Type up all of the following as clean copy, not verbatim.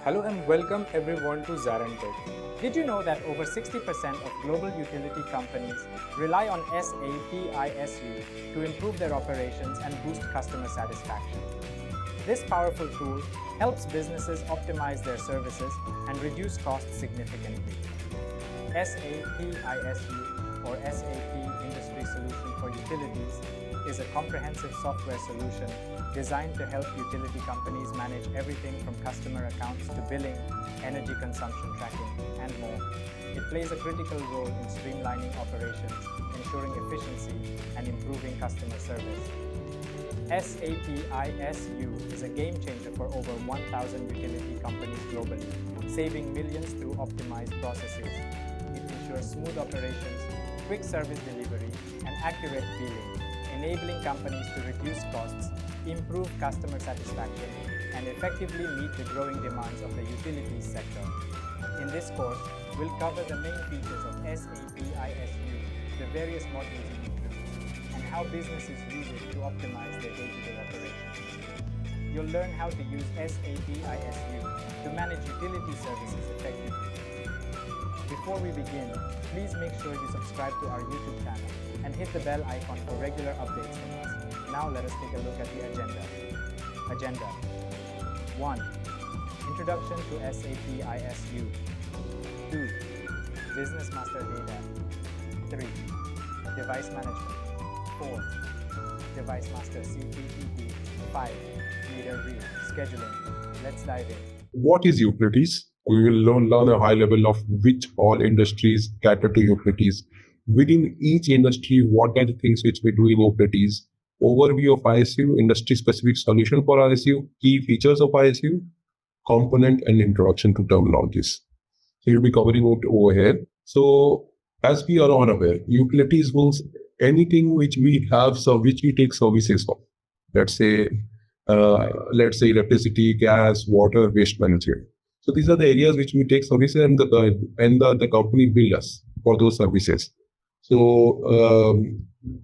Hello and welcome everyone to ZaranTech. Did you know that over 60% of global utility companies rely on SAP ISU to improve their operations and boost customer satisfaction? This powerful tool helps businesses optimize their services and reduce costs significantly. SAP ISU, or SAP Industry Solution for Utilities, is a comprehensive software solution designed to help utility companies manage everything from customer accounts to billing, energy consumption tracking, and more. It plays a critical role in streamlining operations, ensuring efficiency, and improving customer service. SAP ISU is a game changer for over 1,000 utility companies globally, saving millions through optimized processes. It ensures smooth operations, quick service delivery, and accurate billing, enabling companies to reduce costs, improve customer satisfaction, and effectively meet the growing demands of the utilities sector. In this course, we'll cover the main features of SAP ISU, the various modules it includes, and how businesses use it to optimize their day-to-day operations. You'll learn how to use SAP ISU to manage utility services effectively. Before we begin, please make sure you subscribe to our YouTube channel and hit the bell icon for regular updates from us. Now let us take a look at the agenda. Agenda 1. Introduction to SAP ISU. 2. Business Master Data. 3. Device Management. 4. Device Master CPTP. 5. Meter read. Scheduling. Let's dive in. What is utilities? We will learn a high level of which all industries cater to utilities. Within each industry, what are the things which we do in utilities? Overview of ISU, industry-specific solution for ISU, key features of ISU, component and introduction to terminologies. So we'll be covering it over here. So as we are all aware, utilities means anything which we have, so which we take services for. Let's say electricity, gas, water, waste management. So these are the areas which we take services and the company bill us for those services. So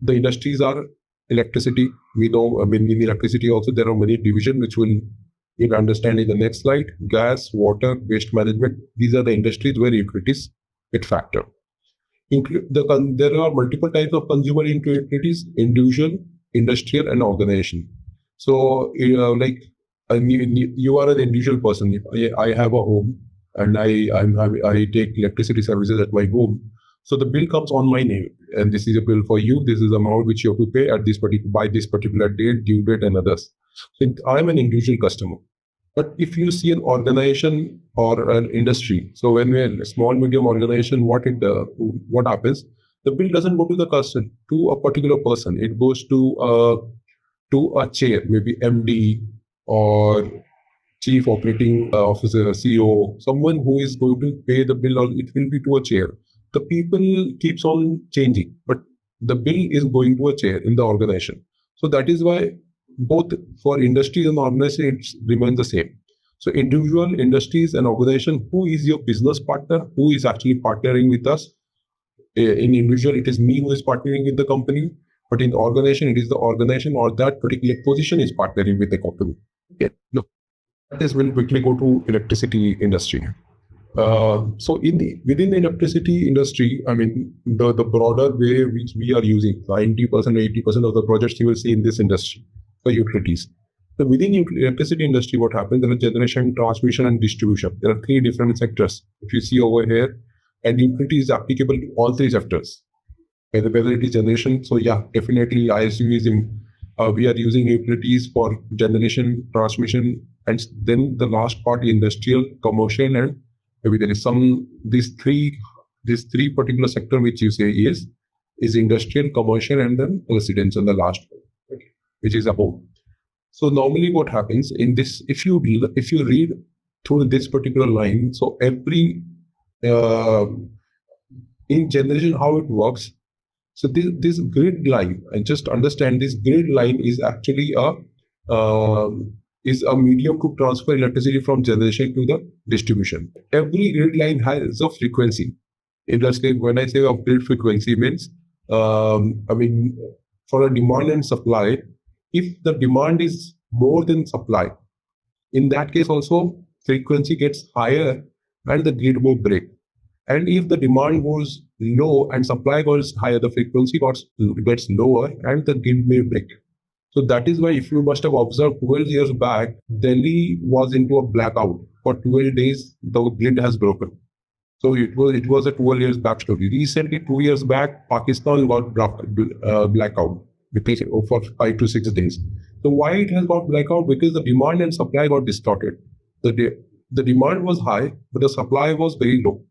the industries are electricity. We know, in electricity also there are many divisions which we'll understand in the next slide. Gas, water, waste management. These are the industries where utilities fit factor. There are multiple types of consumer utilities: individual, industrial, and organization. So you are an individual person. I have a home and I take electricity services at my home. So the bill comes on my name, and this is a bill for you. This is the amount which you have to pay at by this particular date, due date, and others. So I'm an individual customer. But if you see an organization or an industry, so when we're a small medium organization, what happens? The bill doesn't go to the customer, to a particular person. It goes to a chair, maybe MD or chief operating officer, CEO, someone who is going to pay the bill, or it will be to a chair. The people keeps on changing, but the bill is going to a chair in the organization. So that is why both for industries and organization, it remains the same. So individual, industries, and organization, who is your business partner? Who is actually partnering with us? In individual, it is me who is partnering with the company. But in the organization, it is the organization or that particular position is partnering with the company. Okay. Look, that is we'll quickly go to electricity industry. So within the electricity industry, the broader way which we are using, 90%, 80% of the projects you will see in this industry for utilities. So within electricity industry, what happens? There is generation, transmission, and distribution. There are three different sectors. If you see over here, and utility is applicable to all three sectors. Whether it is generation, so yeah, definitely ISU is we are using utilities for generation, transmission, and then the last part, industrial, commercial, and maybe there is these three particular sector which you say is industrial, commercial, and then residential, the last one, which is a home. So normally what happens in this, if you read through this particular line, so every in generation how it works. So this grid line, and just understand this grid line is actually a medium to transfer electricity from generation to the distribution. Every grid line has a frequency. When I say a grid frequency means, for a demand and supply, if the demand is more than supply, in that case also frequency gets higher and the grid will break. And if the demand goes low and supply goes higher, the frequency gets lower and the grid may break. So that is why, if you must have observed 12 years back, Delhi was into a blackout. For 12 days, the grid has broken. So it was a 12 years back story. Recently, 2 years back, Pakistan got blackout for 5 to 6 days. So why it has got blackout? Because the demand and supply got distorted. The demand was high, but the supply was very low.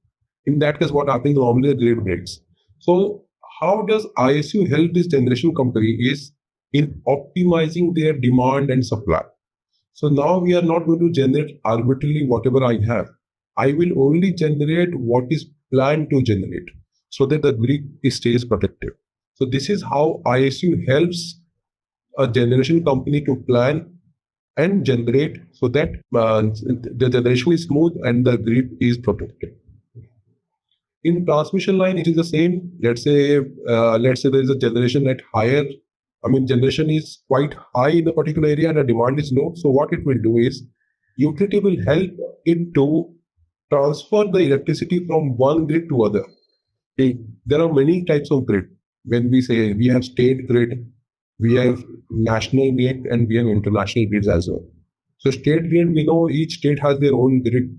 In that case, what happens normally, the grid breaks. So how does ISU help this generation company is in optimizing their demand and supply. So now we are not going to generate arbitrarily whatever I have. I will only generate what is planned to generate so that the grid stays protected. So this is how ISU helps a generation company to plan and generate so that the generation is smooth and the grid is protected. In transmission line, it is the same. Let's say there is a generation at higher. Generation is quite high in a particular area and the demand is low. So what it will do is, utility will help it to transfer the electricity from one grid to other. There are many types of grid. When we say we have state grid, we have national grid, and we have international grids as well. So state grid, we know each state has their own grid,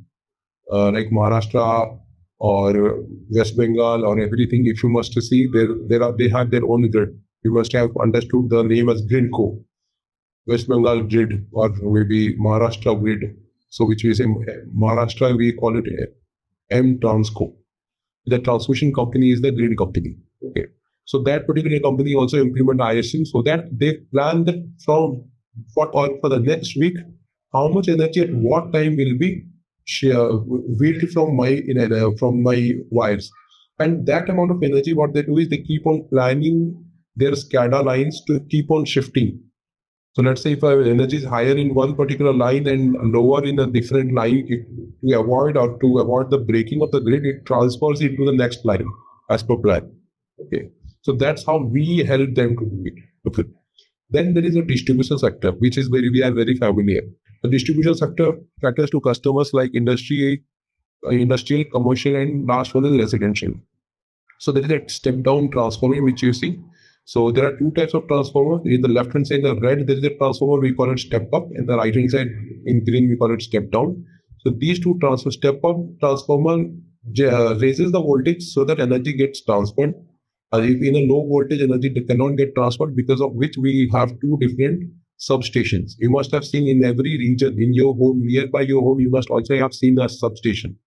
like Maharashtra or West Bengal or everything. If you must see, they have their own grid. You must have understood the name as Gridco, West Bengal grid, or maybe Maharashtra grid. So which we say Maharashtra, we call it M-Transco. The transmission company is the grid company. Okay. So that particular company also implement ISU so that they plan that for the next week, how much energy at what time will be wheeled from my wires. And that amount of energy, what they do is they keep on planning their SCADA lines to keep on shifting. So let's say if energy is higher in one particular line and lower in a different line, to avoid the breaking of the grid, it transfers it to the next line as per plan. Okay. So that's how we help them to do it. Okay. Then there is a distribution sector, which is we are very familiar. The distribution sector caters to customers like industrial, commercial, and last one is residential. So there is a step-down transformer which you see. So there are two types of transformer. In the left-hand side, the red, there is a transformer, we call it step-up. And the right-hand side, in green, we call it step-down. So these two step-up transformer raises the voltage so that energy gets transferred. If in a low voltage, energy cannot get transferred, because of which we have two different substations. You must have seen in every region, in your home, nearby your home, you must also have seen a substation.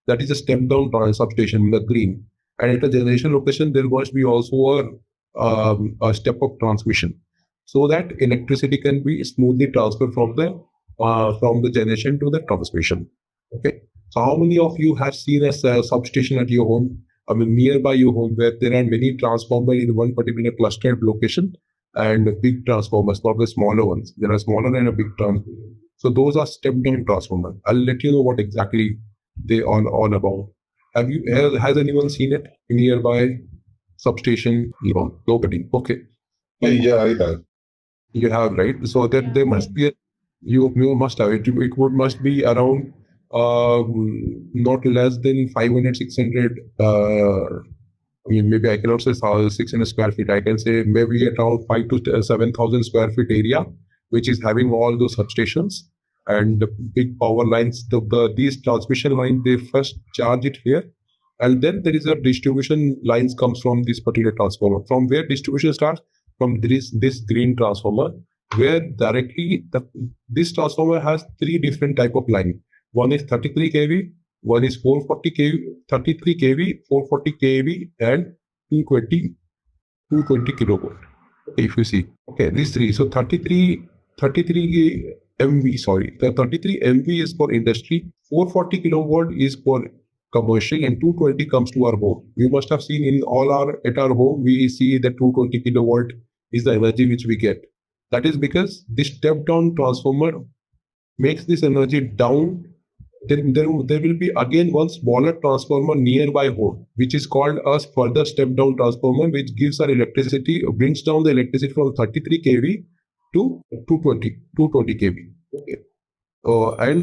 That is a step-down substation in the green. And at a generation location, there must be also a step-up transmission, so that electricity can be smoothly transferred from the generation to the transmission. Okay. So how many of you have seen a substation at your home? Nearby your home, where there are many transformers in one particular clustered location and big transformers, not the smaller ones. There are smaller and a big transformer. So those are step-down transformers. I'll let you know what exactly they are all about. Has anyone seen it nearby? Substation, nobody. Okay. Yeah, I have. You have, right? So that there must be you must have it. It must be around not less than 500, 600. Maybe I cannot say 600 square feet. I can say maybe around 5,000 to 7,000 square feet area, which is having all those substations and the big power lines. These transmission lines, they first charge it here. And then there is a distribution lines comes from this particular transformer. From where distribution starts? From this green transformer, where directly this transformer has three different type of line. One is 33 kV, one is 440 kV, 33 kV, 440 kV, and 220 kilovolt. If you see, okay, these three. So 33 MV. Sorry, the 33 MV is for industry. 440 kilovolt is for commercial, and 220 comes to our home. You must have seen at our home, we see that 220 kilovolt is the energy which we get. That is because this step-down transformer makes this energy down. Then there will be again one smaller transformer nearby home, which is called a further step-down transformer, which gives our electricity, brings down the electricity from 33 kV to 220 kV. Okay. There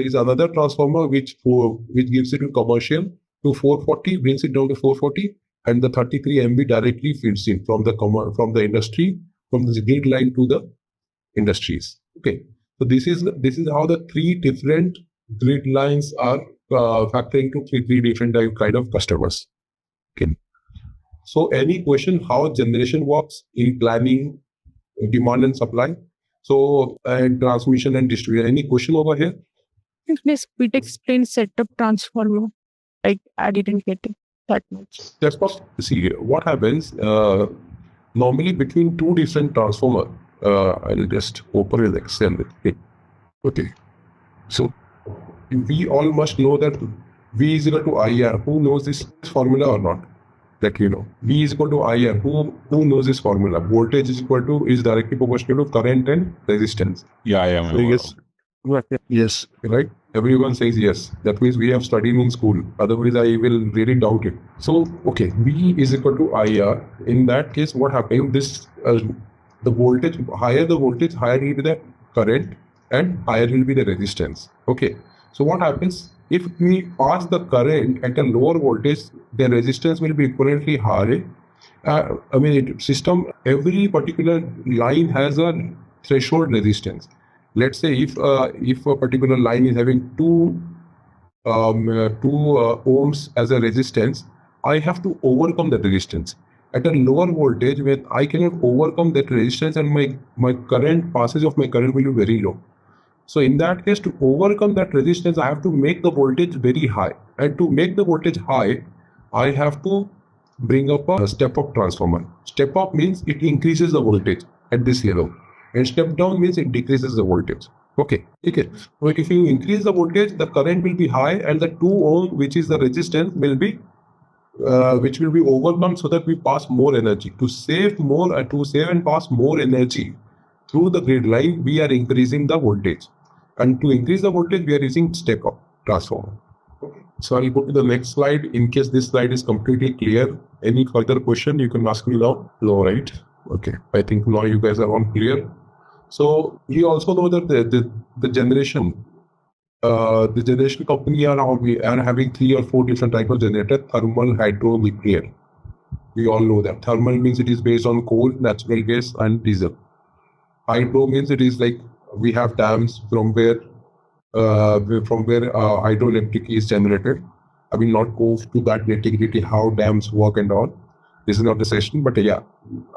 is another transformer which gives it to commercial to 440, brings it down to 440, and the 33 MV directly feeds in from the industry, from the grid line to the industries. Okay, so this is how the three different grid lines are factoring to three different kind of customers. Okay. So any question how generation works in planning, demand and supply? So transmission and distribution. Any question over here? Please, Pete explain setup transformer. Like I didn't get it that much. That's what. See what happens. Normally between two different transformer. I'll just open an Excel. Okay. So we all must know that V is equal to IR. Who knows this formula or not? That you know. V is equal to IR. Who knows this formula? Voltage is directly proportional to current and resistance. Yeah, I am. Yes. Yes. Right? Everyone says yes. That means we have studied in school. Otherwise, I will really doubt it. So, okay, V is equal to IR. In that case, what happens? This the voltage, higher the voltage, higher will be the current, and higher will be the resistance. Okay. So what happens? If we pass the current at a lower voltage, the resistance will be equivalently high. Every particular line has a threshold resistance. Let's say if a particular line is having 2 ohms as a resistance, I have to overcome that resistance. At a lower voltage, when I cannot overcome that resistance and my passage of my current will be very low. So in that case, to overcome that resistance, I have to make the voltage very high. And to make the voltage high, I have to bring up a step-up transformer. Step-up means it increases the voltage at this level. And step-down means it decreases the voltage. Okay. But if you increase the voltage, the current will be high and the 2 ohm, which is the resistance, will be overcome so that we pass more energy. To save and pass more energy through the grid line, we are increasing the voltage. And to increase the voltage, we are using step-up transformer. Okay. So I'll go to the next slide. In case this slide is completely clear, any further question, you can ask me now. No, right? Okay. I think now you guys are all clear. So we also know that the generation company are having 3 or 4 different types of generator: thermal, hydro, nuclear. We all know that. Thermal means it is based on coal, natural gas, and diesel. Hydro means it is like we have dams from where hydroelectric is generated. I will not go to that nitty-gritty how dams work and all. This is not the session, but yeah,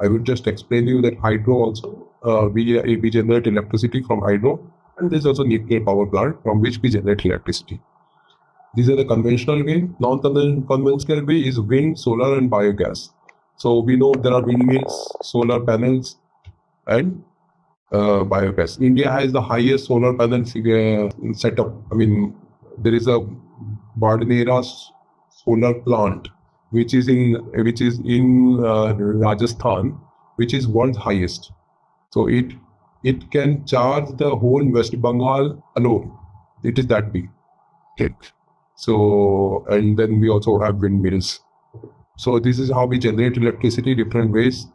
I will just explain to you that hydro also, we generate electricity from hydro, and there's also nuclear power plant from which we generate electricity. These are the conventional way. Non-conventional way is wind, solar, and biogas. So we know there are windmills, solar panels, and biogas. India has the highest solar panel setup. I mean, there is a Bardnera solar plant, which is in Rajasthan, which is world's highest. So it can charge the whole West Bengal alone. It is that big. Okay. So, and then we also have windmills. So this is how we generate electricity different ways.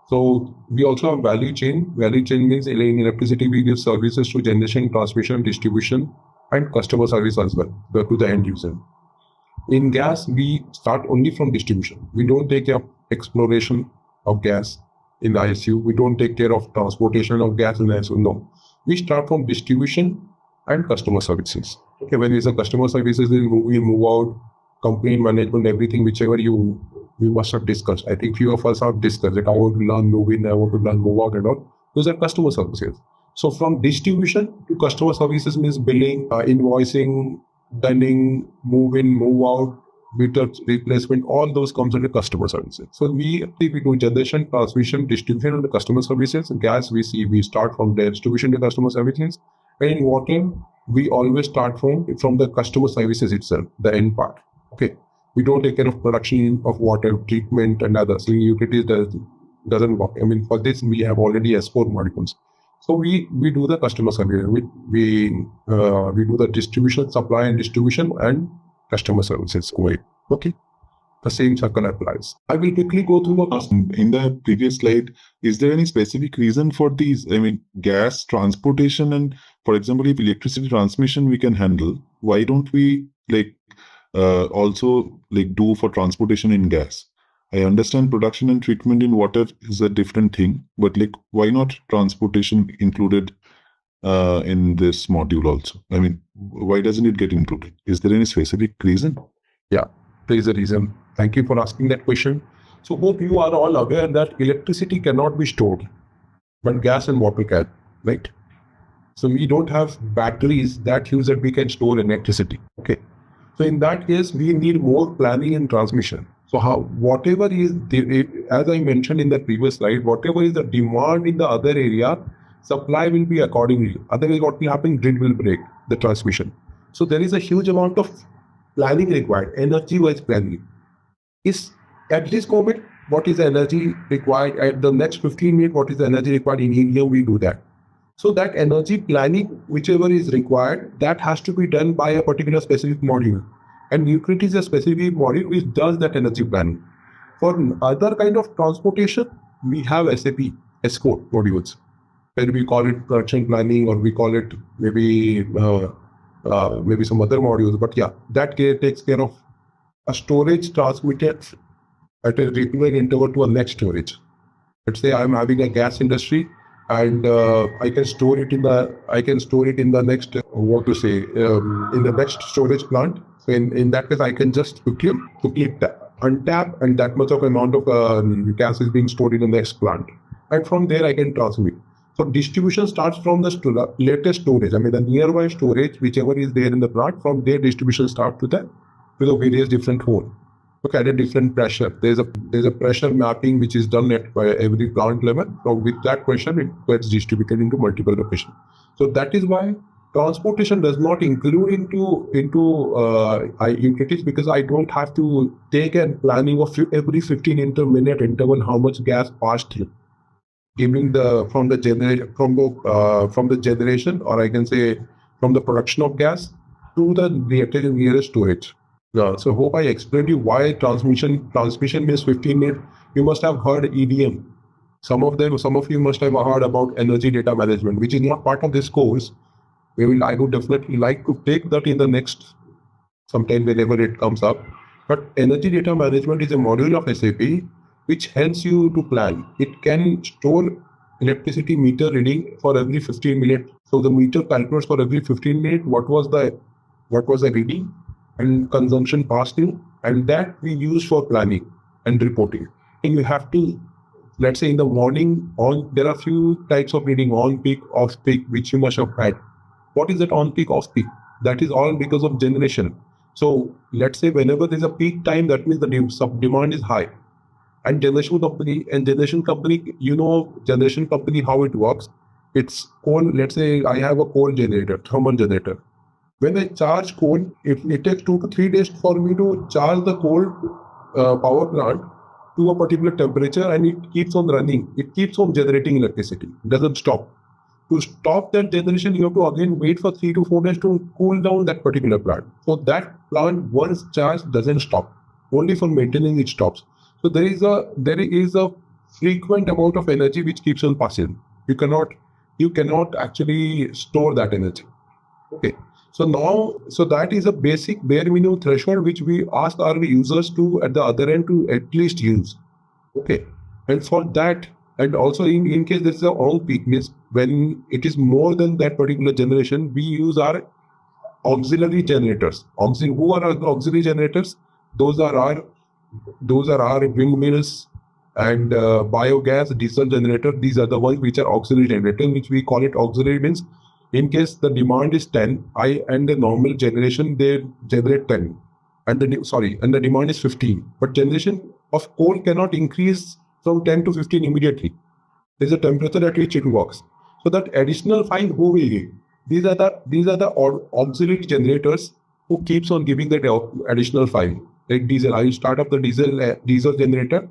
So we also have value chain. Value chain means in electricity we give services to generation, transmission, distribution, and customer service as well to the end user. In gas, we start only from distribution. We don't take care of exploration of gas in the ISU. We don't take care of transportation of gas in the ISU. No. We start from distribution and customer services. Okay, when we say customer services, we move out, complaint management, everything, whichever we must have discussed. I think few of us have discussed that I want to learn move in, I want to learn move out and all. Those are customer services. So from distribution to customer services means billing, invoicing, dunning, move in, move out, meter replacement, all those comes under customer services. So we do generation, transmission, distribution, and the customer services. Gas, we start from the distribution to customer services. And in water, we always start from the customer services itself, the end part. Okay. We don't take care of production of water, treatment, and others. So utilities doesn't work. I mean, for this, we have already S4 modules. So we do the customer service. We do the distribution, supply and distribution, and customer services. Okay. The same circle applies. I will quickly go through In the previous slide, is there any specific reason for these? I mean, gas transportation and, for example, if electricity transmission we can handle, why don't we also do for transportation in gas? I understand production and treatment in water is a different thing, but why not transportation included in this module also? I mean, why doesn't it get included? Is there any specific reason? Yeah, there is a reason. Thank you for asking that question. So hope you are all aware that electricity cannot be stored, but gas and water can, right? So we don't have batteries that huge that we can store electricity. Okay. So in that case, we need more planning and transmission. So whatever is as I mentioned in the previous slide, whatever is the demand in the other area, supply will be accordingly. Otherwise, what will happen? Grid will break the transmission. So there is a huge amount of planning required, energy-wise planning. Is at this moment, what is the energy required? At the next 15 minutes, what is the energy required in India? We do that. So that energy planning, whichever is required, that has to be done by a particular specific module. And utility is a specific module which does that energy planning. For other kind of transportation, we have SAP escort modules, where we call it production planning, or we call it maybe some other modules. But yeah, that takes care of a storage transmitted at a regular interval to a next storage. Let's say I'm having a gas industry, and I can store it in the next in the next storage plant. So in that case, I can just quickly untap, and that much of amount of gas is being stored in the next plant, and from there I can transmit. So distribution starts from the latest storage. I mean, the nearby storage, whichever is there in the plant, from there distribution starts to the various different holes. Okay, at a different pressure. There's a pressure mapping which is done at every plant level. So with that pressure, it gets distributed into multiple locations. So that is why transportation does not include into utilities, because I don't have to take a planning of every 15-minute interval how much gas passed through, giving from the generation, or I can say from the production of gas to the nearest storage. So hope I explained you why transmission means 15 minutes. You must have heard EDM. Some of you must have heard about energy data management, which is not part of this course. I would definitely like to take that in the next sometime whenever it comes up. But energy data management is a module of SAP which helps you to plan. It can store electricity meter reading for every 15 minutes. So the meter calculates for every 15 minutes what was the reading and consumption passed in, and that we use for planning and reporting. And you have to, let's say in the morning, there are few types of reading: on peak, off peak, which you must have had. What is that on peak, off peak? That is all because of generation. So let's say whenever there's a peak time, that means the demand is high. And generation company, generation company, how it works. It's coal. Let's say I have a coal generator, thermal generator. When I charge coal, it takes 2 to 3 days for me to charge the coal power plant to a particular temperature, and it keeps on running. It keeps on generating electricity. It doesn't stop. To stop that generation, you have to again wait for 3 to 4 days to cool down that particular plant. So that plant, once charged, doesn't stop. Only for maintaining it stops. So there is a frequent amount of energy which keeps on passing. You cannot actually store that energy. Okay. So that is a basic bare minimum threshold which we ask our users to at the other end to at least use. Okay. And for that, and also in case there is a on peak, means when it is more than that particular generation, we use our auxiliary generators. Who are our auxiliary generators? Those are our windmills and biogas, diesel generator. These are the ones which are auxiliary generators, which we call it auxiliary means in case the demand is 10, and the normal generation, they generate 10. And the demand is 15. But generation of coal cannot increase from 10 to 15 immediately. There's a temperature at which it works. So that additional 5 who will give? These are the auxiliary generators who keeps on giving that additional 5. Like diesel, I will start up the diesel generator.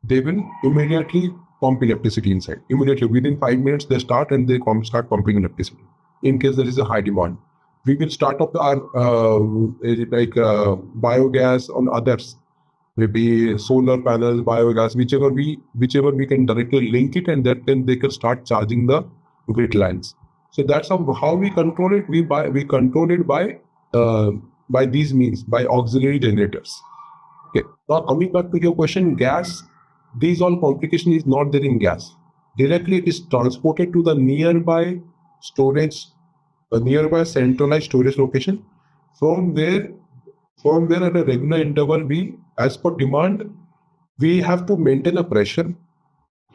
They will immediately pump electricity inside. Immediately, within 5 minutes, they start and they start pumping electricity. In case there is a high demand, we will start up our biogas on others. maybe solar panels, biogas, whichever we can directly link it, and that then they can start charging the grid lines. So that's how we control it. We control it by these means, by auxiliary generators. Okay. Now coming back to your question, gas, these all complication is not there in gas. Directly it is transported to the nearby storage, a nearby centralized storage location. From there, at a regular interval, as per demand, we have to maintain a pressure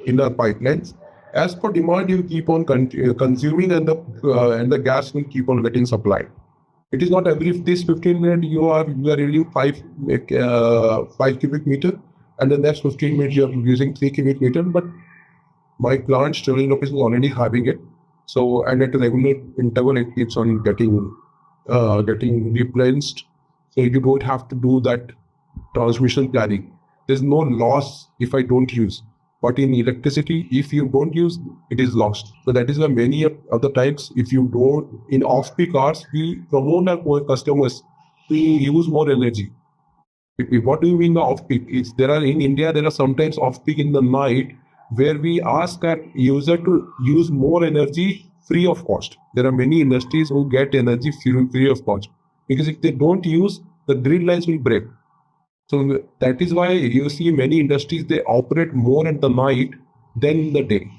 in our pipelines. As per demand, you keep on consuming, and the gas will keep on getting supplied. It is not every this 15 minutes you are using 5 cubic meter, and the next 15 minutes you are using 3 cubic meter. But my plant storage location is already having it. So, and at a regular interval, it keeps on getting replenished. So you don't have to do that transmission planning. There's no loss if I don't use. But in electricity, if you don't use, it is lost. So that is why many of the times, if you don't, in off-peak hours, we promote our customers to use more energy. What do you mean by off-peak? In India, there are sometimes off-peak in the night where we ask that user to use more energy free of cost. There are many industries who get energy free of cost. Because if they don't use, the grid lines will break. So that is why you see many industries, they operate more at the night than in the day.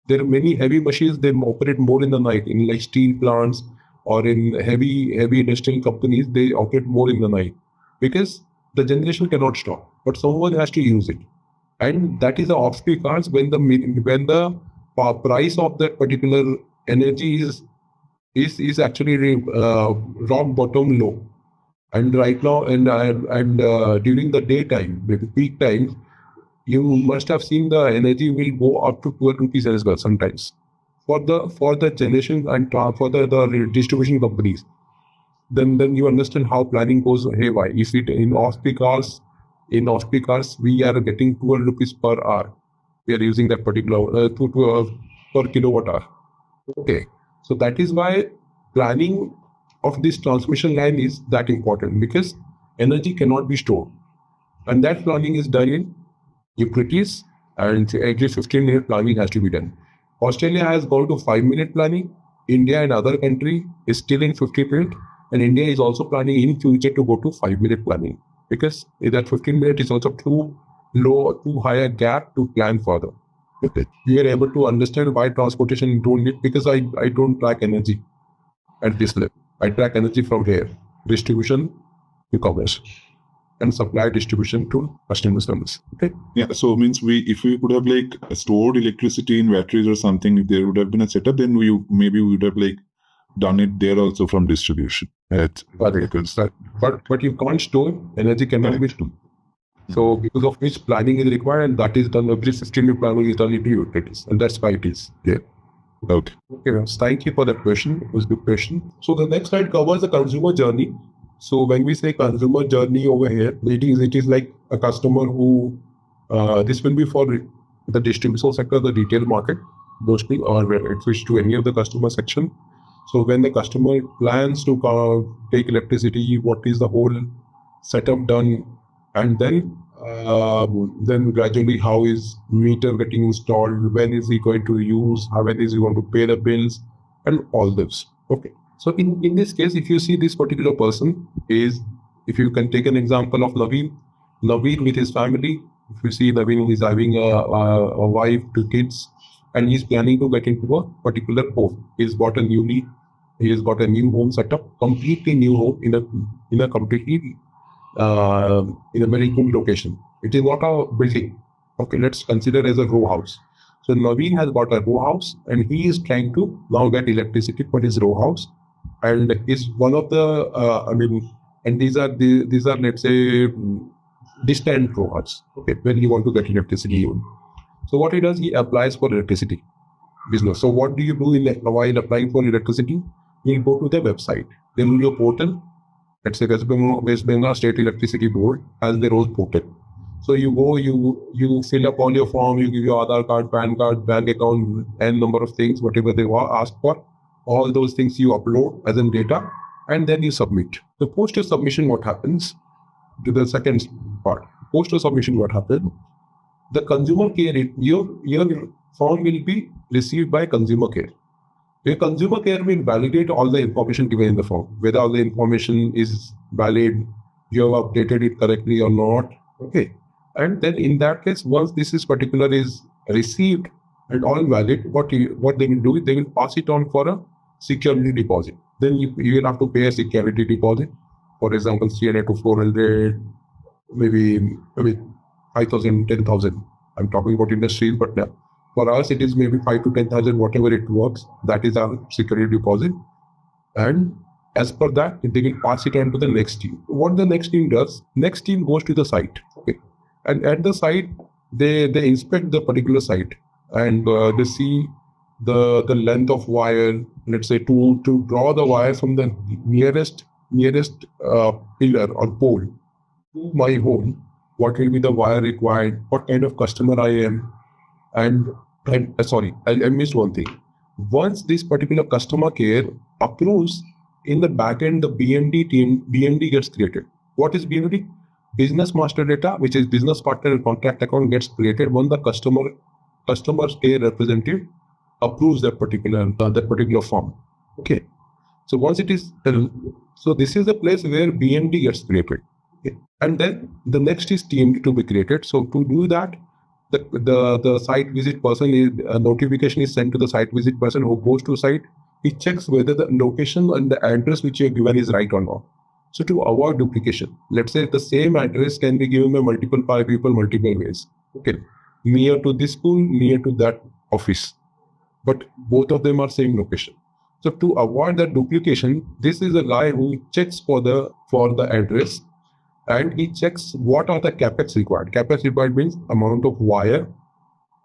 There are many heavy machines, they operate more in the night, in like steel plants or in heavy industrial companies, they operate more in the night because the generation cannot stop, but someone has to use it. And that is the off-peak hours when the price of that particular energy is actually rock bottom low. And right now, and during the daytime, maybe peak times, you must have seen the energy will go up to 12 rupees as well sometimes for the generation and for the distribution companies. Then you understand how planning goes haywire. If it in off-peak hours, we are getting 12 rupees per hour. We are using that particular per kilowatt hour. Okay, so that is why planning of this transmission line is that important, because energy cannot be stored, and that planning is done in utilities, and every 15-minute planning has to be done. Australia has gone to 5-minute planning. India and other country is still in 50-minute, and India is also planning in future to go to 5-minute planning, because that 15-minute is also too high a gap to plan further. Okay. You are able to understand why transportation don't need, because I don't track energy at this level. I track energy from here, distribution to commerce, and supply distribution to customer service. Okay. Yeah. So means if we could have like stored electricity in batteries or something, if there would have been a setup, then we would have like done it there also from distribution. But you can't store energy, cannot be stored. So because of which planning is required, and that is done, every 15-minute planning is done into utilities, and that's why it is there. Okay. Thank you for that question. It was a good question. So the next slide covers the consumer journey. So when we say consumer journey over here, it is like a customer who, this will be for the distribution sector, the retail market, mostly, or where it switch to any of the customer section. So when the customer plans to take electricity, what is the whole setup done, and then gradually how is meter getting installed, when is he going to use, when is he going to pay the bills, and all this. Okay. So in this case, if you see this particular person if you can take an example of Naveen with his family. If you see Naveen is having a wife, 2 kids, and he's planning to get into a particular home. He has got a new home setup, completely new home in a completely in a very good location. It is not a building. Okay, let's consider as a row house. So Naveen has got a row house, and he is trying to now get electricity for his row house, and is one of the and these are let's say distant row house. Okay, when he want to get electricity. So what he does, he applies for electricity business. So what do you do while applying for electricity? You go to their website. There will be a portal. Let's say West Bengal State Electricity Board has their own portal. So you go, you fill up all your form, you give your Aadhaar card, PAN card, bank account, n number of things, whatever they ask for. All those things you upload as in data, and then you submit. So post your submission, what happens to the second part? post submission, what happened? The consumer care, your form will be received by consumer care. Your consumer care will validate all the information given in the form, whether all the information is valid, you have updated it correctly or not. Okay. And then in that case, once this is particular is received and all valid, what they will do is they will pass it on for a security deposit. Then you will have to pay a security deposit. For example, 300 to 400, maybe 5,000, 10,000. I'm talking about industries, but now for us it is maybe 5 to 10,000, whatever it works. That is our security deposit. And as per that, they will pass it on to the next team. What the next team does, next team goes to the site. Okay. And at the site, they inspect the particular site and they see the length of wire, let's say to draw the wire from the nearest pillar or pole to my home, what will be the wire required, what kind of customer I am, and sorry, I missed one thing. Once this particular customer care approves, in the backend, the BMD gets created. What is BMD? Business master data, which is business partner and contract account, gets created when the customer care representative approves that particular form. Okay. So once it is done, so this is the place where BMD gets created. Okay. And then the next is TMD to be created. So to do that, the site visit person is a notification is sent to the site visit person who goes to site. He checks whether the location and the address which you have given is right or not. So to avoid duplication, let's say the same address can be given by multiple people, multiple ways. Okay, near to this school, near to that office, but both of them are same location. So to avoid that duplication, this is a guy who checks for the address, and he checks what are the capex required. Capex required means amount of wire,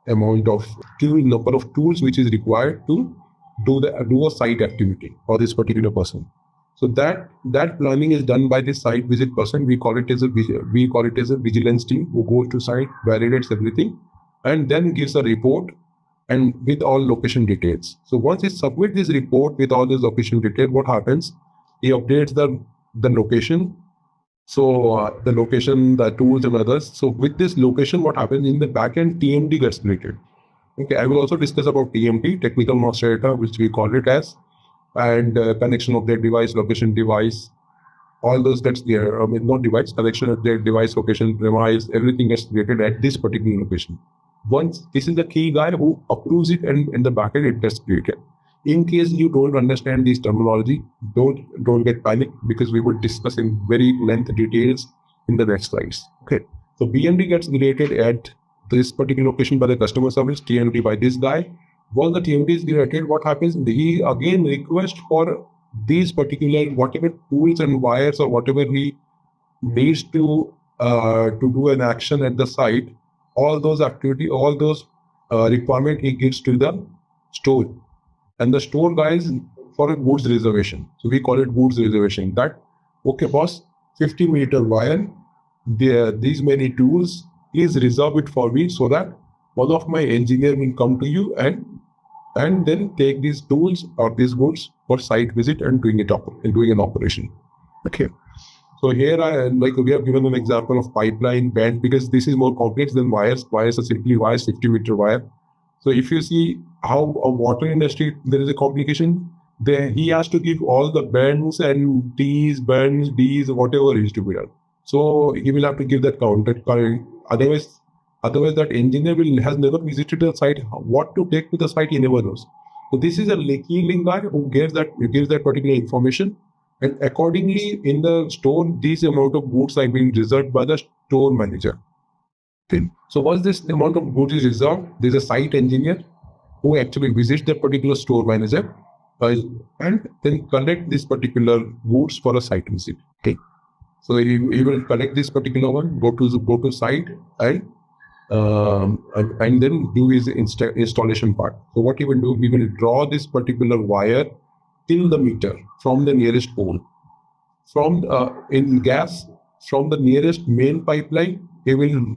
amount of number of tools which is required to do a site activity for this particular person. So that planning is done by the site visit person. We call it as a vigilance team who goes to site, validates everything, and then gives a report and with all location details. So once he submits this report with all this location detail, what happens? He updates the location. So the location, the tools and others. So with this location, what happens in the backend, TMD gets created. Okay, I will also discuss about TMT, technical master data, which we call it as, and connection of their device, location device, all those gets there. I mean, not device, connection of their device, location, premise, everything gets created at this particular location. Once this is the key guy who approves it, and in the backend it gets created. In case you don't understand this terminology, don't get panic, because we will discuss in very length details in the next slides. Okay, so BMD gets created at this particular location by the customer service, TMD by this guy. Once the TMD is created, what happens? He again requests for these particular whatever tools and wires or whatever he needs to do an action at the site. All those activity, all those requirement he gives to the store, and the store guys for a goods reservation. So we call it goods reservation. That okay, boss, 50-meter wire, these many tools. Please reserve it for me so that one of my engineer will come to you and then take these tools or these goods for site visit and doing an operation. Okay. So here we have given an example of pipeline band, because this is more complex than wires. Wires are simply wires, 50-meter wire. So if you see how a water industry, there is a complication. There he has to give all the bends and T's, whatever is to be done. So he will have to give that count. Otherwise that engineer has never visited the site. What to take to the site, he never knows. So this is a key link guy who gives that particular information, and accordingly in the store, this amount of goods are being reserved by the store manager. Okay. So once this amount of goods is reserved, there is a site engineer who actually visits the particular store manager and then collect this particular goods for a site visit. Okay. So he will collect this particular one, go to site and then do his installation part. So what he will do, he will draw this particular wire till the meter from the nearest pole. From in gas, from the nearest main pipeline, he will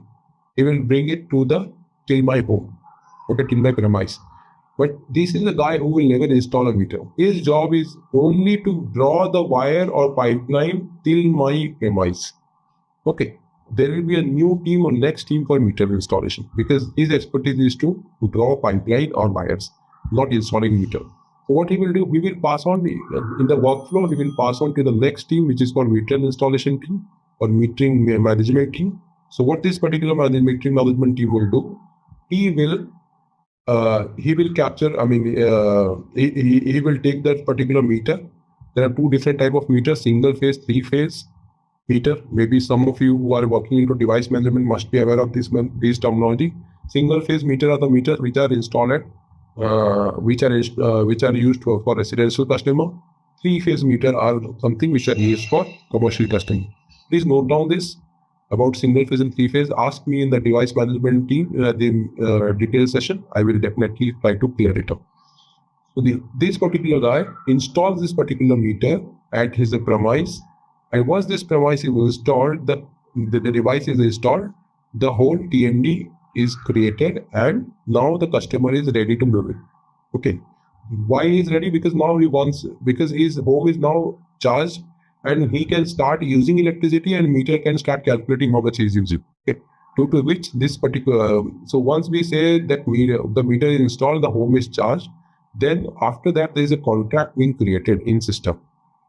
bring it till my home, okay, till my premise. But this is the guy who will never install a meter. His job is only to draw the wire or pipeline till my premise. Okay. there will be a new team or next team for meter installation, because his expertise is to draw a pipeline or wires, not installing meter. So what he will do, we will pass on in the workflow, we will pass on to the next team, which is called meter installation team or metering management team. So what this particular metering management team will do, he will capture, he will take that particular meter. There are two different type of meters, single phase, three phase meter. Maybe some of you who are working into device management must be aware of this terminology. Single phase meter are the meters which are installed at, which are used for residential customer. Three phase meter are something which are used for commercial customer. Please note down this about single phase and three phase. Ask me in the device management team the detailed session. I will definitely try to clear it up. So this particular guy installs this particular meter at his premise, and once this premise is installed, the device is installed, the whole TMD is created, and now the customer is ready to move it. Okay. Why is ready? Because now because his home is now charged, and he can start using electricity, and meter can start calculating how much he is using. Okay. To which this particular, so once we say that the meter is installed, the home is charged, then after that there is a contract being created in system.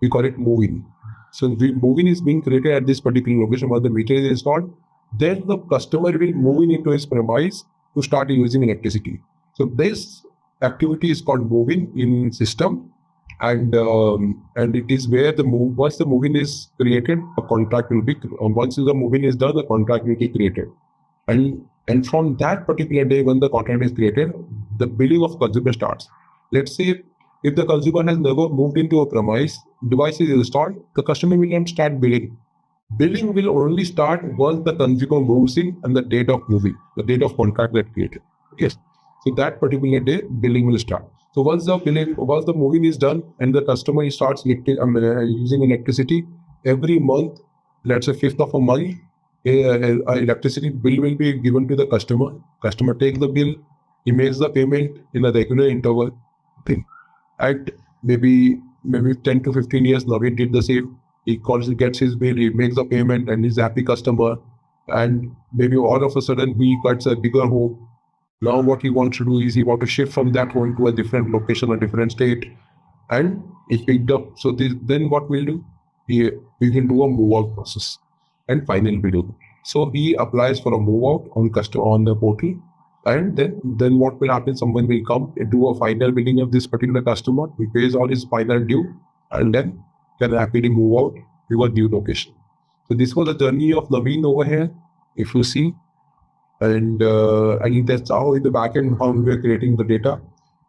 We call it move-in. So the move-in is being created at this particular location where the meter is installed. Then the customer will move in into his premise to start using electricity. So this activity is called move-in in system, and it is where once the move-in is created, a contract will be. Once the move-in is done, the contract will be created, and from that particular day when the contract is created, the billing of consumer starts. Let's say if the consumer has never moved into a premise, device is installed, the customer will not start billing. Billing will only start once the consumer moves in and the date of moving, the date of contract that created. Yes. So that particular day, billing will start. So once the moving is done and the customer starts using electricity, every month, let's say 5th of a month, electricity bill will be given to the customer. Customer takes the bill, he makes the payment in a regular interval. And maybe 10 to 15 years now, he did the same. He gets his bill, he makes the payment, and he's a happy customer. And maybe all of a sudden he gets a bigger home. Now what he wants to do is he wants to shift from that home to a different location, a different state, and it's picked up. So then what we'll do? We can do a move out process and final bill. So he applies for a move out on the portal, and then what will happen? Someone will come and do a final billing of this particular customer. He pays all his final due, and then can happily move out to a new location. So this was the journey of Naveen over here, if you see. And I think that's how in the backend how we are creating the data.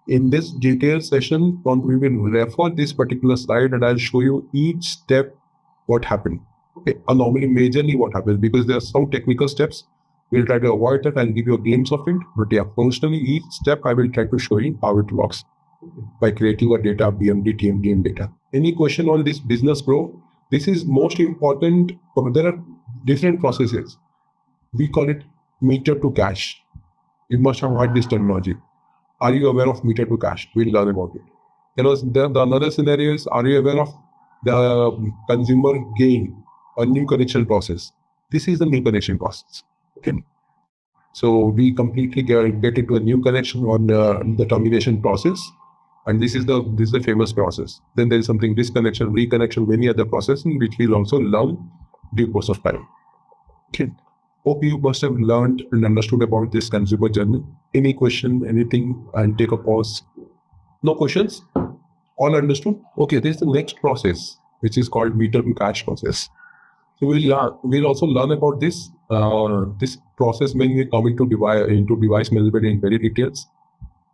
In this detailed session, we will refer this particular slide and I'll show you each step what happened. Okay, normally majorly what happens, because there are some technical steps. We'll try to avoid that and give you a glimpse of it. But yeah, personally, each step I will try to show you how it works by creating a data, BMD, TMD, and data. Any question on this business, bro? This is most important. There are different processes. We call it meter to cash. You must have heard this terminology. Are you aware of meter to cash? We'll learn about it. The another scenario is, are you aware of the consumer gain or new connection process? This is the new connection process. Okay. So we completely get into a new connection on the termination process. And this is the famous process. Then there is something disconnection, reconnection, many other processes which we'll also learn due course of time. Okay. Hope you must have learned and understood about this consumer journey. Any question, anything, and take a pause. No questions? All understood? Okay, this is the next process, which is called meter to cash process. So we'll also learn about this process when we come into device management in very details.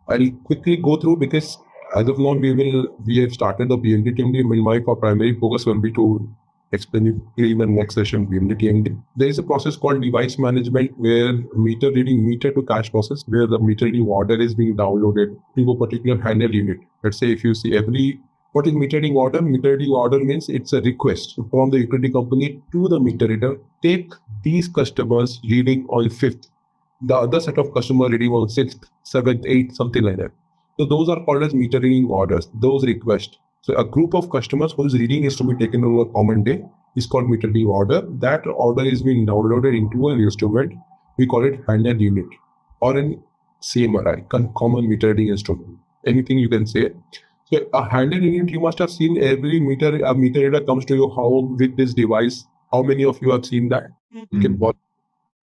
I'll quickly go through because as of now we have started the BMD TMD. My primary focus will be to explain it in the next session, BMD TMD. There is a process called device management where meter to cash process, where the meter reading order is being downloaded to a particular handle unit. Let's say if you see what is meter reading order? Meter reading order means it's a request from the utility company to the meter reader. Take these customers reading on 5th, the other set of customer reading on 6th, 7th, 8th, something like that. So those are called as meter reading orders, those requests. So a group of customers whose reading is to be taken over a common day is called meter reading order. That order is being downloaded into an instrument. We call it handheld unit or an CMRI, common meter reading instrument. Anything you can say. So a handheld unit, you must have seen every meter, a meter reader comes to your home with this device. How many of you have seen that? You can watch.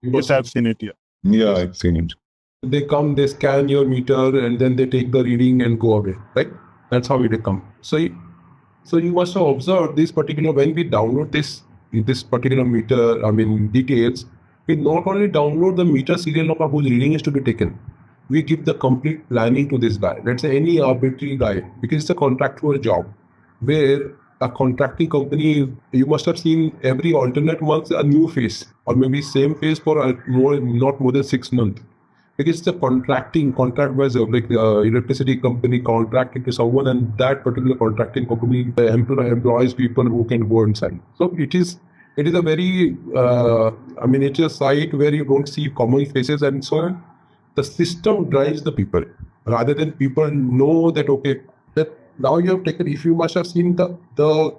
Yes, I've seen it. Yeah. Yeah, I've seen it. They come, they scan your meter, and then they take the reading and go away. Right? That's how it come. So you must have observed this particular, when we download this particular meter, details, we not only download the meter serial number whose reading is to be taken, we give the complete planning to this guy. Let's say any arbitrary guy, because it's a contractual job, where a contracting company, you must have seen every alternate month a new phase, or maybe same phase for not more than 6 months. Because it's a contract wise, like electricity company contracting to someone, and that particular contracting company employs people who can go inside. So it is a very, it's a site where you don't see common faces, and so the system drives the people rather than people know that, okay, that now you have taken, if you must have seen the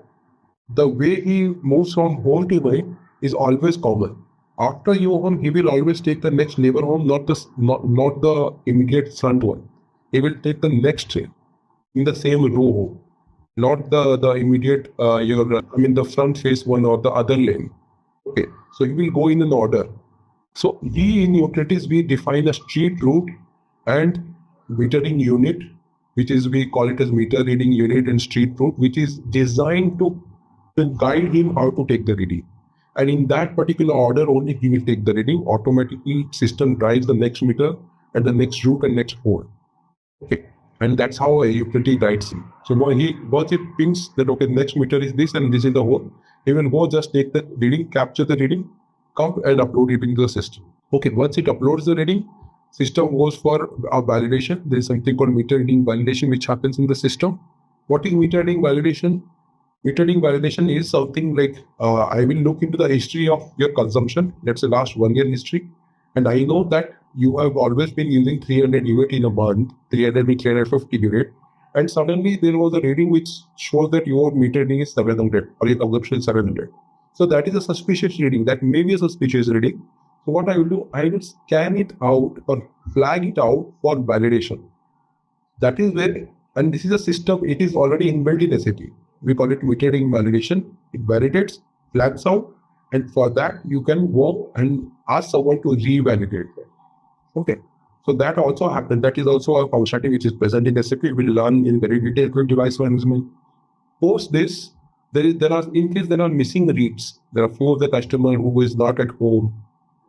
way he moves from home to home is always common. After your home, he will always take the next neighbor home, not the immediate front one. He will take the next train in the same row home, not the immediate the front face one or the other lane. Okay, so he will go in an order. So in utilities we define a street route and metering unit, which is, we call it as meter reading unit and street route, which is designed to guide him how to take the reading. And in that particular order only he will take the reading. Automatically system drives the next meter and the next route and next pole. Okay. And that's how a utility guides him. So once it pings that, okay, next meter is this and this is the hole, he will go just take the reading, capture the reading, come and upload it into the system. Okay, once it uploads the reading, system goes for a validation. There is something called meter reading validation which happens in the system. What is meter reading validation? Meter reading validation is something like, I will look into the history of your consumption, let's say last 1 year history, and I know that you have always been using 300 unit in a month, 350 unit, and suddenly there was a reading which shows that your meter reading is 700 or your consumption is 700. So that is a suspicious reading. That may be a suspicious reading. So what I will do, I will scan it out or flag it out for validation. That is where, and this is a system, it is already inbuilt in SAP. We call it meter reading validation. It validates, flags out, and for that you can go and ask someone to revalidate. Okay. So that also happens. That is also a functionality which is present in SAP. We will learn in very detailed device management. Post this, there are, in case there are missing reads, there are few of the customer who is not at home,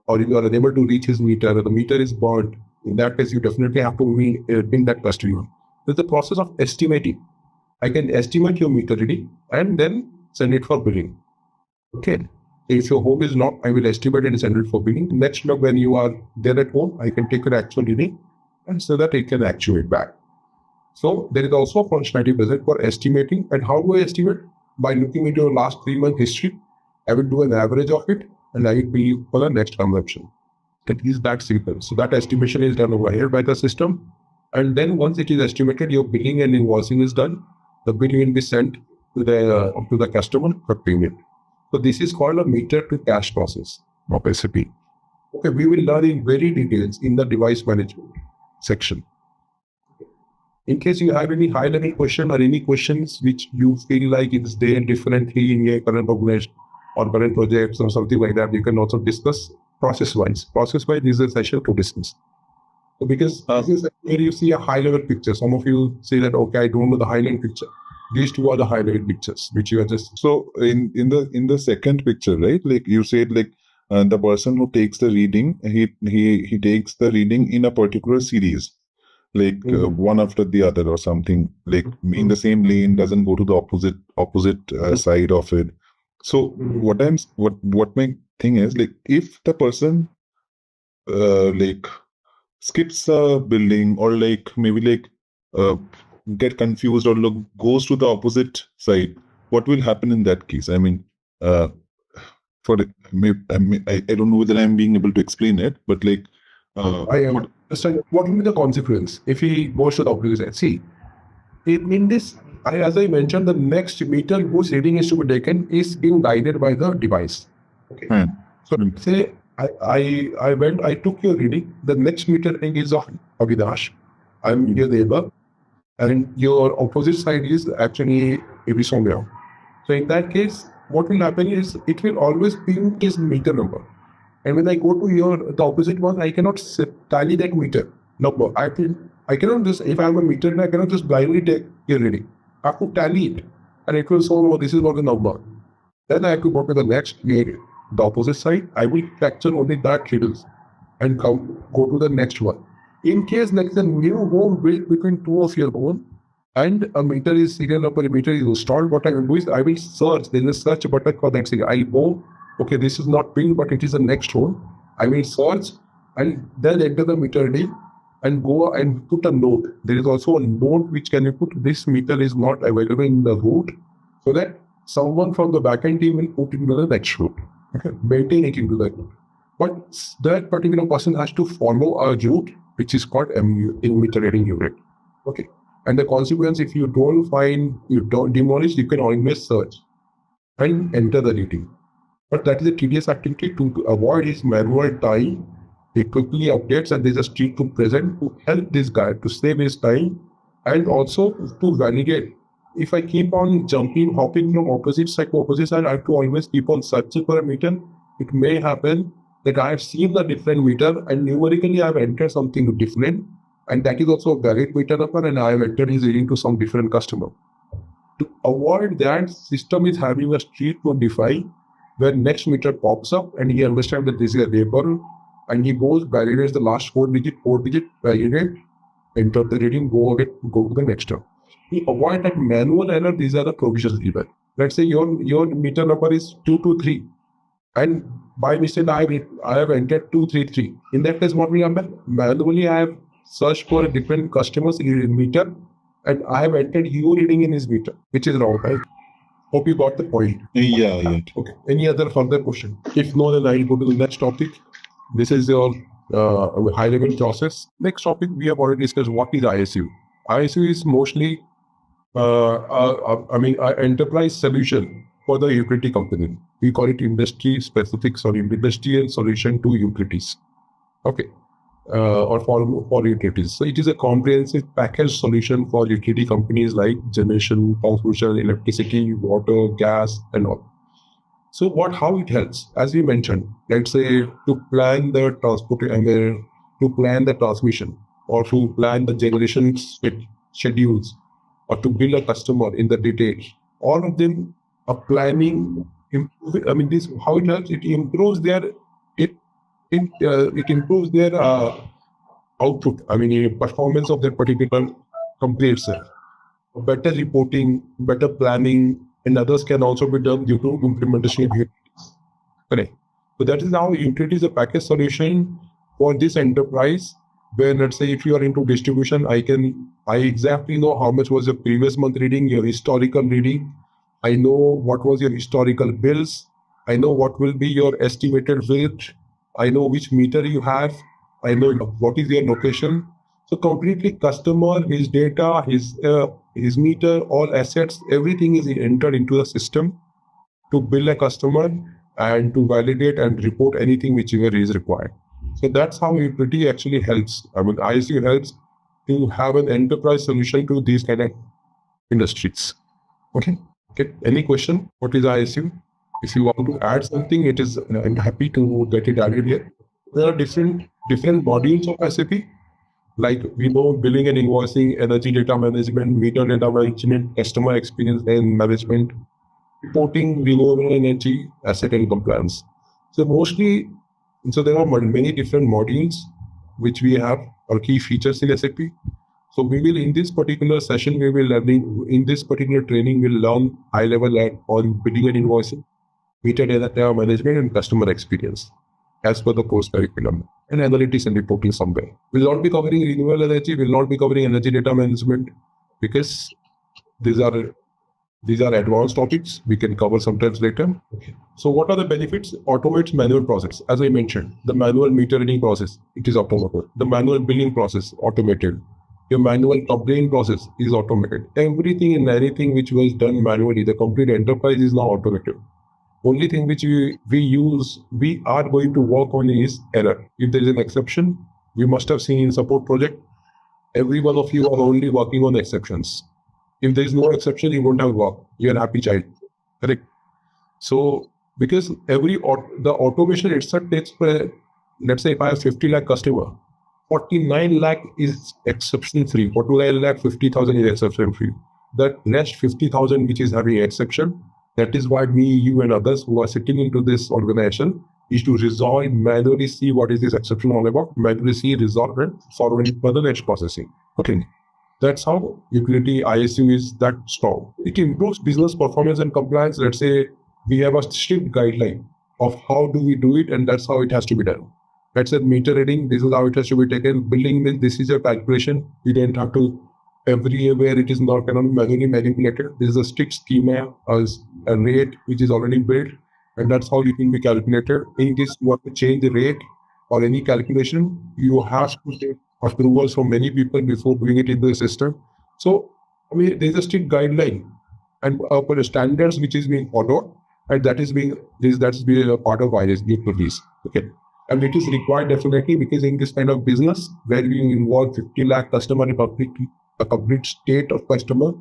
or you are unable to reach his meter, or the meter is burnt. In that case, you definitely have to ping that customer. There's the process of estimating. I can estimate your meter reading and then send it for billing. Okay. If your home is not, I will estimate and send it for billing. Next look, when you are there at home, I can take your actual reading and so that it can actuate back. So there is also a functionality present for estimating. And how do I estimate? By looking into your last 3 month history, I will do an average of it and I will bill you for the next consumption. That is that simple. So that estimation is done over here by the system. And then once it is estimated, your billing and invoicing is done. The bill will be sent to the customer for payment. So this is called a meter to cash process of SAP. Okay, we will learn in very details in the device management section. In case you have any high-level question or any questions which you feel like it's there differently in your current organization or current projects or something like that, you can also discuss process-wise. Process-wise is a session to discuss. So because this is where you see a high-level picture. Some of you say that, okay, I don't know the high-level picture. These two are the high-level pictures which you are just. So in the second picture, right? Like you said, like the person who takes the reading, he takes the reading in a particular series, like one after the other or something. Like in the same lane, doesn't go to the opposite side of it. So what my thing is, like if the person like skips a building or like maybe like get confused or look goes to the opposite side, what will happen in that case? I mean, I don't know whether I'm being able to explain it, but like what will be the consequence if he goes to the opposite side? See, in this as I mentioned, the next meter whose reading is to be taken is being guided by the device. Okay. So say I took your reading. The next meter reading is of Avinash. I'm your neighbor, and your opposite side is actually Ibisomia. So in that case, what will happen is it will always ping his meter number. And when I go to the opposite one, I cannot tally that meter number. I cannot just, if I have a meter, I cannot just blindly take your reading. I have to tally it. And it will say, oh, this is not the number. Then I have to go to the next area, the opposite side. I will capture only that readings and go to the next one. In case there is a new home built between two of your home and a meter is serial number, a meter is installed, what I will do is I will search. There is a search button for that serial. I go, okay, this is not ping, but it is the next home. I will search and then enter the meter reading and go and put a note. There is also a note which can be put, this meter is not available in the route, so that someone from the backend team will put it into the next route. Okay, maintain it into that route. But that particular person has to follow a route which is called MU, in meter reading unit. Okay. And the consequence, if you don't find, you don't demolish, you can always search and enter the reading. But that is a tedious activity. To avoid his manual time, he quickly updates and there's a streak to present to help this guy to save his time and also to validate. If I keep on hopping from opposite side to opposite side, I have to always keep on searching for a meter. It may happen that I have seen the different meter and numerically I have entered something different, and that is also a valid meter number, and I have entered his reading to some different customer. To avoid that, system is having a street to define where next meter pops up and he understands that this is a label and he goes, validates the last four digit, validate, enter the reading, go to the next term. To avoid that manual error, these are the provisions given. Let's say your meter number is 223 and by mistake I have entered 233. In that case, what will happen? Manually I have searched for a different customer's meter and I have entered your reading in his meter, which is wrong, right? Hope you got the point. Yeah. Okay. Any other further question? If no, then I'll go to the next topic. This is your high-level process. Next topic, we have already discussed what is ISU. ISU is mostly an enterprise solution for the utility company. We call it industrial solution to utilities. Okay. Or for utilities. So it is a comprehensive package solution for utility companies like generation, transmission, electricity, water, gas, and all. So how it helps? As we mentioned, let's say to plan the transport and to plan the transmission or to plan the generation schedules or to build a customer in the details. All of them are planning. This how it helps. It improves their it improves their output. Performance of their particular complete set. Better reporting, better planning, and others can also be done due to implementation of utilities. Correct. So that is how utility is a package solution for this enterprise. Where let's say if you are into distribution, I exactly know how much was your previous month reading, your historical reading. I know what was your historical bills. I know what will be your estimated rate. I know which meter you have. I know what is your location. So completely customer, his data, his meter, all assets, everything is entered into the system to bill a customer and to validate and report anything whichever is required. So that's how utility actually helps. ISU helps to have an enterprise solution to these kind of industries. Okay. Any question? What is ISU? If you want to add something, I'm happy to get it added here. There are different modules of SAP. Like we know billing and invoicing, energy data management, meter data management, customer experience and management, reporting, renewable energy, asset and compliance. So there are many different modules which we have or key features in SAP. So we will, in this particular session, in this particular training, we'll learn high level on billing and invoicing, meter data management and customer experience as per the course curriculum, and analytics and reporting somewhere. We'll not be covering renewable energy, we'll not be covering energy data management because these are advanced topics we can cover sometimes later. Okay. So what are the benefits? Automates manual process. As I mentioned, the manual meter reading process, it is automated. The manual billing process, automated. Your manual coupling process is automated. Everything and anything which was done manually, the complete enterprise is now automated. Only thing which we are going to work on is error. If there is an exception, you must have seen in support project, every one of you are only working on exceptions. If there is no exception, you won't have work. You're a happy child. Correct? So, because the automation itself takes, let's say if I have 50 lakh customer, 49 lakh is exception free. 49 lakh, 50,000 is exception free. That rest 50,000 which is having exception, that is why me, you and others who are sitting into this organization is to resolve, manually see what is this exception all about, manually see, resolve it, forward further edge processing. Okay. That's how utility ISU is that strong. It improves business performance and compliance. Let's say we have a strict guideline of how do we do it, and that's how it has to be done. Let's say meter reading, this is how it has to be taken. Billing, this is your calculation. You don't have to everywhere it is not cannot be manually manipulated. There is a strict schema as a rate which is already built, and that's how it can be calculated. In case you want to change the rate or any calculation, you have to take approvals from many people before doing it in the system. So, I mean, there's a strict guideline and for standards which is being followed, and that's being a part of ISU police. Okay. And it is required definitely because in this kind of business where you involve 50 lakh customer in a complete state of customer,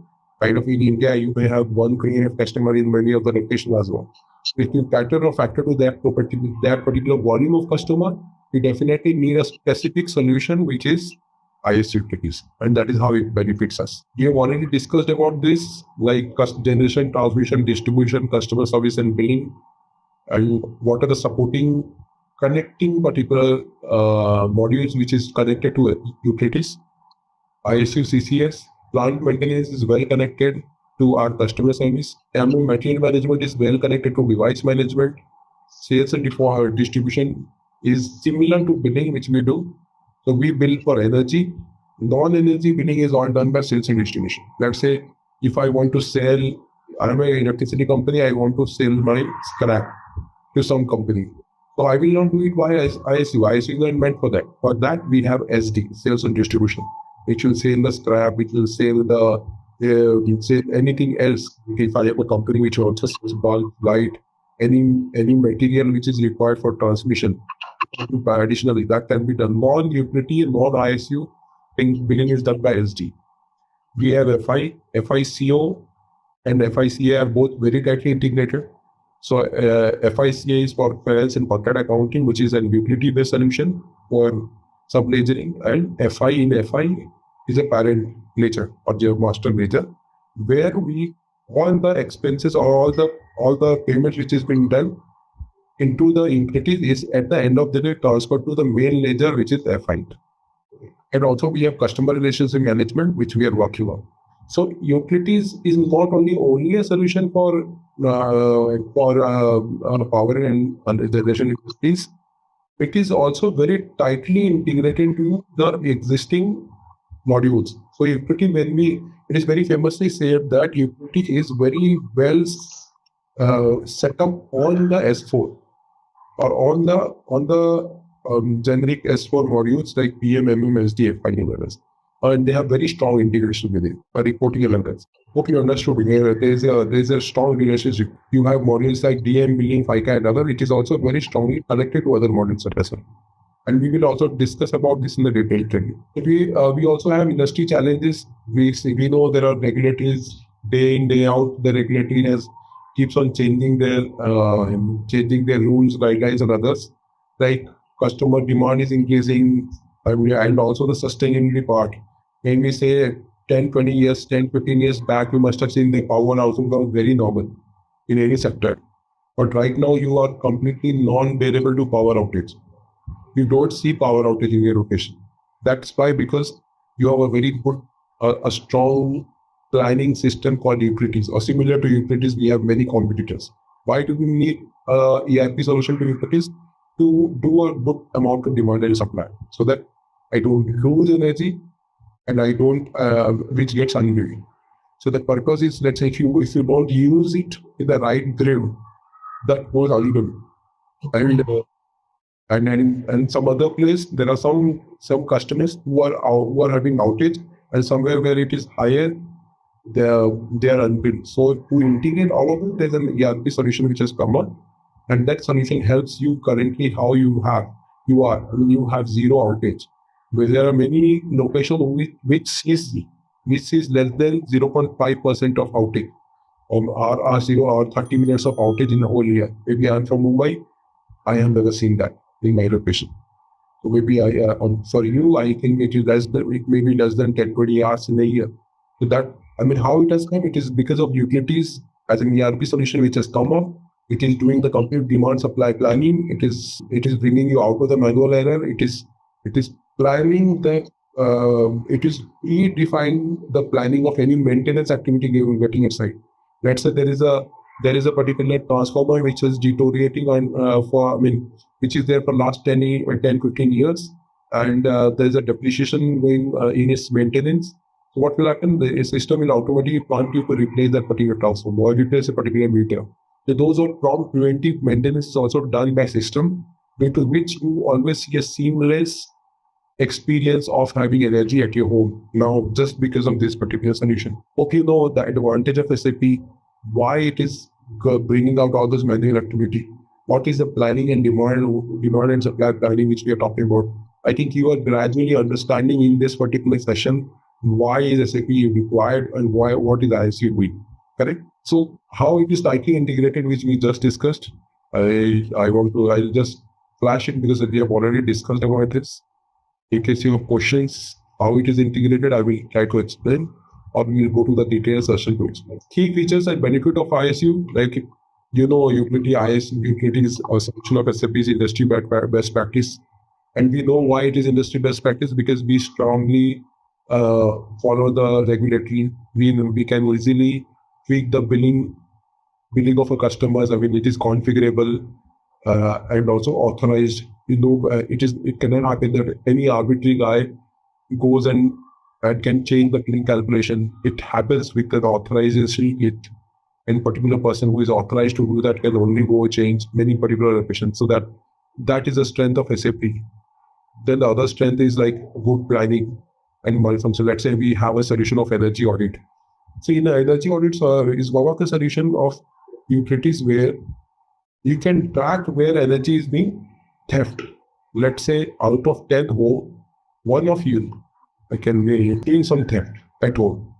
kind of in India, you may have 1 crore of customer in many of the locations as well. If you cater or factor to that particular volume of customer, you definitely need a specific solution which is ISU utilities, and that is how it benefits us. We have already discussed about this, like generation, transmission, distribution, customer service, and billing, and what are the supporting connecting particular modules which is connected to utilities. ISU CCS, plant maintenance is well connected to our customer service. Material management is well connected to device management. Sales and distribution is similar to billing which we do. So we bill for energy. Non-energy billing is all done by sales and distribution. Let's say if I want to sell, I'm an electricity company, I want to sell my scrap to some company. So I will not do it via ISU. ISU is not meant for that. For that, we have SD, sales and distribution. It will sell the scrap, it will sell anything else. If I have a company which also sells bulk, light, any material which is required for transmission, additionally, that can be done. Non-utility, non-ISU, billing is done by SD. We have FI, FICO, and FICA are both very tightly integrated. So FICA is for finance and contract accounting, which is an utility-based solution for sub-ledgering, and FI in FI is a parent ledger or your master ledger, where all the expenses or all the payments which is being done into the utilities is at the end of the day transferred to the main ledger, which is FI. And also we have customer relationship management, which we are working on. So utilities is not only a solution for power and generation utilities. It is also very tightly integrated into the existing modules. So utility, it is very famously said that utility is very well set up on the S4 or on the generic S4 modules like PM, MM, SD, FI, and others. And they have very strong integration with it, reporting elements. Hope you understood. There's a strong relationship. You have modules like DM, billing, FICA, and other. It is also very strongly connected to other modules as well. And we will also discuss about this in the detailed training. We also have industry challenges. We know there are regulators day in, day out. The regulatory keeps on changing their rules, guidelines, and others. Like customer demand is increasing, and also the sustainability part. When we say 10, 20 years, 10, 15 years back, you must have seen the power output was very normal in any sector. But right now, you are completely non-bearable to power outage. You don't see power outage in your location. That's why, because you have a very good, a strong planning system called utilities, or similar to utilities, we have many competitors. Why do we need ERP solution to utilities? To do a good amount of demand and supply, so that I don't lose energy and I don't, which gets unbilled. So the purpose is, let's say, if you don't use it in the right grid, that goes unbilled. And some other place, there are some customers who are having outage, and somewhere where it is higher, they are unbilled. So to integrate all of it, there's an ERP solution which has come up, and that solution helps you currently how you are. I mean, you have zero outage. But there are many locations which is less than 0.5% of outage, or 30 minutes of outage in the whole year. Maybe I'm from Mumbai, I have never seen that in my location. So maybe for you, I think it may be less than 10, 20 hours in a year. So that, I mean, how it has come, it is because of utilities as an ERP solution which has come up. It is doing the complete demand supply planning. It is bringing you out of the manual error. It is planning it is redefining the planning of any maintenance activity getting inside. Let's say there is a particular transformer which is deteriorating which is there for last 10-15 years, and there is a depreciation going in its maintenance. So what will happen? The system will automatically prompt you to replace that particular transformer or replace a particular meter. So those are prompt preventive maintenance is also done by system, because which you always see a seamless experience of having energy at your home now, just because of this particular solution. Hope you know the advantage of SAP, why it is bringing out all this manual activity, what is the planning and demand and supply planning which we are talking about. I think you are gradually understanding in this particular session why is SAP required and what is ISU doing. Correct? So how it is tightly integrated, which we just discussed, I'll just flash it because we have already discussed about this. In case you have questions, how it is integrated, I will try to explain, or we will go to the detailed session to explain. Key features and benefit of ISU, like utility is a solution of SAP's industry best practice, and we know why it is industry best practice, because we strongly follow the regulatory. We can easily tweak the billing of a customers. I mean, it is configurable and also authorized. It cannot happen that any arbitrary guy goes and can change the billing calculation. It happens with the authorization. Any particular person who is authorized to do that can only go change many particular locations. So that is the strength of SAP. Then the other strength is like good planning and malfunction. Let's say we have a solution of energy audit. So in the energy audits is one of the solution of utilities where you can track where energy is being theft. Let's say out of 10 home, one of you can maintain some theft at home.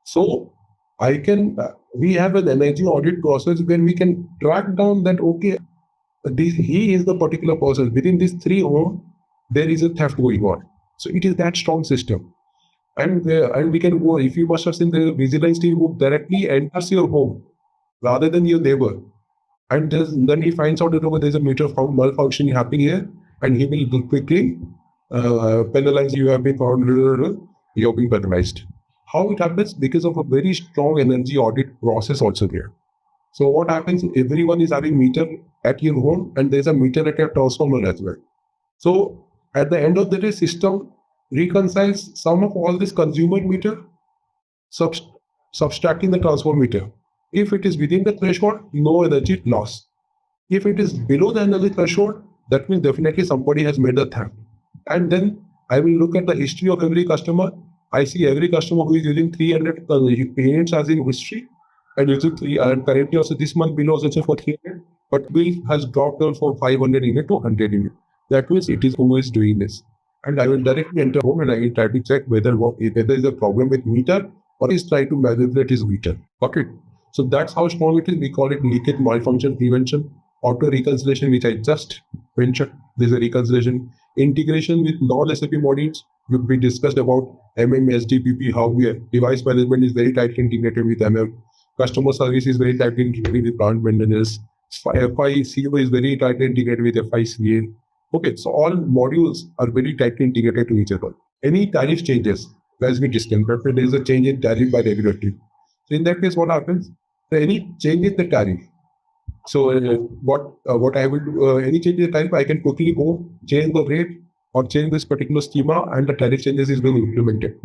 So we have an energy audit process where we can track down that, okay, he is the particular person. Within these 3 homes, there is a theft going on. So it is that strong system. And we can go, if you must have seen, the vigilance team who directly enters your home rather than your neighbor. And then he finds out that there's a meter malfunction happening here, and he will quickly penalize you. Have been found, you have been penalized. How it happens? Because of a very strong energy audit process also there. So what happens? Everyone is having meter at your home, and there's a meter at your transformer as well. So at the end of the day, system reconciles some of all this consumer meter, subtracting the transformer meter. If it is within the threshold, no energy loss. If it is below the energy threshold, that means definitely somebody has made a theft. And then I will look at the history of every customer. I see every customer who is using 300 units as in history, and using 3, and currently also this month bill was also for 300, but bill has dropped down from 500 unit to 100 unit. That means it is who is doing this. And I will directly enter home and I will try to check whether there is a problem with meter or is trying to manipulate his meter. Okay. So that's how strong it is. We call it leakage malfunction prevention, auto reconciliation, which I just mentioned. There's a reconciliation, integration with non-SAP modules. We discussed about SDPP, how device management is very tightly integrated with MM. Customer service is very tightly integrated with plant maintenance. FICO is very tightly integrated with FICA. Okay, so all modules are very tightly integrated to each other. Any tariff changes, as we discussed, there is a change in tariff by regulatory. So in that case, what happens? Any change in the tariff. So what I will do, any change in the tariff, I can quickly go change the rate or change this particular schema, and the tariff changes is being implemented.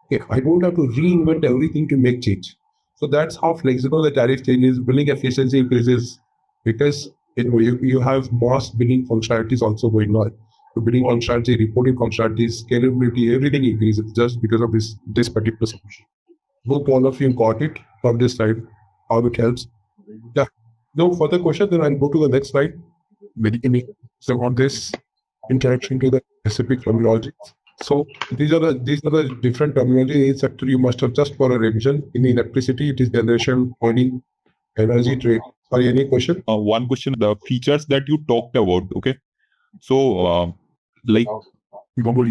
Okay, I don't have to reinvent everything to make change. So that's how flexible the tariff change is. Billing efficiency increases because you have mass billing functionalities also going on. the billing functionality, reporting functionality, scalability, everything increases just because of this particular solution. Hope all of you got it from this slide, how it helps. Yeah. No further question, then I'll go to the next slide. So on this interaction to the specific terminology. So these are the different terminology in sector you must have just for a revision. In electricity, it is generation, mining, energy trade. Sorry, any question? One question: the features that you talked about. Okay, so like, do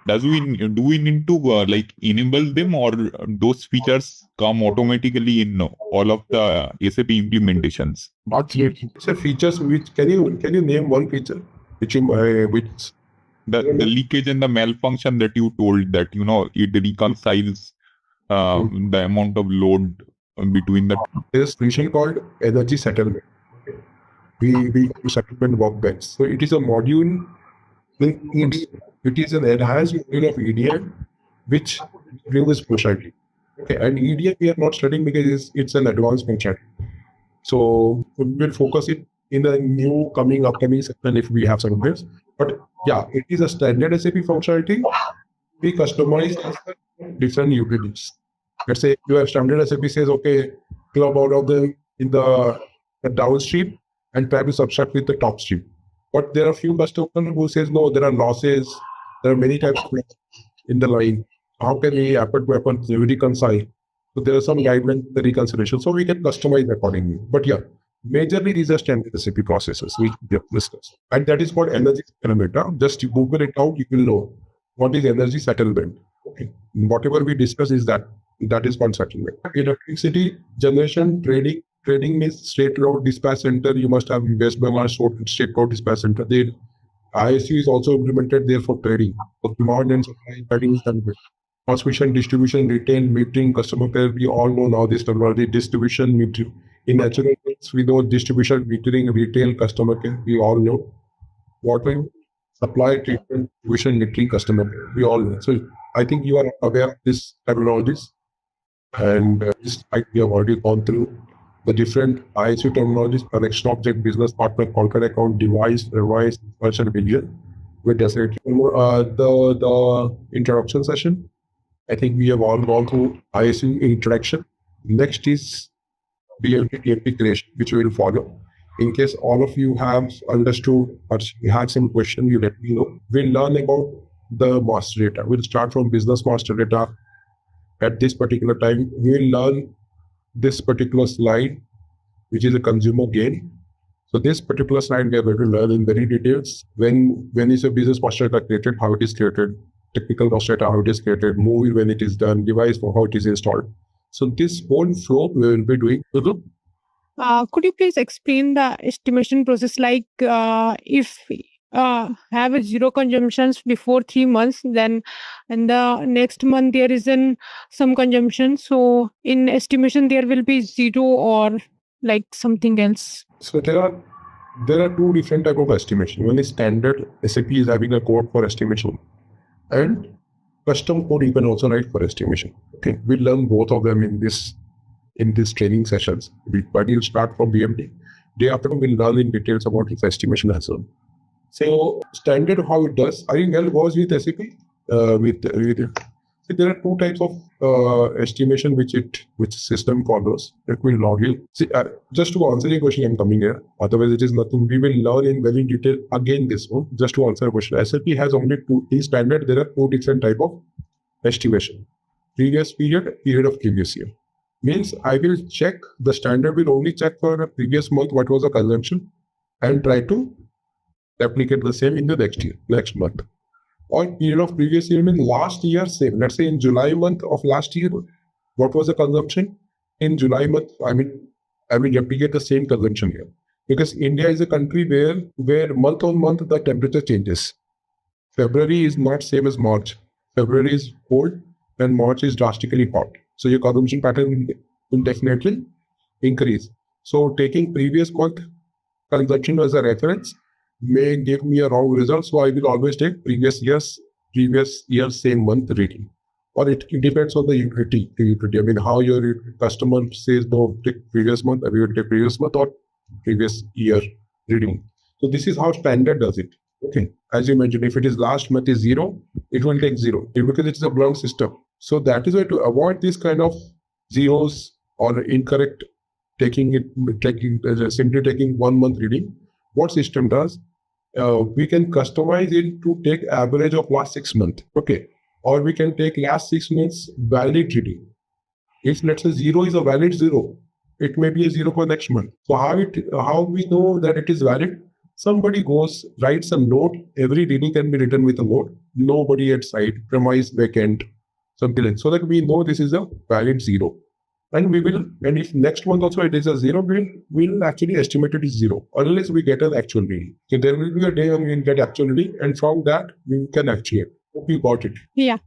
we need to like enable them, or those features come automatically in all of the SAP implementations? Not yet. It's a features which can you name one feature which The leakage and the malfunction that you told, that it reconciles the amount of load between the. there's a function called energy settlement. We do settlement workbench. So it is a module. It is an enhanced module of EDM which brings functionality. Okay, and EDM we are not studying because it's an advanced functionality. So we will focus it in the new upcoming section if we have some of this. But yeah, it is a standard SAP functionality. We customize different utilities. Let's say your standard SAP says, okay, club out of in the downstream and try to subtract with the top stream. But there are few customers who says, no, there are losses. There are many types of in the line. How can we happen to happen reconcile? So there are some guidelines, the reconciliation. So we can customize accordingly. But yeah, majorly these are standard SAP processes which we have discussed. And that is called energy settlement. Just you Google it out, you will know what is energy settlement. Okay. Whatever we discuss is that is called settlement. Electricity, generation, trading means straight road dispatch center. You must have West Bengal straight road dispatch center. The ISU is also implemented there for trading. For demand and supply, trading is done with. Transmission, distribution, retail, metering, customer care. We all know now this terminology, distribution, metering. In natural things, we know distribution, metering, retail, customer care. We all know. What we supply, treatment, distribution, metering, customer care. We all know. So I think you are aware of this terminologies. And we have already gone through the different ISU terminologies: connection object, business partner, contract account, device, device, person, million. With the introduction session, I think we have all gone through ISU introduction. Next is BMP creation, which we will follow. In case all of you have understood or had some question, you let me know. We'll learn about the master data. We'll start from business master data. At this particular time, we'll learn this particular slide, which is a consumer gain. So this particular slide we are going to learn in very details. When is a business master data created, how it is created, technical master data, how it is created, movie when it is done, device for how it is installed. So this whole flow we will be doing. Could you please explain the estimation process? Like if have a zero consumptions before 3 months, then in the next month there is some consumption. So in estimation there will be zero or like something else. So there are two different type of estimation. One is standard. SAP is having a code for estimation, and custom code you can also write for estimation. Okay, we'll learn both of them in this training sessions. But you'll start from BMT. Day after we'll learn in details about its estimation as well. So standard how it does. Are you well was with SAP? See, there are two types of estimation which system follows. Let me log in. See, just to answer your question, I'm coming here. Otherwise, it is nothing. We will learn in very detail again this one. Just to answer a question, SAP has only two. In standard, there are two different type of estimation. Previous period of previous year. Means I will check, the standard will only check for the previous month what was the consumption and try to replicate the same in the next month. Or period of previous year means last year same. Let's say in July month of last year, what was the consumption? In July month, I mean replicate the same consumption here. Because India is a country where month on month the temperature changes. February is not same as March. February is cold and March is drastically hot. So your consumption pattern will definitely increase. So taking previous month consumption as a reference may give me a wrong result. So I will always take previous year's same month reading. Or it depends on the utility. I mean, how your customer says, no, take previous month, I will take previous month or previous year reading. So this is how standard does it. Okay. As you mentioned, if it is last month is 0, it will take 0 because it's a blunt system. So that is why to avoid this kind of zeros or incorrect simply taking 1 month reading, what system does, we can customize it to take average of last 6 months. Okay. Or we can take last 6 months valid reading. If let's say 0 is a valid 0, it may be a 0 for next month. So how we know that it is valid? Somebody writes a note. Every reading can be written with a note. Nobody at site, premise, vacant, something like so that we know this is a valid 0. And if next month also it is a 0, we'll actually estimate it is 0 unless we get an actual reading. So there will be a day when we'll get actual reading, and from that we can actuate. Hope you got it. Yeah.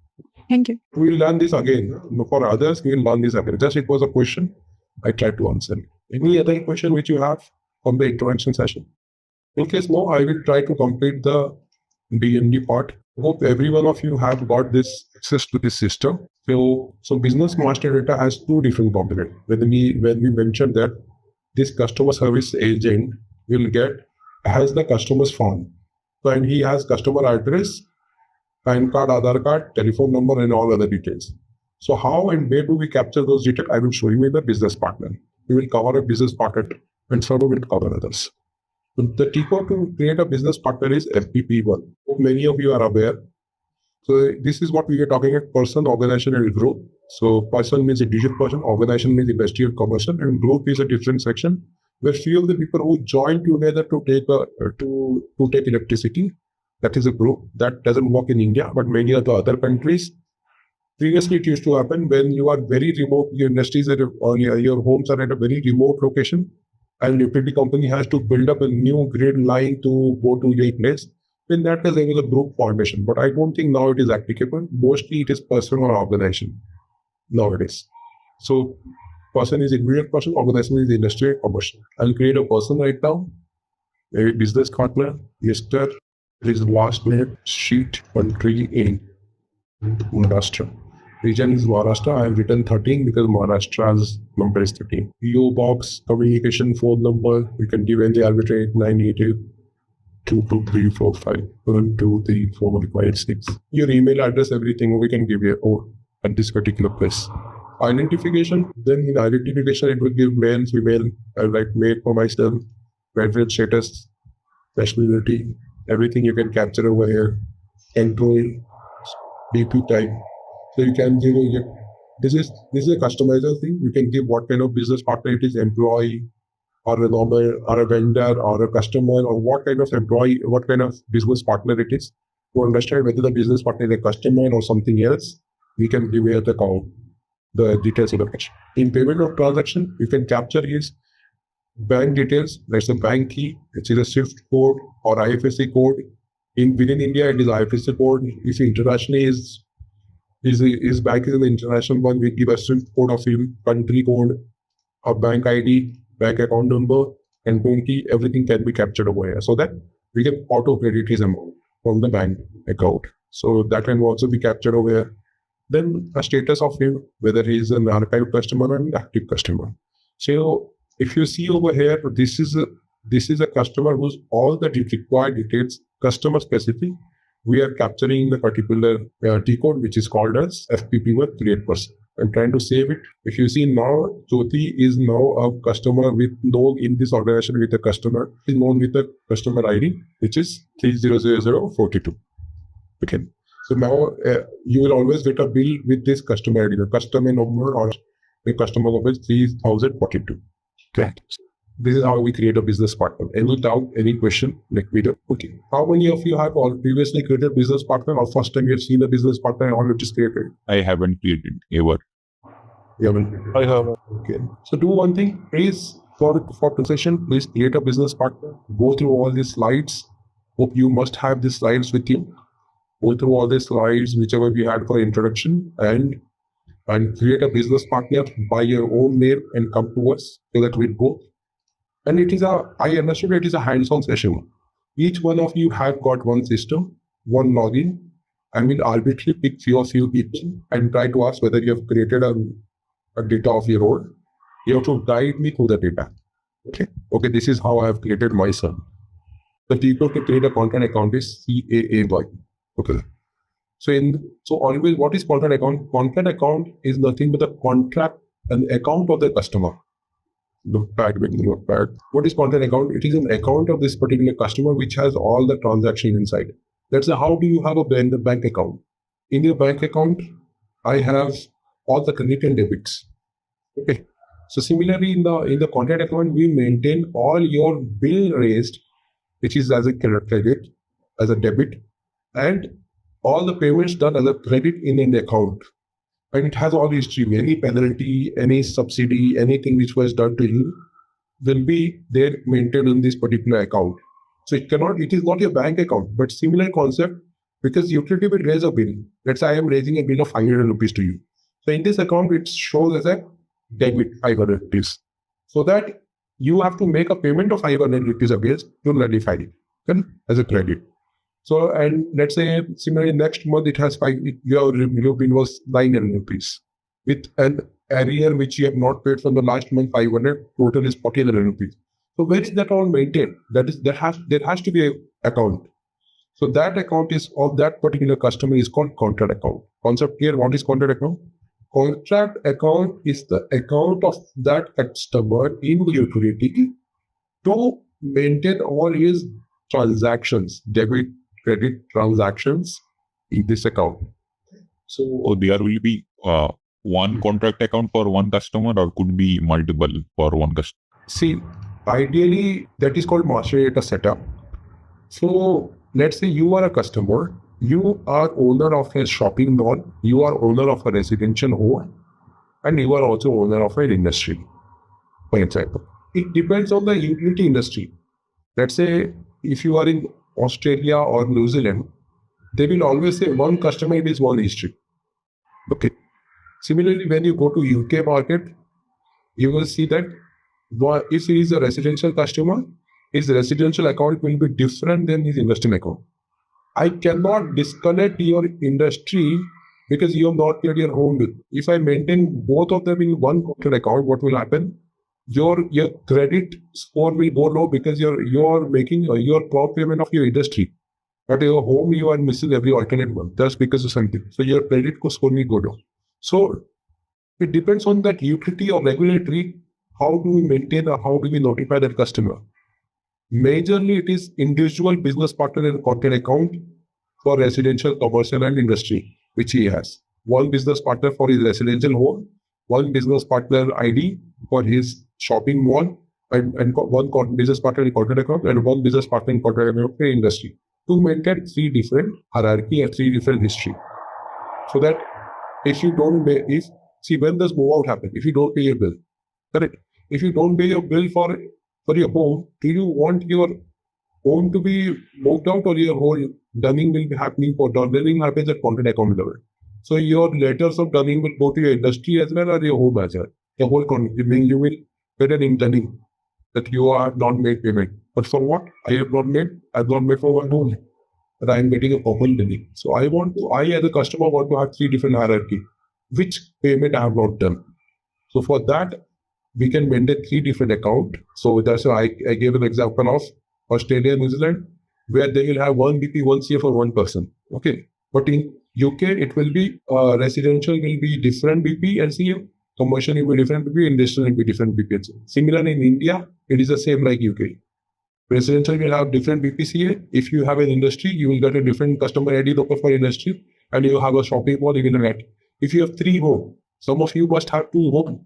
Thank you. We'll learn this again. For others, we'll learn this again. Just it was a question. I tried to answer. Any other question which you have from the introduction session? In case no, I will try to complete the DMD part. Hope every one of you have got this access to this system. So business master data has two different components. When we mentioned that this customer service agent has the customer's phone. So, and he has customer address, PAN card, Aadhaar card, telephone number, and all other details. So how and where do we capture those details? I will show you in the business partner. We will cover a business partner and Sarva will cover others. So the TCO to create a business partner is FPP1. Many of you are aware. So this is what we are talking about: person, organization, and group. So person means individual person, organization means industrial, commercial, and group is a different section where few of the people who join together to take electricity. That is a group. That doesn't work in India, but many of the other countries. Previously, it used to happen when you are very remote, your industries or your homes are at a very remote location, and utility company has to build up a new grid line to go to your place. In that case, there was a group formation, but I don't think now it is applicable. Mostly, it is person or organization nowadays. So, person is individual person, organization is industrial commercial. I'll create a person right now, a business partner, Esther. His last name, sheet, country in Maharashtra. Region is Maharashtra. I have written 13 because Maharashtra's number is 13. PO box, communication phone number, we can give any arbitrate 988 22345 1 2 3 4 5 6. Your email address, everything we can give you at this particular place. Identification, then in identification it will give male, female, I write male for myself, graduate status, nationality, everything you can capture over here. Control, DP type. So you can give this is a customizer thing. You can give what kind of business partner it is, employee or a normal or a vendor or a customer, or what kind of employee, what kind of business partner it is. To understand whether the business partner is a customer or something else, we can give here the details of the question. In payment of transaction, you can capture his bank details. That's the bank key, which is a SWIFT code or IFSC code. Within India, it is IFSC code. If internationally is bank is an international one, we give a SWIFT code of him, country code, a bank ID, bank account number, and bank key. Everything can be captured over here, so that we can auto credit his amount from the bank account. So that can also be captured over here. Then a status of him, whether he is an archived customer or an active customer. So if you see over here, this is a customer whose all the required details, customer specific, we are capturing the particular T code, which is called as FPP1 create person. I'm trying to save it. If you see now, Jyoti is now a customer known in this organization with a customer, is known with a customer ID, which is 300042. Okay. So now you will always get a bill with this customer ID. The customer number or the customer number is 3042. Okay. This is how we create a business partner. Any doubt, any question, like we do. Okay. How many of you have previously created a business partner, or first time you have seen a business partner or you just created? I haven't created ever. You haven't? I have. Okay. So do one thing. Please, for the session, please create a business partner. Go through all these slides. Hope you must have these slides with you. Go through all these slides, whichever we had for introduction, and create a business partner by your own name and come to us so that we'll go. And I understood it is a hands-on session. Each one of you have got one system, one login, and we'll arbitrarily pick few people and try to ask whether you have created a data of your own. You have to guide me through the data. Okay, this is how I have created myself. the default to create a contract account is CAAY. Okay. So always, what is contract account? Contract account is nothing but the contract and account of the customer. Notepad. What is contract account? It is an account of this particular customer which has all the transactions inside. Let's say, how do you have a bank account? In your bank account, I have all the credit and debits. Okay. So similarly, in the contract account, we maintain all your bill raised, which is as a credit, as a debit, and all the payments done as a credit in an account. And it has all the history. Any penalty, any subsidy, anything which was done to you will be there maintained in this particular account. So it is not your bank account, but similar concept, because utility will raise a bill. Let's say I am raising a bill of 500 rupees to you. So in this account, it shows as a debit 500 rupees. So that you have to make a payment of 500 rupees against to nullify it as a credit. So, and let's say similarly next month it has your bill was 900 rupees with an arrear which you have not paid from the last month 500, total is 1400 rupees. So where is that all maintained? There has to be an account. So that account is of that particular customer is called contract account. Concept here, what is contract account? Contract account is the account of that customer in the utility to maintain all his transactions, debit, credit transactions in this account. So there will be one contract account for one customer, or could be multiple for one customer? See, ideally, that is called master data setup. So let's say you are a customer, you are owner of a shopping mall, you are owner of a residential home, and you are also owner of an industry, for example. It depends on the utility industry. Let's say if you are in Australia or New Zealand, they will always say one customer is one history. Okay. Similarly, when you go to UK market, you will see that if he is a residential customer, his residential account will be different than his industrial account. I cannot disconnect your industry because you have not paid your home bill. If I maintain both of them in one contract account, what will happen? Your credit score will go low because you're making your top payment of your industry. But your home, you are missing every alternate month. That's because of something. So your credit score will go down. So it depends on that utility or regulatory. How do we maintain or how do we notify that customer? Majorly, it is individual business partner and contract account for residential, commercial, and industry, which he has. One business partner for his residential home, one business partner ID for his shopping mall, and one business partner in contract account, and one business partner in contract account for industry. To maintain three different hierarchy and three different history. So that if you don't pay, when does move out happen? If you don't pay your bill, correct? If you don't pay your bill for your home, do you want your home to be moved out, or your whole dunning will be happening for dunning happens at contract account level? So your letters of dunning will go to your industry as well or your home as well. The whole contract, you will get an dunning that you are not made payment. But for what? I have not made for my home. But I am getting a common dunning. So I as a customer want to have three different hierarchy. Which payment I have not done? So for that, we can maintain three different accounts. So that's why I gave an example of Australia and New Zealand, where they will have one BP, one CA for one person. Okay. But in UK, it will be residential will be different BP and CA, commercial will be different BP, industrial will be different BP and CA. Similarly, in India, it is the same like UK. Residential will have different BPCA. If you have an industry, you will get a different customer ID local for industry, and you have a shopping mall, you will get. If you have three homes, some of you must have two homes,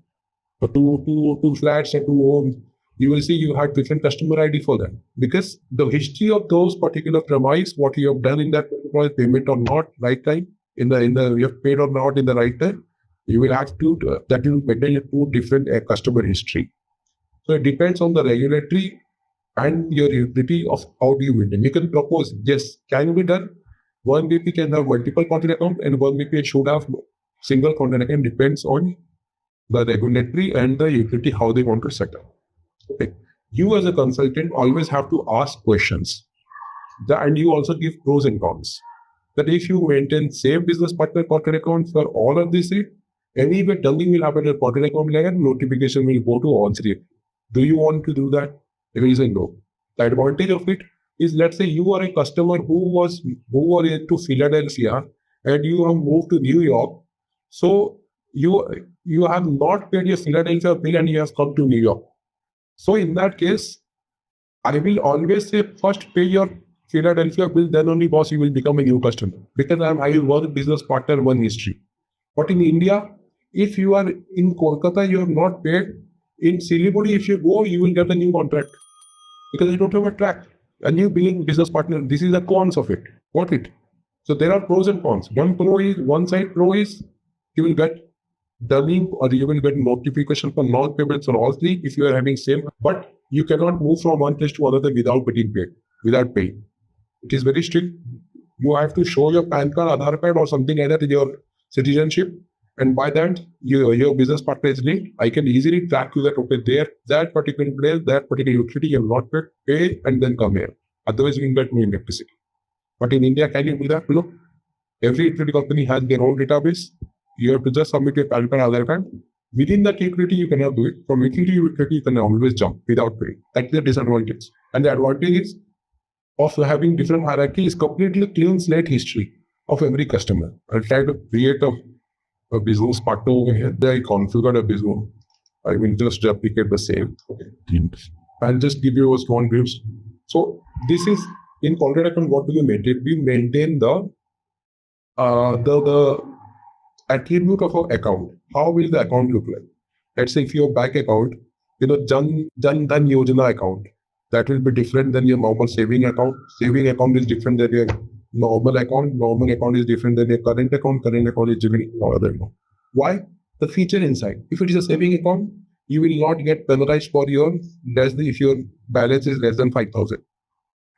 or two flats and two homes. You will see you have different customer ID for them, because the history of those particular premise, what you have done in that particular payment or not, right time, in the you have paid or not in the right time, you will have to that will maintain two different customer history. So it depends on the regulatory and your utility of how do you maintain. You can propose, yes, can be done. One BP can have multiple contract account, and one BP should have single contract account. Depends on the regulatory and the utility how they want to set up. Okay. You as a consultant always have to ask questions, and you also give pros and cons. That if you maintain same business partner contract account for all of this, anyway, dumping will happen at contract account layer, notification will go to all three. Do you want to do that? The reason no. The advantage of it, is, let's say you are a customer who was to Philadelphia and you have moved to New York. So you have not paid your Philadelphia bill and you have come to New York. So in that case, I will always say first pay your Philadelphia bill, then only boss you will become a new customer. Because I will work business partner one history. But in India, if you are in Kolkata, you have not paid. In Siliguri, if you go, you will get a new contract. Because you don't have a track. A new billing business partner. This is the cons of it. Got it? So there are pros and cons. One side pro is you will get dunning or you will get notification for non-payments on all three if you are having same, but you cannot move from one place to another without getting paid, without paying. It is very strict. You have to show your PAN card, Aadhaar card or something like that in your citizenship. And by that, your business partner is linked. I can easily track you that, okay, there, that particular place, that particular utility you have not paid, pay and then come here. Otherwise, you will get no electricity. But in India, can you do that? No. Every utility company has their own database. You have to just submit your PAN card, Aadhaar card. Within that utility, you cannot do it. From utility to utility, you can always jump without paying. That's the disadvantage. And the advantage is of having different hierarchy is completely clean slate history of every customer. I'll try to create a business partner over here. I configured a business. I will just replicate the same. Okay. I'll just give you a small glimpse. So this is in contract account. What do we maintain? We maintain the attribute of our account. How will the account look like? Let's say if your bank account, Jan Dhan Yojana account, that will be different than your normal saving account. Saving account is different than your normal account. Normal account is different than your current account. Current account is different than other account. Why? The feature inside. If it is a saving account, you will not get penalized for if your balance is less than 5,000.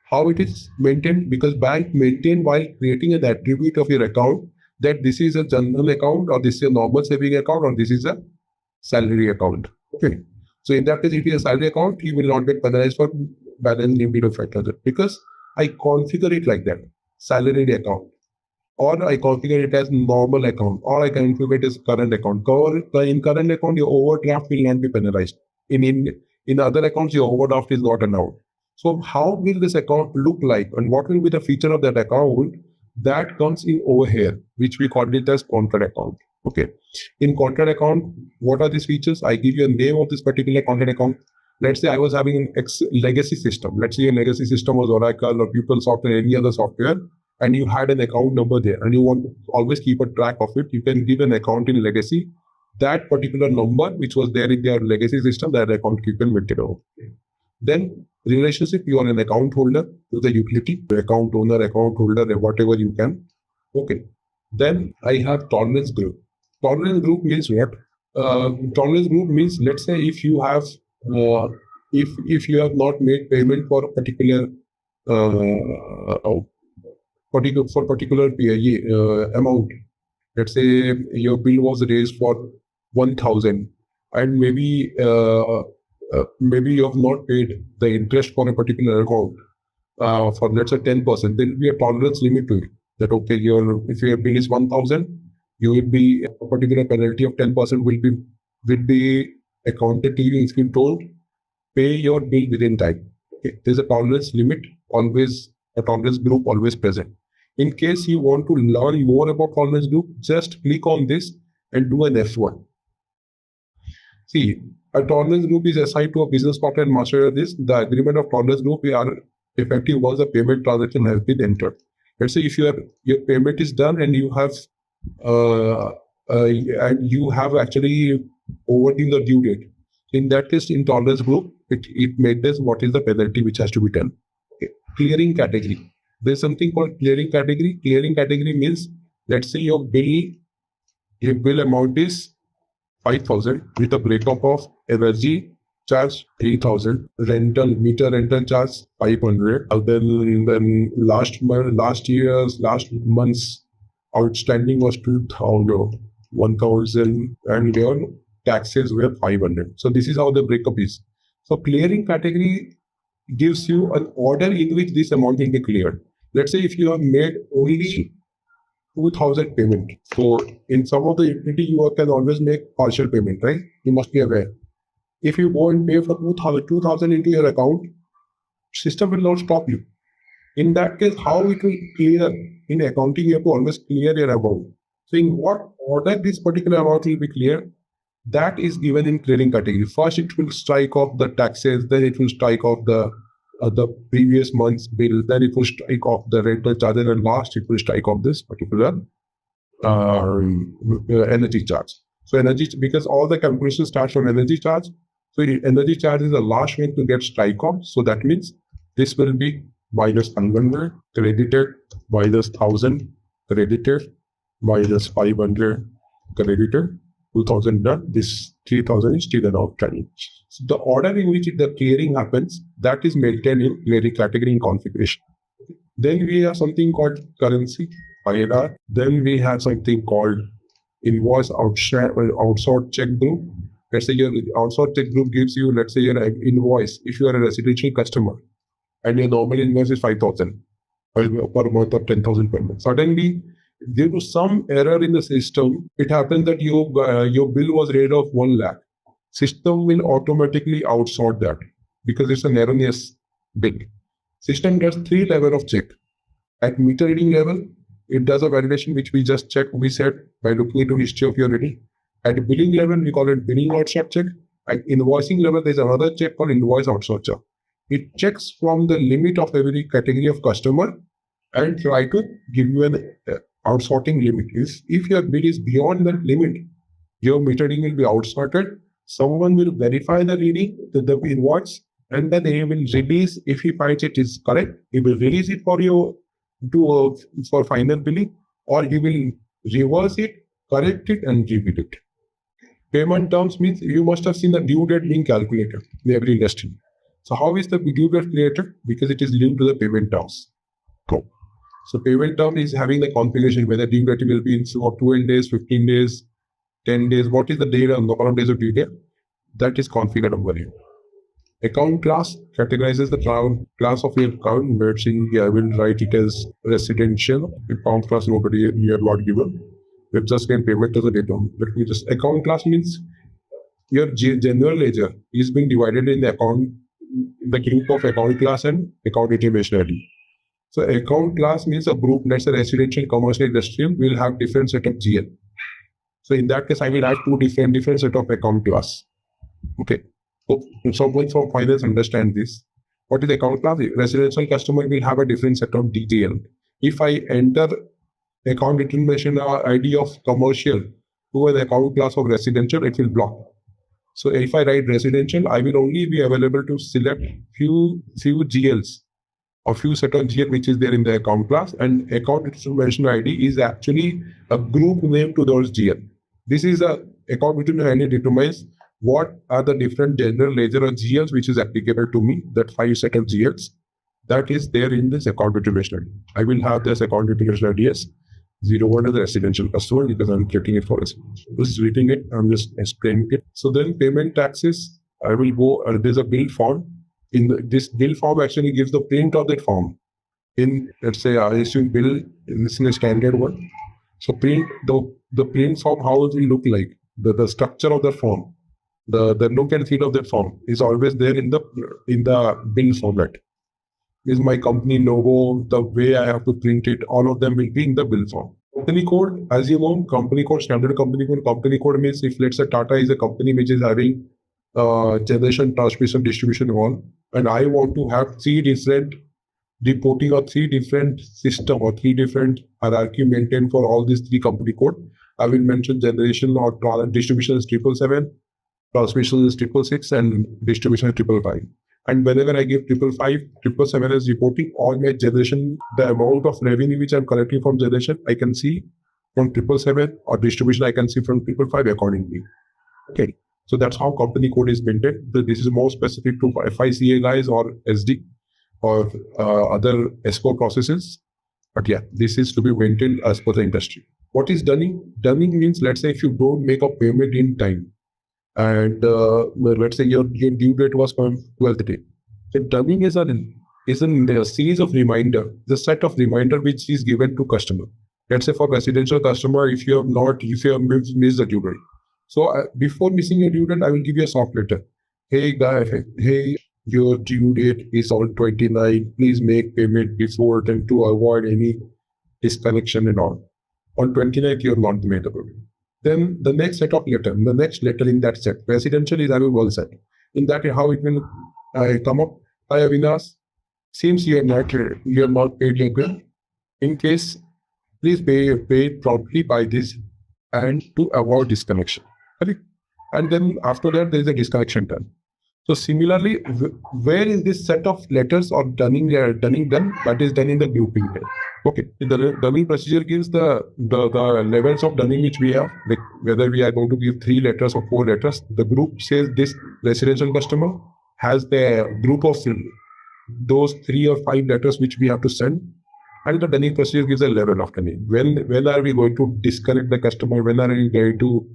How it is maintained? Because bank maintain while creating an attribute of your account that this is a general account or this is a normal saving account or this is a salary account. Okay. So in that case, if it is a salary account, you will not get penalized for balance limit of 5,000 because I configure it like that. Salaried account. Or I configure it as normal account. Or I configure it as current account. In current account, your overdraft will not be penalized. In other accounts, your overdraft is not allowed. So how will this account look like and what will be the feature of that account? That comes in over here, which we call it as contract account. Okay. In contract account, what are these features? I give you a name of this particular contract account. Let's say I was having an legacy system. Let's say your legacy system was Oracle or PeopleSoft or any other software, and you had an account number there, and you want to always keep a track of it. You can give an account in legacy. That particular number, which was there in their legacy system, that account you can maintain over. Then relationship, you are an account holder to the utility, account owner, account holder, whatever you can. Okay. Then I have tolerance group. Tolerance group means what? Tolerance group means, let's say if you have if you have not made payment for a particular amount. Let's say your bill was raised for 1,000 and maybe you have not paid the interest for a particular account for let's say 10%, there will be a tolerance limit to it. That okay, if your bill is 1,000, you will be a particular penalty of 10% will be accounted to you if you don't pay your bill within time. Okay. There's a tolerance limit, always a tolerance group always present. In case you want to learn more about tolerance group, just click on this and do an F1. See, a tolerance group is assigned to a business partner and master this. The agreement of tolerance group are effective once the payment transaction has been entered. Let's say if your payment is done and you have actually overdue the due date. In that case, in tolerance group, it maintains what is the penalty which has to be done. Okay. Clearing category. There's something called clearing category. Clearing category means, let's say your bill amount is 5,000 with a breakup of energy charge 3,000, meter rental charge 500. And then last month's outstanding was 2,000, 1,000, and your taxes were 500. So this is how the breakup is. So clearing category gives you an order in which this amount will be cleared. Let's say if you have made only 2,000 payment. So in some of the utility, you can always make partial payment, right? You must be aware. If you go and pay for 2,000 into your account, system will not stop you. In that case, how it will clear? In accounting, you have to always clear your amount. So in what order this particular amount will be cleared, that is given in clearing category. First, it will strike off the taxes, then it will strike off the previous month's bill, then it will strike off the rental charges, and last it will strike off this particular energy charge. So energy, because all the calculation starts from energy charge, so energy charge is the last one to get strike off. So that means this will be minus 100 credited, minus 1000 credited, minus 500 credited, 2000 done. This 3000 is still an outstanding. So the order in which the clearing happens, that is maintained in clearing category and configuration. Then we have something called currency, INR. Then we have something called invoice outsort check group. Let's say your outsort check group gives you, let's say your invoice, if you are a residential customer and your normal invoice is 5,000 per month or 10,000 per month. Suddenly, due to some error in the system, it happens that your bill was rate of 1 lakh. System will automatically outsort that because it's an erroneous bill. System gets 3 levels of check. At meter reading level, it does a validation which we just checked, we said, by looking into history of your reading. At billing level, we call it billing outsort check. At invoicing level, there's another check called invoice outsort check. It checks from the limit of every category of customer and try to give you an outsorting limit. If your bill is beyond that limit, your meter reading will be outsorted. Someone will verify the reading, the invoice, and then they will release, if he finds it is correct, he will release it for you for final billing, or he will reverse it, correct it, and repeat it. Payment terms means you must have seen the due date being calculated in every industry. So how is the due date created? Because it is linked to the payment terms. So payment term is having the configuration whether due date will be in 12 days, 15 days, 10 days. What is the date and number of days of due date? That is configured over here. Account class categorizes the class of your account. Let's say I will write it as residential. Account class nobody here not given. Let's just get payment to the data. Let me just account class means your general ledger is being divided in the account, the group of account class and account integration ID. So account class means a group, let's say residential, commercial, industrial, will have different set of GL. So in that case, I will have two different set of account class. Okay. So someone from finance understand this. What is account class? Residential customer will have a different set of DGL. If I enter account information ID of commercial to an account class of residential, it will block. So if I write residential, I will only be available to select few GLs or few set of GL which is there in the account class, and account information ID is actually a group name to those GL. This is a account information ID determines what are the different general ledger or GLs which is applicable to me, that 5 set of GLs that is there in this account information ID. I will have this account information ID as 01 as a residential customer because I'm getting it for residential. Just reading it, I'm just explaining it. So then payment taxes, I will go, there's a bill form. This bill form actually gives the print of that form. In, let's say, ISU bill, this is a standard one. So print, the print form, how it will look like, the structure of the form. The look and feel of that form is always there in the bill format. Is my company logo, the way I have to print it, all of them will be in the bill form. Company code, as you know, company code, standard company code. Company code means if let's say Tata is a company which is having generation, transmission, distribution, all, and I want to have 3 different reporting or 3 different system or 3 different hierarchy maintained for all these 3 company code. I will mention generation or distribution is 777. Transmission is 666 and distribution is 555. And whenever I give 555, 777 is reporting all my generation, the amount of revenue which I'm collecting from generation, I can see from 777 or distribution, I can see from 555 accordingly. Okay. So that's how company code is maintained. This is more specific to FICA guys or SD or other ESCO processes. But yeah, this is to be maintained as per the industry. What is dunning? Dunning means, let's say if you don't make a payment in time, and let's say your due date was on 12th day. So dunning is a series of reminder, the set of reminder which is given to customer. Let's say for residential customer, if you have missed the due date. So before missing your due date, I will give you a soft letter. Hey guy, hey your due date is on 29. Please make payment before then to avoid any disconnection and all. On 29th, you're not made the payment. Then the next set of letter, the next letter in that set, residential is having one set. In that, how it will come up? Hi Avinash, seems you have not paid your bill. In case, please pay it promptly by this and to avoid disconnection. Correct? And then after that, there is a disconnection done. So similarly, where is this set of letters or dunning done? That is done in the grouping here. Okay, the dunning procedure gives the levels of dunning which we have, like whether we are going to give 3 letters or 4 letters. The group says this residential customer has the group of those 3 or 5 letters which we have to send, and the dunning procedure gives a level of dunning. When are we going to disconnect the customer? When are we going to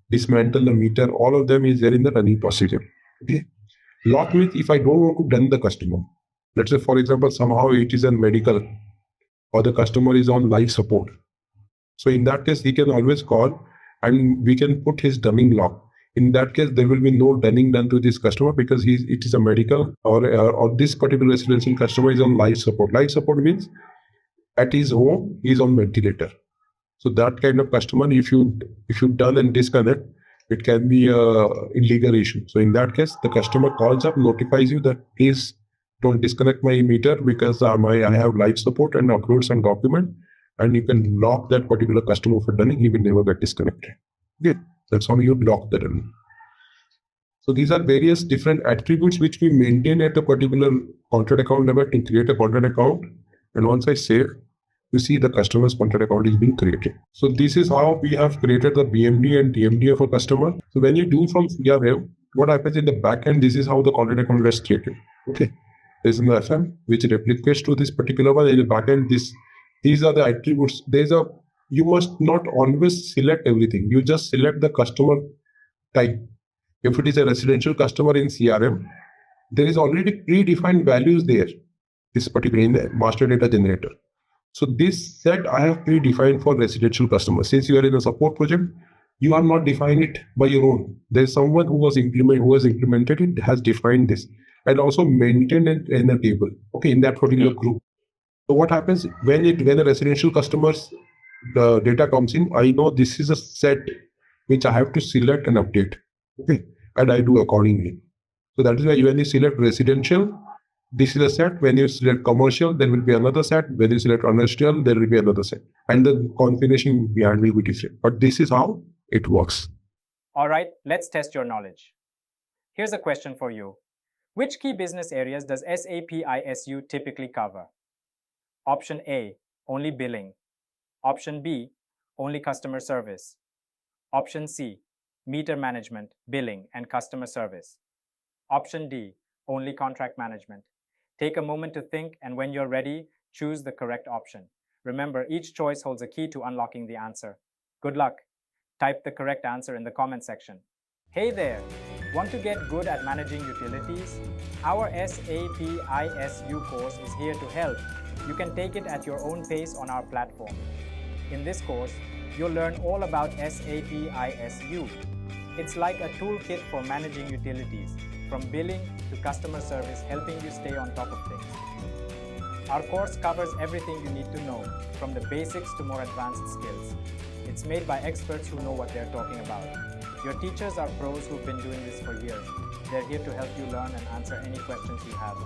dismantle the meter? All of them is there in the dunning procedure. Okay. Lock means if I don't want to dun the customer, let's say for example, somehow it is a medical or the customer is on life support. So in that case, he can always call and we can put his dunning lock. In that case, there will be no dunning done to this customer because it is a medical or this particular residential customer is on life support. Life support means at his home, he is on ventilator. So that kind of customer, if you done and disconnect, it can be a illegal issue. So in that case, the customer calls up, notifies you that please don't disconnect my meter because I have life support and upload some document, and you can lock that particular customer for dunning. He will never get disconnected. Okay, that's how you lock the dunning. So these are various different attributes which we maintain at a particular contract account level to create a contract account. And once I save, you see the customer's contract account is being created. So this is how we have created the BMD and DMD of a customer. So when you do from CRM, what happens in the backend, this is how the contract account gets created. Okay. There's an FM which replicates to this particular one. In the backend, these are the attributes. You must not always select everything. You just select the customer type. If it is a residential customer in CRM, there is already predefined values there. This particular in the master data generator. So this set I have predefined for residential customers. Since you are in a support project, you are not defining it by your own. There's someone who has implemented it, has defined this, and also maintained it in a table. Okay, in that particular group. So what happens when the residential customers the data comes in? I know this is a set which I have to select and update. Okay, and I do accordingly. So that is why when you select residential, this is a set. When you select commercial, there will be another set. When you select industrial, there will be another set. And the configuration behind will be different. But this is how it works. All right, let's test your knowledge. Here's a question for you. Which key business areas does SAP ISU typically cover? Option A, only billing. Option B, only customer service. Option C, meter management, billing, and customer service. Option D, only contract management. Take a moment to think, and when you're ready, choose the correct option. Remember, each choice holds a key to unlocking the answer. Good luck. Type the correct answer in the comment section. Hey there! Want to get good at managing utilities? Our SAP ISU course is here to help. You can take it at your own pace on our platform. In this course, you'll learn all about SAP ISU. It's like a toolkit for managing utilities, from billing to customer service, helping you stay on top of things. Our course covers everything you need to know, from the basics to more advanced skills. It's made by experts who know what they're talking about. Your teachers are pros who've been doing this for years. They're here to help you learn and answer any questions you have.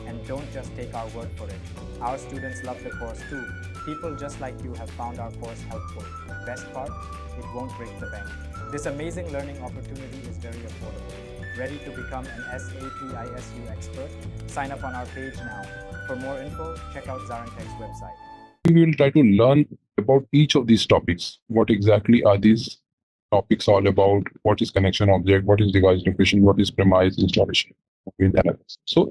And don't just take our word for it. Our students love the course too. People just like you have found our course helpful. Best part, it won't break the bank. This amazing learning opportunity is very affordable. Ready to become an SAP ISU expert? Sign up on our page now. For more info, check out ZaranTech's website. We will try to learn about each of these topics. What exactly are these topics all about? What is connection object? What is device location? What is premise installation? So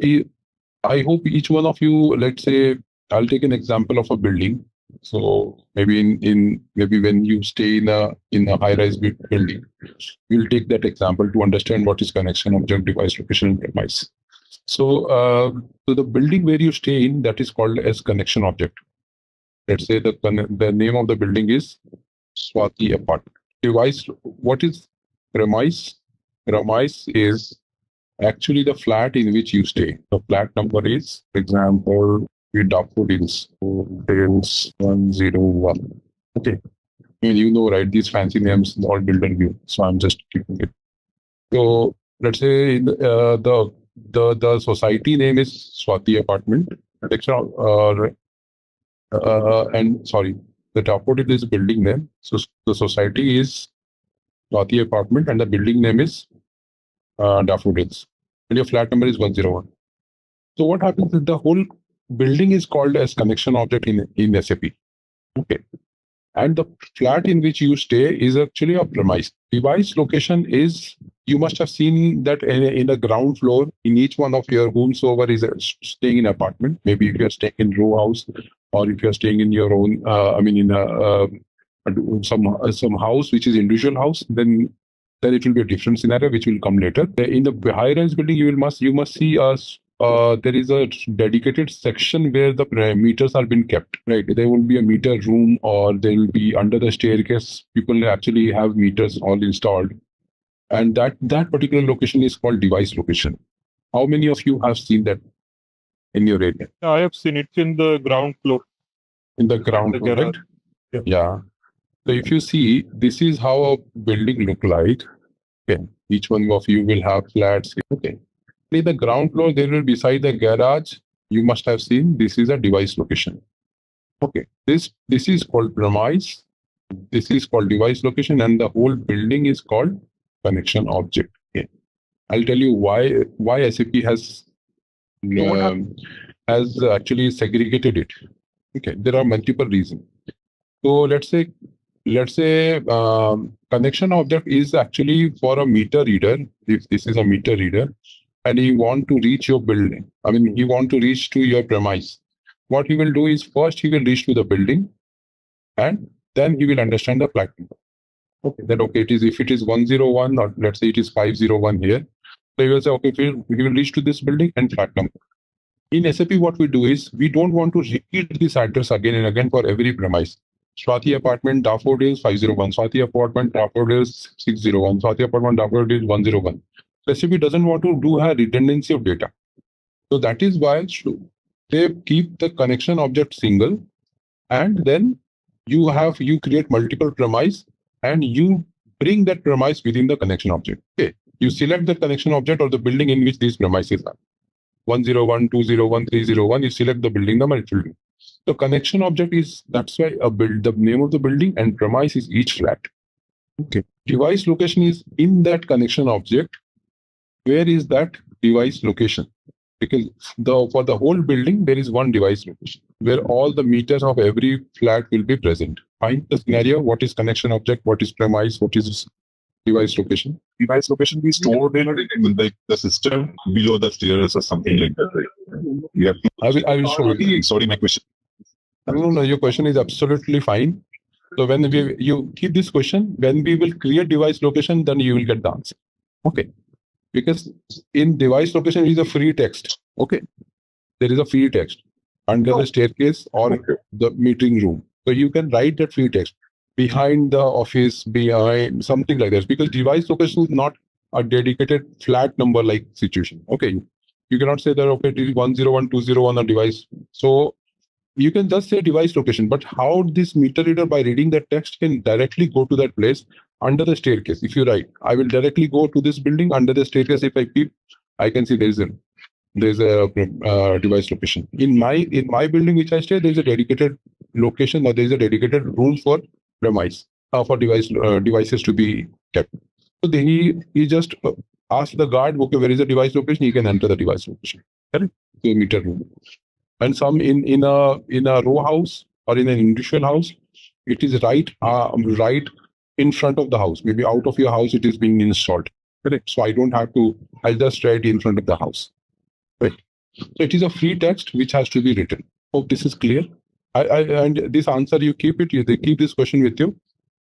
I hope each one of you, let's say, I'll take an example of a building. So maybe maybe when you stay in a high-rise building, we'll take that example to understand what is connection object, device location, and premise. So the building where you stay in, that is called as connection object. Let's say the name of the building is Swati Apartment. Device, what is premise? Premise is actually the flat in which you stay. The flat number is, for example, daffodils 101. Okay. You know, right? These fancy names all built on you. So I'm just keeping it. So let's say the society name is Swati Apartment. And sorry, the daffodil is building name. So the society is Swati Apartment, and the building name is daffodils. And your flat number is 101. So what happens is the whole building is called as connection object in SAP. Okay. And the flat in which you stay is actually a premise. Device location is, you must have seen that in the ground floor, in each one of your whomsoever is staying in apartment. Maybe if you're staying in row house, or if you're staying in your own, some house which is individual house, then it will be a different scenario which will come later. In the high-rise building, you must see us. There is a dedicated section where the meters are being kept, right? There will be a meter room, or there will be under the staircase. People actually have meters all installed, and that particular location is called device location. How many of you have seen that in your area? I have seen it in the ground floor. In the ground floor, right? Yeah. So if you see, this is how a building look like. Okay. Each one of you will have flats. Okay. In the ground floor, there will beside the garage. You must have seen this is a device location. Okay. This is called premise. This is called device location, and the whole building is called connection object. Okay. I'll tell you why SAP has actually segregated it. Okay. There are multiple reasons. So let's say connection object is actually for a meter reader. If this is a meter reader, and you want to reach your building, you want to reach to your premise, what he will do is first he will reach to the building, and then he will understand the flat number. Okay, then if it is 101, or let's say it is 501 here, so he will say, okay, he will reach to this building and flat number. In SAP, what we do is we don't want to repeat this address again and again for every premise. Swati Apartment, Daffodils 501, Swati Apartment, Daffodils 601, Swati Apartment, Daffodils 101. SAP doesn't want to do a redundancy of data. So that is why they keep the connection object single, and then you create multiple premise, and you bring that premise within the connection object. Okay. You select the connection object or the building in which these premises are. 101, 201, 301, you select the building number, it will do. The connection object is, that's why the name of the building and premise is each flat. Okay. Device location is in that connection object. Where is that device location? Because for the whole building, there is one device location where all the meters of every flat will be present. Find the scenario, what is connection object, what is premise, what is device location. Device location is stored in like the system below the stairs or something like that. Right? Yeah. I will show you. Sorry, my question. No, your question is absolutely fine. So when you keep this question, when we will create device location, then you will get the answer. Okay. Because in device location is a free text. Okay. There is a free text under the staircase or the meeting room. So you can write that free text behind the office, behind something like that. Because device location is not a dedicated flat number like situation. Okay. You cannot say that, okay, it is 101, 201 on device. So you can just say device location, but how this meter reader by reading that text can directly go to that place under the staircase. If you write, I will directly go to this building under the staircase. If I peep, I can see there's a device location. In my building which I stay, there's a dedicated location, or there's a dedicated room for premise for devices to be kept. So he just asks the guard, okay, where is the device location? He can enter the device location. Correct? The meter room. And some in a row house or in an individual house, it is right in front of the house. Maybe out of your house it is being installed. Correct. So I don't have to. I'll just write in front of the house. Right. So it is a free text which has to be written. Hope this is clear. And this answer you keep it. They keep this question with you.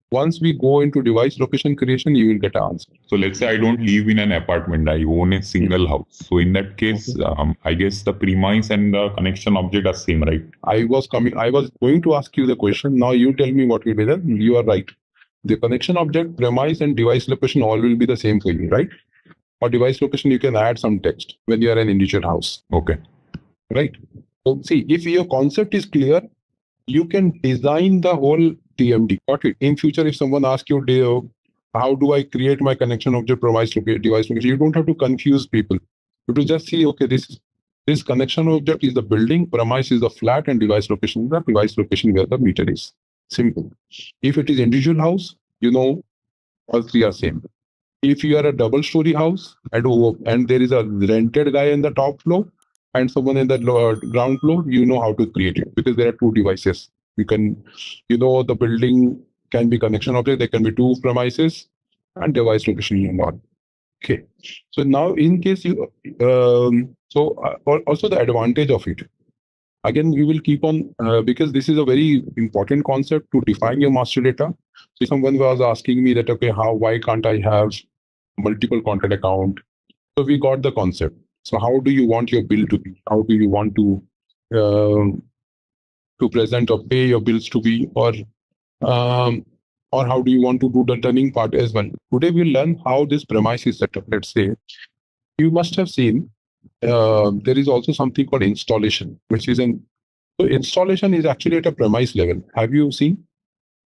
Once we go into device location creation, you will get an answer. So let's say I don't live in an apartment, I own a single house. So in that case, I guess the premise and the connection object are same, right? I was going to ask you the question. Now you tell me what will be there. You are right. The connection object, premise, and device location all will be the same for you, right? or device location, you can add some text when you are an individual house. Okay. Right. So see, if your concept is clear, you can design the whole TMD. Got it? In future, if someone asks you, how do I create my connection object device location? You don't have to confuse people. You to just see, okay, this connection object is the building, premise is the flat, and device location is the device location where the meter is. Simple. If it is individual house, you know all three are same. If you are a double-story house and there is a rented guy in the top floor and someone in the ground floor, you know how to create it because there are two devices. The building can be connection object. There can be two premises and device location and all. Okay. So now in case you, also the advantage of it. Again, we will keep on because this is a very important concept to define your master data. So someone was asking me that, okay, why can't I have multiple contract account? So we got the concept. So how do you want your bill to be? How do you want to present or pay your bills to be, or how do you want to do the turning part as well? Today we'll learn how this premise is set up. Let's say you must have seen there is also something called installation, which is so installation is actually at a premise level. Have you seen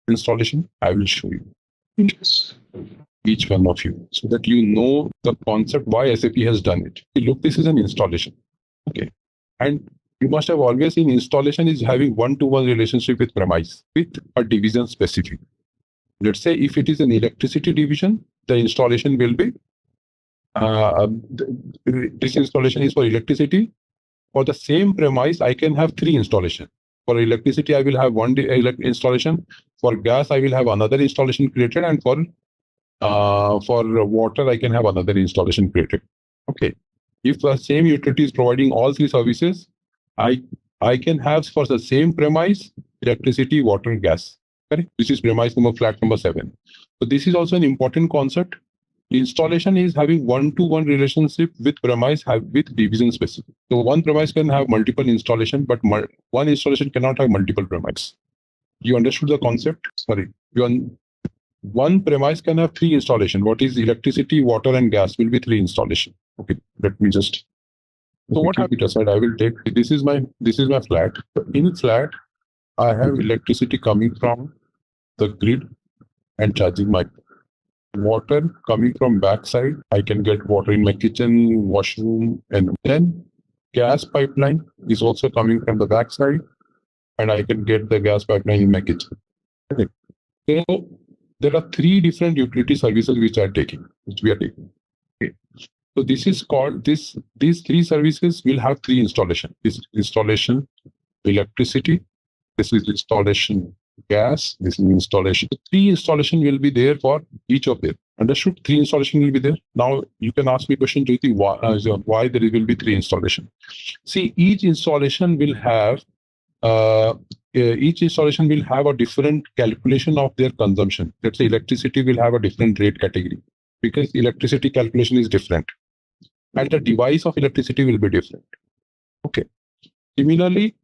installation? I will show you each one of you so that you know the concept why SAP has done it. Look, this is an installation. Okay. And you must have always seen installation is having one-to-one relationship with premise with a division specific. Let's say if it is an electricity division, the installation will be this installation is for electricity. For the same premise, I can have three installation. For electricity, I will have one installation. For gas, I will have another installation created, and for water, I can have another installation created. Okay. If the same utility is providing all three services, I can have for the same premise electricity, water, gas. Correct? This is premise flat number 7. So this is also an important concept. Installation is having one-to-one relationship with premise with division specific. So one premise can have multiple installation, but one installation cannot have multiple premise. You understood the concept? Sorry. One premise can have three installation. What is electricity, water, and gas will be three installation. Okay, let me just. So what happens aside? I will take this is my flat. In flat, I have electricity coming from the grid and charging my water coming from backside. I can get water in my kitchen, washroom, and then gas pipeline is also coming from the backside, and I can get the gas pipeline in my kitchen. Okay. So there are three different utility services which we are taking. Okay. So this is called these three services will have three installation. This installation electricity. This is installation gas. This is installation. Three installation will be there for each of them. Understood? Three installation will be there. Now you can ask me question, Jyoti, why there will be three installation? See, each installation will have a different calculation of their consumption. Let's say electricity will have a different rate category because electricity calculation is different, and the device of electricity will be different. Okay. Similarly,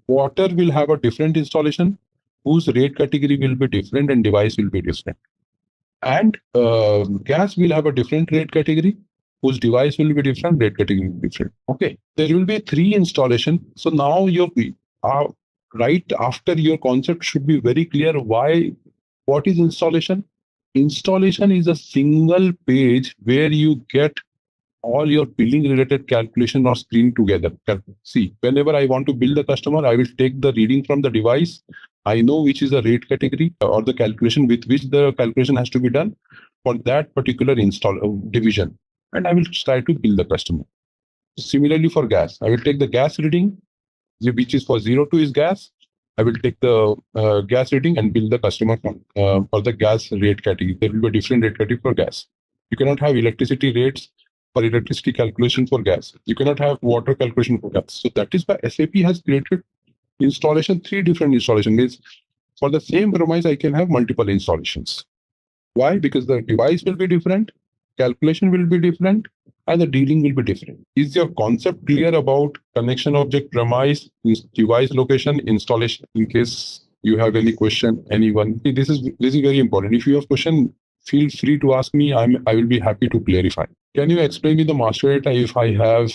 water will have a different installation whose rate category will be different and device will be different. And gas will have a different rate category whose device will be different, rate category will be different. Okay, there will be three installation. So now right after your concept should be very clear what is installation? Installation is a single page where you get all your billing related calculation or screen together. See, whenever I want to bill the customer, I will take the reading from the device. I know which is the rate category or the calculation with which the calculation has to be done for that particular division. And I will try to bill the customer. Similarly for gas, I will take the gas reading, which is for 0 to is gas. I will take the gas reading and bill the customer for the gas rate category. There will be a different rate category for gas. You cannot have electricity rates for electricity calculation for gas. You cannot have water calculation for gas. So that is why SAP has created installation, three different installation. Means for the same premise, I can have multiple installations. Why? Because the device will be different, calculation will be different, and the dealing will be different. Is your concept clear about connection object, premise, device location, installation? In case you have any question, anyone, this is very important. If you have question, feel free to ask me. I will be happy to clarify. Can you explain me the master data if I have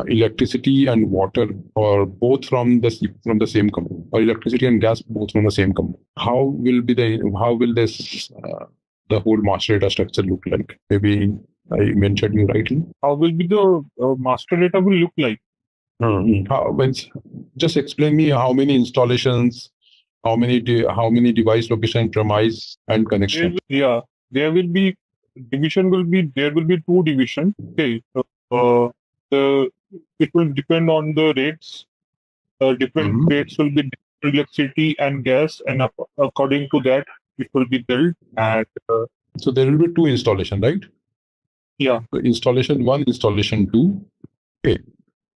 electricity and water, or both from the same company, or electricity and gas both from the same company? How will this the whole master data structure look like? Maybe I mentioned you rightly. How will be the master data will look like? Just explain me how many installations, how many device location, premise, and connection. There will be there will be two division. Okay. It will depend on the rates. Different rates will be electricity and gas, and according to that, it will be billed. And so there will be two installation, right? Yeah. So installation 1, installation 2. Okay.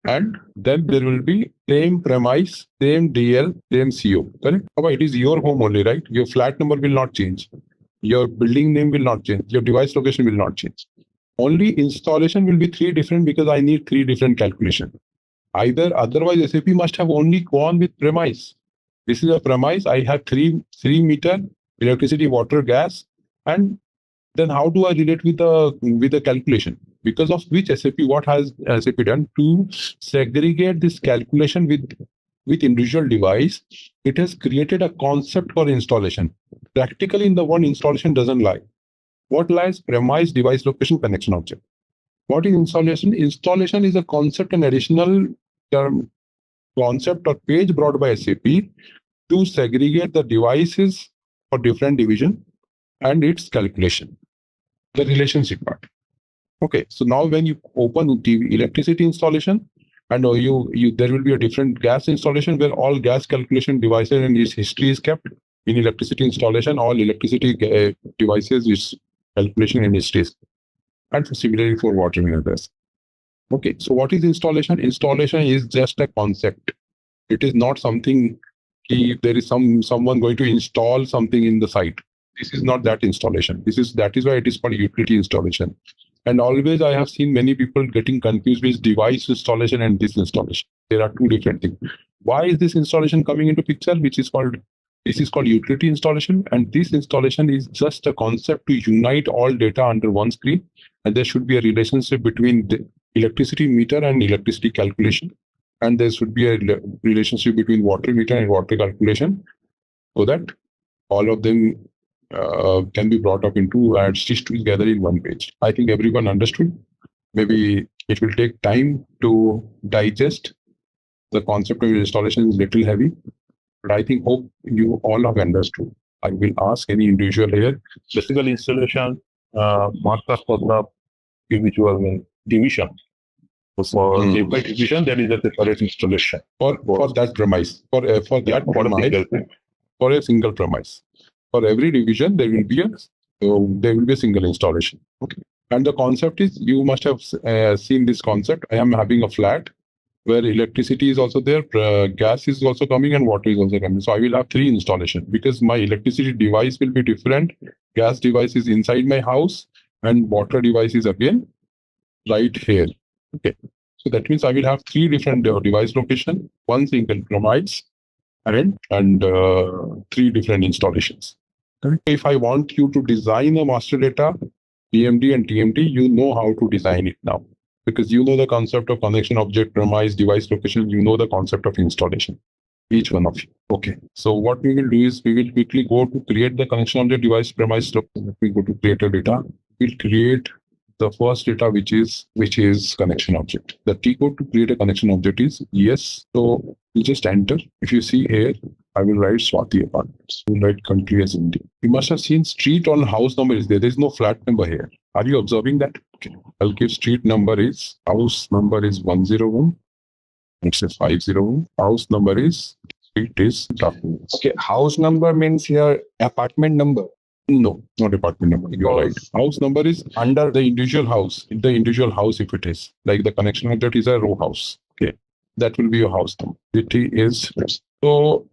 And then there will be same premise, same DL, same CO. Correct? It is your home only, right? Your flat number will not change. Your building name will not change. Your device location will not change. Only installation will be 3 different, because I need 3 different calculations. Otherwise, SAP must have only gone with premise. This is a premise. I have 3 meter, electricity, water, gas, and then how do I relate with the calculation? Because of which what has SAP done to segregate this calculation with individual device? It has created a concept for installation. Practically, in the one, installation doesn't lie. What lies? Premise, device location, connection object. What is installation? Installation is a concept, an additional concept or page brought by SAP to segregate the devices for different division and its calculation, the relationship part. Okay, so now when you open the electricity installation, and there will be a different gas installation where all gas calculation devices and its history is kept. In electricity installation, all electricity devices is calculation and history. And similarly for water meters. Okay, so what is installation? Installation is just a concept. It is not something there is someone going to install something in the site. This is not that installation. That is why it is called utility installation. And always I have seen many people getting confused with device installation and this installation. There are two different things. Why is this installation coming into picture? This is called utility installation, and this installation is just a concept to unite all data under one screen, and there should be a relationship between the electricity meter and electricity calculation, and there should be a relationship between water meter and water calculation, so that all of them can be brought up into and stitched together in one page. I think everyone understood. Maybe it will take time to digest. The concept of installation is little heavy, but I hope you all have understood. I will ask any individual here. Physical installation markers for the individual division. For every division, there is a separate installation for that premise. For a single premise. For every division, there will be a single installation. Okay. And the concept is, you must have seen this concept. I am having a flat where electricity is also there, gas is also coming, and water is also coming. So I will have 3 installations because my electricity device will be different. Gas device is inside my house, and water device is again right here. Okay. So that means I will have 3 different device location, 1 single premise, and 3 different installations. If I want you to design a master data, PMD and TMD, you know how to design it now, because you know the concept of connection object, premise, device location, you know the concept of installation, each one of you. Okay. So what we will do is, we will quickly go to create the connection object, device, premise. We go to create a data. We'll create the first data, which is connection object. The T code to create a connection object is yes. So you just enter. If you see here, I will write Swati Apartments. We'll write country as India. You must have seen street on house number is there. There is no flat number here. Are you observing that? Okay. I'll give street number is, house number is 101. It's a 501. House number is, street is. Okay. House number means here apartment number. No, not apartment number. You're right. House number is under the individual house. In the individual house, if it is like the connection object is a row house. Okay. That will be your house number. It is. So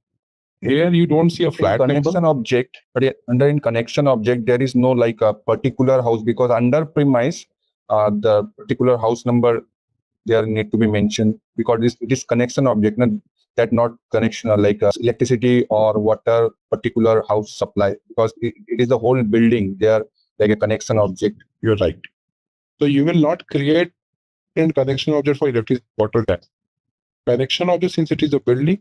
here you don't see a flat connection number. Object, but under in connection object, there is no like a particular house, because under premise, the particular house number there need to be mentioned, because this connection object, that not connection like electricity or water particular house supply, because it is the whole building. They are like a connection object. You're right. So you will not create a connection object for electricity, water, gas. Connection object, since it is a building,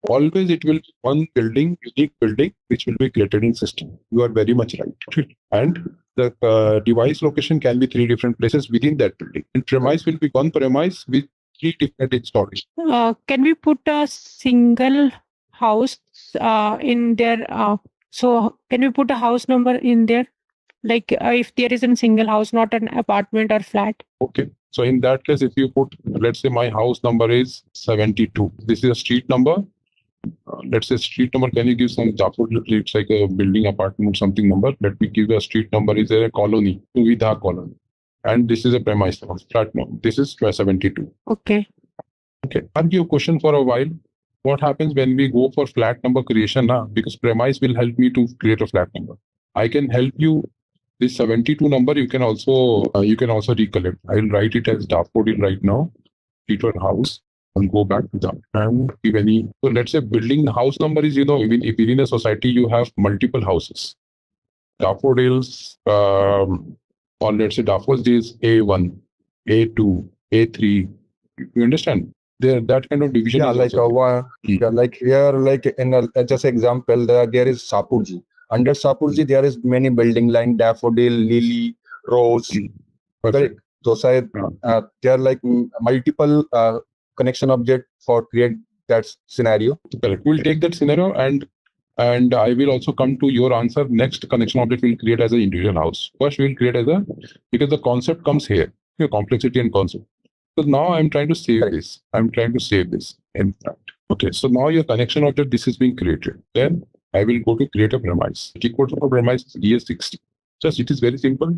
always it will be one building, unique building, which will be created in system. You are very much right. And the device location can be 3 different places within that building. And premise will be one premise with 3 different installations. Can we put a single house in there? So can we put a house number in there? Like if there is a single house, not an apartment or flat. Okay. So in that case, if you put, let's say my house number is 72. This is a street number. Let's say street number. Can you give some example? It's like a building, apartment, something number. Let me give a street number. Is there a colony? Suvidha colony. And this is a premise flat number. This is 72. Okay. Okay. I'll give a question for a while. What happens when we go for flat number creation? Because premise will help me to create a flat number. I can help you. This 72 number you can also recollect. I will write it as daffodil right now. Street house. And go back to that and give any. So let's say building house number is, even if within a society you have multiple houses. Daffodils, or let's say daffodils A1, A2, A3. You understand? There that kind of division. Yeah, like like here, like in just example, there is Sapurji. Under Sapurji, there is many building like daffodil, lily, rose. Correct. So there are like multiple connection object for create that scenario. Correct. We'll take that scenario and I will also come to your answer. Next connection object we'll create as an individual house. First we'll create as because the concept comes here, complexity and concept. So now I'm trying to save this. In fact. Okay. So now your connection object, this is being created. Then I will go to create a premise. Key code for premise is ES60. Just it is very simple.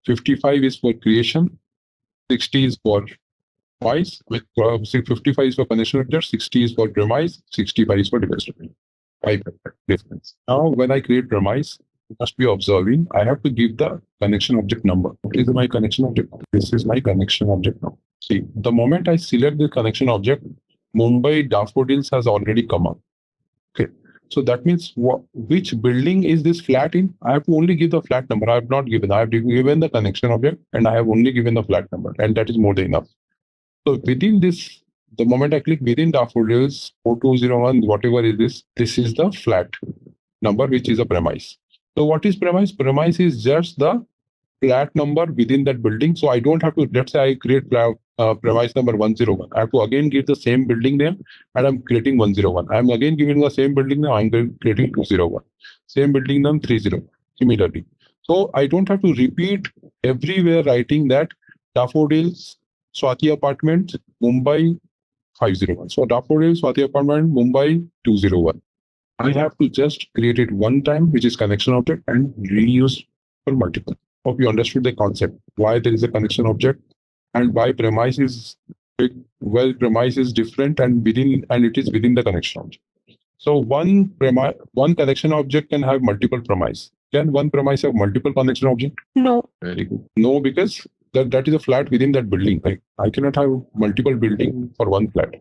55 is for creation. 60 is for premise. 55 is for connection object. 60 is for premise. 65 is for device location. 5 difference. Now when I create premise, you must be observing. I have to give the connection object number. What is my connection object? This is my connection object now. See, the moment I select the connection object, Mumbai Daffodils has already come up. Okay. So that means which building is this flat in? I have to only give the flat number. I have not given. I have given the connection object and I have only given the flat number, and that is more than enough. So within this, the moment I click within daffodils 4201, whatever is this is the flat number, which is a premise. So what is premise? Premise is just the flat number within that building. So I don't have to, let's say I create premise number 101. I have to again give the same building name and I'm creating 101. I'm again giving the same building name, I'm creating 201. Same building name 30. Similarly. So I don't have to repeat everywhere writing that daffodils, Swati apartment, Mumbai 501. So daffodils, Swati apartment, Mumbai 201. I have to just create it one time, which is connection object, and reuse for multiple. Hope you understood the concept, why there is a connection object and why premise is premise is different and it is within the connection object. So one connection object can have multiple premise. Can one premise have multiple connection object? No. Very good. No, because that is a flat within that building. Right? I cannot have multiple building for one flat.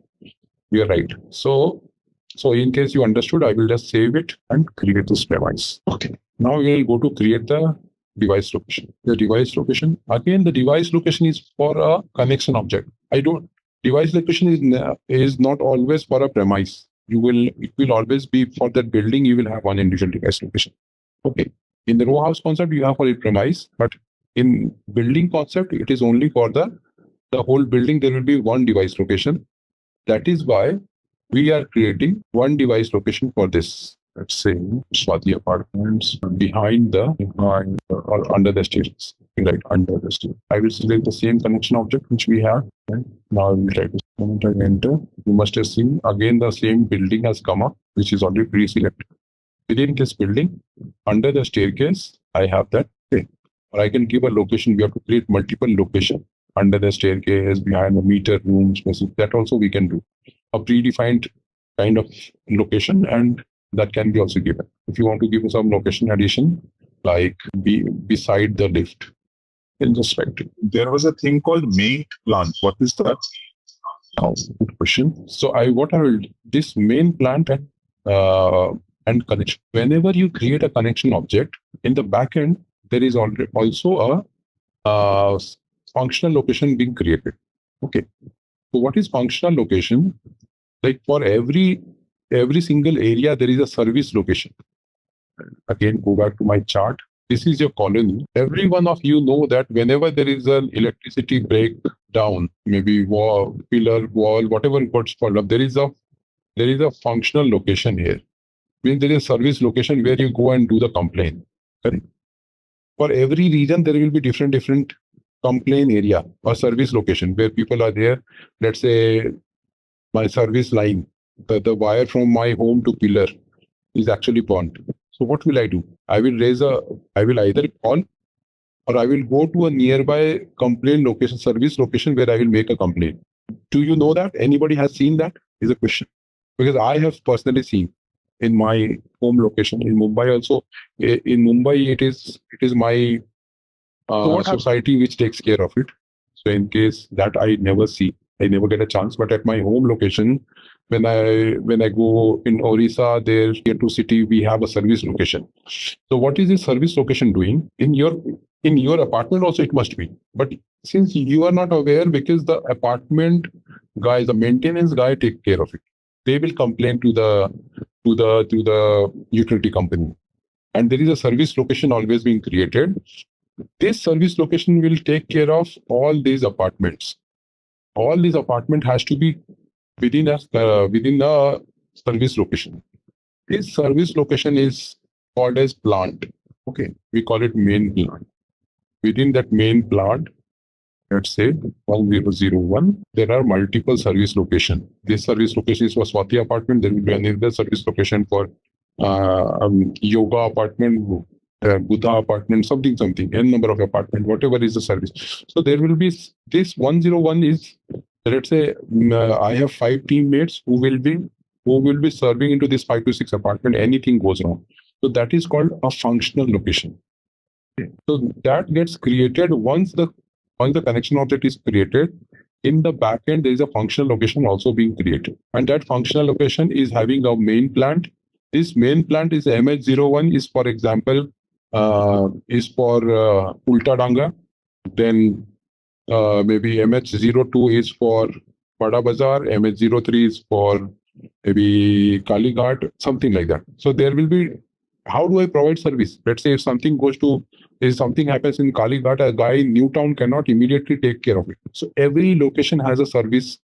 You are right. So in case you understood, I will just save it and create this premise. Okay. Now we will go to create the device location. The device location, again, the device location is for a connection object. Device location is not always for a premise. It will always be for that building. You will have one individual device location. Okay. In the row house concept, you have for a premise, but in building concept, it is only for the whole building. There will be one device location. That is why we are creating one device location for this. Let's say Swati apartments behind or under the stairs. Right, under the stairs. I will select the same connection object which we have. Right? Now I will type this. Moment I enter, you must have seen again the same building has come up, which is already pre-selected. Within this building, under the staircase, I have that. Okay. Or I can give a location. We have to create multiple location under the staircase, behind the meter room, specific. That also we can do. A predefined kind of location, and that can be also given. If you want to give some location addition, like beside the lift, in just write it. There was a thing called main plan. What is that? Good question. So what I will this main plant and connection. Whenever you create a connection object in the backend, there is already also a functional location being created. Okay. So what is functional location? Like for every single area, there is a service location. Again, go back to my chart. This is your colony. Every one of you know that whenever there is an electricity breakdown, maybe wall, pillar, wall, whatever what's called up, there is a functional location here. Means there is a service location where you go and do the complaint. Correct? For every region, there will be different complaint area or service location where people are there. Let's say my service line, the wire from my home to pillar is actually burnt. So what will I do? I will either call or I will go to a nearby complaint location, service location where I will make a complaint. Do you know that? Anybody has seen that? Is a question. Because I have personally seen in my home location in Mumbai also. In Mumbai, it is my society which takes care of it. So in case that I never get a chance. But at my home location, when I go in Orissa, there here to city, we have a service location. So what is this service location doing in your apartment? Also, it must be. But since you are not aware, because the apartment guy, the maintenance guy, take care of it. They will complain to the utility company, and there is a service location always being created. This service location will take care of all these apartments. All these apartment has to be within a service location. This service location is called as plant. Okay, we call it main plant. Within that main plant, let's say 1001, there are multiple service locations. This service location is for Swati apartment. There will be another service location for yoga apartment, Buddha apartment, something, n number of apartment, whatever is the service. So there will be this 101 is, let's say I have 5 teammates who will be serving into this 5 to 6 apartment. Anything goes wrong. So that is called a functional location. So that gets created once the connection object is created. In the backend, there is a functional location also being created, and that functional location is having a main plant. This main plant is MH01 is, for example, is for Ulta Danga. Then maybe MH02 is for Bada Bazaar. MH03 is for maybe Kali Ghat, something like that. So there will be, how do I provide service? Let's say if something happens in Kali Ghat, a guy in Newtown cannot immediately take care of it. So every location has a service.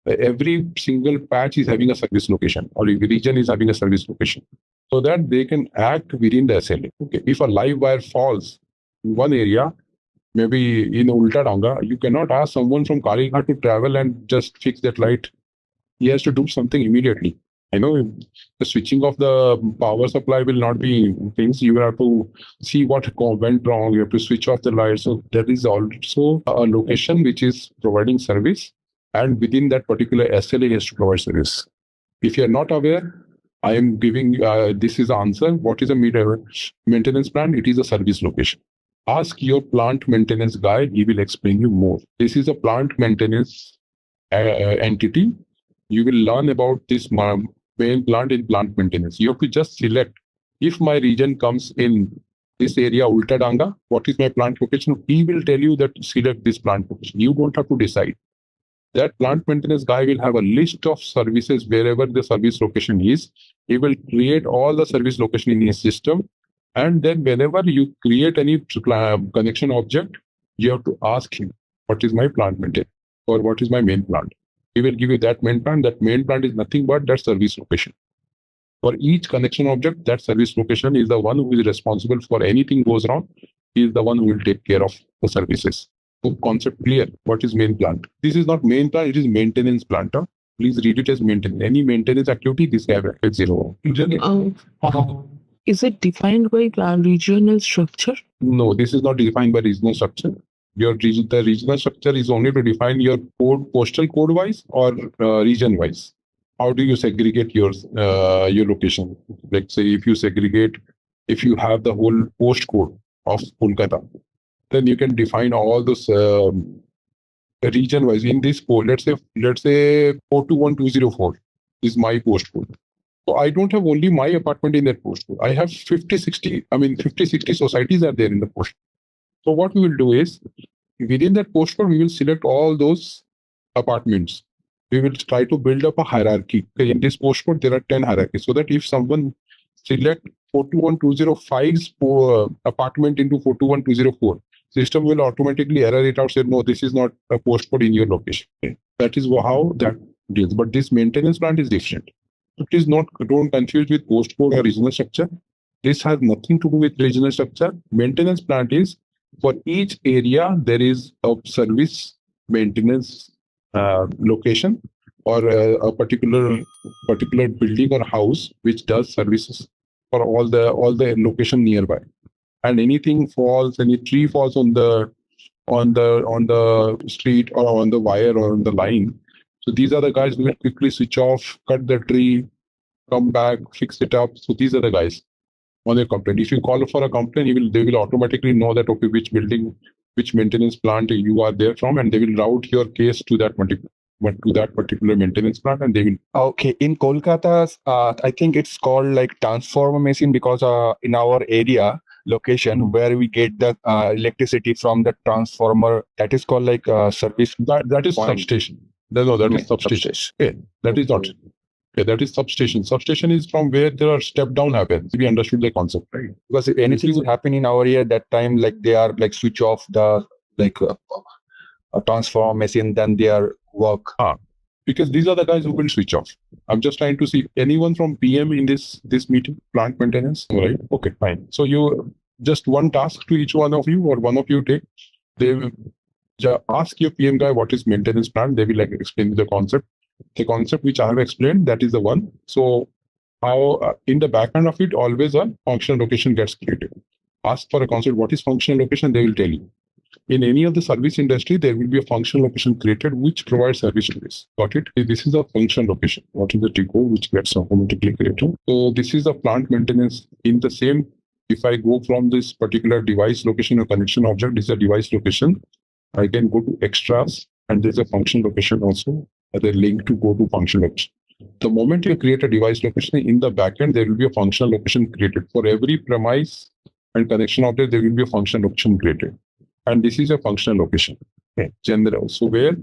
Every single patch is having a service location, or every region is having a service location, so that they can act within the SLA. Okay, if a live wire falls in one area, maybe in Ulta Danga, you cannot ask someone from Kali Ghat to travel and just fix that light. He has to do something immediately. I know the switching of the power supply will not be things. You have to see what went wrong. You have to switch off the light. So there is also a location which is providing service, and within that particular SLA has to provide service. If you are not aware, I am giving this is the answer. What is a maintenance plan? It is a service location. Ask your plant maintenance guy. He will explain you more. This is a plant maintenance entity. You will learn about this main plant in plant maintenance. You have to just select, if my region comes in this area, Ulta Danga, what is my plant location? He will tell you that select this plant location. You don't have to decide. That plant maintenance guy will have a list of services wherever the service location is. He will create all the service location in his system. And then whenever you create any connection object, you have to ask him, what is my plant maintenance, or what is my main plant? He will give you that main plant. That main plant is nothing but that service location. For each connection object, that service location is the one who is responsible for anything goes wrong. He is the one who will take care of the services. So concept clear. What is main plant? This is not main plant, it is maintenance plant. Please read it as maintenance. Any maintenance activity, this guy will 0. Is it defined by regional structure? No, this is not defined by regional structure. The regional structure is only to define your postal code wise or region wise. How do you segregate your location? Like say if you have the whole postcode of Kolkata, then you can define all those region wise in this code. Let's say 421204 is my postcode. So I don't have only my apartment in that postcode. I have 50, 60 societies are there in the postcode. So what we will do is, within that postcode, we will select all those apartments. We will try to build up a hierarchy. Okay, in this postcode, there are 10 hierarchies. So that if someone select 421205's apartment into 421204, system will automatically error it out, say, no, this is not a postcode in your location. Okay. That is how that deals. But this maintenance plant is different. Please don't confuse with postcode or regional structure. This has nothing to do with regional structure. Maintenance plant is, for each area, there is a service maintenance location or a particular building or house which does services for all the location nearby. And anything falls, any tree falls on the street or on the wire or on the line. So these are the guys who will quickly switch off, cut the tree, come back, fix it up. So these are the guys on your complaint. If you call for a complaint, they will automatically know that, okay, which building, which maintenance plant you are there from, and they will route your case to that particular maintenance plant, and they will. Okay, in Kolkata, I think it's called like transformer machine, because in our area location where we get the electricity from the transformer, that is called like service. That is point. Substation. No, that is substation. Okay, that is not. Okay, that is substation. Substation is from where there are step down happens. We understood the concept, right? Because if anything would happen in our area that time, like they are like switch off the a transformer machine, then their work. Because these are the guys who will switch off. I'm just trying to see anyone from PM in this meeting, plant maintenance, right? Okay, fine. So you just one task to each one of you, or one of you take. They will ask your PM guy what is maintenance plan. They will like explain the concept. The concept which I have explained, that is the one. So how in the back end of it, always a functional location gets created. Ask for a concept, what is functional location? They will tell you. In any of the service industry, there will be a functional location created which provides service to this. Got it? This is a functional location. What is the TCO which gets automatically created? So this is a plant maintenance in the same. If I go from this particular device location or connection object, this is a device location. I can go to extras, and there's a function location also. The link to go to function location. The moment you create a device location in the backend, there will be a functional location created. For every premise and connection object, there will be a function location created. And this is a functional location. Okay. General. So where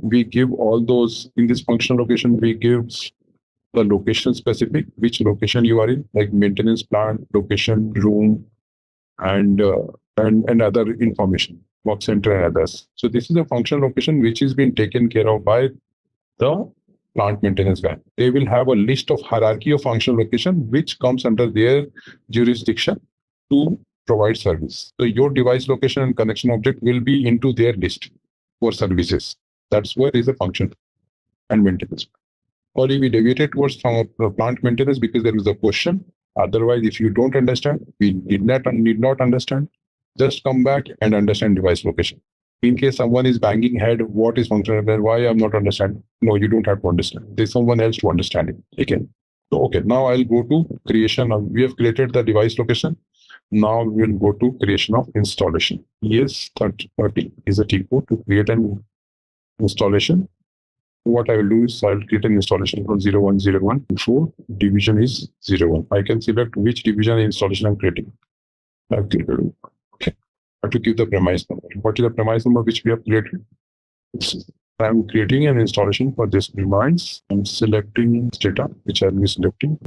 we give all those, in this functional location, we give the location specific, which location you are in, like maintenance plant, location, room, and other information, work center and others. So this is a functional location which is being taken care of by the plant maintenance guy. They will have a list of hierarchy of functional location which comes under their jurisdiction to provide service. So your device location and connection object will be into their list for services. That's where is a function and maintenance. Or we deviated towards plant maintenance because there is a question. Otherwise, if you don't understand, we need not understand, just come back and understand device location. In case someone is banging head, what is functional, why I'm not understanding? No, you don't have to understand. There's someone else to understand it. Okay. So, okay, now I'll go to creation of, we have created the device location. Now we'll go to creation of installation. Yes, 30 is a TCO to create an installation. What I will do is I'll create an installation from 0101 to 4. Division is 01. I can select which division installation I'm creating. I've created. Okay. I have to give the premise number. What is the premise number which we have created? I'm creating an installation for this premise. I'm selecting data, which I'll be selecting.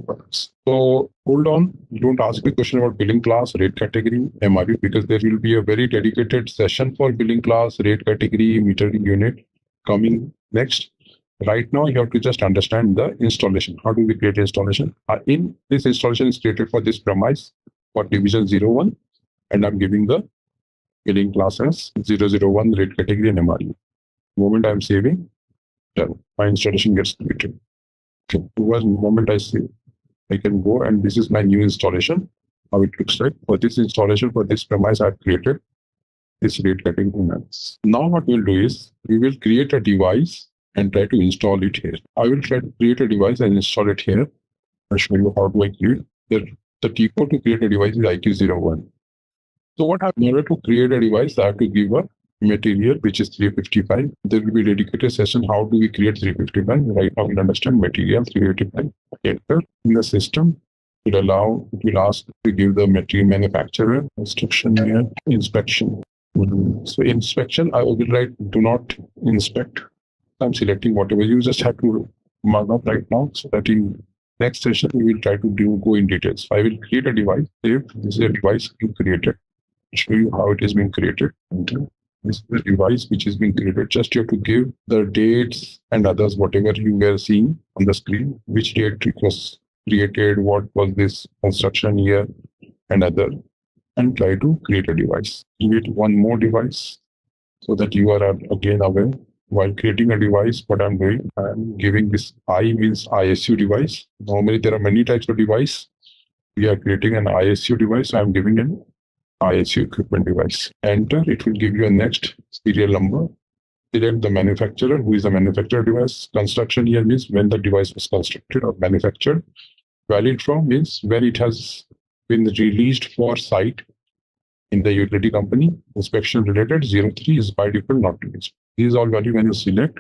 So hold on. Don't ask me a question about billing class, rate category, MRU, because there will be a very dedicated session for billing class, rate category, metering unit coming next. Right now, you have to just understand the installation. How do we create installation? In this installation is created for this premise for division 01, and I'm giving the billing class as 001 rate category and MRU. The moment I'm saving, done. My installation gets created. Okay. The moment I save, I can go, and this is my new installation. How it looks like for this installation for this premise I've created this rate category. Now what we'll do is we will create a device and try to install it here. I will try to create a device and install it here. I'll show you how do I create. The TCO to create a device is IQ01. So what happens in order to create a device, I have to give a material, which is 355. There will be a dedicated session. How do we create 355? Right now we'll understand material 355. Enter in the system. It will ask to give the material manufacturer instruction here, inspection. So inspection, I will write do not inspect. I'm selecting whatever you just have to mark up right now, so that in next session we will try to go in details. I will create a device. If this is a device being created, I'll show you how it is being created. This is the device which is being created. Just you have to give the dates and others, whatever you were seeing on the screen, which date it was created, what was this construction year and other, and try to create a device. Create one more device so that you are again aware. While creating a device, what I'm doing, I'm giving this I means ISU device. Normally there are many types of device. We are creating an ISU device. So I'm giving an ISU equipment device. Enter, it will give you a next serial number. Select the manufacturer, who is the manufacturer device. Construction year means when the device was constructed or manufactured. Valid from means when it has been released for site in the utility company. Inspection related 03 is by default not released. These all value when you select,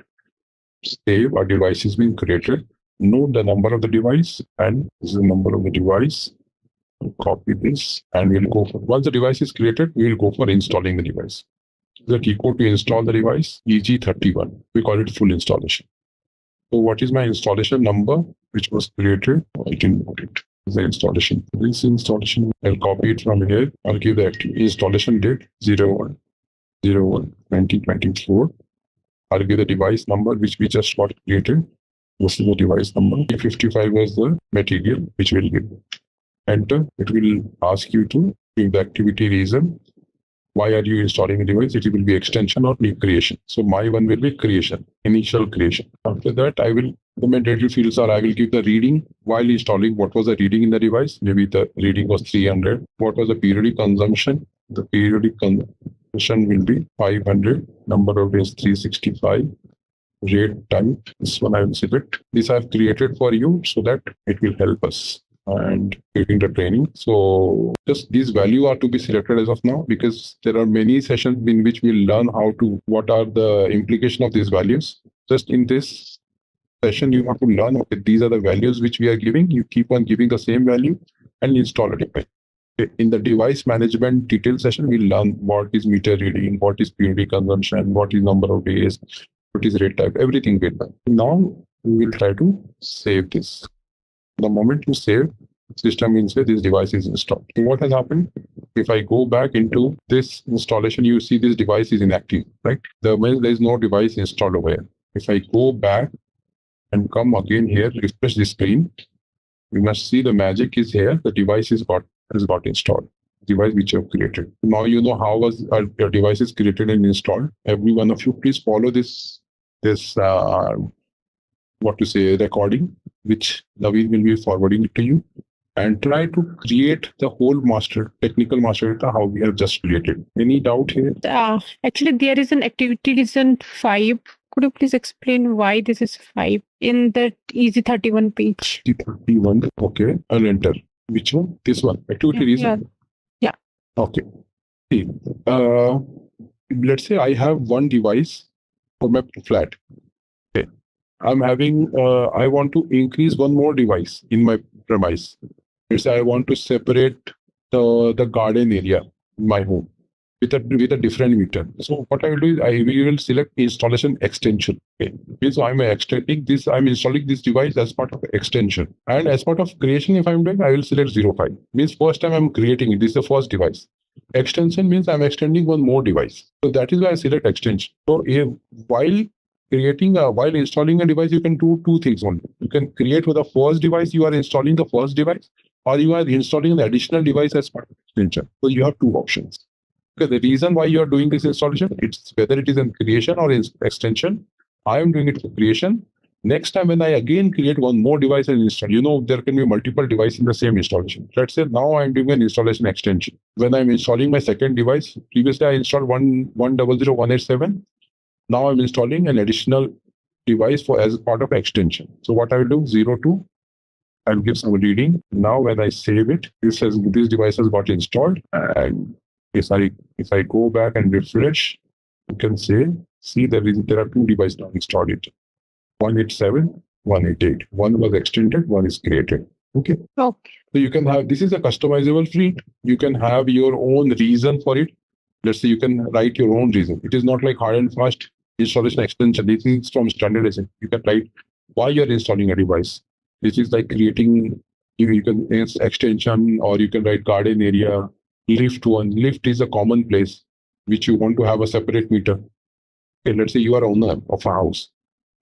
save, a device is being created. Note the number of the device, and this is the number of the device. Copy this, and we'll go for, once the device is created, we will go for installing the device. The key code to install the device, EG31. We call it full installation. So what is my installation number, which was created? I can note it. The installation. This installation, I'll copy it from here. I'll give the active installation date 01/01/2024. I'll give the device number which we just got created. This is the device number. 55 was the material which we'll give. Enter. It will ask you to give the activity reason. Why are you installing a device? It will be extension or new creation. So my one will be creation, initial creation. After that, I will, the mandatory fields are, I will give the reading while installing. What was the reading in the device? Maybe the reading was 300. What was the periodic consumption? The periodic consumption will be 500. Number of days 365. Rate type. This one I will select. This I have created for you so that it will help us and getting the training. So just these value are to be selected as of now, because there are many sessions in which we'll learn how to, what are the implication of these values. Just in this session, you have to learn, okay, these are the values which we are giving. You keep on giving the same value and install a device. In the device management detail session, we'll learn what is meter reading, what is periodic consumption, what is number of days, what is rate type, everything will learn. Now we will try to save this. The moment you save, system will say this device is installed. So what has happened? If I go back into this installation, you see this device is inactive, right? There is no device installed over here. If I go back and come again here, refresh the screen, you must see the magic is here. The device has got installed. Device which you have created. Now you know how was your device is created and installed. Every one of you, please follow this recording, which Naveen will be forwarding it to you, and try to create the whole technical master data how we have just created. Any doubt here? Actually, there is an activity reason 5. Could you please explain why this is 5 in the EZ31 page? EZ31, okay. I'll enter. Which one? This one. Activity reason? Yeah. Okay. See, let's say I have one device for my flat. Okay. I'm having, I want to increase one more device in my premise. Let's say I want to separate the garden area in my home with a different meter. So what I will do is we will select installation extension. Okay. So I'm extending this, I'm installing this device as part of extension. And as part of creation, if I'm doing, I will select 05. Means first time I'm creating it. This is the first device. Extension means I'm extending one more device. So that is why I select extension. So while installing a device, you can do two things only. You can create for the first device, you are installing the first device, or you are installing an additional device as part of extension. So you have two options. Okay, the reason why you are doing this installation, it's whether it is in creation or in extension. I am doing it for creation. Next time when I again create one more device and install, there can be multiple devices in the same installation. Let's say now I'm doing an installation extension. When I'm installing my second device, previously I installed 100.187. Now I'm installing an additional device as part of extension. So what I will do, 02, I'll give some reading. Now when I save it, this device has got installed. And if I go back and refresh, You can say, see, there are two devices now installed. 187, 188. One was extended, one is created. Okay. Okay. So you can have, this is a customizable fleet. You can have your own reason for it. Let's say you can write your own reason. It is not like hard and fast installation extension. This is from standardization. You can write why you're installing a device. This is like creating, you can extension, or you can write garden area, lift one. Lift is a common place which you want to have a separate meter. Okay, let's say you are owner of a house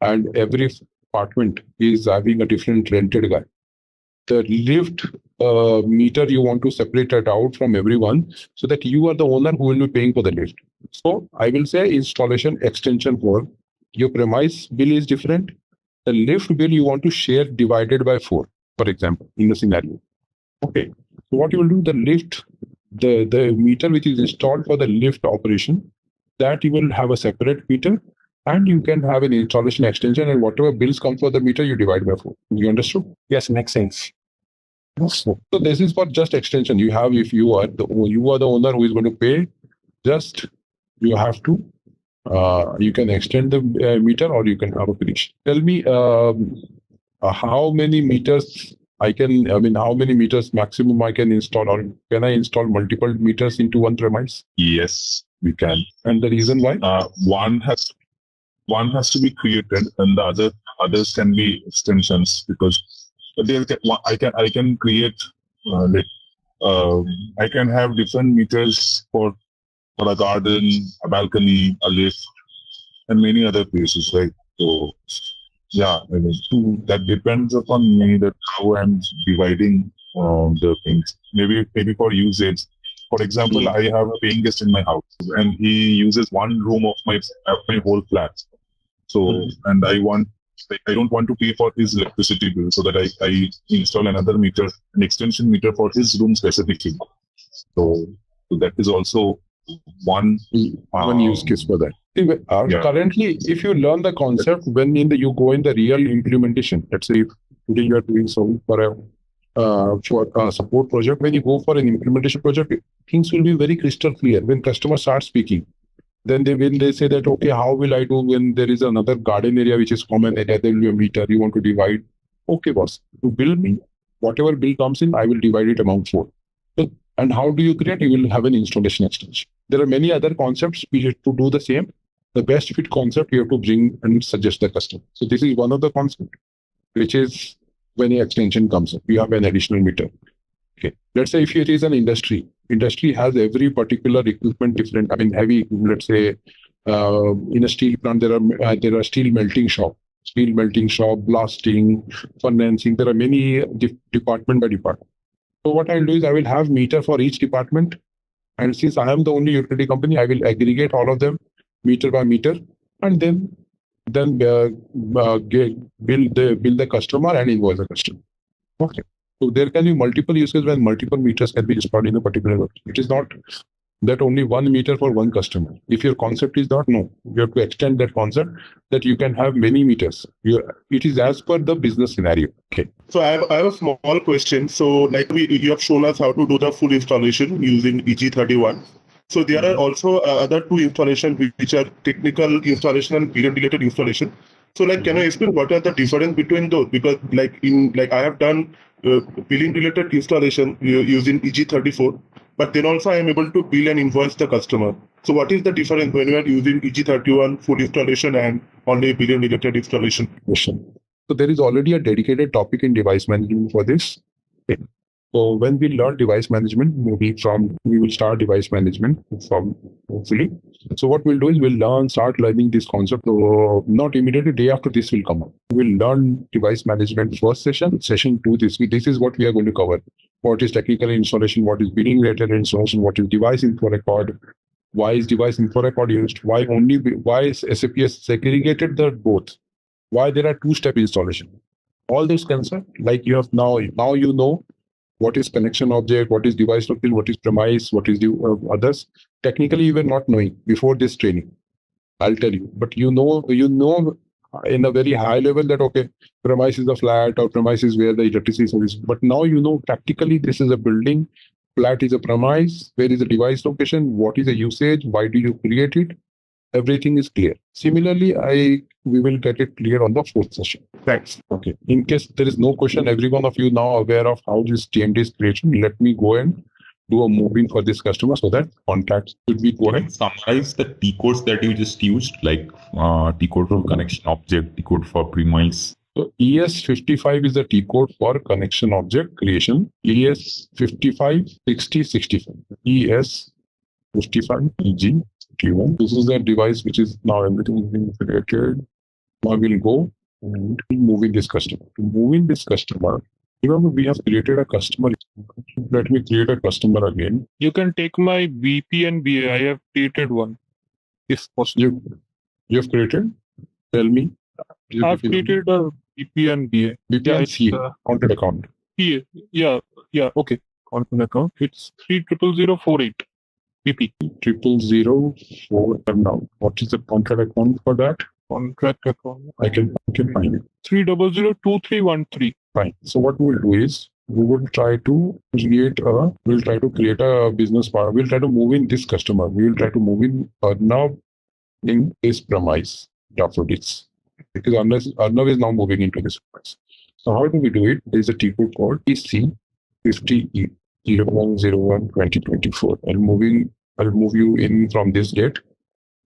and every apartment is having a different rented guy. The lift meter, you want to separate it out from everyone so that you are the owner who will be paying for the lift. So I will say installation extension for your premise bill is different. The lift bill you want to share divided by 4, for example, in the scenario. Okay. So what you will do, the lift, the meter which is installed for the lift operation, that you will have a separate meter, and you can have an installation extension, and whatever bills come for the meter, you divide by 4. You understood? Yes, makes sense. So this is for just extension. You have, if you are the owner who is going to pay, just you have to you can extend the meter, or you can have a finish. Tell me how many meters how many meters maximum I can install, or can I install multiple meters into one premise? Yes, we can. And the reason why? One has to be created, and the others can be extensions, because I can create I can have different meters for a garden, a balcony, a lift, and many other places, right? So yeah, I mean, that depends upon me, that how I'm dividing the things. Maybe for usage. For example, I have a paying guest in my house, and he uses one room of my whole flat. So, and I don't want to pay for his electricity bill, so that I install another meter, an extension meter for his room specifically. So that is also one use case for that. Currently, if you learn the concept, when you go in the real implementation, let's say if today you are doing so for a support project, when you go for an implementation project, things will be very crystal clear. When customers start speaking, then when they say that, okay, how will I do when there is another garden area which is common area, there will be a meter, you want to divide. Okay, boss, to bill me, whatever bill comes in, I will divide it among 4. So, and how do you create? You will have an installation extension. There are many other concepts we have to do the same. The best fit concept you have to bring and suggest the customer. So this is one of the concepts, which is when an extension comes up, you have an additional meter. Okay, let's say if it is an industry has every particular equipment different. I mean, heavy, let's say in a steel plant, there are steel melting shop, blasting, financing. There are many department by department. So what I'll do is I will have meter for each department. And since I am the only utility company, I will aggregate all of them meter by meter, and then bill the customer and invoice the customer. Okay. So there can be multiple uses when multiple meters can be installed in a particular work. It is not that only one meter for one customer. If your concept is not, no, you have to extend that concept that you can have many meters. It is as per the business scenario. Okay. So I have a small question. So like you have shown us how to do the full installation using EG31. So there are also other 2 installations which are technical installation and period related installation. So like, can you explain what are the difference between those? Because like I have done billing related installation using EG34, but then also I am able to bill and invoice the customer. So what is the difference when you are using EG31 full installation and only billing related installation? So there is already a dedicated topic in device management for this. Okay. So when we learn device management, we will start device management from hopefully. So what we'll do is start learning this concept. Not immediately, day after this will come up. We'll learn device management first session 2. This is what we are going to cover. What is technical installation? What is billing related installation? What is device info record? Why is device info record used? Why is SAP has segregated the both? Why there are 2-step installation? All this concept, like you have now you know what is connection object, what is device location, what is premise, what is the others. Technically, you were not knowing before this training. I'll tell you, but you know in a very high level that, okay, premise is a flat or premise is where the electricity service. But now you know practically this is a building, flat is a premise, where is the device location, what is the usage, why do you create it, everything is clear. Similarly, we will get it clear on the fourth session. Thanks. Okay. In case there is no question, every one of you now aware of how this TMD is created. Let me go and do a moving for this customer so that contacts should be correct. Summarize the T codes that you just used, like T code for connection object, T code for premise. So ES55 is the T code for connection object creation. ES55 60 65. ES55 EG 51. This is the device which is now everything is being created. Now we'll go and moving this customer. To moving this customer, remember we have created a customer. Let me create a customer again. You can take my BP and BA. I have created one. If possible, you have created. Tell me. I've created a BP and BA. BP and CA, counted account. PA. Yeah. Okay. Content account. It's 300048 BP. 3004 now. What is the contract account for that? Contract account. I can find it. 3002313. Fine. So what we'll do is we will try to create a business partner. We'll try to move in this customer. We will try to move in Arnav in this premise daffodils. Because Arnav is now moving into this premise. So how do we do it? There is a T code called EC50E 0101-2024. I'll move you in from this date.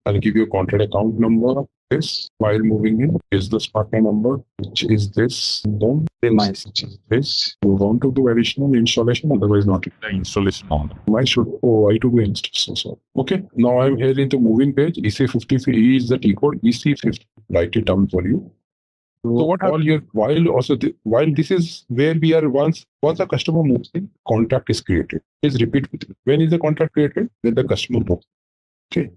I'll give you a contract account number. This while moving in is the partner number, which is this. Then which is this. We want to do additional installation, otherwise not The installation on. I should I to do installation. So okay. Now I'm here in the moving page. EC53 is the T code. EC50. Write it down for you. So what while this is where we are once a customer moves in, contract is created. Please repeat with me. When is the contract created? When the customer moves. Okay.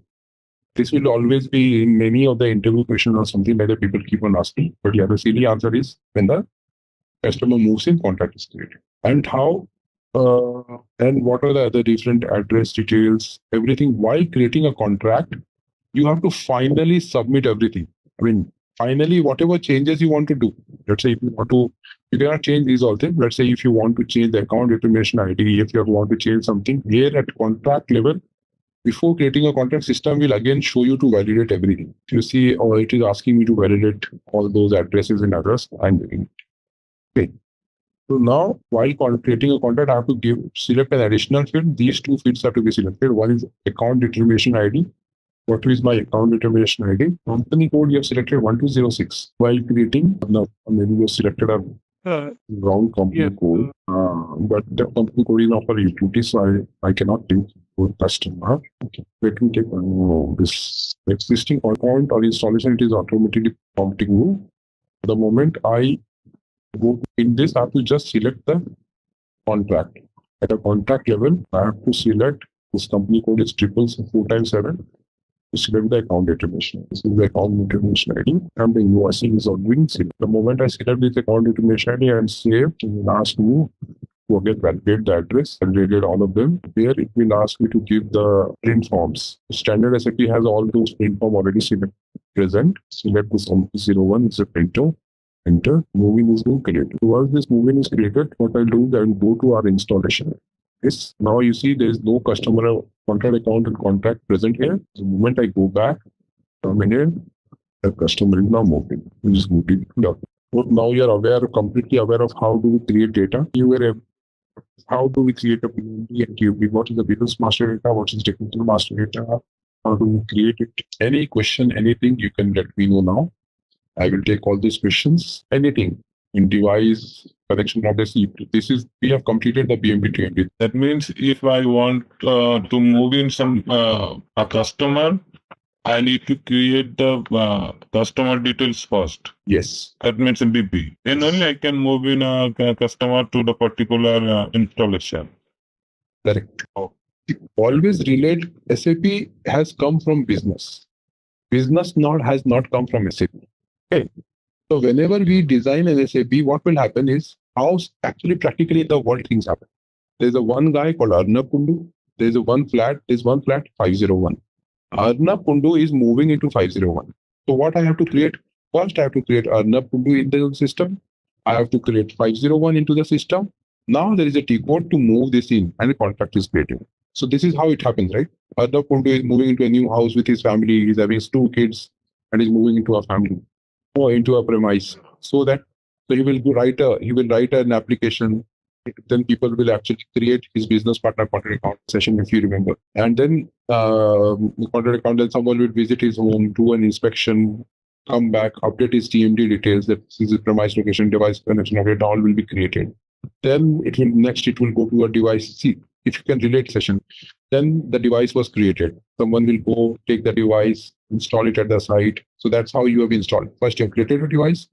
This will always be in many of the interview questions or something like that. People keep on asking, but yeah, the silly answer is when the customer moves in, contract is created. And how? And what are the other different address details? Everything while creating a contract, you have to finally submit everything. I mean, finally, whatever changes you want to do. Let's say if you want to, you cannot change these all things. Let's say if you want to change the account information ID, if you want to change something here at contract level. Before creating a contract, system will again show you to validate everything. If you see, it is asking me to validate all those addresses and address, I'm doing it. Okay. So now, while creating a contract, I have to select an additional field. These two fields have to be selected. One is account determination ID. What is my account determination ID? Company code you have selected 1206. While creating, now maybe you have selected a wrong company code, but the company code is not for utility, so I cannot take customer. Okay. Let me take this existing account or installation. It is automatically prompting you. The moment I go in this, I have to just select the contract. At a contract level, I have to select this company code is 477. To select the account information. This is the account information ID, and the invoicing is already selected. The moment I select this account information ID and save, it will ask me to again validate the address, validate all of them. Here it will ask me to give the print forms. Standard SAP has all those print forms already present. Select this 01 is a printer. Enter. Moving is being created. Once this moving is created, what I'll do is I will go to our installation. This now you see there is no customer contract account and contract present here. The moment I go back, come in here, the customer is now moving. We just moving down. So now you are completely aware of how do we create data. How do we create a PMD and QB? What is the business master data? What is technical master data? How do we create it? Any question, anything, you can let me know now. I will take all these questions. Anything in device, connection of this. We have completed the BMP TMD. That means if I want to move in a customer, I need to create the customer details first. Yes. That means in BP. Then only I can move in a customer to the particular installation. Correct. Always relate, SAP has come from business. Business has not come from SAP. Okay. So whenever we design an SAP, what will happen is how actually practically in the world things happen. There's a one guy called Arnab Kundu. There's one flat 501. Arnab Kundu is moving into 501. So what I have to create? First, I have to create Arnab Kundu in the system. I have to create 501 into the system. Now there is a T code to move this in and the contract is created. So this is how it happens, right? Arnab Kundu is moving into a new house with his family. He's having 2 kids, and he's moving into a family or into a premise. So he will write an application. Then people will actually create his business partner contract account session, if you remember. And then contract account, then someone will visit his home, do an inspection, come back, update his TMD details, that this is his premise location, device connection, update, all will be created. Then it will go to a device. See, if you can relate session, then the device was created. Someone will go take the device, install it at the site. So that's how you have installed. First, you have created a device,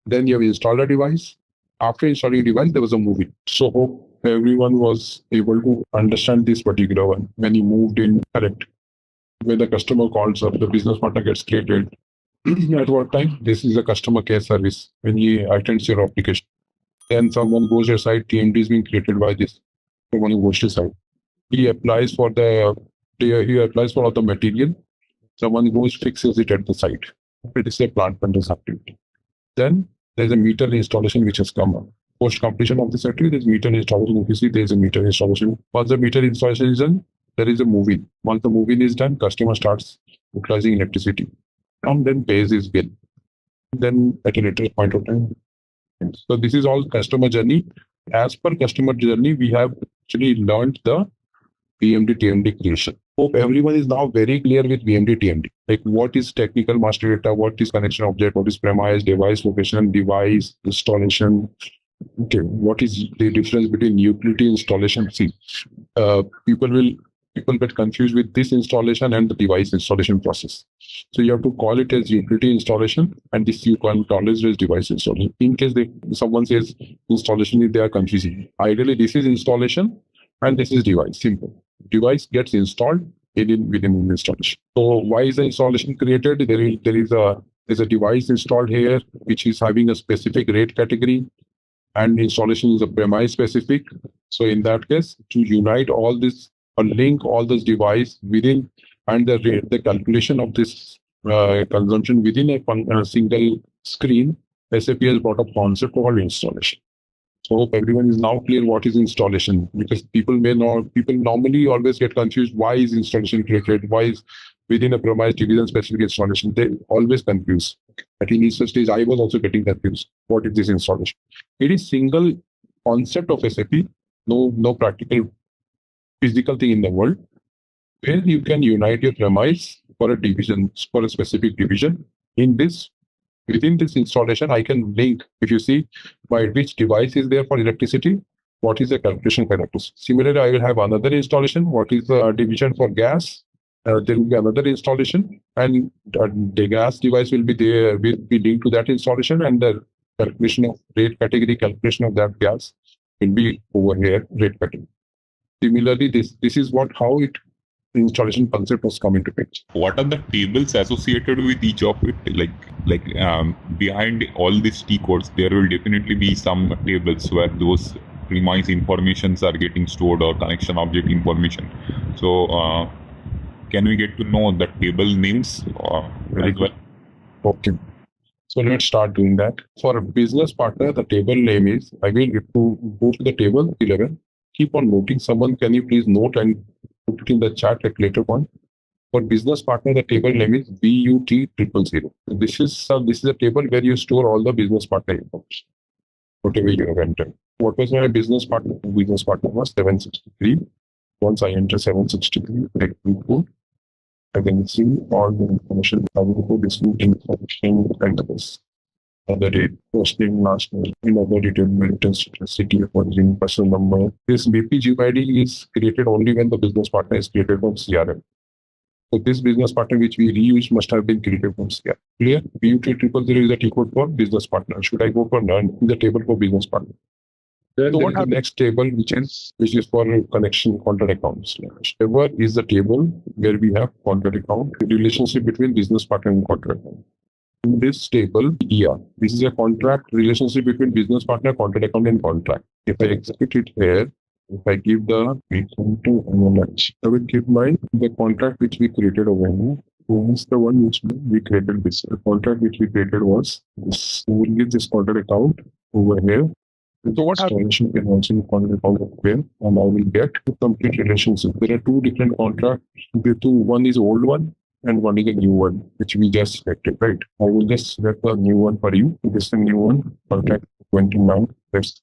then you have installed a device. After installing a device, there was a movie. So hope everyone was able to understand this particular one. When you moved in, correct. When the customer calls up, the business partner gets created. At what time? This is a customer care service when he attends your application. Then someone goes to your site, TMD is being created by this. Someone who goes to site. He applies for all the material. Someone goes, fixes it at the site. It is a plant vendor's activity. Then there's a meter installation which has come up. Post completion of this activity, there's meter installation. If you see, there's a meter installation. Once the meter installation is done, there is a move-in. Once the move-in is done, customer starts utilizing electricity and then pays his bill. Then at a later point of time. So this is all customer journey. As per customer journey, we have actually learned the VMD TMD creation. Hope everyone is now very clear with VMD TMD. Like what is technical master data, what is connection object, what is premise, device location, device installation. Okay, what is the difference between utility installation? See, people get confused with this installation and the device installation process. So you have to call it as utility installation, and this you can call it as device installation. In case someone says installation, they are confusing. Ideally, this is installation and this is device. Simple. Device gets installed within installation. So why is the installation created? There's a device installed here which is having a specific rate category, and installation is a premise specific. So in that case, to unite all this or link all this device within, and the calculation of this consumption within a single screen, SAP has brought up concept called installation. So hope everyone is now clear what is installation, because people normally always get confused. Why is installation created? Why is within a premise division specific installation? They always confuse. At initial stage, I was also getting confused. What is this installation? It is single concept of SAP, no practical physical thing in the world, where you can unite your premise for a division, for a specific division. Within this installation, I can link, if you see, by which device is there for electricity, what is the calculation for electricity. Similarly, I will have another installation, what is the division for gas. There will be another installation, and the gas device will be linked to that installation, and the calculation of rate category, calculation of that gas will be over here, rate category. Similarly, this is how the installation concept was coming to picture. What are the tables associated with each of it? Behind all these T codes, there will definitely be some tables where those premise informations are getting stored, or connection object information. So can we get to know the table names as well? Okay. So let's start doing that. For a business partner, the table name is, again, if you go to the table 11, keep on noting. Someone, can you please note and put it in the chat at later point? For business partner, the table name is BUT000. This is a table where you store all the business partner information, whatever you have entered. What was my business partner? Business partner was 763. Once I enter 763, I can can see all the information. I will go this information like this. Other date, first name, last name, in other detail, test, city of origin, person number. This BPGID is created only when the business partner is created from CRM. So this business partner which we reuse must have been created from CRM. Clear? BUT000 is a T code for business partner. Should I go for none? In the table for business partner. So what have next table which is for connection contract accounts. Ever is the table where we have contract account, relationship between business partner and contract account. In this table, this is a contract relationship between business partner, contract account, and contract. If I execute it here, if I give the I will give the contract which we created over here. Who is the one which we created this? The contract which we created was this. We will give this contract account over here. So what installation can also be called out of where, and I will get the complete relationship. There are two different contracts. The two, one is old one and one is a new one, which we just selected, right? I will just select the new one for you. This is the new one, contract 29. Let's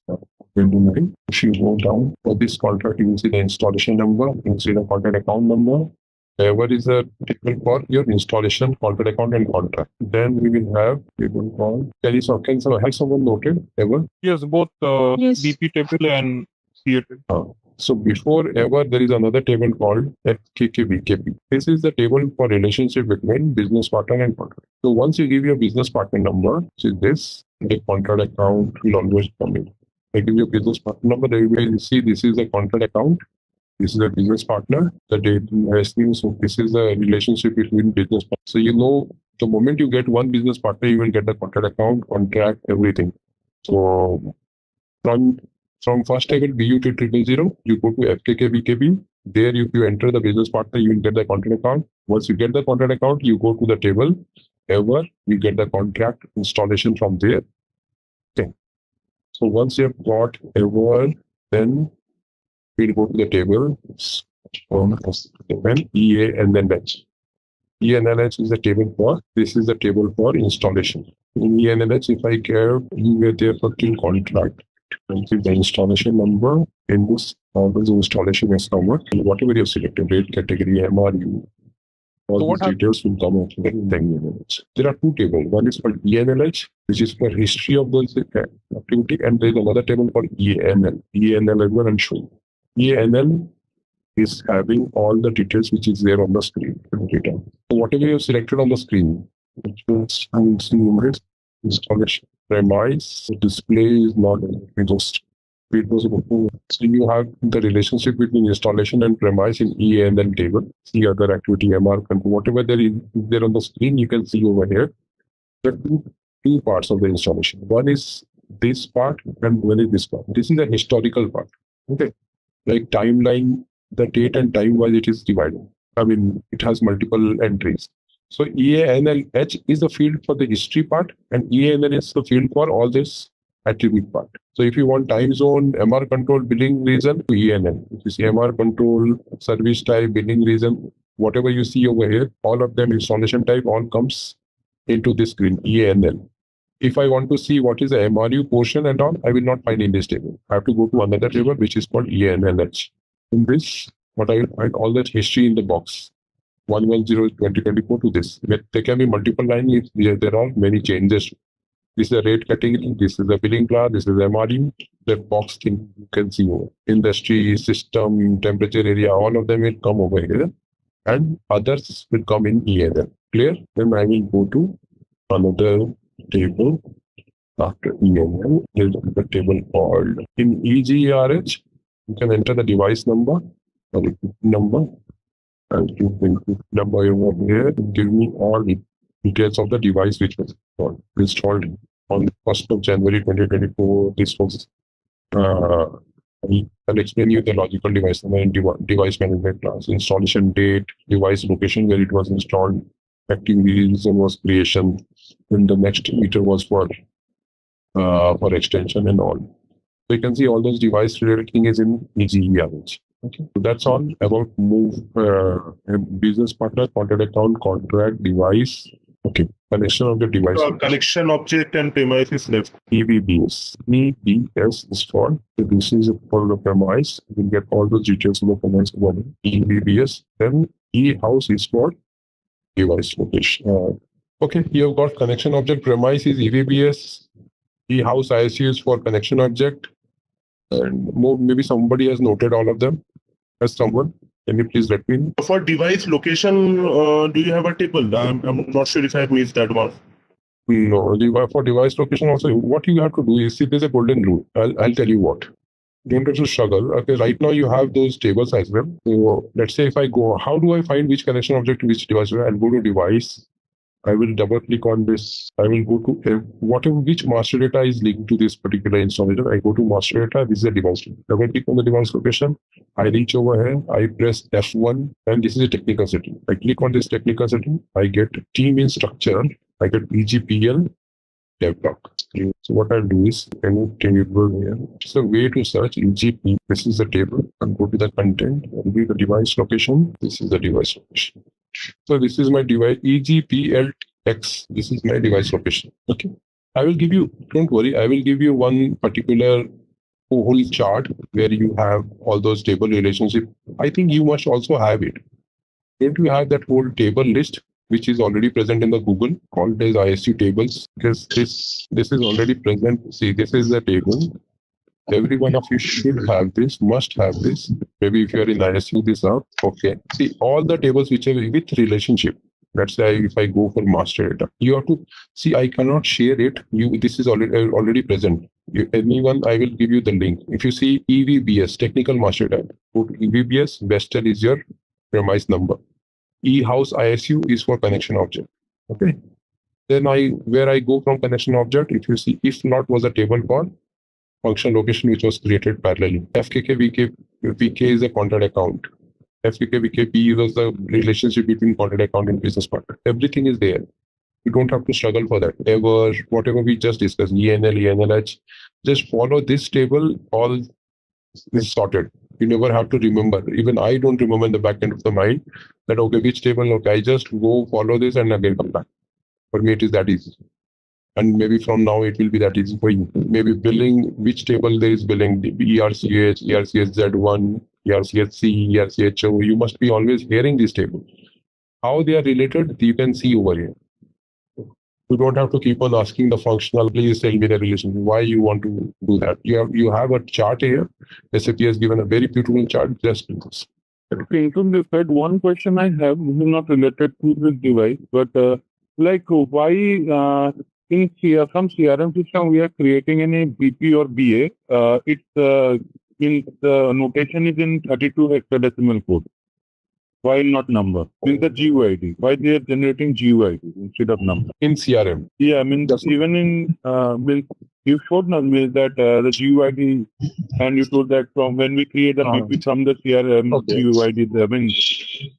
29. If you go down for this contract, you will see the installation number, you will see the contract account number. Whatever is the table for your installation, contract account, and contract. Then we will have table called. Has someone noted ever? Yes, both Yes. BP table and CA table. So before ever, there is another table called FKKBKP. This is the table for relationship between business partner and contract. So once you give your business partner number, which is this, the contract account will always come in. I give you a business partner number, there you will see this is the contract account. This is a business partner. The date so this is the relationship between business partners. So you know the moment you get one business partner, you will get the contract account, contract, everything. So from first table BU to 000, you go to FKKBKB. There, if you enter the business partner, you will get the contract account. Once you get the contract account, you go to the table. Ever, you get the contract installation from there. Okay. So once you have got ever, then we'll go to the table. EA and then H. E and LH is the table for, this is the table for installation. In E and LH, if I care, you get their fucking contract. The installation number in this, all those installation is number, and whatever you selected, rate, category, MRU, all these details will come out in the ENLH. There are two tables. One is called ENLH, which is for history of those activity, and there is another table called ENL. ENL is what I'm showing. ENL is having all the details which is there on the screen. So whatever you have selected on the screen, which is installation, premise, display is not just. So you have the relationship between installation and premise in ENL table. See other activity, MR control, whatever there is there on the screen, you can see over here. There are two parts of the installation. One is this part and one is this part. This is a historical part. Okay. Like timeline, the date and time wise it is divided. I mean, it has multiple entries. So EANLH is the field for the history part, and EANL is the field for all this attribute part. So if you want time zone, MR control, billing reason, to EANL. If you see MR control, service type, billing reason, whatever you see over here, all of them installation type, all comes into this screen, EANL. If I want to see what is the MRU portion and all, I will not find in this table. I have to go to another table, which is called EANLH. In this, what I will find all that history in the box. 110/2024 to this. There can be multiple lines if there are many changes. This is a rate category, this is a billing class, this is MRU. The box thing you can see over. Industry, system, temperature area, all of them will come over here. And others will come in EANL. Clear? Then I will go to another table after ENL. There's the table called in EGRH. You can enter the device number or the number, and you can put number over here. Give me all the details of the device which was installed on the 1st of January 2024. This was I'll explain you the logical device number and device management class, installation date, device location where it was installed, activity reason was creation, and the next meter was for extension and all. So you can see all those device related thing is in EGERH. Okay, so that's all about move business partner, contract account, contract, device. Okay, connection of the device. Connection object and premise is left. EVBS. EVBS is for so this is for the premise. You will get all those details of the premise. EVBS. Then E house is for device location. Okay, you have got connection object. Premise is EVBS. E house ISU is for connection object. And more, maybe somebody has noted all of them. As someone, can you please let me know? For device location, do you have a table? I'm not sure if I missed that one. No, for device location also, what you have to do is, see, there's a golden rule. I'll tell you what. Don't have to struggle. Okay, right now you have those tables as well. So let's say if I go, how do I find which connection object to which device? I'll go to device. I will double click on this. I will go to which master data is linked to this particular installation. I go to master data. This is a device. Double click on the device location. I reach over here. I press F1, and this is a technical setting. I click on this technical setting. I get team in structure. I get PGPL, dev doc. So what I'll do is any table here. It's a way to search EGP. This is the table. I'll go to the content. Will be the device location. This is the device location. So this is my device EGPLX. This is my device location. Okay. I will give you. Don't worry. I will give you one particular whole chart where you have all those table relationship. I think you must also have it. Don't you have that whole table list which is already present in the Google called as ISU tables? Because this is already present. See, this is the table. Every one of you should have this, must have this. Maybe if you are in ISU, this out. Okay. See, all the tables which are with relationship. Let's say if I go for master data, you have to see. I cannot share it. This is already present. Anyone, I will give you the link. If you see EVBS, technical master data, go to EVBS. Vestel is your premise number. E-house ISU is for connection object. Okay. Then where I go from connection object, if you see, if not was a table for function location which was created parallelly. FKK VK is a contact account. FKK VKP was the relationship between contact account and business partner. Everything is there. You don't have to struggle for that. Ever, whatever we just discussed, ENL, ENLH, just follow this table, all is sorted. You never have to remember. Even I don't remember in the back end of the mind that, okay, which table, okay, I just go follow this and again come back. For me, it is that easy. And maybe from now, it will be that easy for you. Maybe billing, which table there is billing, ERCH, ERCHZ1, ERCHC, ERCHO. You must be always hearing these tables. How they are related, you can see over here. You don't have to keep on asking the functional, please tell me the relation. Why you want to do that? You have a chart here. SAP has given a very beautiful chart. Just do this. Okay, so this side, one question I have, this is not related to this device, but like why in some CRM system we are creating any BP or BA, it's in the notation is in 32 hexadecimal code. Why not number? In the GUID, why they are generating GUID instead of number? In CRM. Yeah, I mean, even in, you showed that the GUID, and you told that from when we create the BP from the CRM, Okay. GUID, I mean,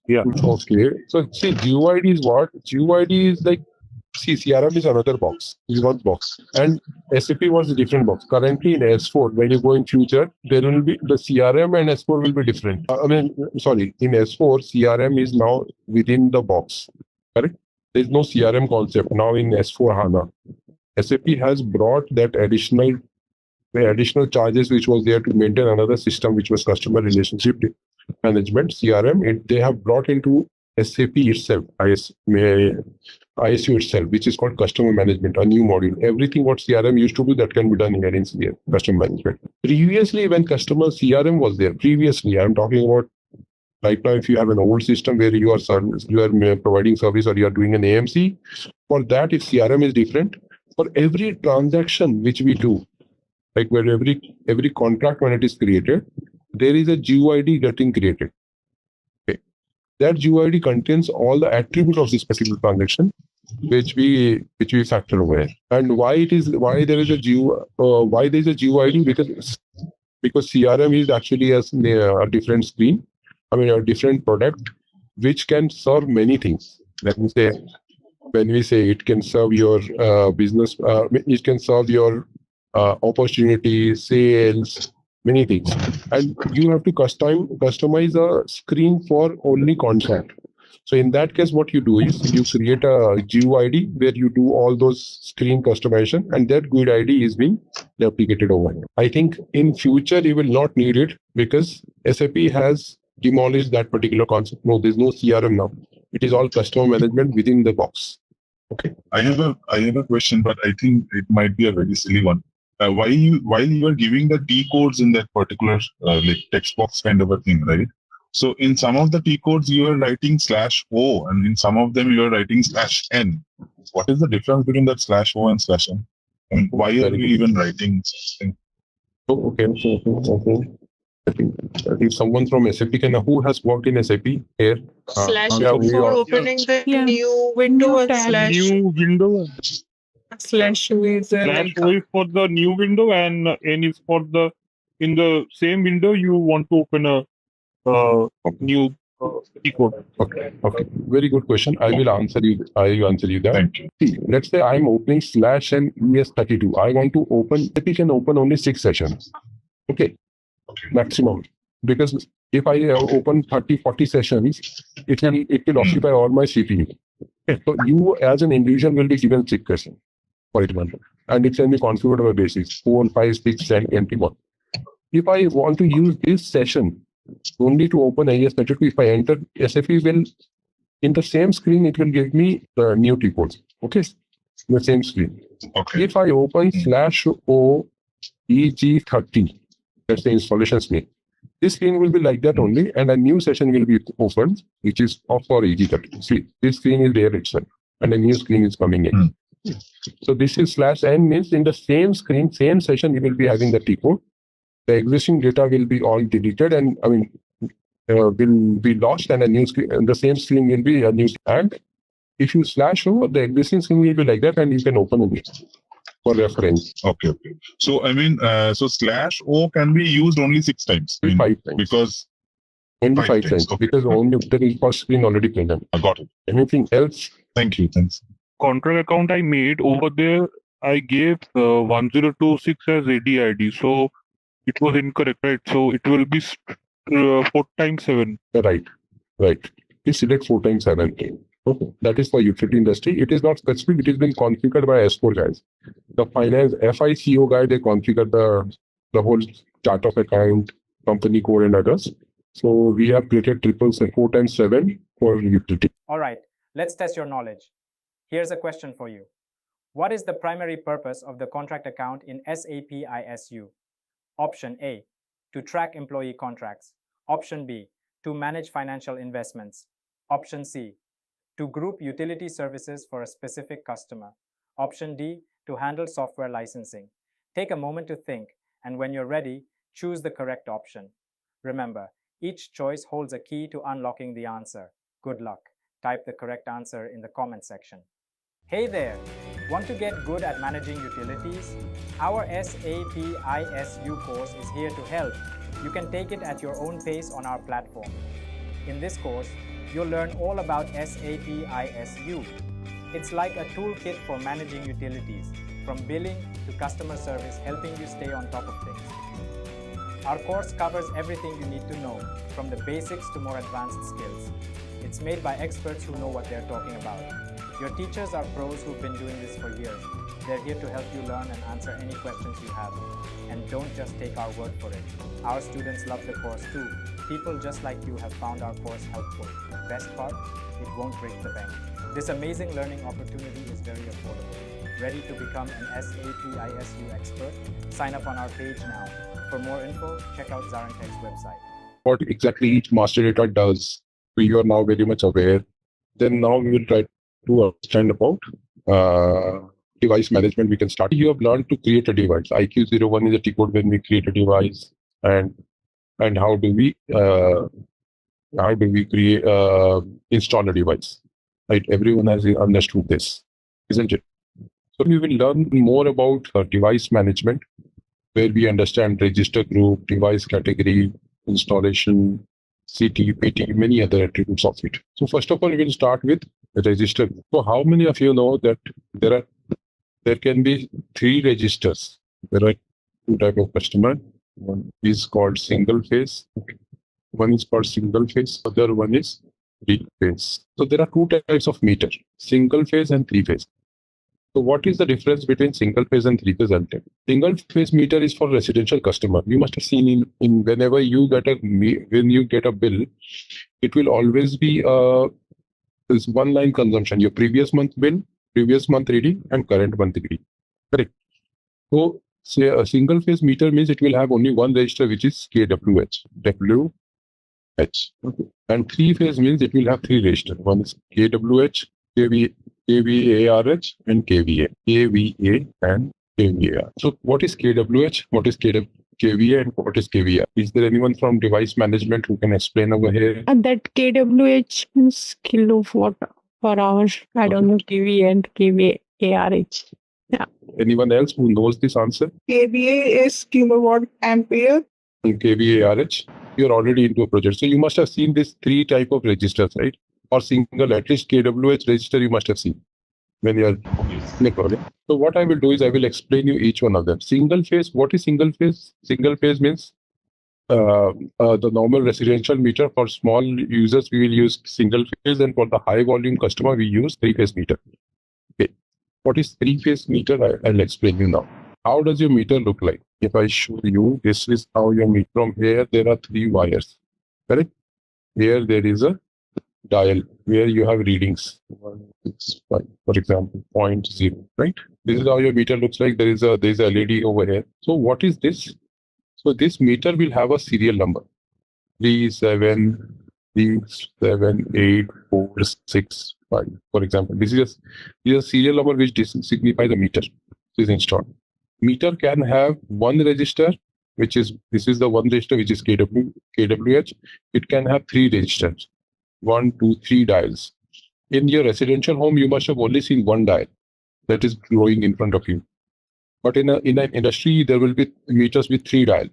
yeah. Okay. So, see, GUID is what? GUID is like, see, CRM is another box. Is one box. And SAP was a different box. Currently in S4, when you go in future, there will be the CRM and S4 will be different. In S4, CRM is now within the box. Correct? There is no CRM concept now in S4 HANA. SAP has brought that additional charges which was there to maintain another system which was customer relationship management, CRM. They have brought into SAP itself, ISU itself, which is called customer management, a new module. Everything what CRM used to do, that can be done here in CRM, customer management. Previously, when customer CRM was there, I'm talking about right now, if you have an old system where you are providing service or you are doing an AMC, for that, if CRM is different, for every transaction which we do, like where every contract when it is created, there is a GUID getting created. Okay. That GUID contains all the attributes of this particular transaction, which we factor over here. And why there is a GUID? Because CRM is actually a different screen. I mean, a different product which can serve many things. When we say it can serve your business, it can serve your opportunity, sales, many things. And you have to customize a screen for only contract. So in that case, what you do is you create a GUID where you do all those screen customization, and that GUID ID is being replicated over here. I think in future you will not need it because SAP has demolished that particular concept. No, there's no CRM now. It is all customer management within the box. Okay. I have a question, but I think it might be a very silly one. While you are giving the T codes in that particular like text box kind of a thing, right? So in some of the T codes you are writing /O, and in some of them you are writing /N. What is the difference between that /O and /N? I mean, why are we even writing something? Okay. If someone from SAP who has worked in SAP here? For opening the new window and New window. /O is /O is for the new window, and N is for in the same window you want to open a new T-code. Okay. Very good question. I will answer you. I will answer you that. Thank you. See, let's say I'm opening slash and ES32. I want to open. SAP can open only 6 sessions. Okay, maximum. Because if I open 30, 40 sessions, it will occupy all my CPU. Okay. So you as an individual will be given 6 sessions, for example, and it can be configured on a basis 4, 5, 6, 7, 21. If I want to use this session only to open AS32, if I enter SAP will, in the same screen, it will give me the new T codes. Okay, the same screen. Okay. If I open /o EG30, that's the installation screen. This screen will be like that only, and a new session will be opened, which is off for EG30. See, this screen is there itself, and a new screen is coming in. So this is /n means in the same screen, same session, you will be having the T code. The existing data will be all deleted, and will be lost, and a new screen, and the same screen will be a new. And if you /o, the existing screen will be like that, and you can open it for reference. Okay. So so /o can be used only 6 times. 5 times. Because only 5 times. Okay. Because only the first screen already present. I got it. Anything else? Thank you. Thanks. Contract account I made over there, I gave 1026 as ADID. So it was incorrect, right? So it will be 4 times 7. Right. Please select 4 times 7. Okay. That is for utility industry. It is not specific. It is being configured by S4 guys. The finance FICO guy, they configure the whole chart of account, company code, and others. So we have created 4 times 7 for utility. All right, let's test your knowledge. Here's a question for you. What is the primary purpose of the contract account in SAP ISU? Option A, to track employee contracts. Option B, to manage financial investments. Option C, to group utility services for a specific customer. Option D, to handle software licensing. Take a moment to think, and when you're ready, choose the correct option. Remember, each choice holds a key to unlocking the answer. Good luck. Type the correct answer in the comment section. Hey there! Want to get good at managing utilities? Our SAP ISU course is here to help. You can take it at your own pace on our platform. In this course, you'll learn all about SAP ISU. It's like a toolkit for managing utilities, from billing to customer service, helping you stay on top of things. Our course covers everything you need to know, from the basics to more advanced skills. It's made by experts who know what they're talking about. Your teachers are pros who've been doing this for years. They're here to help you learn and answer any questions you have. And don't just take our word for it. Our students love the course too. People just like you have found our course helpful. Best part, it won't break the bank. This amazing learning opportunity is very affordable. Ready to become an SAP ISU expert? Sign up on our page now. For more info, check out ZaranTech's website. What exactly each master data does, you are now very much aware. Then now we will try to understand about device management. We can start. You have learned to create a device. IQ01 is a T code when we create a device, and how do we create install a device? Right, everyone has understood this, isn't it? So we will learn more about device management, where we understand register group, device category, installation, CT, PT, many other attributes of it. So first of all, we will start with register. So how many of you know that there can be 3 registers? There are 2 types of customer. One is called single phase. One is called single phase. Other one is 3 phase. So there are 2 types of meter: single phase and 3 phase. So what is the difference between single phase and 3 phase? Single phase meter is for residential customer. You must have seen in whenever you get a bill, it will always be this one line consumption: your previous month bill, previous month reading, and current month reading. Correct. So say a single phase meter means it will have only one register, which is KWH. Okay. And 3 phase means it will have 3 registers. One is KWH, KVARH, and KVA. KVA and KVAR. So what is KWH? What is KVA and what is KVAR? Is there anyone from device management who can explain over here? That KWH means kilowatt per hour. I don't know KVA and KVARH. Yeah. Anyone else who knows this answer? KVA is kilowatt ampere. And KVARH? you're already into a project. So you must have seen this 3 type of registers, right? Or single, at least kWh register you must have seen when you are in a project. So what I will do is I will explain you each one of them. Single phase, what is single phase? Single phase means the normal residential meter. For small users, we will use single phase, and for the high volume customer, we use 3-phase meter. Okay. What is 3-phase meter? I'll explain you now. How does your meter look like? If I show you, this is how your meter. From here, there are 3 wires. Correct? Here there is a dial where you have readings 165, for example, 0.0, right? This is how your meter looks like. There is a LED over here. So what is this? So this meter will have a serial number 3737846, for example. This is a serial number which signifies the meter is installed. Meter can have one register, this is the one register which is kWh. It can have 3 registers, 1, 2, 3 dials. In your residential home, you must have only seen one dial that is glowing in front of you. But in an industry, there will be meters with 3 dial,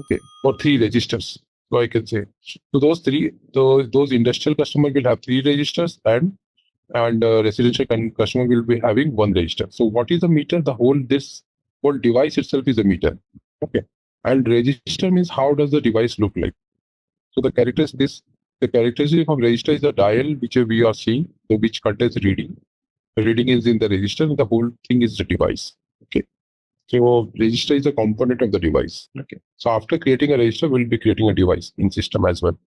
okay, or 3 registers. So I can say, so those industrial customer will have 3 registers, and residential customer will be having 1 register. So what is a meter? This whole device itself is a meter. Okay, and register means how does the device look like? So the characteristic of register is the dial which we are seeing, which contains reading. The reading is in the register, and the whole thing is the device. Okay. So register is a component of the device. Okay. So after creating a register, we'll be creating a device in system as well.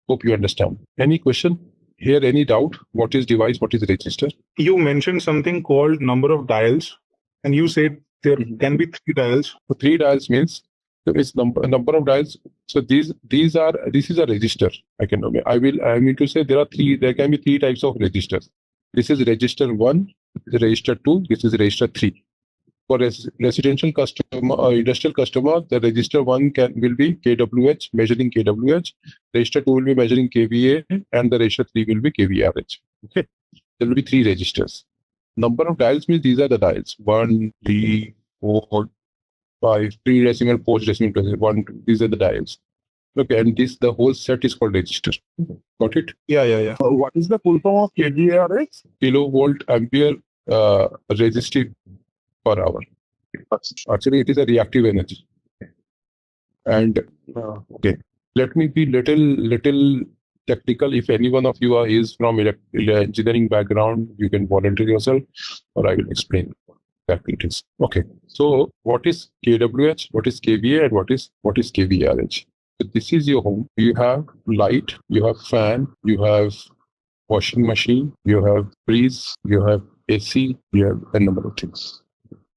Hope you understand. Any question here? Any doubt? What is device? What is register? You mentioned something called number of dials, and you said there can be 3 dials. So 3 dials means it's number of dials. So this is a register. I mean to say there can be 3 types of registers. This is register 1, register 2, this is register 3. For residential customer or industrial customer, the register 1 will be kWh, measuring kWh. Register 2 will be measuring kVA, and the register 3 will be kVA average. Okay, there will be 3 registers. Number of dials means these are the dials: 1, 3, 4, 5, 3 decimal, 4 decimal, 1, 2. These are the dials. Okay, and the whole set is called register. Got it? Yeah. What is the full form of kVA? Kilovolt ampere resistive per hour. Actually, it is a reactive energy. And okay, let me be little technical. If any one of you is from engineering background, you can volunteer yourself, or I will explain exactly it is. Okay, so what is kWh, what is kVA, and what is kVA? So this is your home. You have light, you have fan, you have washing machine, you have freeze, you have AC, you have a number of things.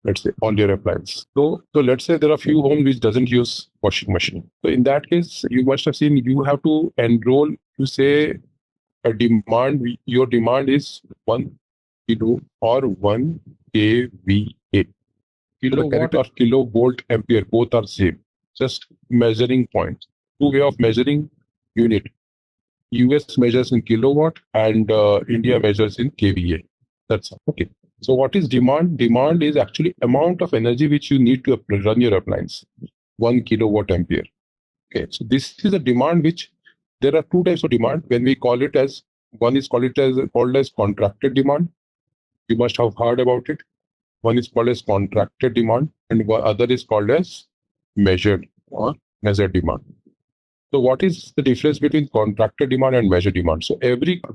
Let's say all your appliances. So let's say there are a few homes which doesn't use washing machine. So in that case, you must have seen you have to enroll to say a demand. Your demand is 1 kilo or 1 kVA. Kilowatt or kilovolt ampere, both are same. Just measuring points. 2 way of measuring unit. US measures in kilowatt and India measures in kVA. That's all. Okay. So what is demand? Demand is actually amount of energy which you need to run your appliance. 1 kilowatt ampere. Okay. So this is a demand which there are 2 types of demand. When we call it as, one is called as contracted demand. You must have heard about it. One is called as contracted demand, and other is called as measured demand. So what is the difference between contracted demand and measured demand? So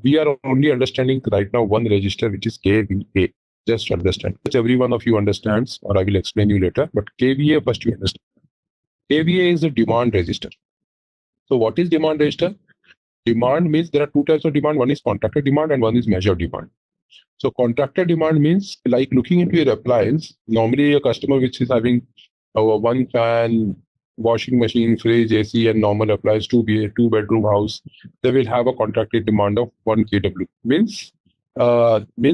we are only understanding right now one register, which is kVA. Just understand, which every one of you understands, or I will explain you later. But kVA first you understand. kVA is a demand register. So what is demand register? Demand means there are 2 types of demand. One is contracted demand and one is measured demand. So contracted demand means, like looking into your appliance, normally a customer which is having 1 fan, washing machine, fridge, AC, and normal appliance, 2-bedroom house, they will have a contracted demand of 1 kW. Means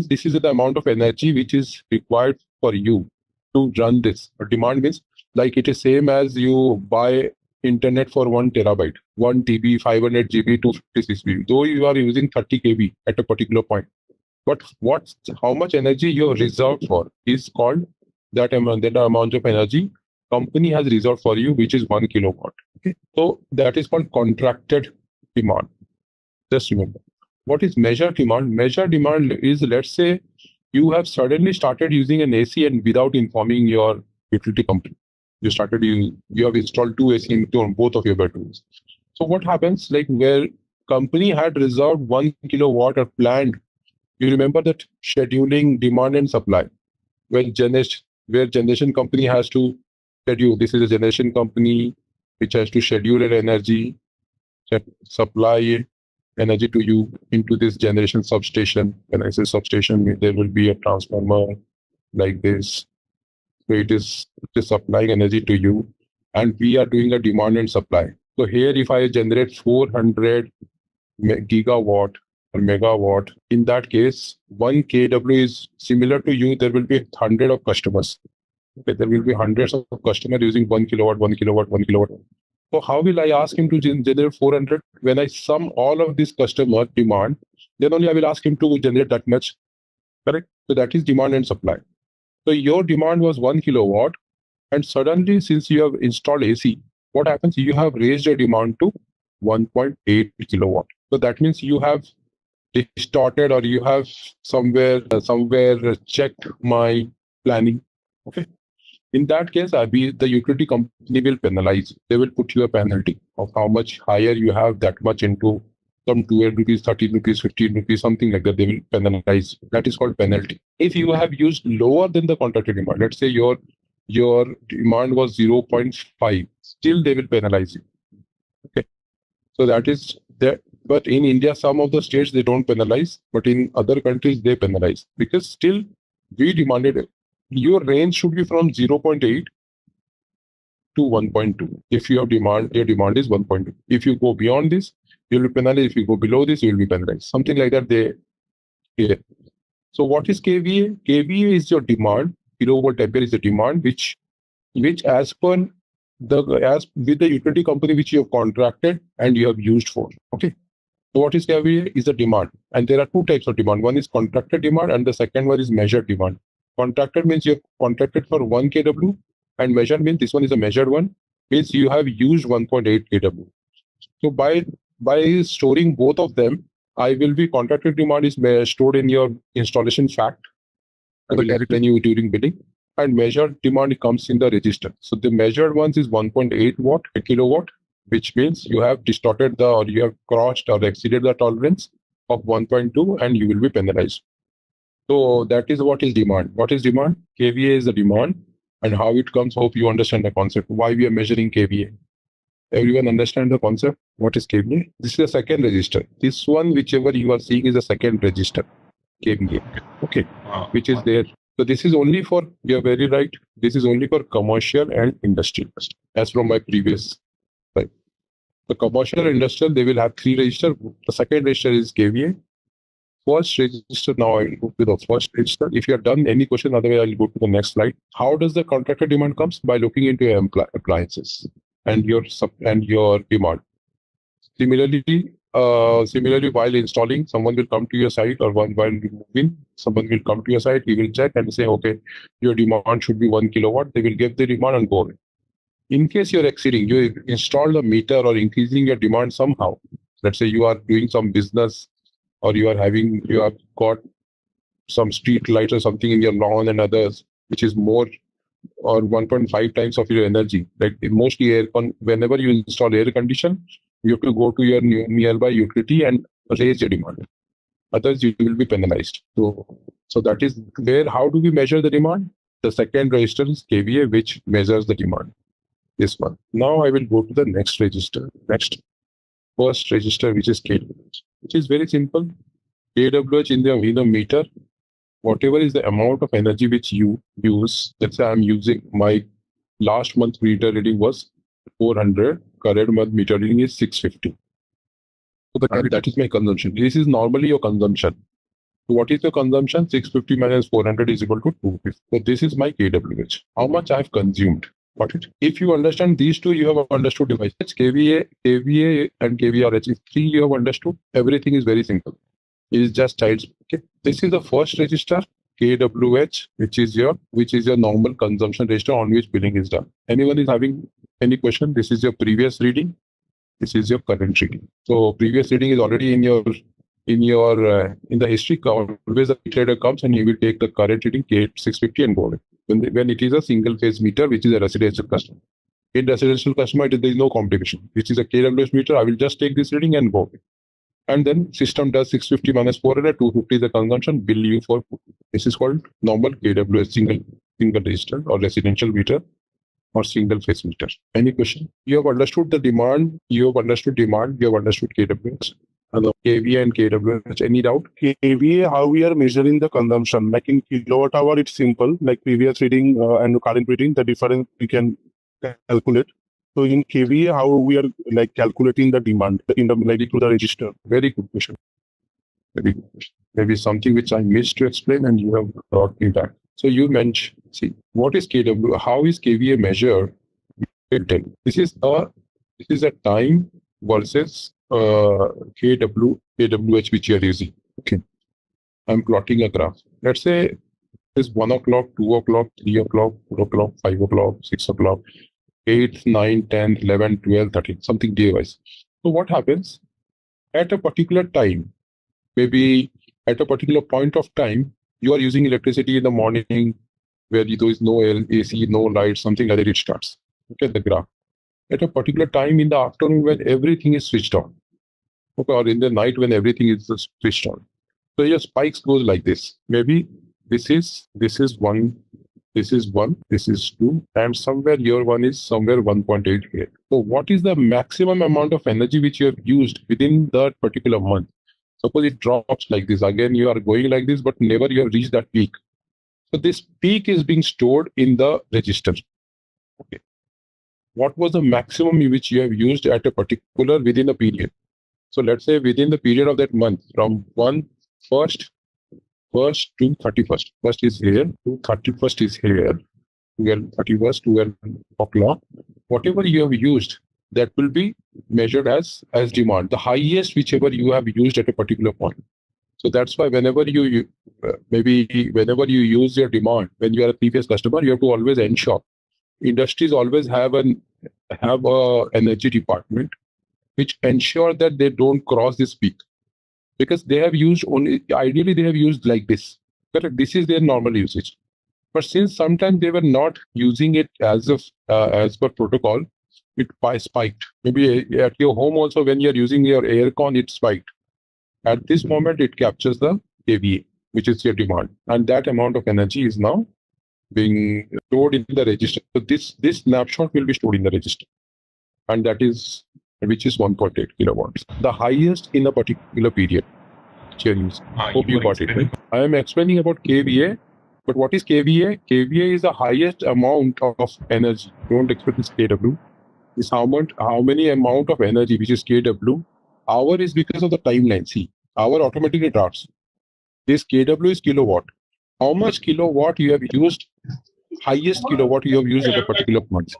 this is the amount of energy which is required for you to run this. But demand means, like it is same as you buy internet for 1 terabyte, 1 TB, 500 GB, 256 GB. Though you are using 30 KB at a particular point. But how much energy you have reserved for is called that amount of energy company has reserved for you, which is 1 kilowatt. Okay, so that is called contracted demand. Just remember, what is measured demand? Measured demand is, let's say, you have suddenly started using an AC and without informing your utility company. You have installed 2 AC into both of your bedrooms. So what happens, like where company had reserved 1 kilowatt or planned, you remember that scheduling demand and supply, where generation company has to schedule. This is a generation company which has to schedule an energy, supply energy to you into this generation substation. When I say substation, there will be a transformer like this. So it is supplying energy to you, and we are doing a demand and supply. So here, if I generate 400 gigawatt or megawatt, in that case, 1 kW is similar to you. There will be 100 of customers. Okay, there will be hundreds of customers using 1 kilowatt, 1 kilowatt, 1 kilowatt. So how will I ask him to generate 400? When I sum all of this customer demand, then only I will ask him to generate that much. Correct? So that is demand and supply. So your demand was 1 kilowatt, and suddenly, since you have installed AC, what happens? You have raised your demand to 1.8 kilowatt. So that means you have distorted, or you have somewhere checked my planning. Okay. In that case, the utility company will penalize. They will put you a penalty of how much higher you have, that much into some 12 rupees, 13 rupees, 15 rupees, something like that. They will penalize. That is called penalty. If you have used lower than the contracted demand, let's say your demand was 0.5, still they will penalize you. Okay. So that is there. But in India, some of the states, they don't penalize, but in other countries, they penalize, because still we demanded it. Your range should be from 0.8 to 1.2. If your demand is 1.2. If you go beyond this, you'll be penalized. If you go below this, you'll be penalized. Something like that. So what is kVA? kVA is your demand. Kilowatt ampere is the demand, which as with the utility company which you have contracted and you have used for. Okay. So what is kVA? Is the demand, and there are 2 types of demand. One is contracted demand, and the second one is measured demand. Contracted means you have contracted for 1 kW, and measured means this one is a measured one, means you have used 1.8 kW. So by storing both of them, contracted demand is stored in your installation fact. I will explain you during billing. And measured demand comes in the register. So the measured ones is 1.8 kilowatt, which means you have distorted or you have crossed or exceeded the tolerance of 1.2, and you will be penalized. So that is what is demand. What is demand? kVA is the demand, and how it comes. Hope you understand the concept. Why we are measuring kVA. Everyone understand the concept? What is kVA? This is the second register. This one, whichever you are seeing, is the second register, kVA. Okay, which is there. So this is only for, you are very right, this is only for commercial and industrial, as from my previous slide. The commercial and industrial, they will have 3 registers. The second register is kVA. First register, now I will go to the first register. If you have done any question, otherwise I will go to the next slide. How does the contracted demand comes? By looking into your appliances and your demand. Similarly, while installing, someone will come to your site, or while moving, someone will come to your site. He will check and say, okay, your demand should be 1 kilowatt. They will give the demand and go away. In case you're exceeding, you install the meter or increasing your demand somehow. Let's say you are doing some business, or you have got some street lights or something in your lawn and others, which is more or 1.5 times of your energy. Like mostly whenever you install air condition, you have to go to your nearby utility and raise your demand. Otherwise, you will be penalized. So that is where, how do we measure the demand? The second register is kVA, which measures the demand. This one. Now I will go to the next register. First register, which is kWh, which is very simple. kWh in the meter, whatever is the amount of energy which you use. Let's say I'm using, my last month meter reading was 400, current month meter reading is 650. So that is my consumption. This is normally your consumption. So what is your consumption? 650 minus 400 is equal to 250. So this is my kWh. How much I have consumed. Got it? If you understand these two, you have understood device. kVA and kVRH. If 3 you have understood, everything is very simple. It is just child's. Okay. This is the first register, KWH, which is your normal consumption register on which billing is done. Anyone is having any question? This is your previous reading. This is your current reading. So previous reading is already in the history. Always a trader comes and he will take the current reading K650 and go away. When it is a single phase meter, which is a residential customer. In residential customer, there is no complication. Which is a KWH meter. I will just take this reading and go away. And then system does 650 minus 400, 250 is the consumption, bill you for. This is called normal KWH single register or residential meter or single phase meter. Any question? You have understood the demand, you have understood KWH. And the KVA and KWH, any doubt? KVA, how we are measuring the consumption? Like in kilowatt hour, it's simple. Like previous reading and current reading, the difference we can calculate. So in KVA, how we are like calculating the demand in the like to the register? Very good question. Very good question. Maybe something which I missed to explain and you have brought me back. So you mentioned, see, what is KW? How is KVA measured? This is a time versus KWH which you are using. Okay. I'm plotting a graph. Let's say it's 1 o'clock, 2 o'clock, 3 o'clock, 4 o'clock, 5 o'clock, 6 o'clock, 8, 9, 10, 11, 12, 13, something day-wise. So what happens? At a particular time, maybe at a particular point of time, you are using electricity in the morning where there is no AC, no light, something like that, it starts. Look at the graph. At a particular time in the afternoon when everything is switched on. Okay, or in the night when everything is switched on. So your spikes goes like this. Maybe this is 1, this is 1, this is 2, and somewhere your one is somewhere 1.8 here. So what is the maximum amount of energy which you have used within that particular month? Suppose it drops like this. Again, you are going like this, but never you have reached that peak. So this peak is being stored in the register. Okay. What was the maximum which you have used at a particular within a period? So let's say within the period of that month, from 1st to 31st. First is here, to 31st is here. 31st, 12 o'clock. Whatever you have used, that will be measured as demand. The highest whichever you have used at a particular point. So that's why whenever you use your demand, when you are a previous customer, you have to always ensure. Industries always have a energy department which ensure that they don't cross this peak, because they have used ideally they have used like this. Correct? This is their normal usage. But since sometimes they were not using it as per protocol, it spiked. Maybe at your home also when you are using your aircon, it spiked. At this moment, it captures the KVA, which is your demand, and that amount of energy is now being stored in the register. So this snapshot will be stored in the register, and which is 1.8 kilowatts, the highest in a particular period. Hope you got it. Right? I am explaining about KVA, but what is KVA? KVA is the highest amount of energy. Don't expect this KW. Is how many amount of energy, which is KW. Hour is because of the timeline. See, hour automatically drafts. This KW is kilowatt. How much kilowatt you have used? Highest kilowatt you have used at a particular month.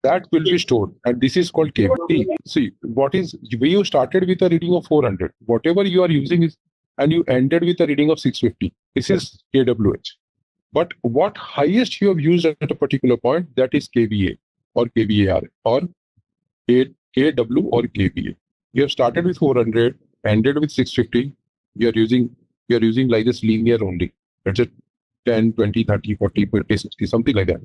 That will be stored, and this is called KVA. See, you started with a reading of 400. Whatever you are using is, and you ended with a reading of 650. This is KWH. But what highest you have used at a particular point, that is KVA or KVAR or KW or KVA. You have started with 400, ended with 650. You are using like this linear only. That's it, 10, 20, 30, 40, 50, 60, something like that.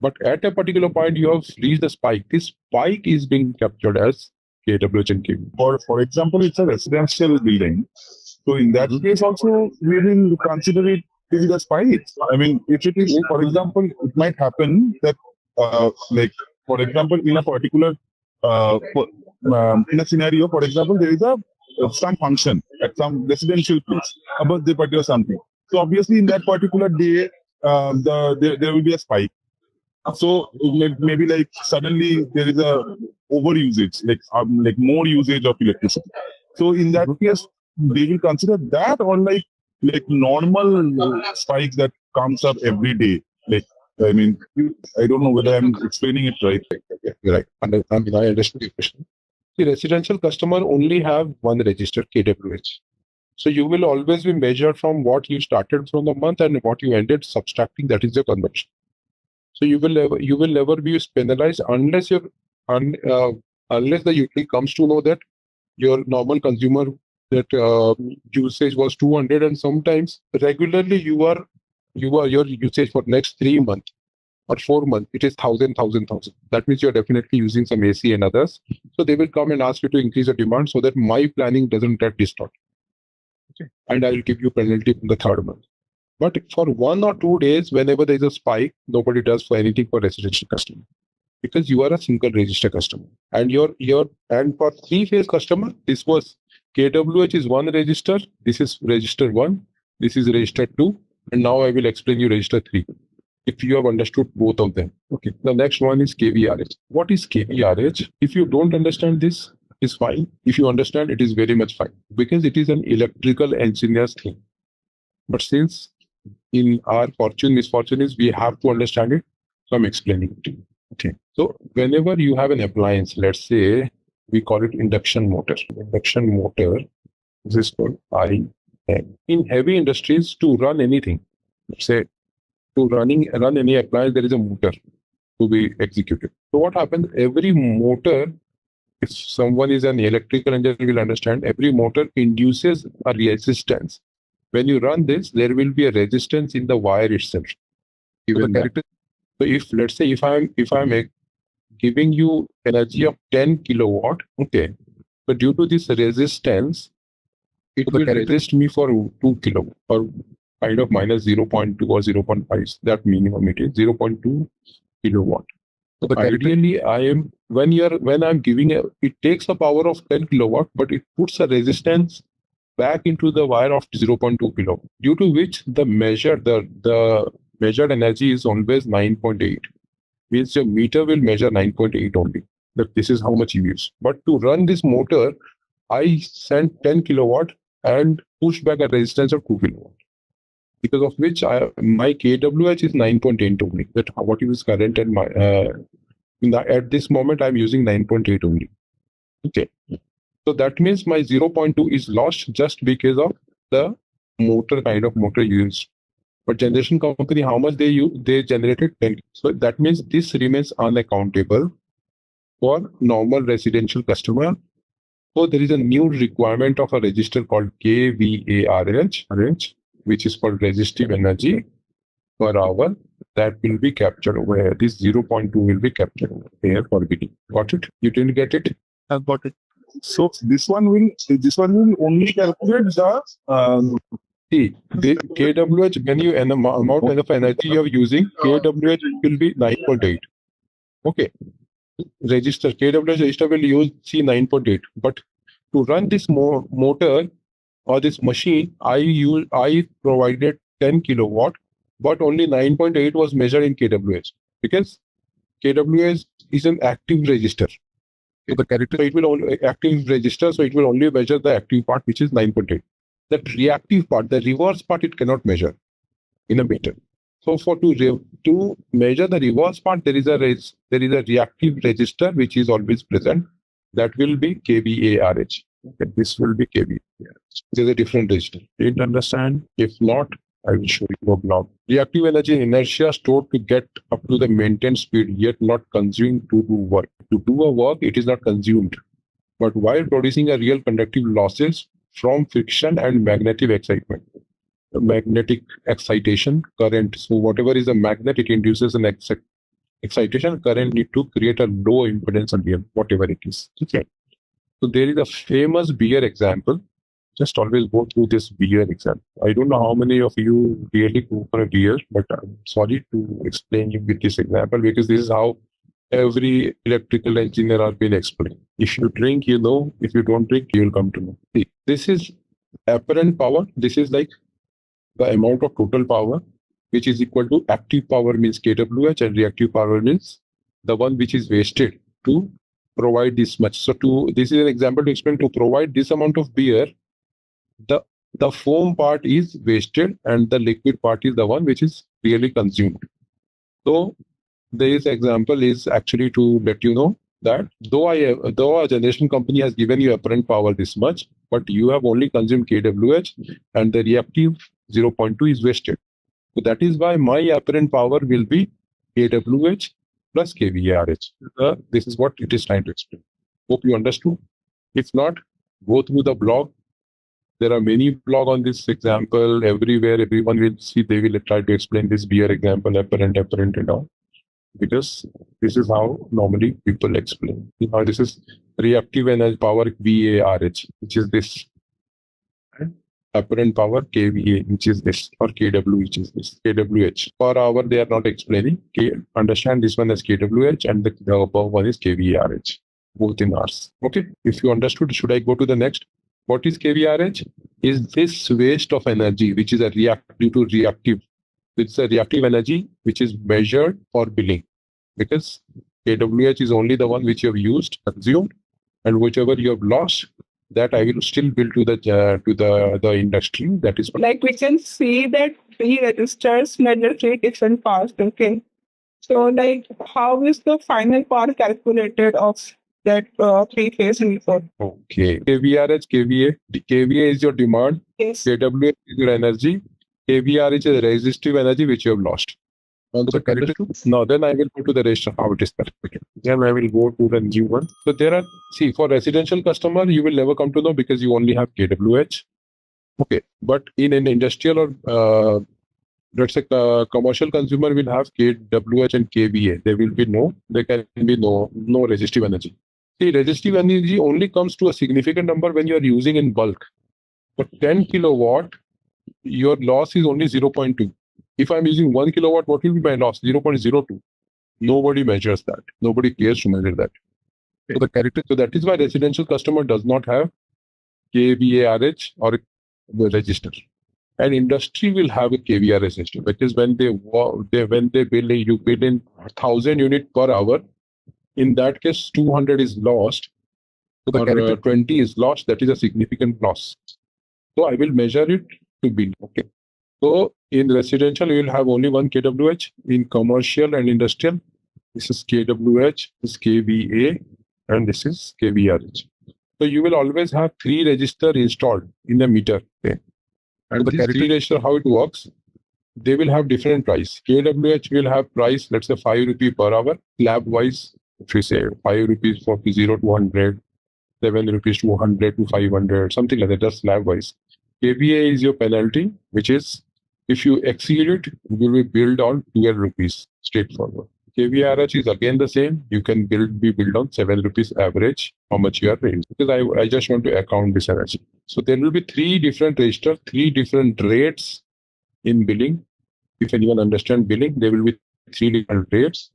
But at a particular point, you have reached the spike. This spike is being captured as KWH and KVA. For example, it's a residential building. So in that case also, we will consider it in the spike. I mean, if it is, for example, it might happen that, like, for example, in a particular, in a scenario, for example, there is some function at some residential place, a birthday party or something. So obviously, in that particular day, there will be a spike. So maybe like suddenly there is a over usage, like more usage of electricity. So in that case, they will consider that, or like normal spikes that comes up every day. Like, I mean, I don't know whether I'm explaining it right. Right. I understood your question. The residential customer only have one register, KWH. So you will always be measured from what you started from the month and what you ended subtracting. That is the conversion. So you will never be penalized unless unless the utility comes to know that your normal consumer that usage was 200, and sometimes regularly your usage for next 3 months or 4 months it is 1,000. That means you're definitely using some AC and others. So they will come and ask you to increase the demand so that my planning doesn't get distorted. Okay. And I will give you penalty from the third month. But for 1 or 2 days, whenever there is a spike, nobody does for anything for residential customer because you are a single register customer. And and for 3-phase customer, this was KWH is 1 register. This is register 1. This is register 2. And now I will explain you register 3. If you have understood both of them. Okay. The next one is KVRH. What is KVRH? If you don't understand this, it's fine. If you understand, it is very much fine because it is an electrical engineer's thing. But since in our misfortune is we have to understand it, so I'm explaining it to you. Okay. So whenever you have an appliance, let's say we call it induction motor. Induction motor, this is called IM. In heavy industries, to run anything, say to run any appliance, there is a motor to be executed. So what happens? Every motor, if someone is an electrical engineer, will understand every motor induces a resistance. When you run this, there will be a resistance in the wire itself. So if let's say if I'm giving you energy of 10 kilowatt, okay, but due to this resistance, it will resist me for 2 kilowatt or kind of minus 0.2 or 0.5. That minimum it is 0.2 kilowatt. So ideally, when I'm giving it takes a power of 10 kilowatt, but it puts a resistance back into the wire of 0.2 kilowatt, due to which the measured energy is always 9.8. Means your meter will measure 9.8 only. That this is how much you use. But to run this motor, I sent 10 kilowatt and push back a resistance of 2 kilowatt. Because of which my KWH is 9.8 only. That what is current and my at this moment I'm using 9.8 only. Okay. So that means my 0.2 is lost just because of the kind of motor used. But generation company, how much they use? They generated 10. So that means this remains unaccountable for normal residential customer. So there is a new requirement of a register called KVARH, which is called resistive energy per hour. That will be captured over here. This 0.2 will be captured over here for bidding. Got it? You didn't get it? I've got it. So this one will only calculate the see the KWH when you amount of energy you are using, KWH will be 9.8. Okay. Register KWH register will use C9.8. But to run this motor or this machine, I provided 10 kilowatt, but only 9.8 was measured in KWH because KWH is an active register. So it will only active register, so it will only measure the active part, which is 9.8. That reactive part, the reverse part, it cannot measure in a meter. So to measure the reverse part, there is a reactive register which is always present. That will be KVARH. Okay, this will be KVARH. There's a different register. Didn't understand? If not, I will show you a block. Reactive energy inertia stored to get up to the maintained speed, yet not consumed to do work. To do a work, it is not consumed. But while producing a real conductive losses from friction and magnetic excitement. Magnetic excitation, current. So whatever is a magnet, it induces an excitation current need to create a low impedance again, whatever it is. Okay. So there is a famous beer example. Just always go through this beer example. I don't know how many of you really go for a beer, but I'm sorry to explain you with this example because this is how every electrical engineer has been explained. If you drink, you know. If you don't drink, you will come to know. See, this is apparent power. This is like the amount of total power, which is equal to active power means KWH and reactive power means the one which is wasted to provide this much. So this is an example to explain to provide this amount of beer, the foam part is wasted and the liquid part is the one which is really consumed. So this example is actually to let you know that though a generation company has given you apparent power this much, but you have only consumed kWh and the reactive 0.2 is wasted. So that is why my apparent power will be kWh plus kVARH. This is what it is trying to explain. Hope you understood. If not, go through the blog. There are many blogs on this example. Everywhere, everyone will see, they will try to explain this beer example, apparent, and all. Because this is how normally people explain. Now, this is reactive energy power VARH, which is this. Apparent power kVA, which is this, or kW, which is this, kWh. Per hour, they are not explaining. Understand this one as kWh and the above one is kVARH, both in hours. Okay, if you understood, should I go to the next? What is kVARH? Is this waste of energy, which is a due to reactive. It's a reactive energy which is measured for billing, because kWh is only the one which you have used, consumed, and whichever you have lost, that I will still bill to the industry. That is like we can see that three registers measure three different parts. Okay, so like how is the final part calculated of that three-phase input? Okay, kVARH, kVA. kVA is your demand. Yes. kWh is your energy. kVARH is the resistive energy which you have lost. Now then I will go to the rest of how it is calculated. Then I will go to the new one. So there are, see, for residential customer, you will never come to know because you only have kWh. Okay, but in an industrial or let's say commercial consumer will have kWh and kVA. There can be no resistive energy. See, resistive energy only comes to a significant number when you are using in bulk. For 10 kilowatt, your loss is only 0.2. If I'm using 1 kilowatt, what will be my loss? 0.02. Nobody measures that. Nobody cares to measure that. So that is why residential customer does not have kVARH or a register. And industry will have a kVAR register, because when they bill, you bill in 1,000 units per hour. In that case, 200 is lost, or 20 is lost. That is a significant loss. So I will measure it to bill. Okay. So in residential, you will have only one kWh. In commercial and industrial, this is kWh, this is kVA, and this is kVARH. So you will always have three registers installed in the meter. Okay. And the three register, how it works, they will have different price. kWh will have price, let's say 5 rupees per hour. Slab wise, if we say 5 rupees for 0 to 100, 7 rupees to 100 to 500, something like that, just slab wise. kVA is your penalty, which is if you exceed it, you will be billed on 12 rupees straightforward. kVARH is again the same. You can be billed on 7 rupees average, how much you are paying. Because I just want to account this energy. So there will be three different registers, three different rates in billing. If anyone understands billing, there will be three different rates.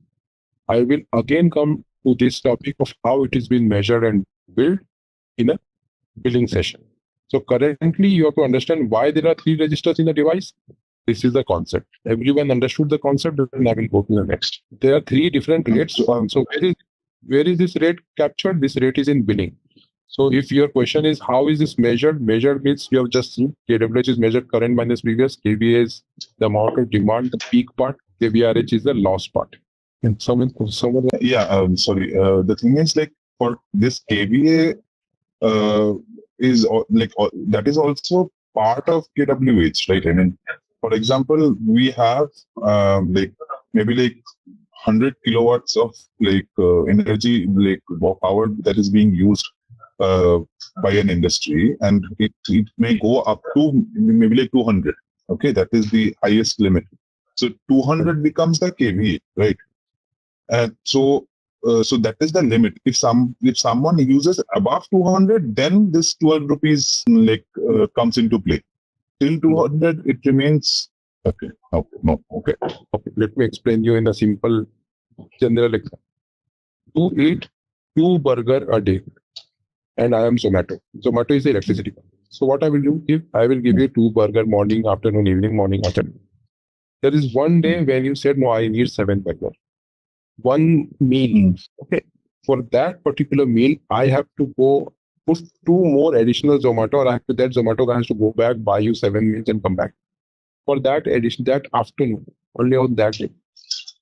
I will again come to this topic of how it is being measured and billed in a billing session. So currently you have to understand why there are three registers in a device. This is the concept. Everyone understood the concept, and I will go to the next. There are three different rates. So where is this rate captured? This rate is in billing. So if your question is how is this measured? Measured means you have just seen kWh is measured current minus previous, kVA is the amount of demand, the peak part, kVARH is the loss part. And someone yeah, sorry. The thing is, like, for this kVA is that is also part of kWh, right? I mean, for example, we have maybe 100 kilowatts of energy, power that is being used by an industry, and it may go up to maybe 200. Okay, that is the highest limit. So 200 becomes the kVA, right? So that is the limit. If someone uses above 200, then this 12 rupees comes into play. Till 200, it remains. Okay. Let me explain you in a simple general example. To eat 2 burgers a day, and I am Zomato. Zomato is the electricity company. So what I will do, I will give you 2 burgers morning, afternoon, evening, morning, afternoon. There is one day when you said, no, I need 7 burgers. One meal. Okay. For that particular meal, I have to go put 2 more additional Zomato, or after that Zomato guy has to go back, buy you 7 meals and come back. For that addition, that afternoon, only on that day.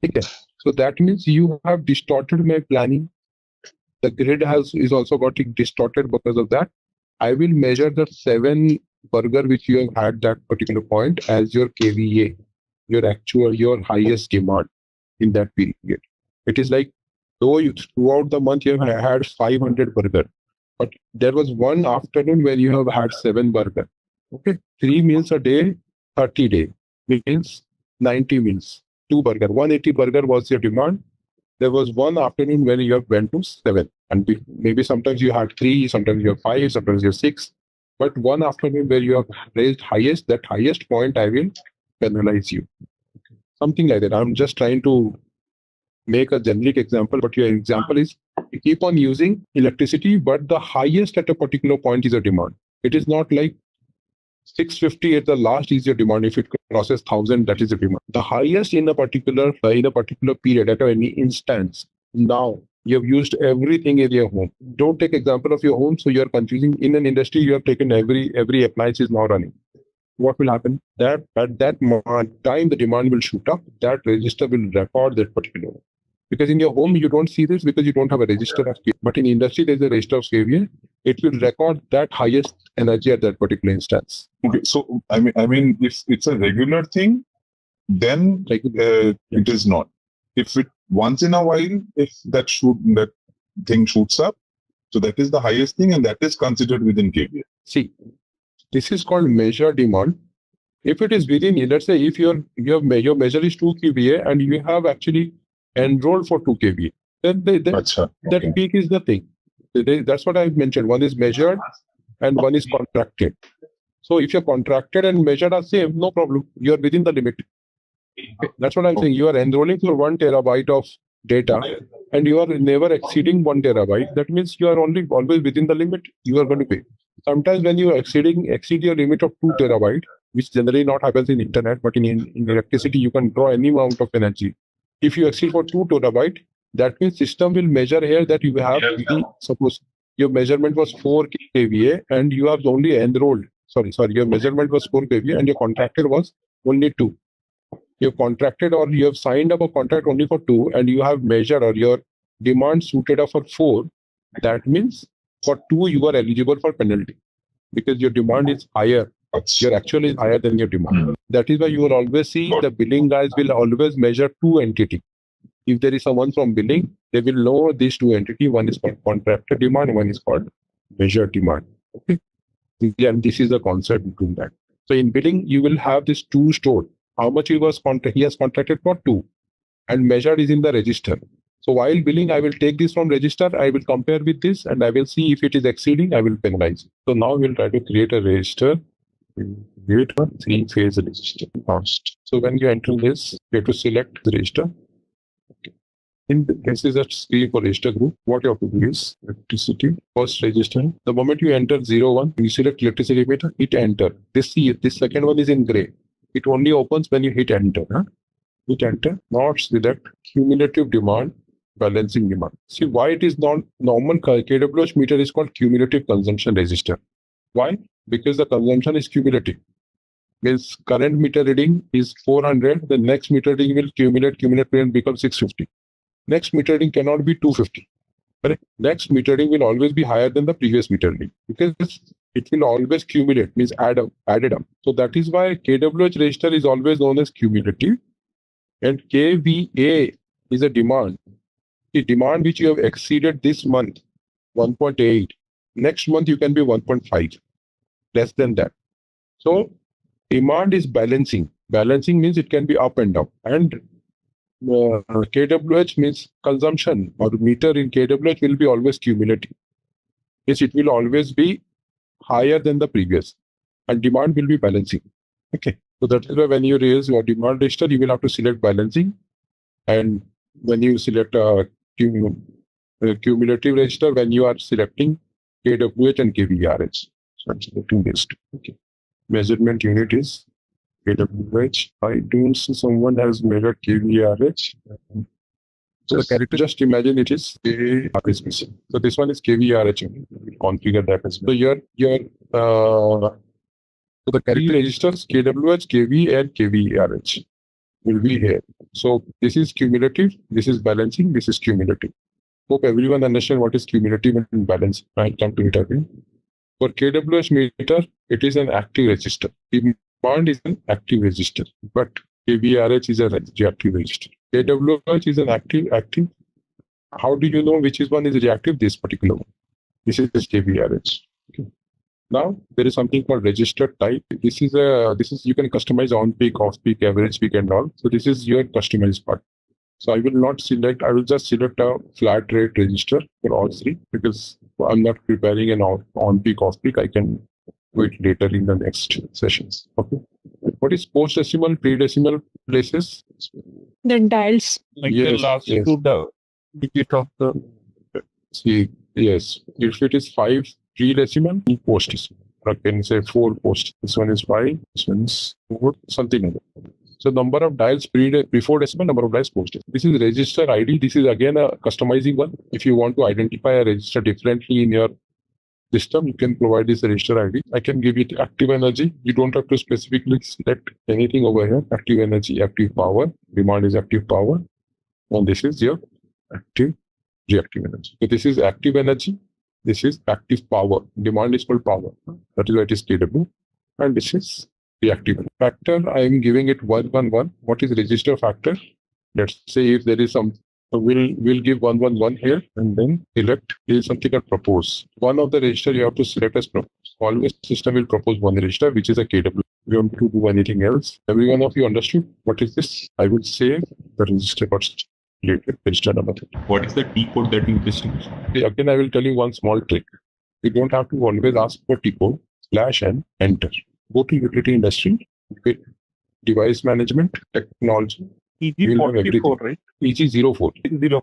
Okay. So that means you have distorted my planning. The grid is also got distorted because of that. I will measure the 7 burger which you have had that particular point as your KVA, your highest demand in that period. It is like, though throughout the month you have had 500 burger, but there was one afternoon where you have had 7 burger. Okay, 3 meals a day, 30 days means 90 meals. 2 burger, 180 burger was your demand. There was one afternoon when you have went to 7, and maybe sometimes you had 3, sometimes you have 5, sometimes you have 6. But one afternoon where you have raised highest, that highest point I will penalize you. Something like that. I'm just trying to make a generic example, but your example is you keep on using electricity, but the highest at a particular point is a demand. It is not like 650 at the last is your demand. If it crosses 1000, that is the demand. The highest in a particular period at any instance. Now you have used everything in your home. Don't take example of your home. So you are confusing. In an industry, you have taken every appliance is now running. What will happen? That at that time the demand will shoot up. That register will record that particular. Because in your home you don't see this because you don't have a register of KVA. But in industry there's a register of KVA. It will record that highest energy at that particular instance. Okay, so I mean, if it's a regular thing, then it is not. If it once in a while, if that thing shoots up, so that is the highest thing, and that is considered within KVA. See, this is called measure demand. If it is within, let's say, if your measure is 2 kVA and you have actually enrolled for 2 kVA, then that peak is the thing. That's what I mentioned. One is measured and one is contracted. So if you're contracted and measured are same, no problem. You're within the limit. Okay. That's what I'm saying. You are enrolling for 1 terabyte of data and you are never exceeding 1 terabyte. That means you are always within the limit you are going to pay. Sometimes when you exceed your limit of 2 terabyte, which generally not happens in internet, but in electricity, you can draw any amount of energy. If you exceed for 2 terabyte, that means system will measure here that you have, suppose your measurement was 4 kVA and you have only enrolled, your measurement was 4 kVA and your contracted was only 2. You have contracted or you have signed up a contract only for 2 and you have measured or your demand suited up for 4. That means for 2 you are eligible for penalty because your demand is higher. Your actual is higher than your demand. That is why you will always see the billing guys will always measure 2 entities. If there is someone from billing, they will know these 2 entities. One is called contracted demand, one is called measured demand. Okay, and this is the concept between that. So in billing, you will have this 2 stored. How much he has contracted for 2, and measured is in the register. So while billing, I will take this from register, I will compare with this, and I will see if it is exceeding, I will penalize. So now we'll try to create a register. Create a 3-phase register first. So when you enter this, you have to select the register. Okay. This is a screen for register group. What you have to do is electricity, first register. The moment you enter 01, you select electricity meter, hit enter. This second one is in gray. It only opens when you hit enter. Hit enter. Now select cumulative demand, balancing demand. See why it is not normal KWH meter is called cumulative consumption register. Why? Because the consumption is cumulative. Means current meter reading is 400, the next meter reading will cumulate and become 650. Next meter reading cannot be 250. Correct? Next meter reading will always be higher than the previous meter reading because it will always cumulate, means added up. So that is why KWH register is always known as cumulative, and KVA is a demand. The demand which you have exceeded this month, 1.8. Next month you can be 1.5. Less than that. So demand is balancing. Balancing means it can be up and down. And KWH means consumption or meter in KWH will be always cumulative. Means it will always be higher than the previous. And demand will be balancing. Okay. So that is why when you raise your demand register, you will have to select balancing. And when you select a cumulative register, when you are selecting KWH and KVRH. So I'm selecting this too. Okay. Measurement unit is KWH. I don't see someone has measured KVRH. So the character, just imagine it is KVRH missing. So this one is KVRH. We'll configure that as well. So so the character registers KWH, KV, and KVRH will be here. So this is cumulative, this is balancing, this is cumulative. Hope everyone understand what is cumulative and balancing. I'll come to it again. For KWH meter, it is an active register. Demand is an active register, but KVRH is a reactive register. KWH is an active. How do you know which is one is reactive? This particular one. This is KVRH. Okay. Now there is something called register type. This is you can customize on peak, off peak, average peak, and all. So this is your customized part. So I will not select. I will just select a flat rate register for all three because I'm not preparing an on peak, off peak. I can wait later in the next sessions. Okay. What is post decimal, pre-decimal places? The dials. Like the last two digit of the. See, yes. If it is 5 pre-decimal, post decimal. I can say 4 post. This one is 5. This one is 4. Something like that. So number of dials before decimal, number of dials post. This is register ID. This is again a customizing one. If you want to identify a register differently in your system, you can provide this register ID. I can give it active energy. You don't have to specifically select anything over here. Active energy, active power. Demand is active power. And this is your active reactive energy. So this is active energy. This is active power. Demand is called power. That is why it is KW. And this is reactive factor. I am giving it 111. What is register factor? Let's say if there is some, we'll give 111 here and then select is something called propose. One of the register you have to select as propose. Always system will propose one register, which is a KW. We don't have to do anything else. Every one of you understood what is this? I will say the register first. Register number 30. What is the T code that you distinguish? Again, I will tell you one small trick. You don't have to always ask for T code, /n, enter. Go to utility industry, with device management, technology. EG44, right? EG04.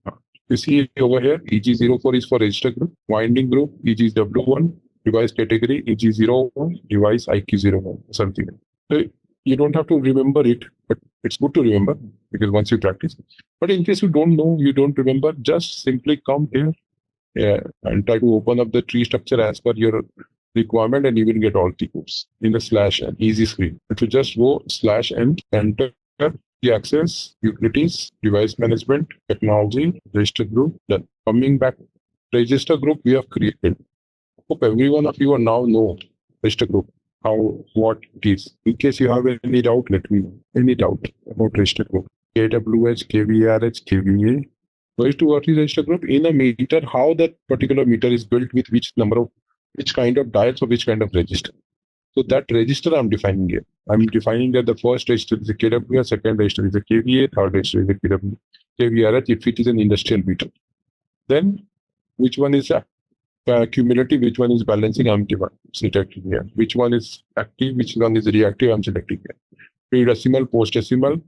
04. You see over here, EG04 is for register group, winding group, EG W1, device category, EG01, device IQ01, something. So you don't have to remember it, but it's good to remember because once you practice. But in case you don't know, you don't remember, just simply come here and try to open up the tree structure as per your requirement and you will get all the codes in the /n, easy screen. If you just go /n, enter the access, utilities, device management, technology, register group, done. Coming back, register group we have created. Hope every one of you are now know register group. What it is. In case you have any doubt, let me know. Any doubt about register group. KWH, KVRH, KVA. What is register group? In a meter, how that particular meter is built with which kind of dials or which kind of register. So that register I'm defining here. I'm defining that the first register is a KWH, second register is a KVA, third register is a KVRH if it is an industrial meter. Then which one is cumulative, which one is balancing, I'm selecting here. Which one is active, which one is reactive, I'm selecting here. Pre-decimal, post-decimal,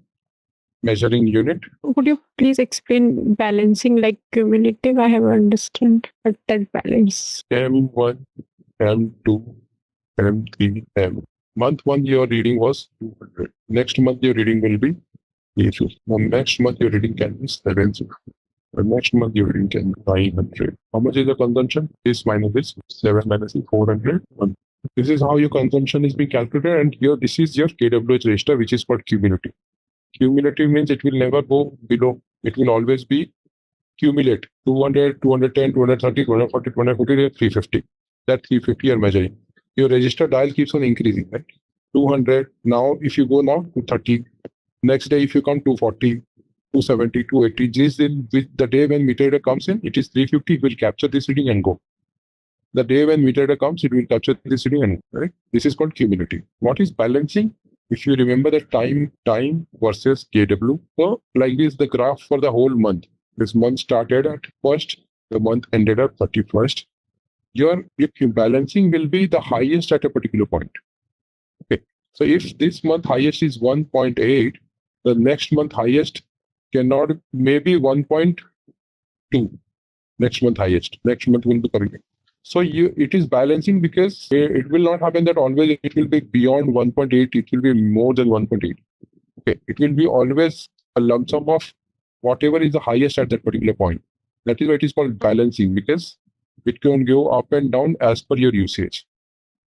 measuring unit. Could you please explain balancing like cumulative? I have understood, but that balance. M1, M2, M3, M. Month 1 your reading was 200. Next month your reading will be 850. Next month your reading can be 750. The next month your reading can be 900. How much is the consumption? This minus this, 7 minus 400. This is how your consumption is being calculated, and here this is your KWH register, which is called cumulative. Cumulative means it will never go below. It will always be cumulate. 200, 210, 230, 240, 240, 350. That 350 you are measuring. Your register dial keeps on increasing, right? 200. Now, if you go now to 30, next day if you come 240, 270, 280. This in with the day when meter reader comes in, it is 350. It will capture this reading and go. The day when meter reader comes, it will capture this reading and go. Right? This is called cumulative. What is balancing? If you remember the time versus KW. So like this, the graph for the whole month. This month started at 1st, the month ended at 31st. Your balancing will be the highest at a particular point. Okay. So if this month highest is 1.8, the next month highest cannot, maybe 1.2. Next month highest. Next month will be coming. So it is balancing because it will not happen that always it will be beyond 1.8. It will be more than 1.8. Okay. It will be always a lump sum of whatever is the highest at that particular point. That is why it is called balancing, because it can go up and down as per your usage.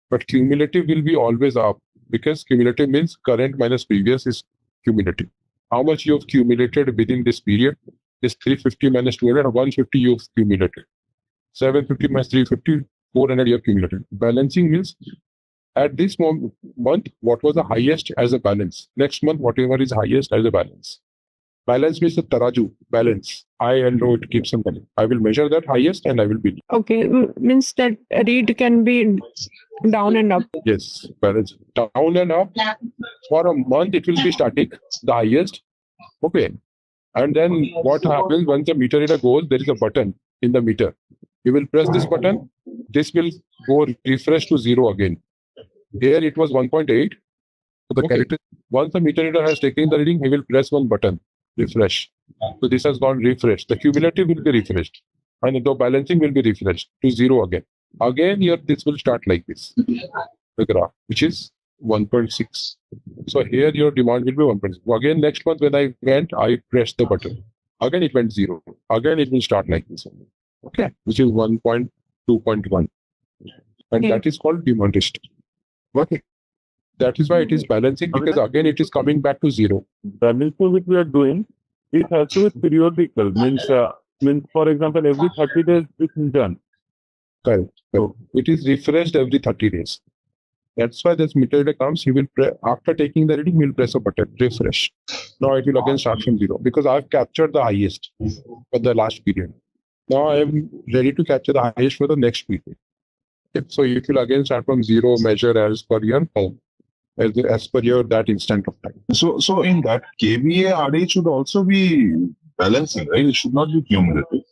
But cumulative will be always up, because cumulative means current minus previous is cumulative. How much you have cumulated within this period is 350 minus 200, 150 you have cumulated. 750 minus 350, 400 you have cumulated. Balancing means at this month, what was the highest as a balance? Next month, whatever is highest as a balance. Balance means the taraju, balance. I and O, it keeps some value. I will measure that highest and I will be. Okay, means that read can be down and up. Yes, balance. Down and up. For a month, it will be static, the highest. Okay. And then what happens once the meter reader goes, there is a button in the meter. You will press this button, this will go refresh to 0 again. Here it was 1.8. So the character, once the meter reader has taken the reading, he will press one button, refresh. So this has gone refreshed. The cumulative will be refreshed. And the balancing will be refreshed to 0 again. Again, here this will start like this. The graph, which is 1.6. So here your demand will be 1.6. Again, next month when I went, I pressed the button. Again, it went 0. Again, it will start like this. Okay, which is 1.2.1. And that is called demand history. Okay. That is why it is balancing, because again it is coming back to 0. Balancing which we are doing, it has to be periodical. Means for example, every 30 days it is done. Correct. So it is refreshed every 30 days. That's why this meter reader comes, he will after taking the reading, he will press a button, refresh. Now it will again start from 0 because I've captured the highest for the last period. Now I am ready to capture the highest for the next period. Okay. So it will again start from 0, measure as per your home, as per your that instant of time. So in that KVA RA should also be balancing, right? It should not be cumulative.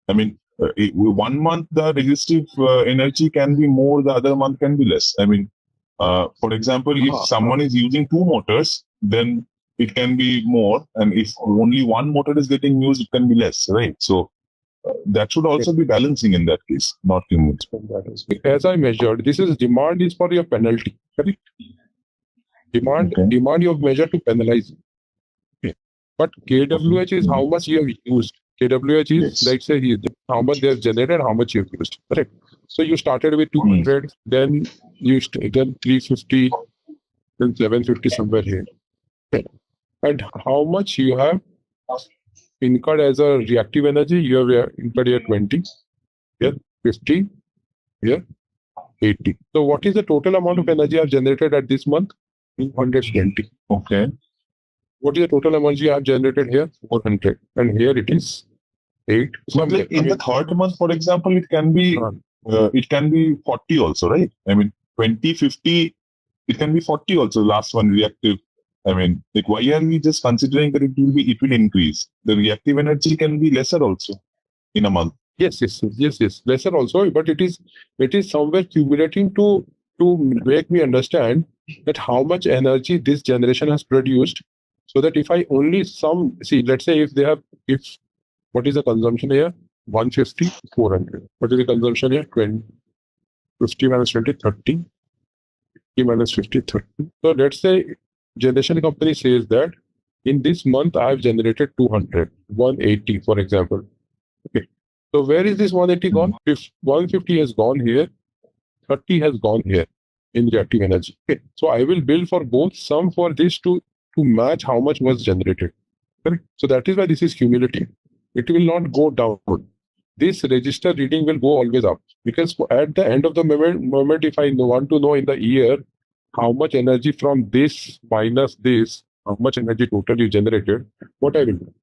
I mean, 1 month the resistive energy can be more, the other month can be less. I mean, for example, if someone is using 2 motors, then it can be more, and if only 1 motor is getting used, it can be less, right? So that should also be balancing in that case, not cumulative. As I measured, this is demand is for your penalty, correct? Demand you have measured to penalize. Okay. But KWH is how much you have used. KWH is, let's say, how much they have generated, how much you have used. Correct. So you started with 200, then you then 350, then 750 somewhere here. Okay. And how much you have incurred as a reactive energy? You have incurred here 20, here 50, here 80. So what is the total amount of energy I have generated at this month? 220. Okay. What is the total energy I have generated here? 400. And here it is 8. But like in the third month, for example, it can be 40 also, right? I mean, 20, 50, it can be 40 also. Last one reactive. I mean, like why are we just considering that it will increase? The reactive energy can be lesser also in a month. Yes. Lesser also, but it is somewhere accumulating to make me understand that how much energy this generation has produced, so that if I only let's say if what is the consumption here? 150, 400. What is the consumption here? 20, 50 minus 20, 30. 50 minus 50, 30. So let's say generation company says that in this month I have generated 200, 180, for example. Okay. So where is this 180 gone? If 150 has gone here, 30 has gone here in reactive energy. Okay. So I will bill for both, some for this to match how much was generated. Correct? So that is why this is cumulative. It will not go down. This register reading will go always up, because at the end of the moment, if I want to know in the year how much energy from this minus this, how much energy total you generated, what I will do?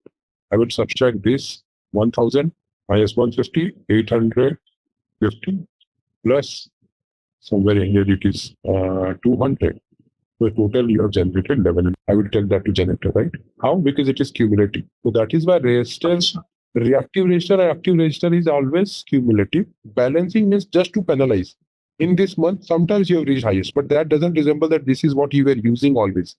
I will subtract this 1000 minus 150, 850 plus somewhere here it is 200. So total you have generated 11. I will tell that to generator, right? How? Because it is cumulative. So that is why reactive register and active register is always cumulative. Balancing means just to penalize. In this month, sometimes you have reached highest, but that doesn't resemble that this is what you were using always.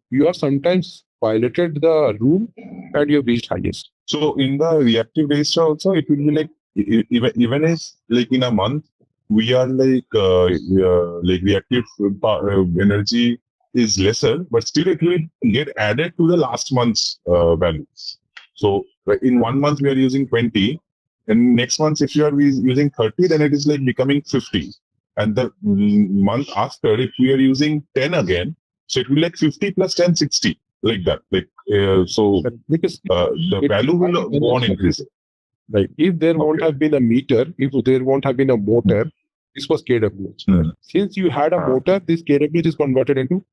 You have sometimes violated the rule and you have reached highest. So in the reactive register also, it will be like even as like in a month, we are like reactive energy is lesser, but still it will get added to the last month's values. So in 1 month we are using 20, and next month if you are using 30, then it is like becoming 50. And the month after, if we are using 10 again, so it will be like 50 plus 10, 60, like that. Like so, because the value will go on increasing. Like if there won't have been a meter, if there won't have been a motor, this was KWH. Since you had a motor, this KWH is converted into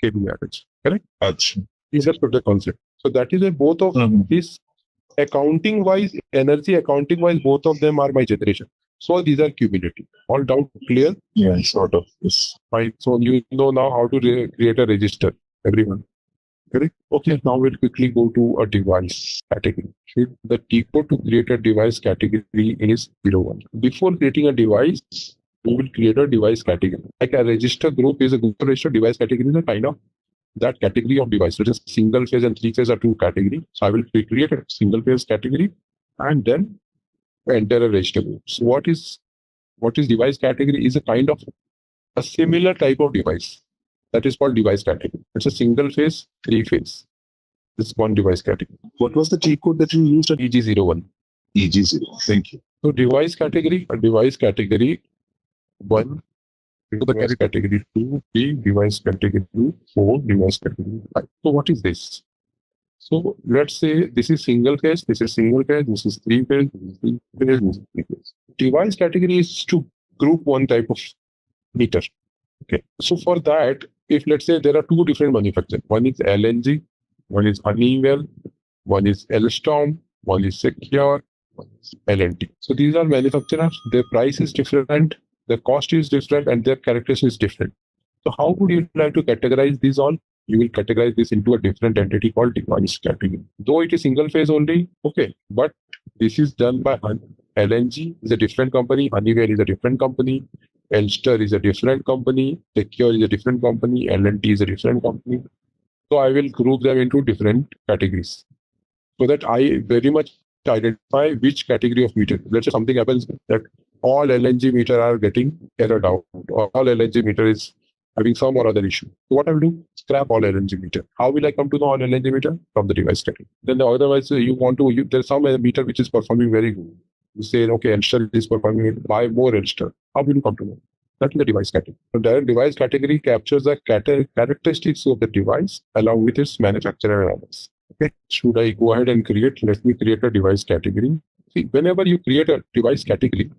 kV average. Correct? Is that the concept? So that is why both of this accounting wise, energy accounting wise, both of them are my generation. So these are cumulative. All doubt clear? Yeah, sort of. Yes. Right. So you know now how to create a register, everyone. Correct? Okay, now we'll quickly go to a device category. The T code to create a device category is 01. Before creating a device, we will create a device category. Like a register group is a group register, device category is a kind of that category of device. So just single phase and three phase are two categories. So I will create a single phase category and then enter a register group. So what is device category is a kind of a similar type of device. That is called device category. It's a single phase, three phase. This one device category. What was the T code that you used? EG01. EG0. Thank you. So device category, device category 1, device category 2, 3, device category 2, 4, device category 5. So what is this? So let's say this is single phase, this is single phase, this is three phase, this is three phase, this is three phase. Device category is to group one type of meter. Okay. So for that, if let's say there are two different manufacturers, one is LNG, one is Honeywell, one is Elstorm, one is Secure, one is L&T. So these are manufacturers, their price is different, their cost is different, and their characteristics is different. So how would you like to categorize these all? You will categorize this into a different entity called device category. Though it is single phase only, okay, but this is done by LNG is a different company, Honeywell is a different company, Elster is a different company, Secure is a different company, L&T is a different company. So I will group them into different categories so that I very much identify which category of meter. Let's say something happens that all LNG meter are getting errored out, or all LNG meter is having some or other issue. So what I will do? Scrap all LNG meter. How will I come to know all LNG meter? From the device category. Then otherwise you want to, there's some meter which is performing very good. You say, okay, Elster is performing, buy more Elster. How will you come to know? That is the device category. So the device category captures the characteristics of the device along with its manufacturer and others. Okay, should I go ahead and create? Let me create a device category. See, whenever you create a device category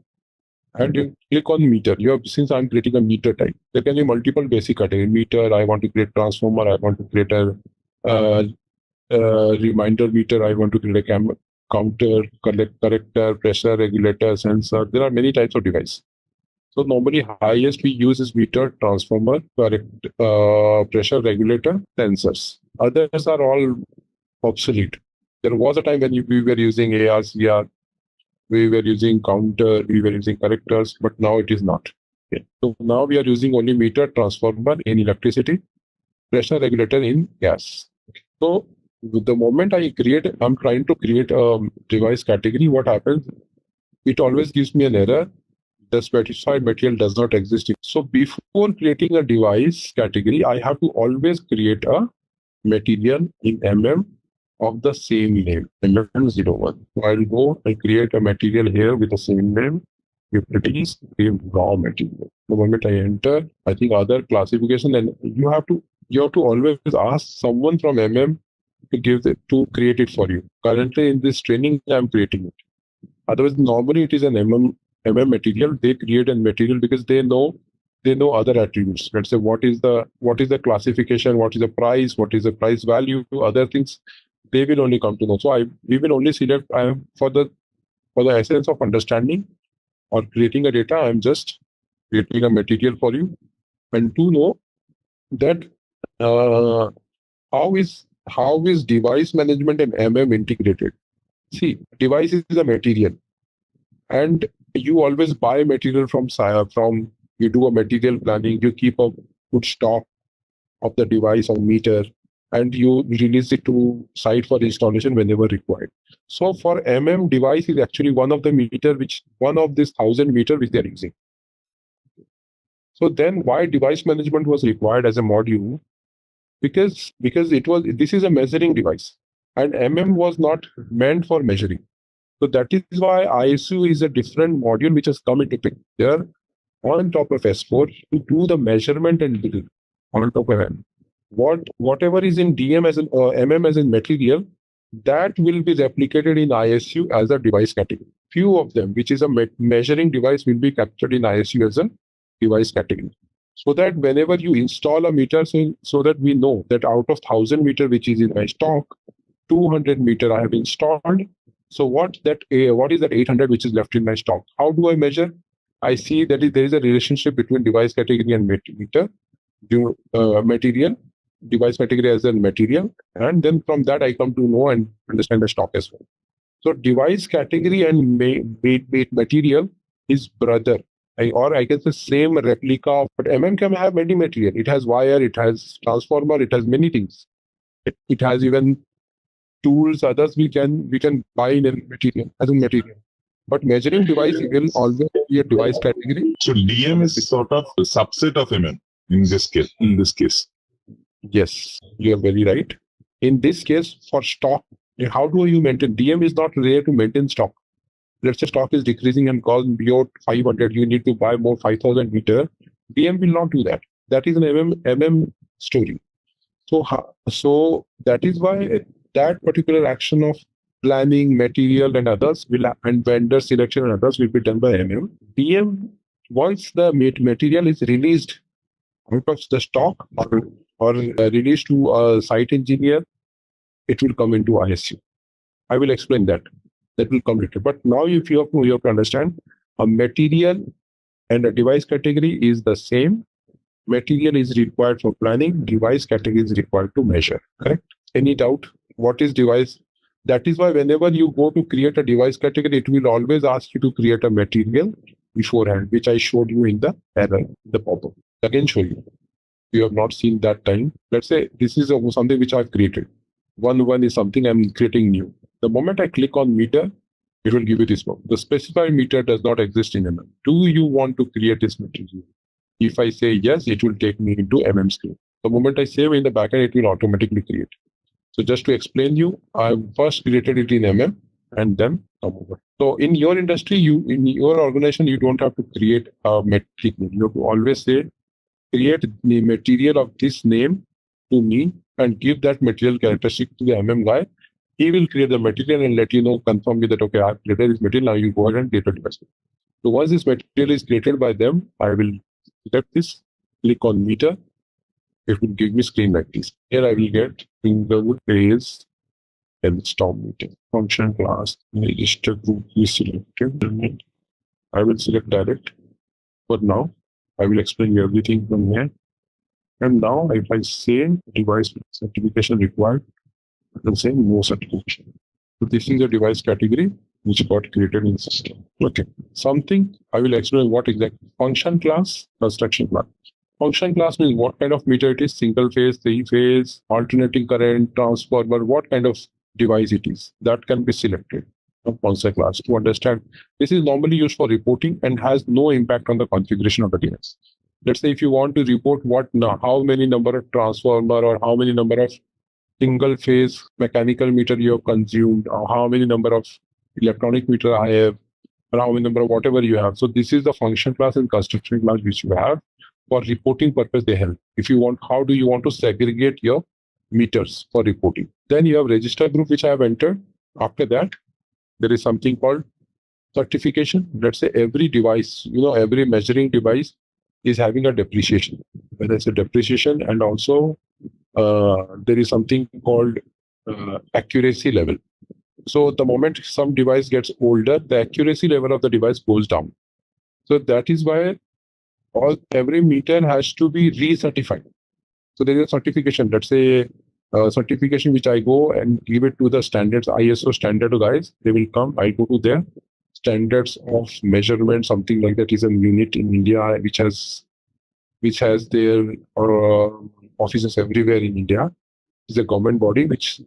and you click on meter, since I'm creating a meter type, there can be multiple basic category. Meter, I want to create transformer, I want to create a reminder meter, I want to create a counter, corrector, pressure regulator, sensor. There are many types of device. So normally highest we use is meter, transformer, pressure regulator, sensors. Others are all obsolete. There was a time when we were using ARCR, we were using counter, we were using correctors, but now it is not. Okay. So now we are using only meter, transformer in electricity, pressure regulator in gas. So the moment I'm trying to create a device category, what happens? It always gives me an error. The specified material does not exist. So before creating a device category, I have to always create a material in of the same name, MM01. So I'll go and create a material here with the same name. Utilities, raw material. The moment I enter, I think other classification, and you have to always ask someone from to create it for you. Currently in this training, I'm creating it. Otherwise, normally it is an MM material. They create a material because they know other attributes. Let's say what is the classification, what is the price value, other things. They will only come to know. So we will only select for the essence of understanding or creating a data. I'm just creating a material for you, and to know that how is device management and MM integrated. See, device is a material, and you always buy material from you do a material planning, you keep a good stock of the device or meter, and you release it to site for installation whenever required. So for MM, device is actually one of the meter, one of this 1,000 meter which they are using. So then why device management was required as a module? Because this is a measuring device, and MM was not meant for measuring. So that is why ISU is a different module which has come into picture on top of S4 to do the measurement and build on top of MM. Whatever is in DM as in MM as in material, that will be replicated in ISU as a device category. Few of them, which is a measuring device, will be captured in ISU as a device category. So that whenever you install a meter, so that we know that out of 1,000 meter which is in my stock, 200 meter I have installed. So what is that 800 which is left in my stock? How do I measure? I see that there is a relationship between device category and meter, material, device category as a material, and then from that I come to know and understand the stock as well. So device category and material is brother. Or I can say same replica, but can have many material. It has wire, it has transformer, it has many things. It has even tools, others we can buy in a material as a material. But measuring device will always be a device category. So DM is sort of a subset of in this case. Yes, you are very right. In this case, for stock, how do you maintain? DM is not there to maintain stock. Let's say stock is decreasing and cost beyond 500, you need to buy more 5,000 meter. DM will not do that. That is an MM story. So that is why that particular action of planning, material, and others and vendor selection and others will be done by MM. DM, once the material is released out of the stock or released to a site engineer, it will come into ISU. I will explain that. That will come later. But now if you have to understand, a material and a device category is the same. Material is required for planning, device category is required to measure. Correct? Any doubt? What is device? That is why whenever you go to create a device category, it will always ask you to create a material beforehand, which I showed you in the error, the pop-up. Again, show you. You have not seen that time. Let's say this is something which I've created. 1 is something I'm creating new. The moment I click on meter, it will give you this one. The specified meter does not exist in MM. Do you want to create this material? If I say yes, it will take me into MM screen. The moment I save in the backend, it will automatically create. So just to explain you, I first created it in MM and then come over. So in your industry, in your organization, you don't have to create a metric name. You have to always say, create the material of this name to me and give that material characteristic to the MM guy. He will create the material and let you know, confirm me that, okay, I've created this material, now you go ahead and create a device. So once this material is created by them, I will select this, click on meter. It will give me screen like this. Here I will get Inglewood phase and stop meter. Function class, register group is selected. I will select direct. But now I will explain everything from here. And now if I say device certification required, I can say no certification. So this is a device category which got created in the system. Okay. Something I will explain what exactly. Function class, construction plan. Function class means what kind of meter it is, single phase, 3-phase, alternating current, transformer, what kind of device it is. That can be selected from function class to understand. This is normally used for reporting and has no impact on the configuration of the device. Let's say if you want to report how many number of transformer or how many number of single phase mechanical meter you have consumed, or how many number of electronic meter I have, or how many number of whatever you have. So this is the function class and construction class which you have. For reporting purpose, they help. If you want, how do you want to segregate your meters for reporting? Then you have register group, which I have entered. After that, there is something called certification. Let's say every device, every measuring device is having a depreciation. Whether it's a depreciation, and also there is something called accuracy level. So the moment some device gets older, the accuracy level of the device goes down. So that is why every meter has to be recertified. So there is a certification. Let's say certification which I go and give it to the standards, ISO standard guys. They will come. I go to their standards of measurement, something like that is a unit in India which has their offices everywhere in India. It's a government body which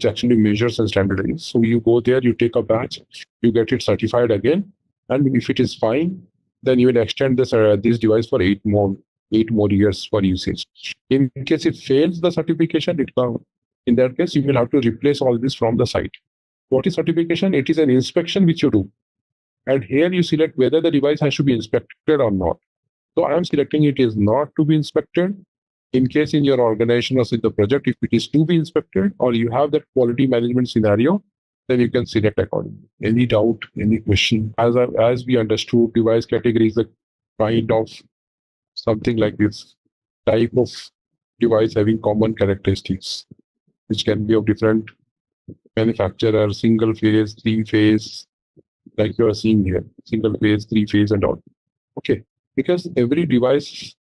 actually measures and standardizes. So you go there, you take a batch, you get it certified again, and if it is fine, then you will extend this device for 8 more years for usage. In case it fails the certification, in that case, you will have to replace all this from the site. What is certification? It is an inspection which you do. And here you select whether the device has to be inspected or not. So I am selecting it is not to be inspected. in case in your organization or in the project, if it is to be inspected or you have that quality management scenario, then you can select accordingly. Any doubt, any question? As we understood, device category is a kind of something like this type of device having common characteristics, which can be of different manufacturer, single phase, three phase, like you are seeing here, single phase, three phase, and all. Okay, because every device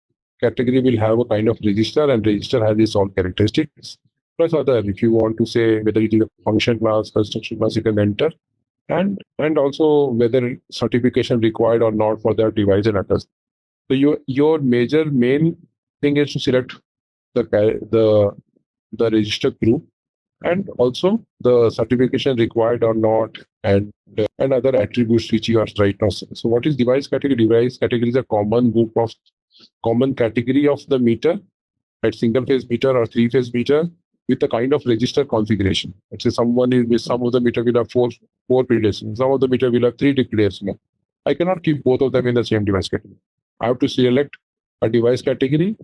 category will have a kind of register, and register has its own characteristics. Plus other, if you want to say whether it is a function class, construction class, you can enter, and also whether certification required or not for that device and others. So your main thing is to select the register group, and also the certification required or not, and other attributes which you are right now. So what is device category? Device category is a common category of the meter, at single phase meter or three phase meter, with a kind of register configuration. Let's say some of the meter will have four predecessors, some of the meter will have three predecessors. I cannot keep both of them in the same device category. I have to select a device category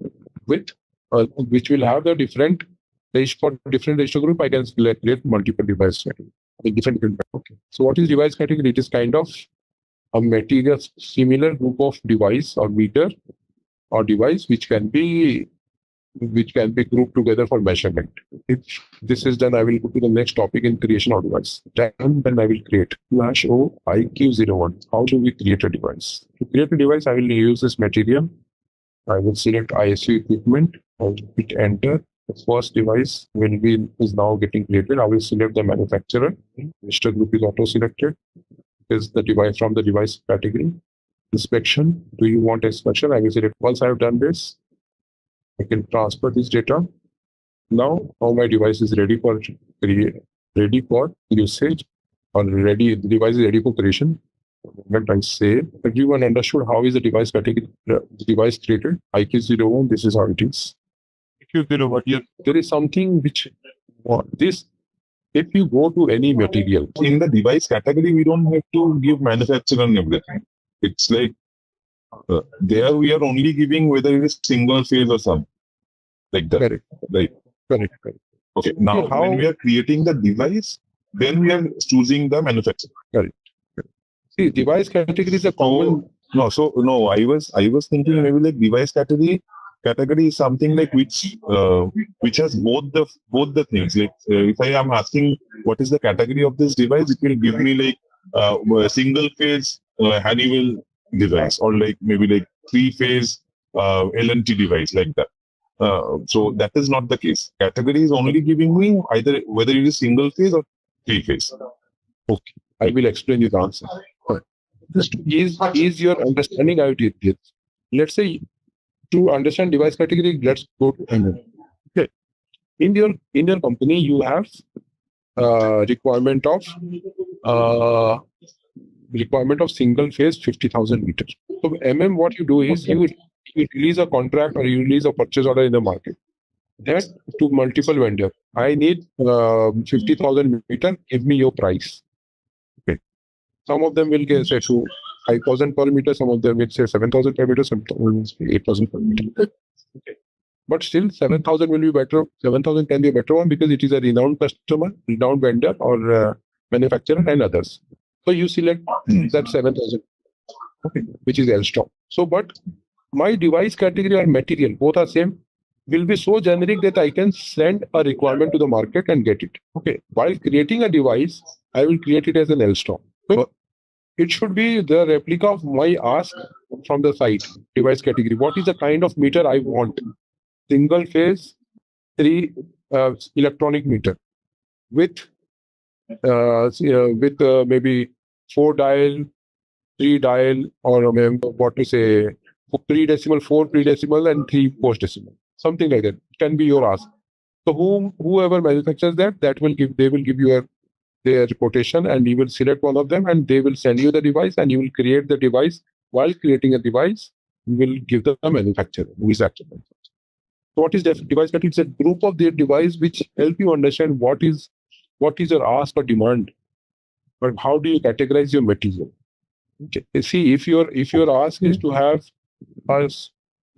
with which will have the different register group. I can select multiple device category. Different. Okay. So what is device category? It is kind of a material similar group of device or meter or device which can be grouped together for measurement. If this is done, I will go to the next topic in creation of device. Then I will create /O IQ01. How do we create a device? To create a device, I will use this material. I will select ISU equipment. I will hit enter. The first device is now getting created. I will select the manufacturer. Register group is auto selected. Is the device from the device category. Inspection. Do you want inspection? I will select. Once I have done this, I can transfer this data. Now my device is ready for usage, or the device is ready for creation. When I say, everyone understood how is the device category, the device created. IQ01, this is how it is. IQ01, there is something which if you go to any material. In the device category, we don't have to give manufacturer and everything. It's like there we are only giving whether it is single phase or some like that. Correct. Right. Correct. Okay. Now, when we are creating the device, then we are choosing the manufacturer. Correct. See, device category is a common. I was thinking maybe like device category is something like which has both the things. Like if I am asking what is the category of this device, it will give me like a single phase Honeywell device, or like maybe like three phase L&T device, like that. So that is not the case. Category is only giving me either whether it is single phase or three phase. Okay, I will explain this answer. Just is your understanding how it is. Let's say to understand device category, let's go to MM. Okay, in your company you have requirement of single phase 50,000 meters. So MM, what you do is you release a contract or you release a purchase order in the market. That to multiple vendor. I need 50,000 meter. Give me your price. Okay. Some of them will get say to 5,000 per meter. Some of them will say 7,000 per meter. Some will say 8,000 per meter. Okay. But still 7,000 will be better. 7,000 can be a better one because it is a renowned customer, renowned vendor or manufacturer and others. So you select that 7,000. Okay, which is L stock. So, but my device category or material, both are same, will be so generic that I can send a requirement to the market and get it. Okay. While creating a device, I will create it as an L stock. So it should be the replica of my ask from the site, device category. What is the kind of meter I want? Single phase, three electronic meter with maybe 4 dial, 3 dial, or what to say, 3 decimal, 4 pre-decimal, and 3 post-decimal. Something like that. It can be your ask. So whoever manufactures they will give you their quotation, and you will select one of them, and they will send you the device, and you will create the device. While creating a device, you will give the manufacturer who is actually manufacturer. So what is the device category? It's a group of their device which help you understand what is your ask or demand, but how do you categorize your material? Okay. See, if your ask is to have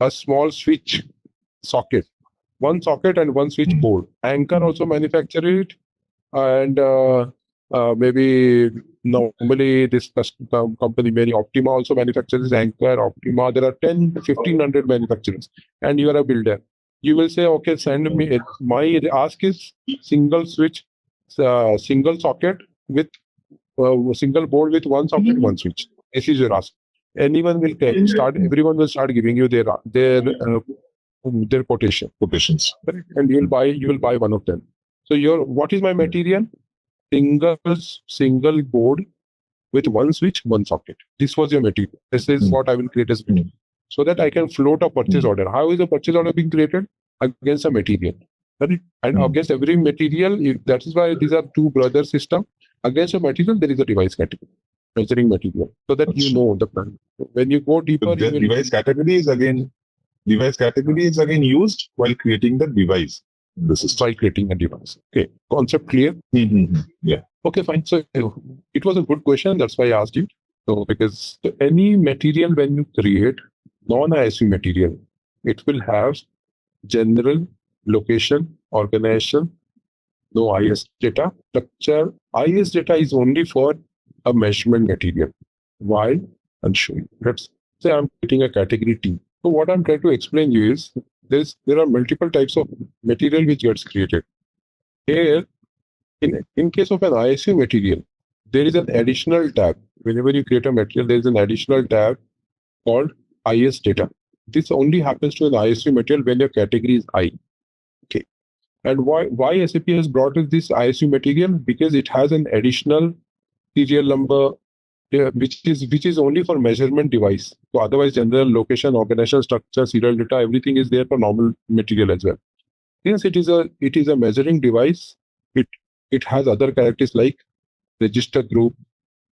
a small switch socket, one socket and one switch board. Anchor also manufacture it, and maybe normally this company, many Optima also manufactures Anchor, Optima. There are 10, 1500 manufacturers, and you are a builder. You will say, okay, send me. My ask is single switch, single socket with single board with one socket, one switch. This is your ask. Anyone will start. Everyone will start giving you their quotations, correct? And you will buy one of them. So what is my material? Single board with one switch, one socket. This was your material. This is what I will create as material, so that I can float a purchase order. How is a purchase order being created? Against a material, correct? And against every material, that is why these are two brother system. Against a material, there is a device category, measuring material, so that you know the plan. When you go deeper, The device category is again used while creating the device. This is while creating a device. Okay, concept clear? Yeah. Okay, fine. So it was a good question. That's why I asked you. So because any material when you create non-ISU material, it will have general, location, organization, no IS data, structure. IS data is only for a measurement material. Why? I'll show you. Let's say I'm creating a category T. So what I'm trying to explain you is there are multiple types of material which gets created. Here, in case of an ISU material, there is an additional tab. Whenever you create a material, there is an additional tab called IS data. This only happens to an ISU material when your category is I. Okay. And why SAP has brought us this ISU material? Because it has an additional serial number, which is only for measurement device. So otherwise, general, location, organization, structure, serial data, everything is there for normal material as well. Since it is a measuring device, it has other characteristics like register group,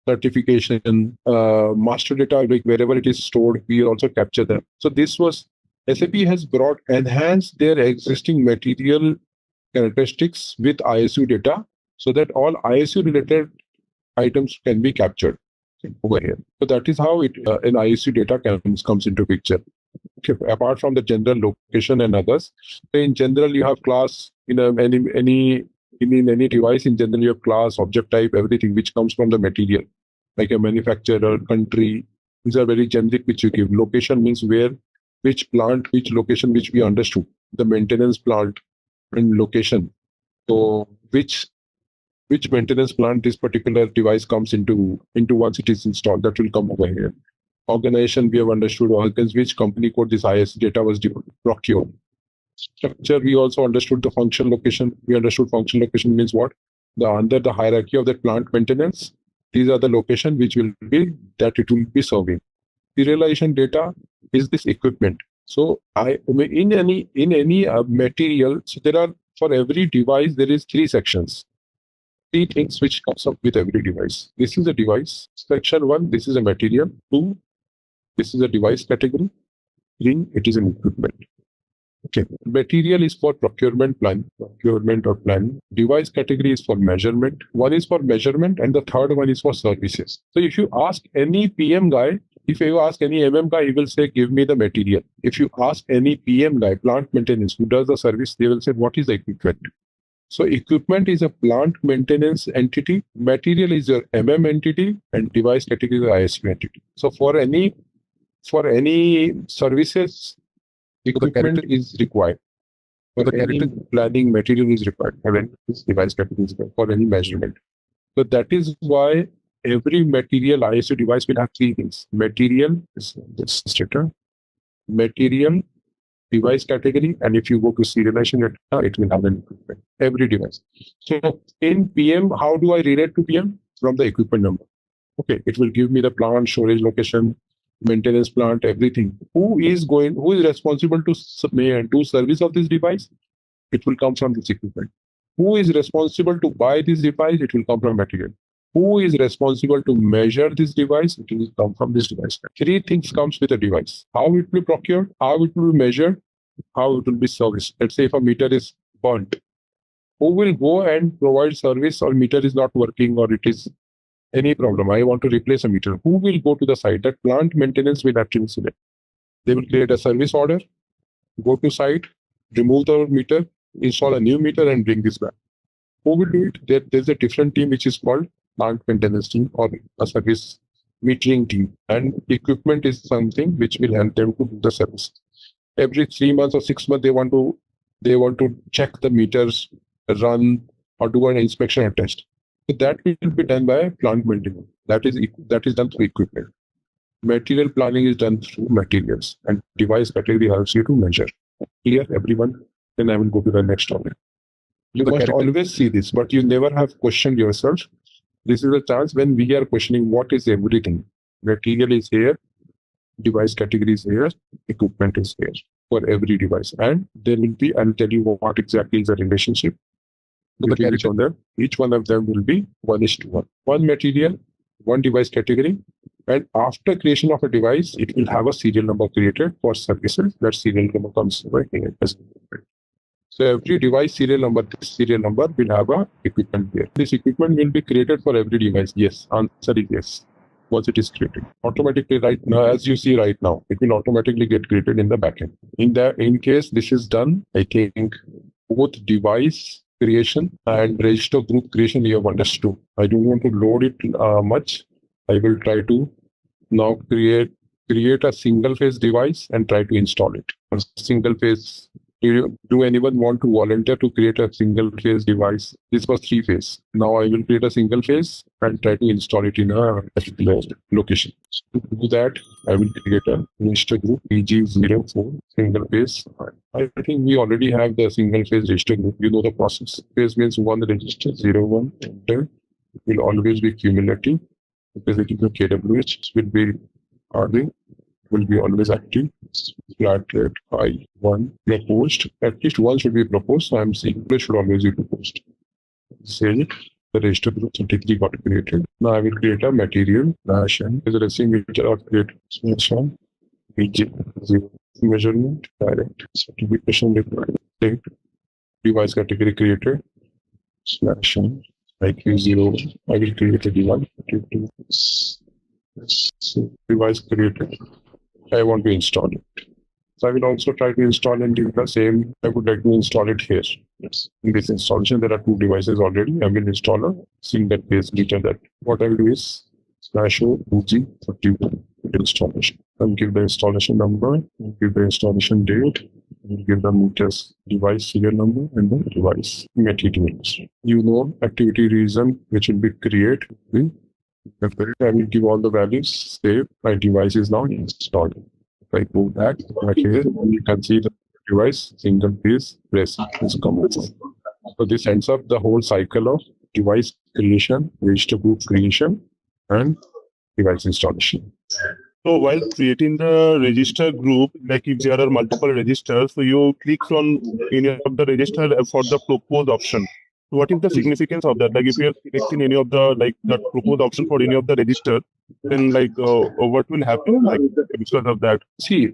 certification, master data, like wherever it is stored, we also capture them. So this was SAP has enhanced their existing material characteristics with ISU data, so that all ISU related items can be captured over here. So that is how an ISU data comes into picture. Okay, apart from the general location and others, in general you have class in any device. In general, you have class, object type, everything which comes from the material, like a manufacturer, country. These are very generic which you give. Location means where, which plant, which location, which we understood. The maintenance plant and location. So which maintenance plant this particular device comes into once it is installed, that will come over here. Organization, we have understood against which company code this IS data was procured. Structure, we also understood the function location. We understood function location means what? Under the hierarchy of the plant maintenance, these are the location which will be that it will be serving. Serialization data is this equipment. So in any material, so there are, for every device there is 3 sections. 3 things which comes up with every device. This is a device. Section 1, this is a material. 2, this is a device category. 3, it is an equipment. Okay. Material is for procurement or plan. Device category is for measurement. One is for measurement and the third one is for services. So if you ask any PM guy, if you ask any MM guy, he will say, give me the material. If you ask any PM guy, plant maintenance, who does the service, they will say, what is the equipment? So equipment is a plant maintenance entity, material is your MM entity, and device category is the ISU entity. So for any services, equipment is required. For the character planning, material is required. And this device category is required for any measurement. So that is why every material ISU device will have 3 things. Material is this data, material, device category, and if you go to serialization data, it will have an equipment. Every device. So in PM, how do I relate to PM? From the equipment number. Okay, it will give me the plant, storage location, maintenance plant, everything. Who is responsible to do service of this device? It will come from this equipment. Who is responsible to buy this device? It will come from material. Who is responsible to measure this device? It will come from this device. 3 things comes with a device. How it will be procured, how it will be measured, how it will be serviced. Let's say if a meter is burnt, who will go and provide service, or meter is not working, or it is any problem, I want to replace a meter. Who will go to the site? That plant maintenance will actually select. They will create a service order, go to site, remove the meter, install a new meter, and bring this back. Who will do it? There's a different team which is called plant maintenance team or a service metering team. And equipment is something which will help them to do the service. Every 3 months or 6 months, they want to check the meters, run, or do an inspection or test. So that will be done by plant maintenance. That is done through equipment. Material planning is done through materials, and device category helps you to measure. Clear, everyone? Then I will go to the next topic. You must always see this, but you never have questioned yourself. This is a chance when we are questioning what is everything. Material is here, device category is here, equipment is here for every device. And there will be, I'll tell you what exactly is the relationship between each other. Each one of them will be 1:1. One material, one device category. And after creation of a device, it will have a serial number created for services. That serial number comes right here. So every device serial number will have a equipment there. This equipment will be created for every device. Yes, answer is yes. Once it is created, automatically right now, as you see right now, it will automatically get created in the backend. In case this is done, I think both device creation and register group creation you have understood. I don't want to load it much. I will try to now create a single phase device and try to install it. A single phase. Do anyone want to volunteer to create a single phase device? This was 3 phase. Now I will create a single phase and try to install it in a particular location. To do that, I will create a register group EG04 single phase. I think we already have the single phase register group. You know the process. Phase means one register, 01, enter. It will always be cumulative because it is a KWH. It will be RD. Will be always active. Flat rate I1 proposed. At least one should be proposed. So I'm saying this should always be proposed. Say the register group 33 got created. Now I will create a material ration. Is a racing meter or create ration. BJ0 measurement direct certification required. State device category created. Slash IQ0. I will create a device. So device created. I want to install it. So I will also try to install and do the same. I would like to install it here. In this installation, there are 2 devices already. I will install a single phase meter. That what I will do is slash OG31 installation. I'll give the installation number, I'll give the installation date, I'll give the meter's device serial number and the device materials. You know, activity reason which will be create. I will give all the values, save, my device is now installed. If I go back here, you can see the device, single phase, press is common. So this ends up the whole cycle of device creation, register group creation, and device installation. So while creating the register group, like if there are multiple registers, so you click on any of the register for the propose option. What is the significance of that? Like if you are selecting any of the that proposed option for any of the register, then what will happen because of that? See,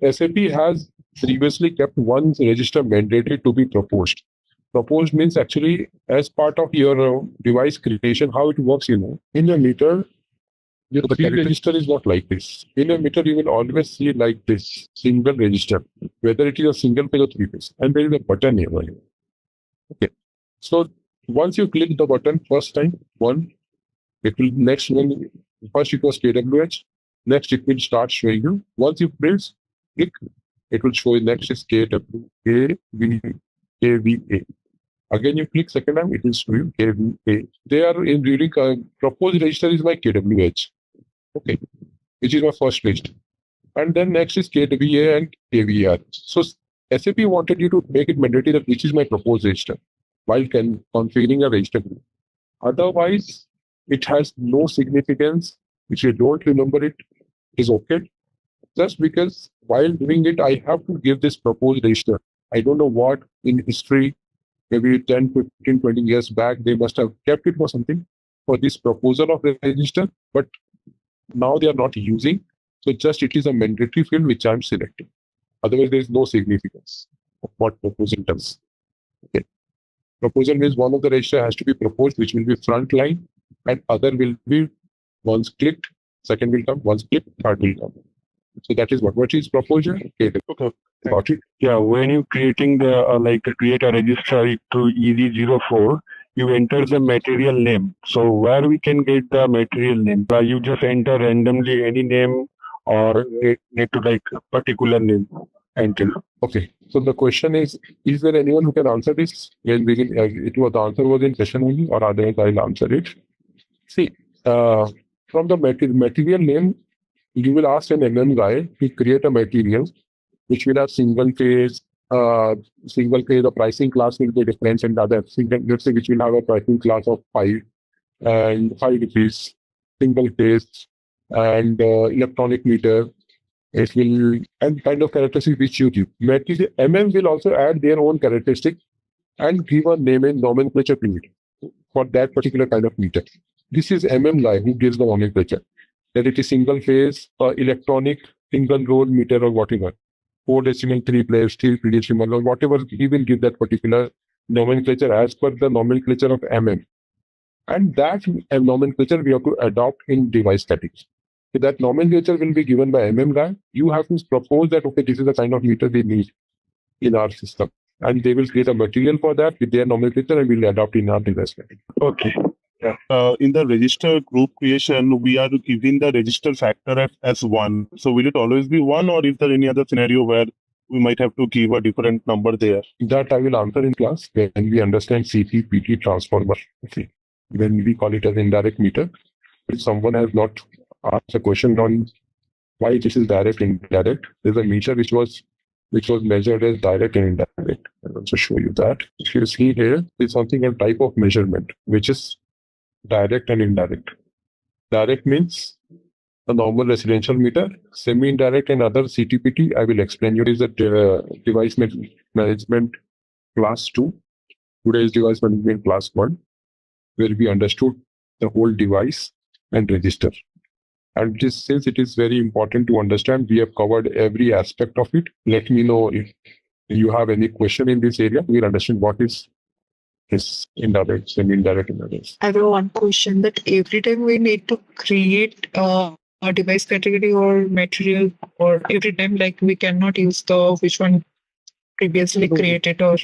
SAP has previously kept one register mandated to be proposed. Proposed means actually as part of your device creation, how it works, in your meter, your register is not like this. In your meter, you will always see like this single register, whether it is a single phase or 3 phase, and there is a button here. Okay. So once you click the button first time, it will next one. First it was KWH. Next it will start showing you. Once you press click, it will show you next is KWA. Again you click second time, it will show you KVA. They are in reading proposed register is my KWH. Okay, which is my first register. And then next is KWA and KVR. So SAP wanted you to make it mandatory that which is my proposed register while configuring a register group. Otherwise, it has no significance. If you don't remember it, it is okay. Just because while doing it, I have to give this proposed register. I don't know what in history, maybe 10, 15, 20 years back, they must have kept it for something for this proposal of the register, but now they are not using. So just it is a mandatory field which I'm selecting. Otherwise, there is no significance of what proposal does. Okay. Proposal means one of the register has to be proposed, which will be front line, and other will be once clicked, second will come, once clicked, third will come. So that is what is proposal. Okay. Got it? Yeah, when you creating the create a register to EZ04, you enter the material name. So where we can get the material name? You just enter randomly any name or need to like a particular name enter. Okay. So the question is there anyone who can answer this? Well, the answer was in question only, or otherwise I'll answer it. See, from the material name, you will ask an guy to create a material which will have single phase. The pricing class will be different, and other let's say which will have a pricing class of 5 and 5 rupees, single phase, and electronic meter. It will, and kind of characteristics which you give. will also add their own characteristic and give a name and nomenclature to it for that particular kind of meter. This is guy who gives the nomenclature. That it is single phase, electronic, single roll meter or whatever. 4 decimal, 3 place, 3 decimal, or whatever, he will give that particular nomenclature as per the nomenclature of And that nomenclature we have to adopt in device category. So that nomenclature will be given by guy. You have to propose that, okay, this is the kind of meter we need in our system. And they will create a material for that with their nomenclature and will adopt in our device category. Okay. Yeah. In the register group creation, we are giving the register factor as 1. So will it always be 1, or is there any other scenario where we might have to give a different number there? That I will answer in class when we understand CT, PT transformer. Okay. When we call it as indirect meter. If someone has not asked a question on why this is direct and indirect, there's a meter which was measured as direct and indirect. I'll also show you that. If you see here, there's something a type of measurement which is direct and indirect. Direct means a normal residential meter. Semi-indirect and other CTPT, I will explain you, is the device management class 2. Today's device management class 1, where we understood the whole device and register. And since it is very important to understand, we have covered every aspect of it. Let me know if you have any question in this area. We'll understand what is indirect, semi-indirect, and others. I have one question, that every time we need to create a device category or material, or every time like we cannot use the which one previously created, or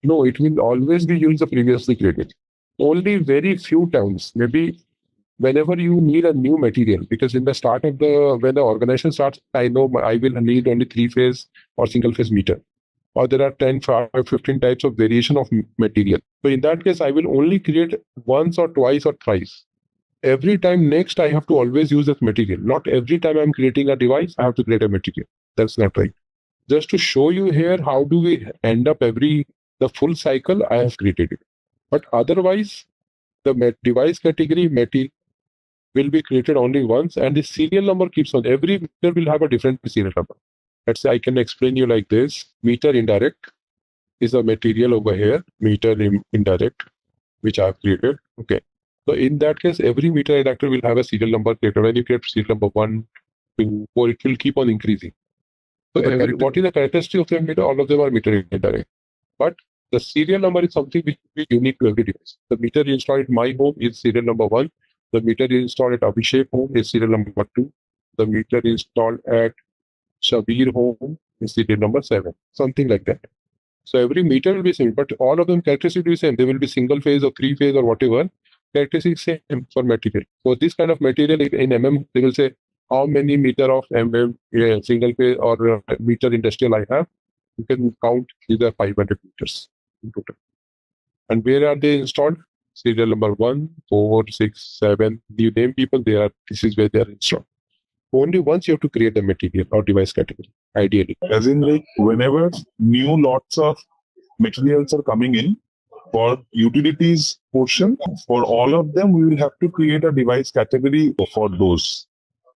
no, it will always be used the previously created. Only very few times, maybe whenever you need a new material, because in the start of when the organization starts, I know I will need only 3-phase or single-phase meter, or there are 10, 15 types of variation of material. So in that case, I will only create once or twice or thrice. Every time next, I have to always use that material. Not every time I'm creating a device, I have to create a material. That's not right. Just to show you here, how do we end up the full cycle, I have created it. But otherwise, the device category material will be created only once, and the serial number keeps on. Every meter will have a different serial number. Let's say I can explain you like this. Meter indirect is a material over here, meter indirect, which I have created. Okay. So in that case, every meter inductor will have a serial number created. When you create serial number 1, 2, 4, it will keep on increasing. So what is the characteristic of the meter? All of them are meter indirect. But the serial number is something which is unique to every device. The meter installed at my home is serial number 1. The meter installed at Abhishek home is serial number 2. The meter installed at Shabir home is serial number 7. Something like that. So every meter will be same, but all of them characteristics will be same. They will be single phase or 3-phase or whatever. Characteristics same for material. So this kind of material in they will say how many meter of single phase or meter industrial I have. You can count either 500 meters in total. And where are they installed? Serial number 1, 4, 6, 7. You name people, this is where they are installed. Only once you have to create a material or device category, ideally. As in, like, whenever new lots of materials are coming in for utilities portion, for all of them, we will have to create a device category for those.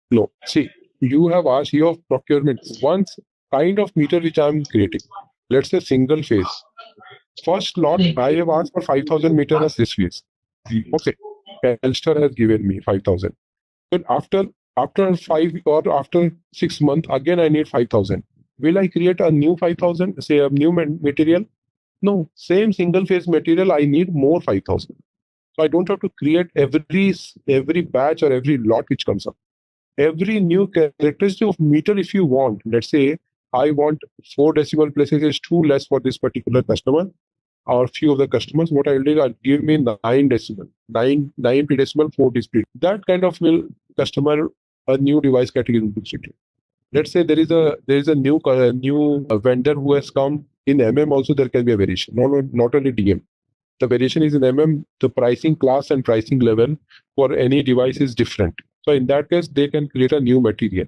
No, see, you have asked your procurement once kind of meter which I am creating. Let's say single phase. First lot, I have asked for 5,000 meters as this phase. Okay, Elster has given me 5,000. But after 5 or after 6 months, again I need 5,000. Will I create a new 5,000, say a new material? No, same single phase material, I need more 5,000. So I don't have to create every batch or every lot which comes up. Every new characteristic of meter, if you want, let's say I want 4 decimal places is too less for this particular customer or few of the customers. What I will do, I'll give me 9 decimal, 9 decimal, 4 display. That kind of will customer a new device category. Let's say there is a new vendor who has come in MM. Also, there can be a variation, not only DM. The variation is in MM. The pricing class and pricing level for any device is different. So in that case, they can create a new material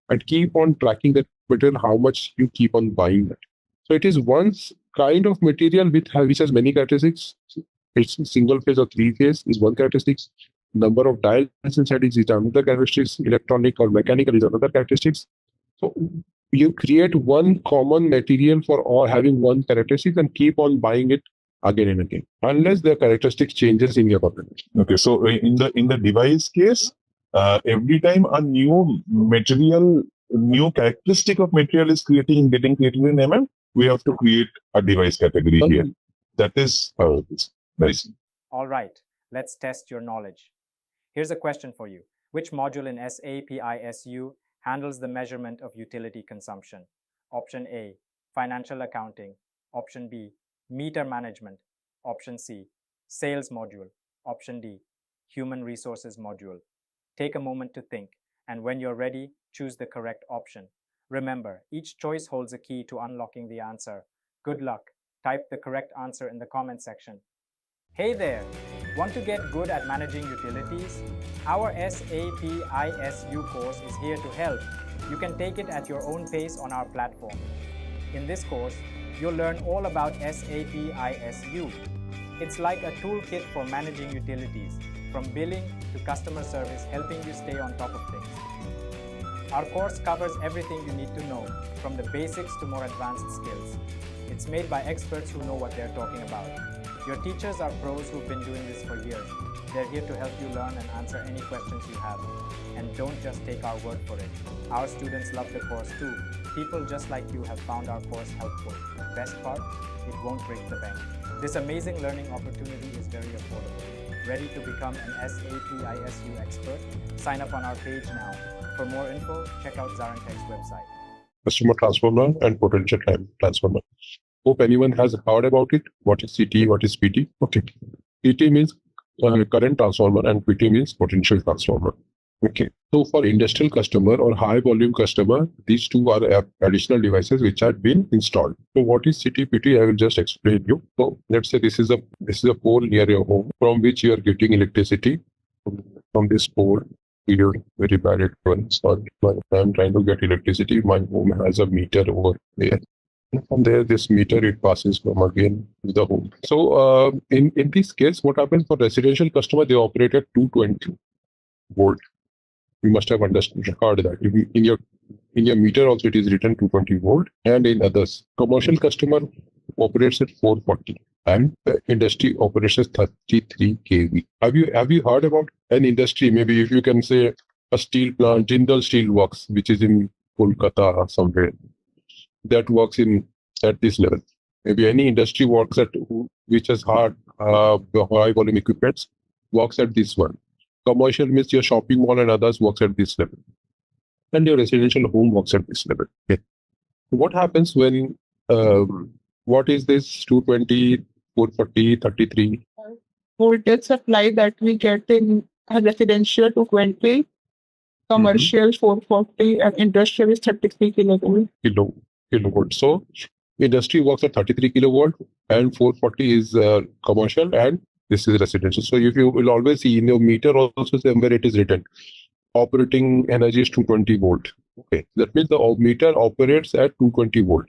and keep on tracking that material, how much you keep on buying that. So it is one kind of material which has many characteristics. It's single phase or 3 phase is one characteristics. Number of dials inside is another characteristics. Electronic or mechanical is another characteristics. So you create one common material for all having one characteristic and keep on buying it again and again, unless the characteristic changes in your component. Okay, so in the device case, every time a new material, new characteristic of material is getting created in MM, we have to create a device category here. That is how it is. Very simple. All right, let's test your knowledge. Here's a question for you. Which module in SAP ISU handles the measurement of utility consumption? Option A, financial accounting. Option B, meter management. Option C, sales module. Option D, human resources module. Take a moment to think, and when you're ready, choose the correct option. Remember, each choice holds a key to unlocking the answer. Good luck. Type the correct answer in the comment section. Hey there! Want to get good at managing utilities? Our SAP ISU course is here to help. You can take it at your own pace on our platform. In this course, you'll learn all about SAP ISU. It's like a toolkit for managing utilities, from billing to customer service, helping you stay on top of things. Our course covers everything you need to know, from the basics to more advanced skills. It's made by experts who know what they're talking about. Your teachers are pros who've been doing this for years. They're here to help you learn and answer any questions you have. And don't just take our word for it. Our students love the course too. People just like you have found our course helpful. Best part, it won't break the bank. This amazing learning opportunity is very affordable. Ready to become an SAP ISU expert? Sign up on our page now. For more info, check out ZaranTech's website. Customer transformer and potential time transformer. Hope anyone has heard about it. What is CT? What is PT? Okay. PT means current transformer and PT means potential transformer. Okay. So for industrial customer or high volume customer, these two are additional devices which have been installed. So what is CT PT? I will just explain you. So let's say this is a pole near your home from which you are getting electricity from this pole. Very bad at once. I'm trying to get electricity. My home has a meter over there. From there, this meter, it passes from again to the home. So in this case, what happens for residential customer, they operate at 220 volt. You must have understood that. In your meter also, it is written 220 volt. And in others, commercial customer operates at 440. And the industry operates at 33 kV. Have you heard about an industry? Maybe if you can say a steel plant, Jindal Steel Works, which is in Kolkata or somewhere, that works at this level. Maybe any industry works at which has high volume equipments works at this one. Commercial means your shopping mall and others works at this level, and your residential home works at this level. Okay. What happens when what is this 220, 440, 33? Voltage supply that we get in a residential 220, commercial 440, and industrial is 33 kilovolt. Kilovolt. So industry works at 33 kilovolt and 440 is commercial and this is residential. So if you will always see in your meter also somewhere it is written operating energy is 220 volt. Okay, that means the meter operates at 220 volt.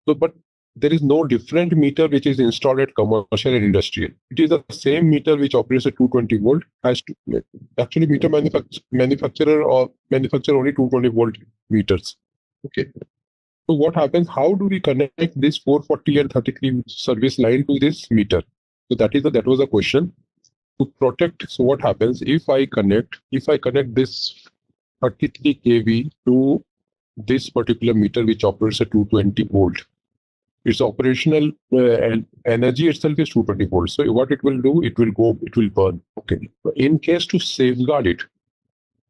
So, but there is no different meter which is installed at commercial and industrial. It is the same meter which operates at 220 volt. Actually, meter manufacturer manufacture only 220 volt meters. Okay. So what happens? How do we connect this 440 and 33 service line to this meter? So that was a question to protect. So what happens if I connect this 33 kV to this particular meter which operates at 220 volt? Its operational and energy itself is 220 volts. So what it will do? It will burn. Okay. In case to safeguard it,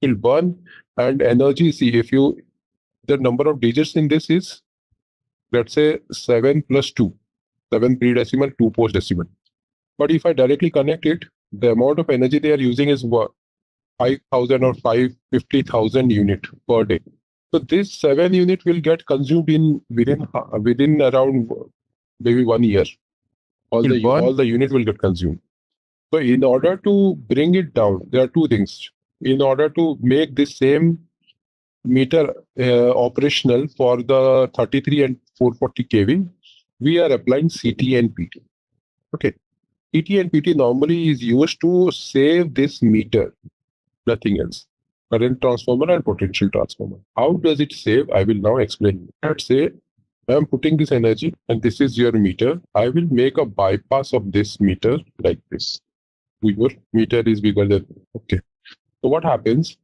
will burn and energy. See, if you the number of digits in this is, let's say, 7 plus 2. 7 pre-decimal, 2 post-decimal. But if I directly connect it, the amount of energy they are using is 5,000 or 550,000 unit per day. So this 7 unit will get consumed within around maybe 1 year. All the unit will get consumed. So in order to bring it down, there are two things. In order to make this same meter operational for the 33 and 440 kV, we are applying CT and PT. Okay. CT and PT normally is used to save this meter, nothing else. Current transformer and potential transformer. How does it save? I will now explain. Let's say I am putting this energy and this is your meter. I will make a bypass of this meter like this. Your meter is bigger than, okay. So what happens?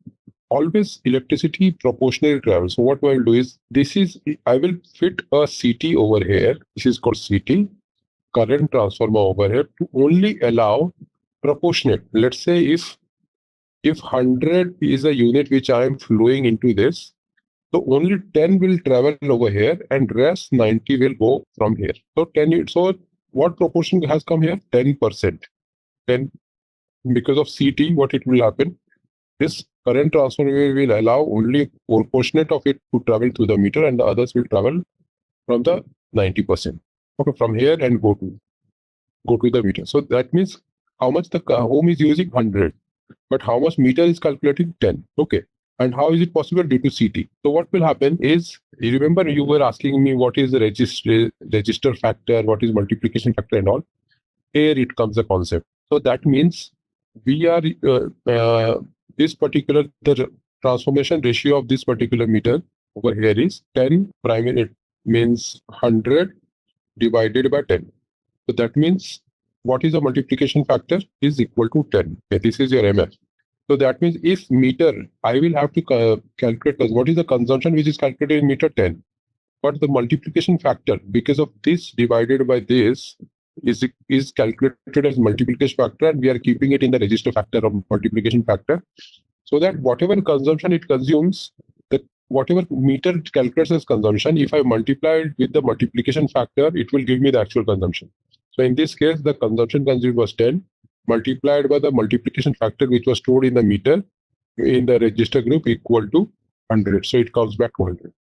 Always electricity proportionally travels. So what I will do is, I will fit a CT over here. This is called CT, current transformer over here, to only allow proportionate. Let's say if 100 is a unit which I am flowing into this, so only 10 will travel over here and rest 90 will go from here. So what proportion has come here? 10%. 10, because of CT, what it will happen? This current transformer will allow only proportionate of it to travel through the meter, and the others will travel from the 90%. Okay, from here and go to the meter. So that means how much the home is using? 100. But how much meter is calculating? 10. Okay. And how is it possible? Due to CT. So what will happen is, you remember you were asking me what is the register factor, what is multiplication factor and all. Here it comes the concept. So that means we are the transformation ratio of this particular meter over here is 10 primary. It means 100 divided by 10. So that means what is the multiplication factor is equal to 10. Okay, this is your MF. So that means if meter, I will have to calculate what is the consumption which is calculated in meter 10. But the multiplication factor, because of this divided by this, is calculated as multiplication factor, and we are keeping it in the register factor of multiplication factor, so that whatever consumption it consumes, that whatever meter it calculates as consumption, if I multiply it with the multiplication factor, it will give me the actual consumption. So in this case, the consumption consumed was 10 multiplied by the multiplication factor which was stored in the meter in the register group equal to 100. So it comes back to 100.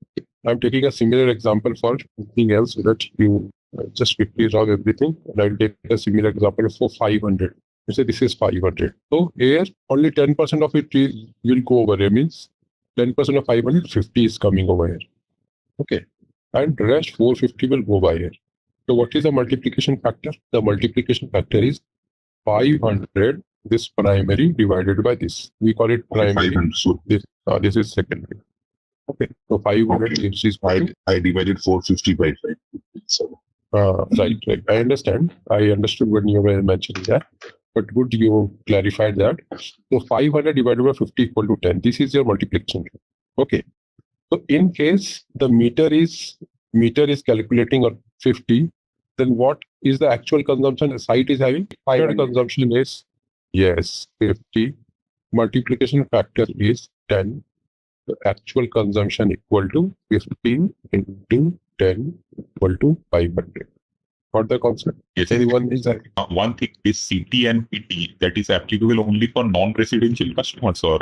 I'm taking a similar example for something else so that you just quickly draw everything. And I'll take a similar example for 500. You say this is 500. So here only 10% of it will go over here. Means 10% of 550 is coming over here. Okay. And rest 450 will go by here. So what is the multiplication factor? The multiplication factor is 500, this primary divided by this. We call it primary. So this is secondary. Okay. So 500 is I divided 450 by 5. Right. I understand. I understood when you were mentioning that. But good you clarified that. So 500 divided by 50 equal to 10. This is your multiplication. Okay. So in case the meter is calculating on 50, then what is the actual consumption the site is having? 500 consumption is, yes, 50. Multiplication factor is 10. The actual consumption equal to 15 into 10 equal to 500. Got the concept? Yes. Anyone is that? One thing is CT and PT that is applicable only for non-residential customers or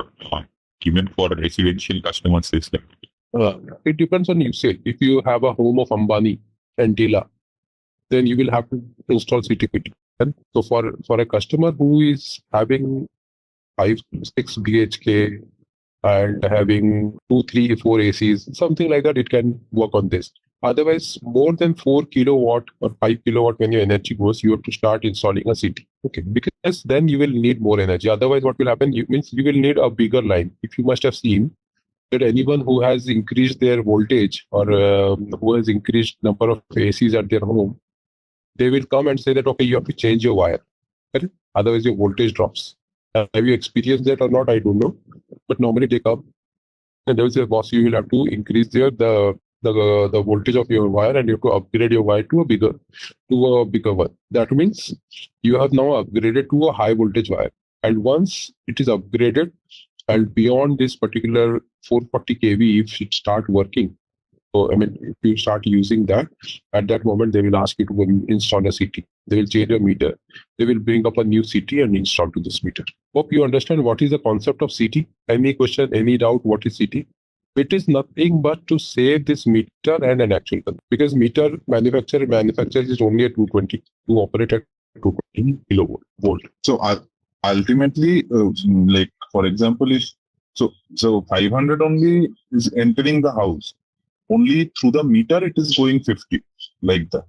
even for residential customers is that? It depends on usage. If you have a home of Ambani and Dila, then you will have to install CTPT. And so for a customer who is having 5-6 BHK and having 2, 3, 4 ACs, something like that, it can work on this. Otherwise, more than 4 kilowatt or 5 kilowatt when your energy goes, you have to start installing a CT. Okay, because then you will need more energy. Otherwise, what will happen? You will need a bigger line. If you must have seen that anyone who has increased their voltage or who has increased number of ACs at their home, they will come and say that, okay, you have to change your wire. Right? Otherwise, your voltage drops. Have you experienced that or not? I don't know. But normally they come and they will say, boss, you will have to increase the voltage of your wire and you have to upgrade your wire to a bigger one. That means you have now upgraded to a high voltage wire. And once it is upgraded, And beyond this particular 440 kV, if it start working, so I mean, if you start using that, at that moment they will ask you to go install a CT. They will change a meter. They will bring up a new CT and install to this meter. Hope you understand what is the concept of CT. Any question, any doubt, what is CT? It is nothing but to save this meter and an actual current, because meter manufacturer manufactures is only at 220 to operate at 220 kilovolt. So ultimately, like for example, if so 500 only is entering the house. Only through the meter it is going 50, like that.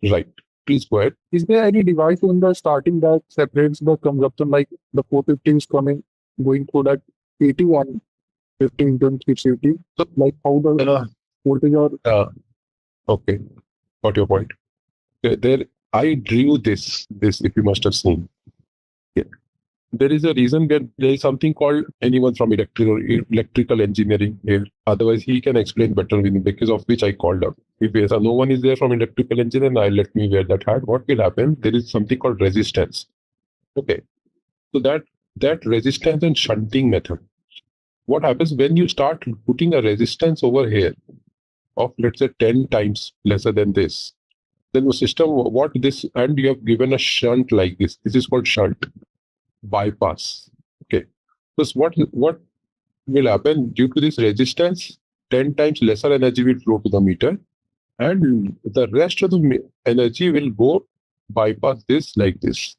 Right. Please go ahead. Is there any device on the starting that separates the consumption, like the 450 is coming, going through that 81, 15, 20, 50? So like how the voltage or... Okay, got your point. There, I drew this if you must have seen. Yeah. There is a reason where there is something called anyone from electrical engineering here. Otherwise, he can explain better because of which I called out. If no one is there from electrical engineering, let me wear that hat. What will happen? There is something called resistance. Okay. So that resistance and shunting method. What happens when you start putting a resistance over here of, let's say, 10 times lesser than this? Then the system, and you have given a shunt like this. This is called shunt bypass. Okay. So what will happen due to this resistance? 10 times lesser energy will flow to the meter, and the rest of the energy will go bypass this like this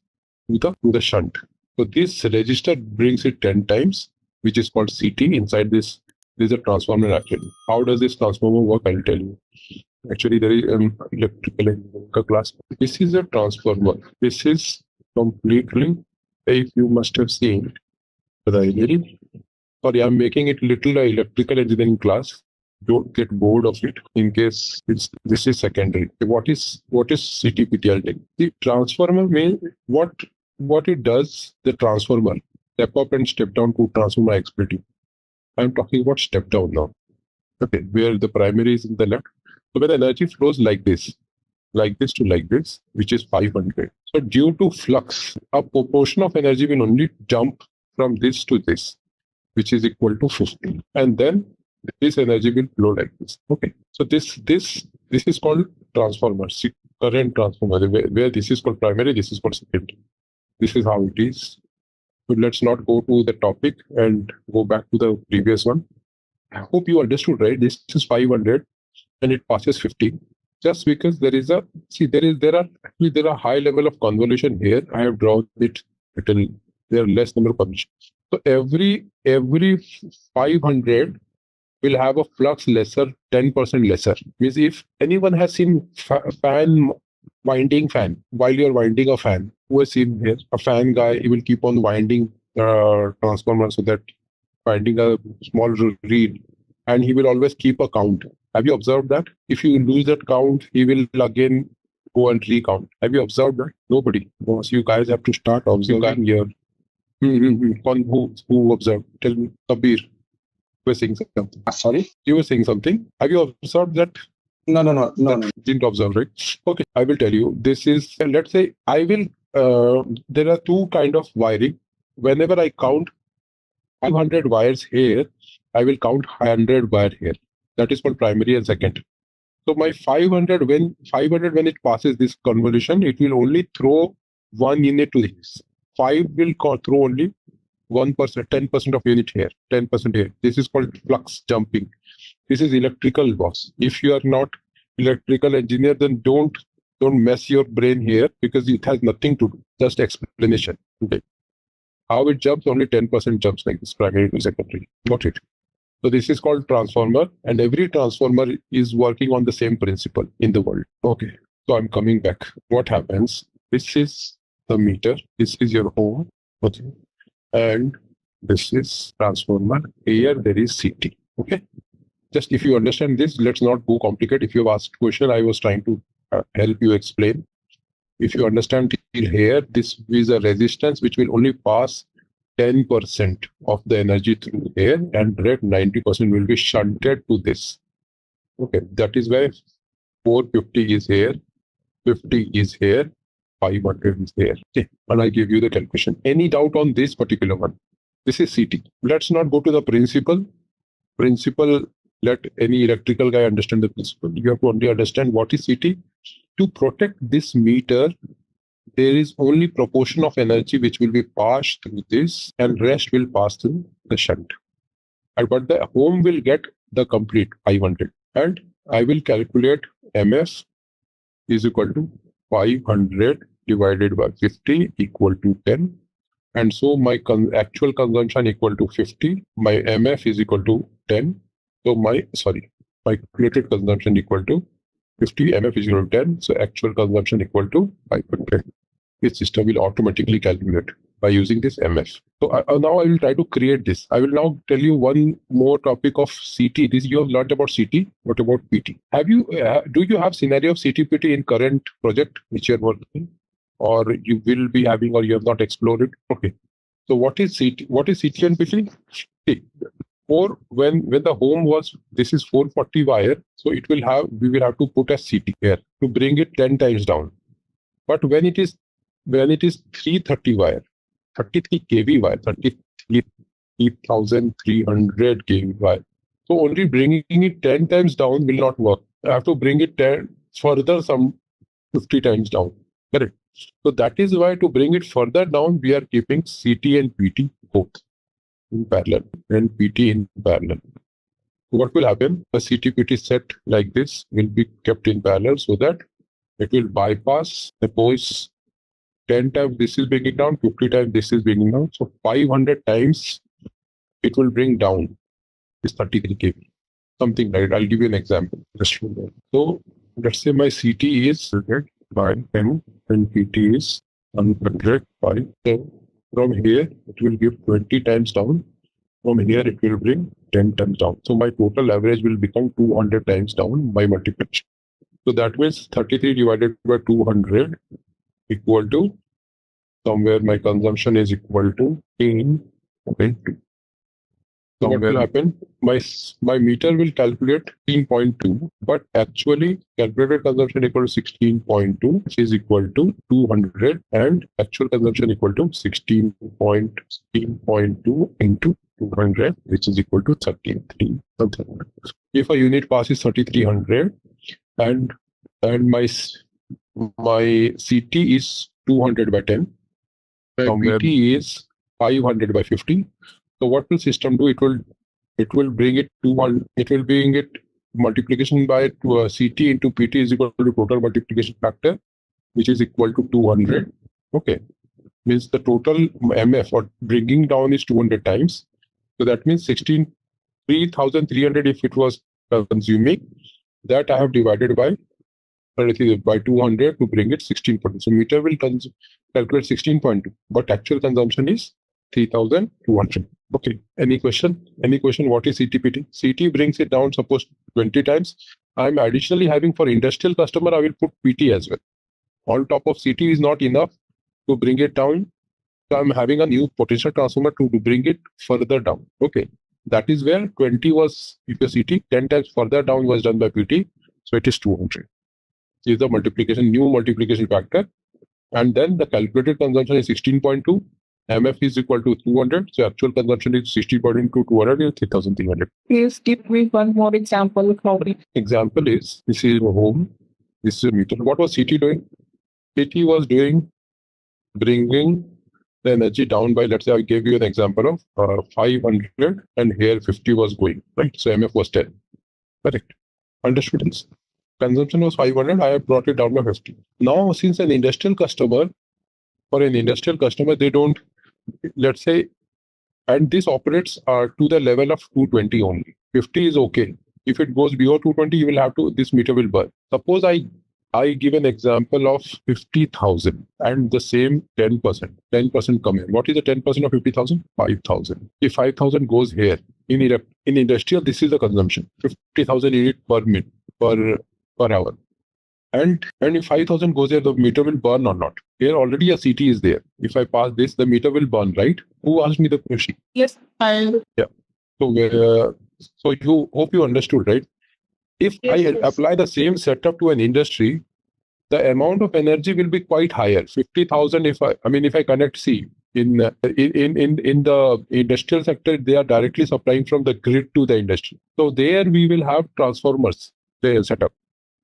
to the shunt. So this resistor brings it 10 times, which is called CT. Inside this, there is a transformer actually. How does this transformer work? I'll tell you. Actually, there is electrical engineering class. This is a transformer. This is completely, if you must have seen, sorry, I'm making it little electrical engineering class. Don't get bored of it in case this is secondary. What is CTPT? I'll take. The transformer means what it does, the transformer, step up and step down to transformer expertise. I'm talking about step down now. Okay, where the primary is in the left. So when energy flows like this to like this, which is 500. So due to flux, a proportion of energy will only jump from this to this, which is equal to 50. And then this energy will flow like this. Okay. So this is called transformer, current transformer, where this is called primary, this is called secondary. This is how it is. So let's not go to the topic and go back to the previous one. I hope you understood, right? This is 500 and it passes 50. Just because there is there are high level of convolution here. I have drawn it little. There are less number of convolutions. So every 500 will have a flux lesser, 10% lesser. Means if anyone has seen winding fan, while you're winding a fan, who has seen here a fan guy, he will keep on winding transformer so that winding a small reed, and he will always keep a count. Have you observed that? If you lose that count, he will again go and recount. Have you observed that? Nobody. Because you guys have to start observing here. Who observed? Tell me, Kabir. You were saying something. Sorry? You were saying something. Have you observed that? No. Didn't observe, right? Okay, I will tell you. This is, let's say, I will, there are two kind of wiring. Whenever I count 500 wires here, I will count 100 wire here. That is called primary and second. So my 500, when it passes this convolution, it will only throw one unit to this. 5 will throw only 1%, 10% of unit here, 10% here. This is called flux jumping. This is electrical loss. If you are not electrical engineer, then don't mess your brain here, because it has nothing to do. Just explanation. Okay. How it jumps, only 10% jumps like this, primary to secondary. Got it? So this is called transformer, and every transformer is working on the same principle in the world. Okay. So I'm coming back. What happens? This is the meter. This is your home. Okay. And this is transformer. Here there is CT. Okay. Just if you understand this, let's not go complicate. If you have asked question, I was trying to help you explain. If you understand till here, this is a resistance which will only pass 10% of the energy through here, and red 90% will be shunted to this. Okay, that is why 450 is here, 50 is here, 500 is here. Okay, and I give you the calculation. Any doubt on this particular one? This is CT. Let's not go to the principle. Let any electrical guy understand the principle. You have to only understand what is CT. To protect this meter, there is only proportion of energy which will be passed through this, and rest will pass through the shunt. But the home will get the complete 500. And I will calculate MF is equal to 500 divided by 50 equal to 10. And so my actual consumption equal to 50. My MF is equal to 10. So my calculated consumption equal to 50, MF is equal to 10. So actual consumption equal to 500. This system will automatically calculate by using this MF. So now I will try to create this. I will now tell you one more topic of CT. This you have learned about CT. What about PT? Do you have scenario of CT PT in current project which you are working, or you will be having, or you have not explored it? Okay. So what is CT? What is CT and PT? Or when the home was, this is 440 wire, so we will have to put a CT here to bring it 10 times down. But when it is 330 wire, 33 kV wire, 33,300 kV wire, so only bringing it 10 times down will not work. I have to bring it further some 50 times down. Correct. So that is why to bring it further down, we are keeping CT and PT both in parallel and PT in parallel. What will happen? A CT-PT set like this will be kept in parallel so that it will bypass. Suppose 10 times this is bringing down, 50 times this is bringing down. So 500 times it will bring down this 33 kV. Something like that. I'll give you an example. So let's say my CT is 100 by 10 and PT is 100 by 10. From here, it will give 20 times down. From here, it will bring 10 times down. So my total average will become 200 times down by multiplication. So that means 33 divided by 200 equal to, somewhere my consumption is equal to 10.2. So what will happen? My meter will calculate 16.2, but actually calculated consumption equal to 16.2, which is equal to 200, and actual consumption equal to 16.2 into 200, which is equal to 33. If a unit pass is 3300 and my CT is 200 by 10, PT is 500 by 50. So what will system do? It will bring it to one. It will bring it multiplication by CT into PT is equal to total multiplication factor, which is equal to 200. Okay, means the total MF or bringing down is 200 times. So that means 3,300 if it was consuming. That I have divided by 200 to bring it 16.2. So meter will calculate 16.2, but actual consumption is 3,200. Okay. Any question? What is CT-PT? CT brings it down, suppose 20 times. I'm additionally having for industrial customer, I will put PT as well. On top of CT is not enough to bring it down. So I'm having a new potential transformer to bring it further down. Okay. That is where 20 was if your CT, 10 times further down was done by PT. So it is 200. This is the new multiplication factor. And then the calculated consumption is 16.2. MF is equal to 200. So actual consumption is 60.2 into 200 is 3,300. Please give me one more example of how it. Example is, this is a home. This is a meter. What was CT doing? CT was bringing the energy down by, let's say I gave you an example of 500 and here 50 was going, right? So MF was 10. Correct. Understood this? Consumption was 500. I have brought it down by 50. Now, since for an industrial customer, they don't, let's say, and this operates to the level of 220 only. 50 is okay. If it goes below 220, you will have to, this meter will burn. Suppose I give an example of 50,000 and the same 10%. 10% come in. What is the 10% of 50,000? 5,000. If 5,000 goes here, in industrial, this is the consumption. 50,000 unit per hour. And if 5,000 goes there, the meter will burn or not. Here already a CT is there. If I pass this, the meter will burn, right? Who asked me the question? Yes, I. Yeah. So you hope you understood, right? If I apply the same setup to an industry, the amount of energy will be quite higher. 50,000 if I connect, see, in the industrial sector, they are directly supplying from the grid to the industry. So there we will have transformers set up.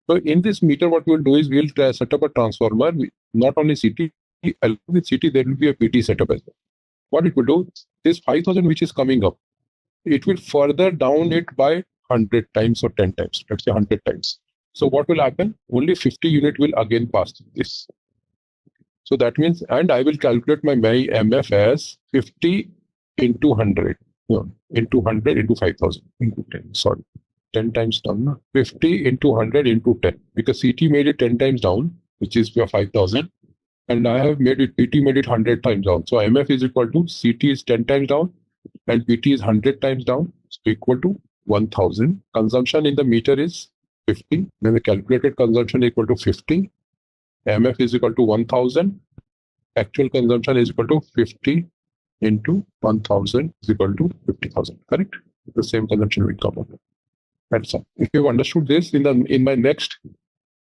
So in this meter, what we'll do is we'll set up a transformer, not only CT, along with CT, there will be a PT setup as well. What it will do, this 5,000 which is coming up, it will further down it by 100 times or 10 times, let's say 100 times. So what will happen? Only 50 unit will again pass through this. So that means, and I will calculate my MF as 50 into 100, into 100 into 5,000 into 10, sorry, 10 times down, no? 50 into 100 into 10, because CT made it 10 times down, which is 5,000, and I have made it, PT made it 100 times down. So MF is equal to, CT is 10 times down, and PT is 100 times down, so equal to 1,000. Consumption in the meter is 50, then the calculated consumption is equal to 50. MF is equal to 1,000. Actual consumption is equal to 50 into 1,000 is equal to 50,000. Correct? The same consumption will come up. That's all. If you've understood this, in my next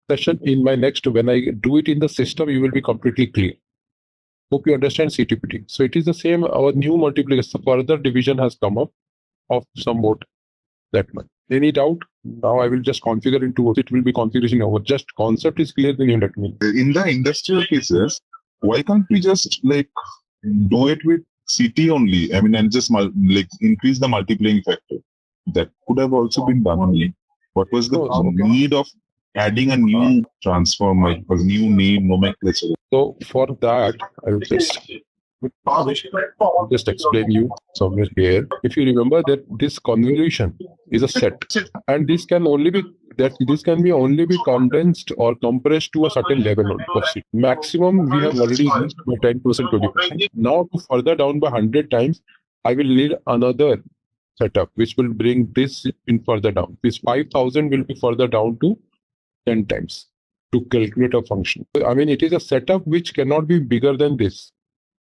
session, when I do it in the system, you will be completely clear. Hope you understand CTPT. So it is the same. Our new multiplication, further division has come up of somewhat that much. Any doubt? Now I will just configure into it will be configuration over. Just concept is clear, then you let me. In the industrial cases, why can't we just like do it with CT only? I mean, and just like increase the multiplying factor. That could have also been done only. What was the need of adding a new transformer or new name nomenclature? So for that, I will just explain you somewhere here. If you remember that this convolution is a set, and this can only be only be condensed or compressed to a certain level of CT. Maximum we have already reached by 10%, 20%. Now to further down by 100 times, I will need another setup which will bring this in further down. This 5,000 will be further down to 10 times to calculate a function. I mean, it is a setup which cannot be bigger than this.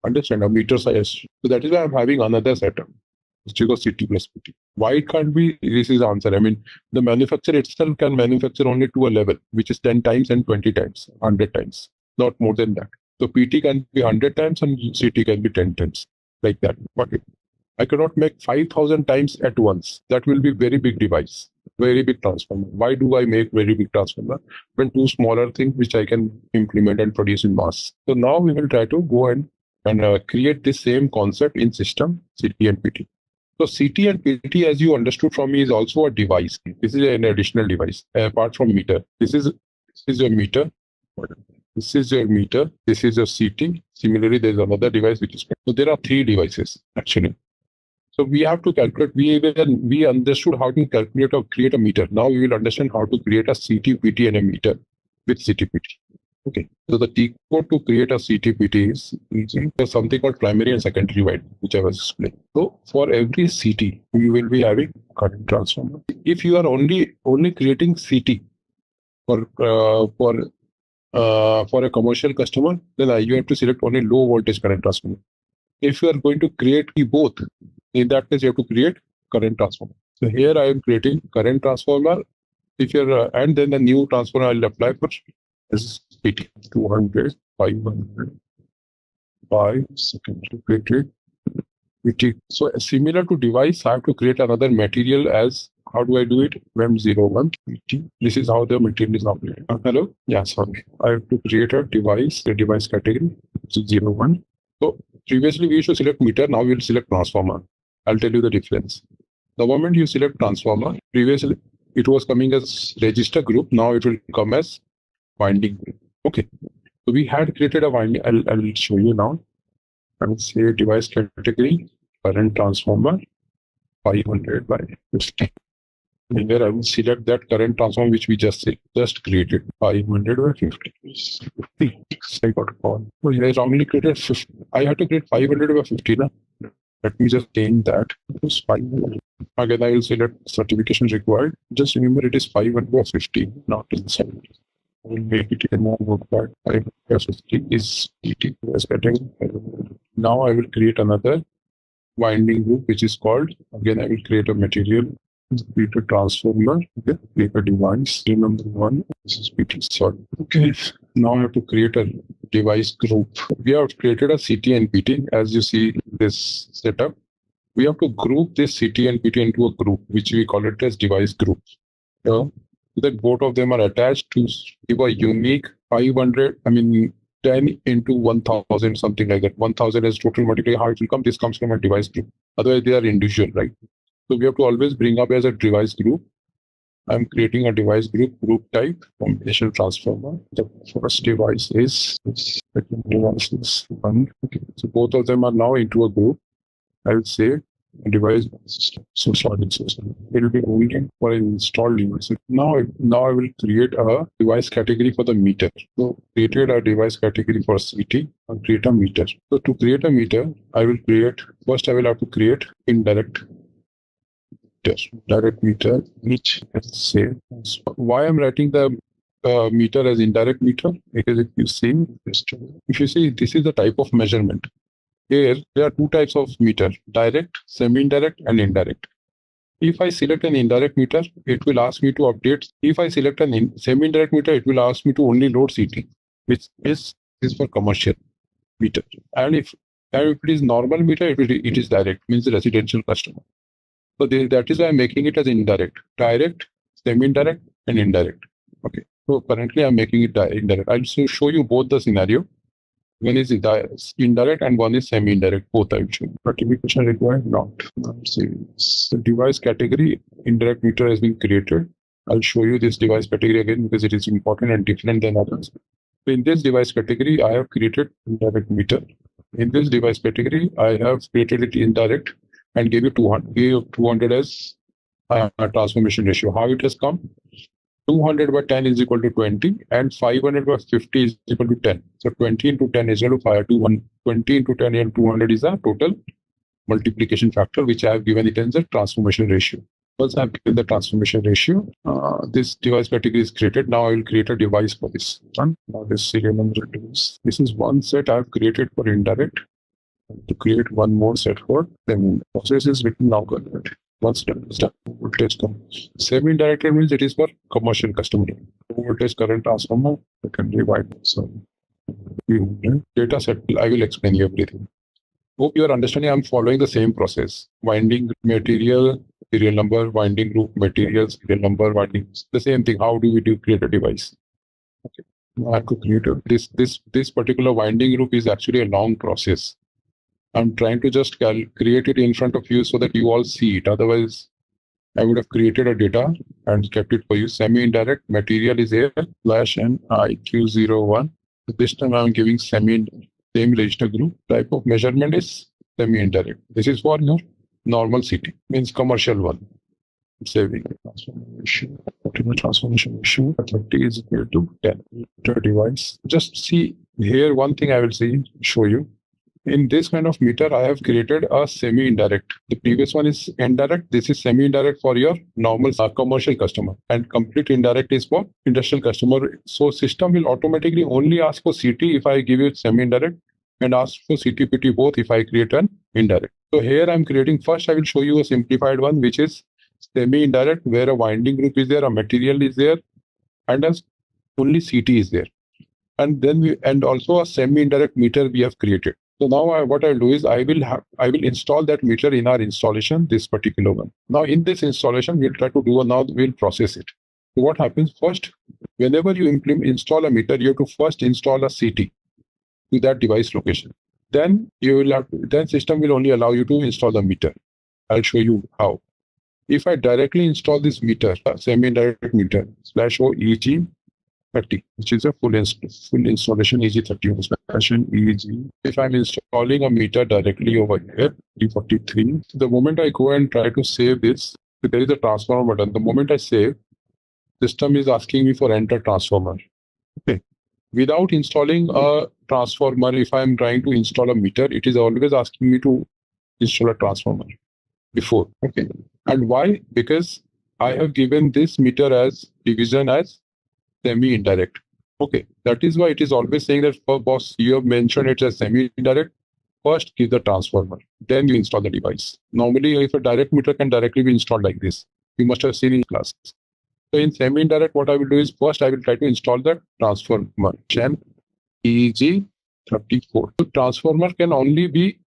Understand? A meter size. So that is why I'm having another setup, which is CT plus PT. Why it can't be? This is the answer. I mean, the manufacturer itself can manufacture only to a level, which is 10 times and 20 times, 100 times, not more than that. So PT can be 100 times and CT can be 10 times, like that. Okay. I cannot make 5,000 times at once. That will be very big device, very big transformer. Why do I make very big transformer when two smaller things which I can implement and produce in mass? So now we will try to go and create the same concept in system CT and PT. So CT and PT, as you understood from me, is also a device. This is an additional device apart from meter. This is your meter. This is your meter. This is your CT. Similarly, there is another device which is. So there are three devices actually. So we have to calculate. We understood how to calculate or create a meter. Now we will understand how to create a CT, PT, and a meter with CT, PT. Okay. So the T code to create a CT, PT is using something called primary and secondary winding, which I was explaining. So for every CT, you will be having current transformer. If you are only creating CT for a commercial customer, then you have to select only low voltage current transformer. If you are going to create both, in that case, you have to create current transformer. So here I am creating current transformer. If you're and then the new transformer I'll apply for is 200, 500, 5 secondary PT. So similar to device, I have to create another material as. How do I do it? MEM01 PT. This is how the material is operated. Hello? Yeah, sorry. I have to create a device category, which is 01. So previously we used to select meter, now we will select transformer. I'll tell you the difference. The moment you select transformer, previously it was coming as register group, now it will come as winding group. Okay. So we had created a winding. I will show you now. I will say device category, current transformer, 500 by 50. And there I will select that current transformer which we just created, 500 by 50. 50. I got a call. So I wrongly created 50. I had to create 500 by 50. Na? Let me just change that. It was 500. Again, I will select certification required. Just remember it is 500 by 50, not inside. I will make it in more work part. 500 by 50 is PT. Now I will create another winding group which is called, again I will create a material Create a transformer. Okay. Create a device. Number one. This is PT. Sorry. Okay. Now I have to create a device group. We have created a CT and PT. As you see this setup, we have to group this CT and PT into a group, which we call it as device group. So that both of them are attached to give a unique 500, 10 into 1000, something like that. 1000 is total multiply. How it will come? This comes from a device group. Otherwise, they are individual, right? So we have to always bring up as a device group. I'm creating a device group type combination transformer. The first device is this, second device is one. Okay. So both of them are now into a group. I will say device. So sorry, it will be only for installed devices. Now I will create a device category for the meter. So created a device category for CT and create a meter. So to create a meter, I will have to create indirect meter, which let's say why I'm writing the meter as indirect meter, because if you see this is the type of measurement. Here there are two types of meter: direct, semi-indirect, and indirect. If I select an indirect meter, it will ask me to update. If I select an semi-indirect meter, it will ask me to only load CT, which is for commercial meter. And if it is normal meter, it is direct, means residential customer. So that is why I'm making it as indirect, direct, semi-indirect, and indirect. Okay. So currently I'm making it indirect. I'll show you both the scenario. One is indirect and one is semi-indirect. Both I will show. Certification required? Not. The device category indirect meter has been created. I'll show you this device category again because it is important and different than others. So in this device category, I have created indirect meter. In this device category, I have created it indirect and gave you 200 as transformation ratio. How it has come? 200 by 10 is equal to 20 and 500 by 50 is equal to 10. So 20 into 10 is equal to 5. 20 into 10 and 200 is a total multiplication factor, which I have given it as a transformation ratio. Once I have given the transformation ratio, this device category is created. Now I will create a device for this one. Now this serial number device. This is one set I have created for indirect. To create one more set for them. Process is written now. Once done, voltage comes. Semi-indirect means it is for commercial customer. Voltage current transformer, I can divide. So data set, I will explain you everything. Hope you are understanding. I'm following the same process. Winding material, serial number, winding group, material, serial number, winding. The same thing. How do we create a device? Okay. I have to create this particular winding group is actually a long process. I'm trying to just create it in front of you so that you all see it. Otherwise, I would have created a data and kept it for you. Semi-indirect material is here, /n IQ01. This time I'm giving same register group. Type of measurement is semi-indirect. This is for your normal CT, means commercial one. Saving transformation ratio 30 is equal to 10. Device. Just see here one thing I will show you. In this kind of meter, I have created a semi-indirect. The previous one is indirect. This is semi-indirect for your normal commercial customer, and complete indirect is for industrial customer. So system will automatically only ask for CT if I give you semi-indirect, and ask for CTPT both if I create an indirect. So here I'm creating, first I will show you a simplified one, which is semi-indirect, where a winding group is there, a material is there, and as only CT is there. And then and also a semi-indirect meter we have created. So now what I'll do is I will install that meter in our installation, this particular one. Now in this installation, we'll try to do we'll process it. So what happens first, whenever you install a meter, you have to first install a CT to that device location. Then system will only allow you to install the meter. I'll show you how. If I directly install this meter, semi-indirect meter, /o EG 30, which is a full installation EG30 installation EG. If I'm installing a meter directly over here, D43, the moment I go and try to save this, there is a transformer button. The moment I save, system is asking me for enter transformer. Okay. Without installing a transformer, if I'm trying to install a meter, it is always asking me to install a transformer before. Okay. And why? Because I have given this meter as division as semi-indirect. Okay, that is why it is always saying that boss, you have mentioned it as semi-indirect. First, give the transformer, then you install the device. Normally, if a direct meter can directly be installed like this, You must have seen in class. So in semi-indirect, what I will do is first I will try to install the transformer Gen EG34. So transformer can only be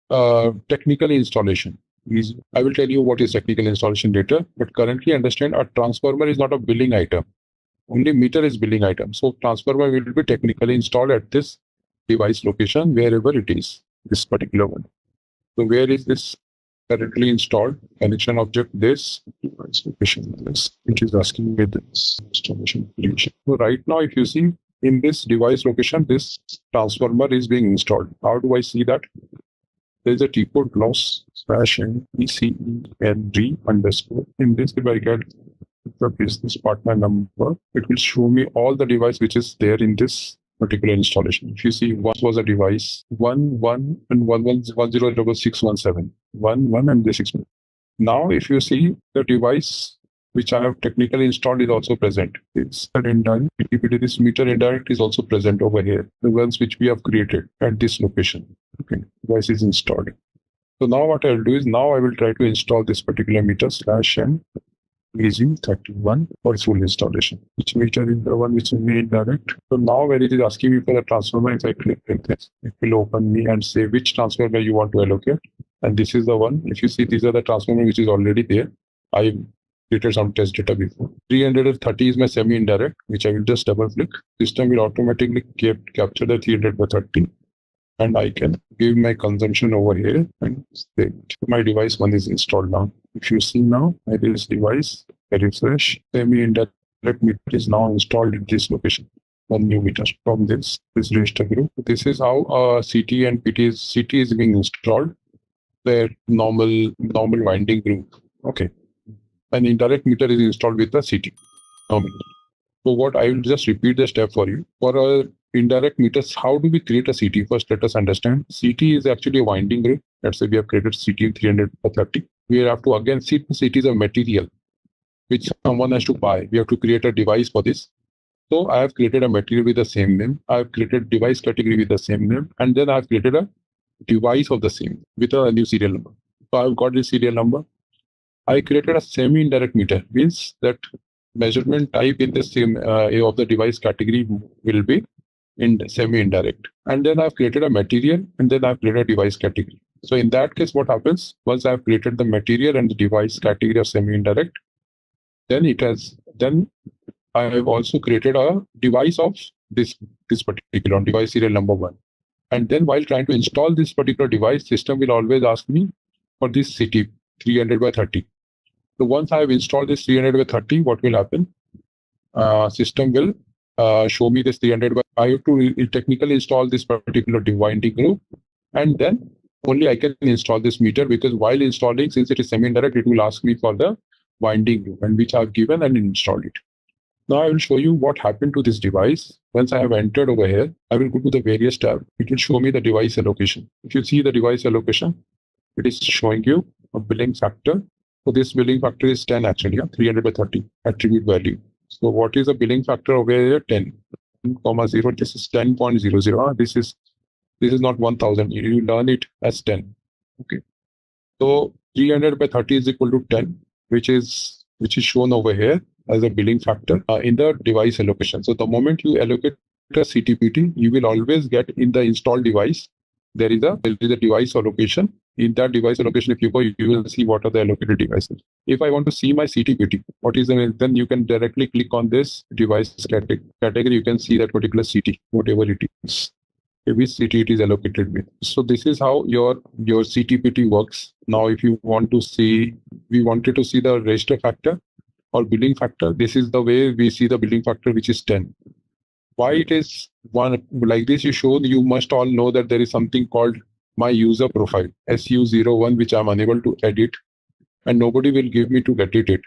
technical installation. I will tell you what is technical installation later, but currently understand a transformer is not a billing item. Only meter is billing item. So transformer will be technically installed at this device location, wherever it is, this particular one. So where is this currently installed? Connection object, this device location, this, which is asking me this installation creation. So right now, if you see in this device location, this transformer is being installed. How do I see that? There is a T code loss /ECEND underscore. In this, if I get the business partner number, it will show me all the device which is there in this particular installation. If you see, one was a device 1 and 1100617 1 and the 6. Now, if you see the device which I have technically installed is also present. It's an indirect. This meter indirect is also present over here. The ones which we have created at this location. Okay, device is installed. So now what I'll do is now I will try to install this particular meter /n using 31 for full installation. Which meter is the one which is indirect? So now when it is asking me for the transformer, if I click this, it will open me and say which transformer you want to allocate. And this is the one. If you see, these are the transformer which is already there. I created some test data before. 330 is my semi-indirect, which I will just double click. System will automatically capture the 300 by 30. And I can give my consumption over here and say my device one is installed now. If you see now, this device, I refresh, semi-indirect meter is now installed at this location. One new meter from this register group. This is how CT and CT is being installed. The normal winding group. Okay. An indirect meter is installed with the CT. So what I will just repeat the step for you. For our indirect meters, how do we create a CT? First, let us understand. CT is actually a winding group. Let's say we have created CT 330. We have to again see CT is a material which someone has to buy. We have to create a device for this. So I have created a material with the same name. I have created device category with the same name. And then I have created a device of the same with a new serial number. So I've got this serial number. I created a semi-indirect meter, means that measurement type in the same of the device category will be in semi-indirect. And then I've created a material and then I've created a device category. So in that case, what happens? Once I've created the material and the device category of semi-indirect, then I have also created a device of this particular device serial number 1. And then while trying to install this particular device, system will always ask me for this CT 300 by 30. So once I have installed this 300 by 30, what will happen? System will show me this 300 by. I have to technically install this particular winding group, and then only I can install this meter, because while installing, since it is semi-indirect, it will ask me for the winding group, and which I have given and installed it. Now I will show you what happened to this device. Once I have entered over here, I will go to the various tab. It will show me the device allocation. If you see the device allocation, it is showing you a billing factor. So this billing factor is 10 actually, 300 by 30 attribute value. So what is the billing factor over here? 10, 0. This is 10.00. This is not 1000. You learn it as 10. Okay. So 300 by 30 is equal to 10, which is shown over here as a billing factor in the device allocation. So the moment you allocate a CTPT, you will always get in the installed device. There is a device allocation. In that device allocation, if you go, you will see what are the allocated devices. If I want to see my CTPT, what is the, then you can directly click on this device category. You can see that particular CT, whatever it is, which CT it is allocated with. So this is how your CTPT works. Now, if you want to see, we wanted to see the register factor or billing factor. This is the way we see the billing factor, which is 10. Why it is one like this? You must all know that there is something called my user profile, SU01, which I'm unable to edit, and nobody will give me to edit it.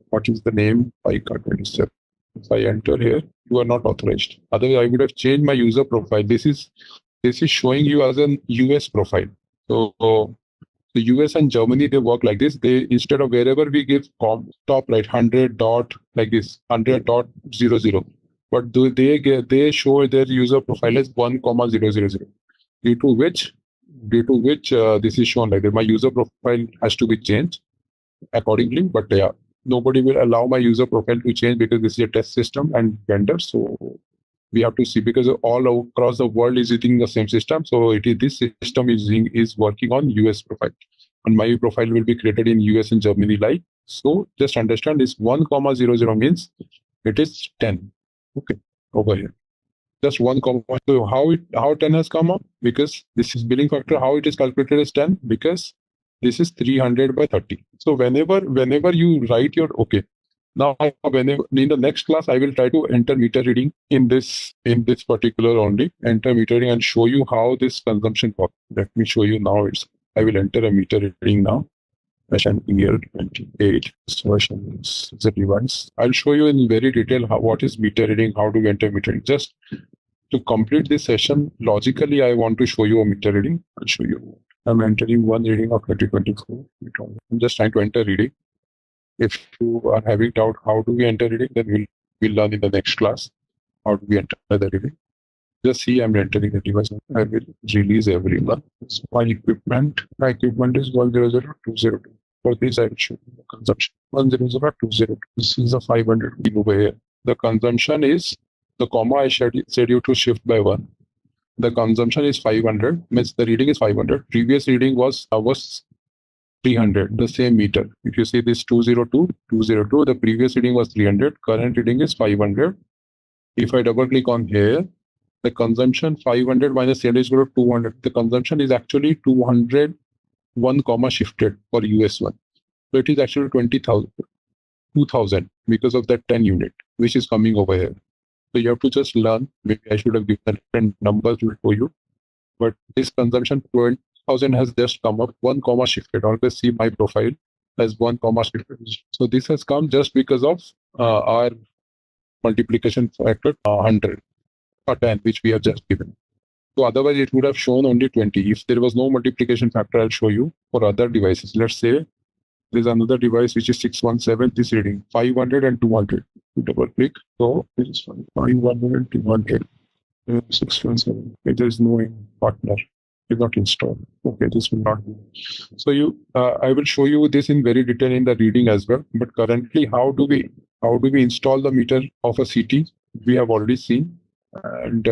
What is the name? ICA27. If I enter here, you are not authorized. Otherwise, I would have changed my user profile. This is showing you as an US profile. So the US and Germany, they work like this. They, instead of wherever we give top right 100 dot like this 100.00, but they show their user profile as 1,000, due to which this is shown like that. My user profile has to be changed accordingly. But yeah, nobody will allow my user profile to change because this is a test system and vendor. So we have to see, because all across the world is using the same system. So this system is working on US profile, and my profile will be created in US and Germany. Like, so just understand this 1,00 means it is 10. Okay, over here. Just 1, so how 10 has come up? Because this is billing factor. How it is calculated as 10? Because this is 300 by 30. So whenever you write your, okay, now whenever in the next class I will try to enter meter reading in this particular only, enter meter reading and show you how this consumption works. Let me show you now. I will enter a meter reading now. Version year 28 version is the device. I'll show you in very detail what is meter reading, how to enter meter reading. Just to complete this session, logically, I want to show you a meter reading. I'll show you. I'm entering one reading of 2024. I'm just trying to enter reading. If you are having doubt how do we enter reading, then we'll learn in the next class how do we enter the reading. Just see, I'm entering the device. I will release everyone. So my equipment is 100,202. For this, I will show you the consumption. 100,202. This is a 500 over here. The consumption is the comma I said you to shift by 1. The consumption is 500, means the reading is 500. Previous reading was 300, the same meter. If you see this 202, the previous reading was 300, current reading is 500. If I double click on here, the consumption 500 minus 300 is equal to 200. The consumption is actually 201 comma shifted for US one. So it is actually 2,000 because of that 10 unit, which is coming over here. So you have to just learn. Maybe I should have given different numbers for you. But this consumption 20,000 has just come up 1 comma shifted. Always see my profile as 1 comma shifted. So this has come just because of our multiplication factor 100 or 10, which we have just given. So otherwise it would have shown only 20. If there was no multiplication factor, I'll show you for other devices. Let's say there's another device which is 617, this reading 500 and 200. Double click. So this is 500 and 200. 617. Okay, there is no partner. Did not install. Okay, this will not be. So I will show you this in very detail in the reading as well. But currently, how do we install the meter of a CT? We have already seen. And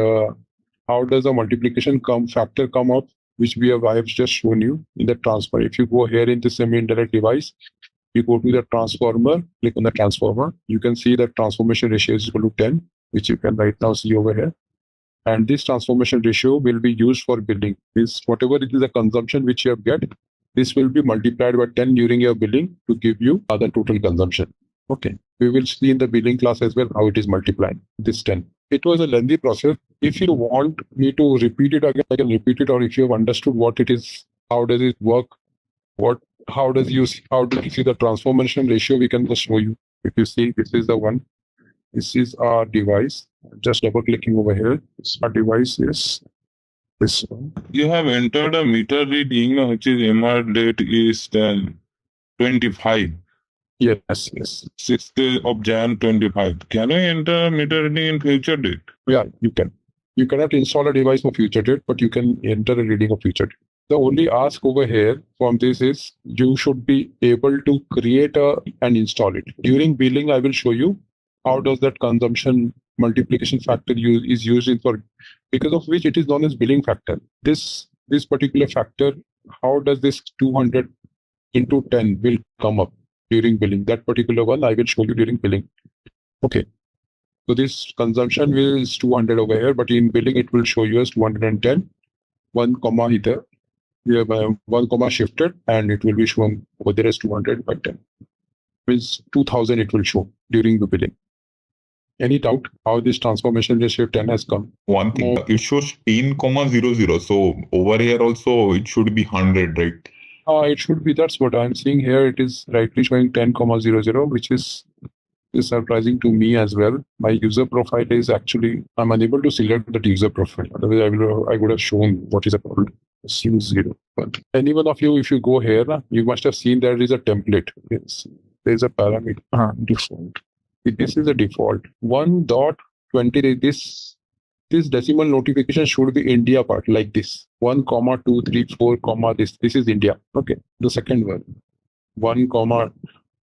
how does the multiplication factor come up, which I have just shown you in the transfer. If you go here in the semi-indirect device, you go to the transformer, click on the transformer, you can see that transformation ratio is equal to 10, which you can right now see over here. And this transformation ratio will be used for billing. This whatever it is the consumption which you have get, this will be multiplied by 10 during your billing to give you the total consumption. Okay, we will see in the billing class as well how it is multiplied, this 10. It was a lengthy process. If you want me to repeat it again, I can repeat it, or if you have understood what it is, how does it work, how do you see the transformation ratio, we can just show you. If you see, this is the one. This is our device. Just double clicking over here. Our device is this one. You have entered a meter reading, which is MR date is 25. Yes. 6th of Jan 25. Can I enter a meter reading in future date? Yeah, you can. You cannot install a device for future date, but you can enter a reading of future date. The only ask over here from this is you should be able to create and install it. During billing, I will show you how does that consumption multiplication factor is used for, because of which it is known as billing factor. This particular factor, how does this 200 into 10 will come up during billing? That particular one I will show you during billing. Okay. So this consumption is 200 over here, but in billing it will show you as 210. 1 comma here. We have 1 comma shifted, and it will be shown over there as 200 by 10. Means 2000 it will show during the billing. Any doubt how this transformation ratio 10 has come? One thing, it shows 10,00. So over here also it should be 100, right? It should be. That's what I'm seeing here. It is rightly showing 10,00, which is surprising to me as well. My user profile is actually, I'm unable to select that user profile. Otherwise, I would have shown what is called SU0. But any one of you, if you go here, you must have seen there is a template. Yes, there is a parameter default. This is a default 1.20. This decimal notification should be India part, like this 1, 2, 3, 4, this is India. Okay, the second one 1,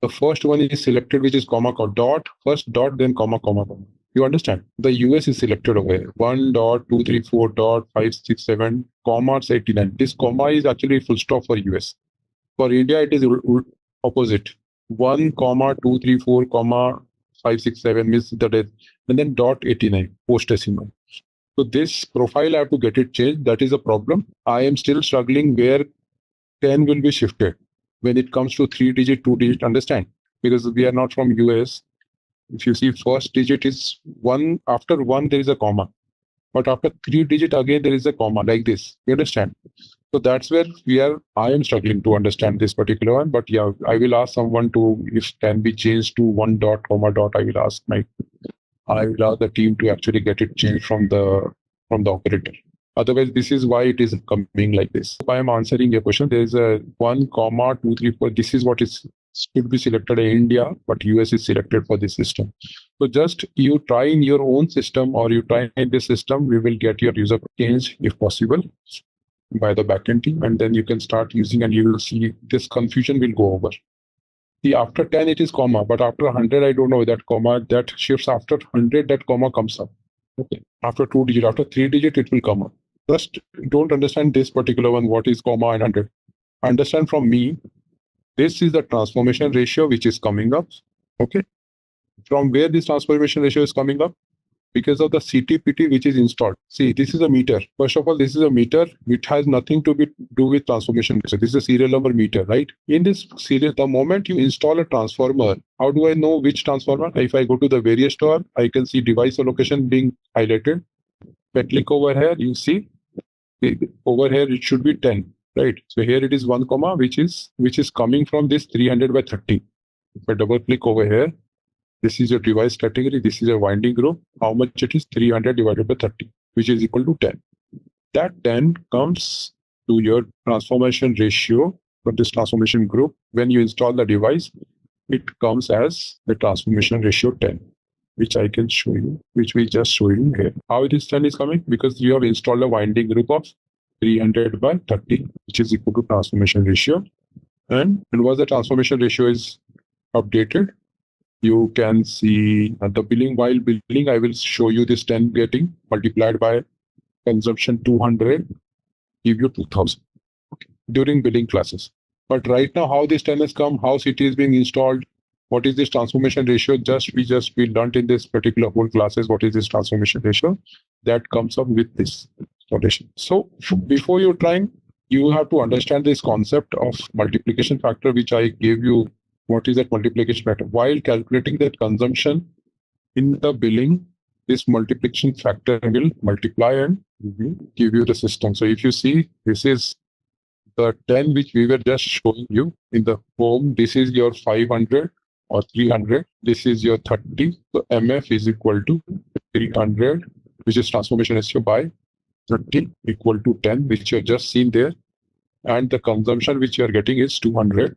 The first one is selected, which is comma, dot, first dot, then comma, comma, comma. You understand? The US is selected over here. 1.234.567, comma 89. This comma is actually full stop for US. For India, it is opposite. 1.234, 567 means the death, and then dot 89 post decimal. So this profile I have to get it changed. That is a problem. I am still struggling where 10 will be shifted when it comes to 3-digit, 2-digit. Understand? Because we are not from US. If you see, first digit is 1. After 1 there is a comma, but after 3-digit again there is a comma, like this. You understand? So that's where I am struggling to understand this particular one. But yeah, I will ask someone to, if can be changed to 1 dot, comma dot. I will ask the team to actually get it changed from the operator. Otherwise, this is why it is coming like this. If I am answering your question, there is a 1,234. This is what is should be selected in India, but US is selected for this system. So just you try in your own system, or you try in this system, we will get your user changed if possible by the backend team, and then you can start using, and you will see this confusion will go over. See, after 10 it is comma, but after 100 I don't know that comma that shifts. After 100 that comma comes up. Okay. After 2-digit, after 3-digit it will come up. Just don't understand this particular one, what is comma and 100. Understand from me, this is the transformation ratio which is coming up. Okay. From where this transformation ratio is coming up? Because of the CTPT which is installed. See, this is a meter. First of all, this is a meter which has nothing to do with transformation. So this is a serial number meter, right? In this serial, the moment you install a transformer, how do I know which transformer? If I go to the various tab, I can see device allocation being highlighted. If I click over here, you see over here it should be 10, right? So here it is 1 comma, which is coming from this 300 by 30. If I double click over here, this is your device category. This is your winding group. How much it is? 300 divided by 30, which is equal to 10. That 10 comes to your transformation ratio for this transformation group. When you install the device, it comes as the transformation ratio 10, which I can show you, which we just show you here. How it is 10 is coming? Because you have installed a winding group of 300 by 30, which is equal to transformation ratio. And once the transformation ratio is updated, you can see the billing. While billing, I will show you this 10 getting multiplied by consumption 200, give you 2000 during billing classes. But right now, how this 10 has come, how CT is being installed, what is this transformation ratio? We learned in this particular whole classes, what is this transformation ratio? That comes up with this installation. So before you're trying, you have to understand this concept of multiplication factor, which I gave you. What is that multiplication factor? While calculating that consumption in the billing, this multiplication factor will multiply and give you the system. So if you see, this is the 10 which we were just showing you in the home. This is your 500 or 300. This is your 30. So MF is equal to 300, which is transformation ratio by 30 equal to 10, which you have just seen there. And the consumption which you are getting is 200.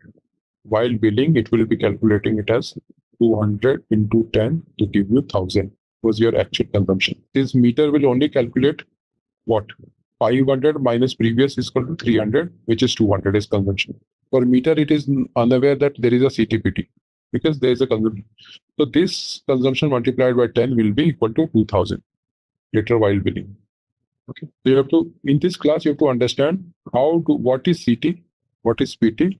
While billing, it will be calculating it as 200 into 10 to give you 1000 was your actual consumption. This meter will only calculate what? 500 minus previous is equal to 300, which is 200 is consumption. For meter, it is unaware that there is a CTPT because there is a consumption. So this consumption multiplied by 10 will be equal to 2000 later while billing. Okay. So you have to, in this class, you have to understand what is CT, what is PT,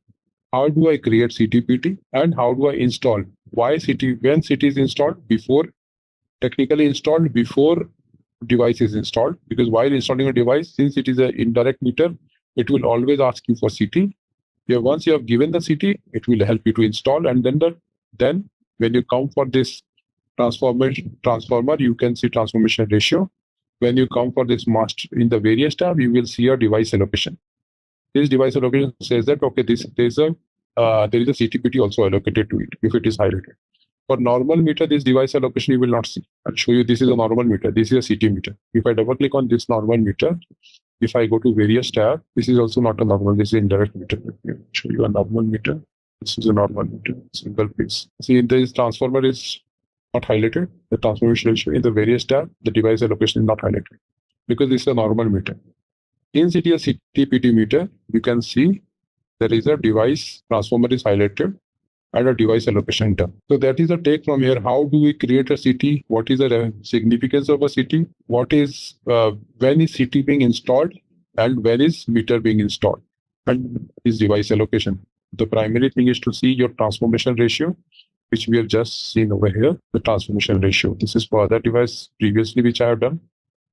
how do I create CTPT, and how do I install? Why CT? When CT is installed? Technically installed before device is installed. Because while installing a device, since it is an indirect meter, it will always ask you for CT. Once you have given the CT, it will help you to install. And then when you come for this transformer, you can see transformation ratio. When you come for this master in the various tab, you will see a device allocation. This device allocation says that, okay, there is a CTPT also allocated to it if it is highlighted. For normal meter, this device allocation you will not see. I'll show you, this is a normal meter. This is a CT meter. If I double click on this normal meter, if I go to various tab, this is also not a normal, this is indirect meter. I'll show you a normal meter. This is a normal meter, single phase. See, this transformer is not highlighted. The transformation ratio in the various tab, the device allocation is not highlighted because this is a normal meter. In CTPT meter, you can see there is a device transformer is highlighted and a device allocation term. So that is the take from here. How do we create a CT? What is the significance of a CT? What is when is CT being installed and when is meter being installed? And is device allocation. The primary thing is to see your transformation ratio, which we have just seen over here. The transformation ratio. This is for other device previously which I have done.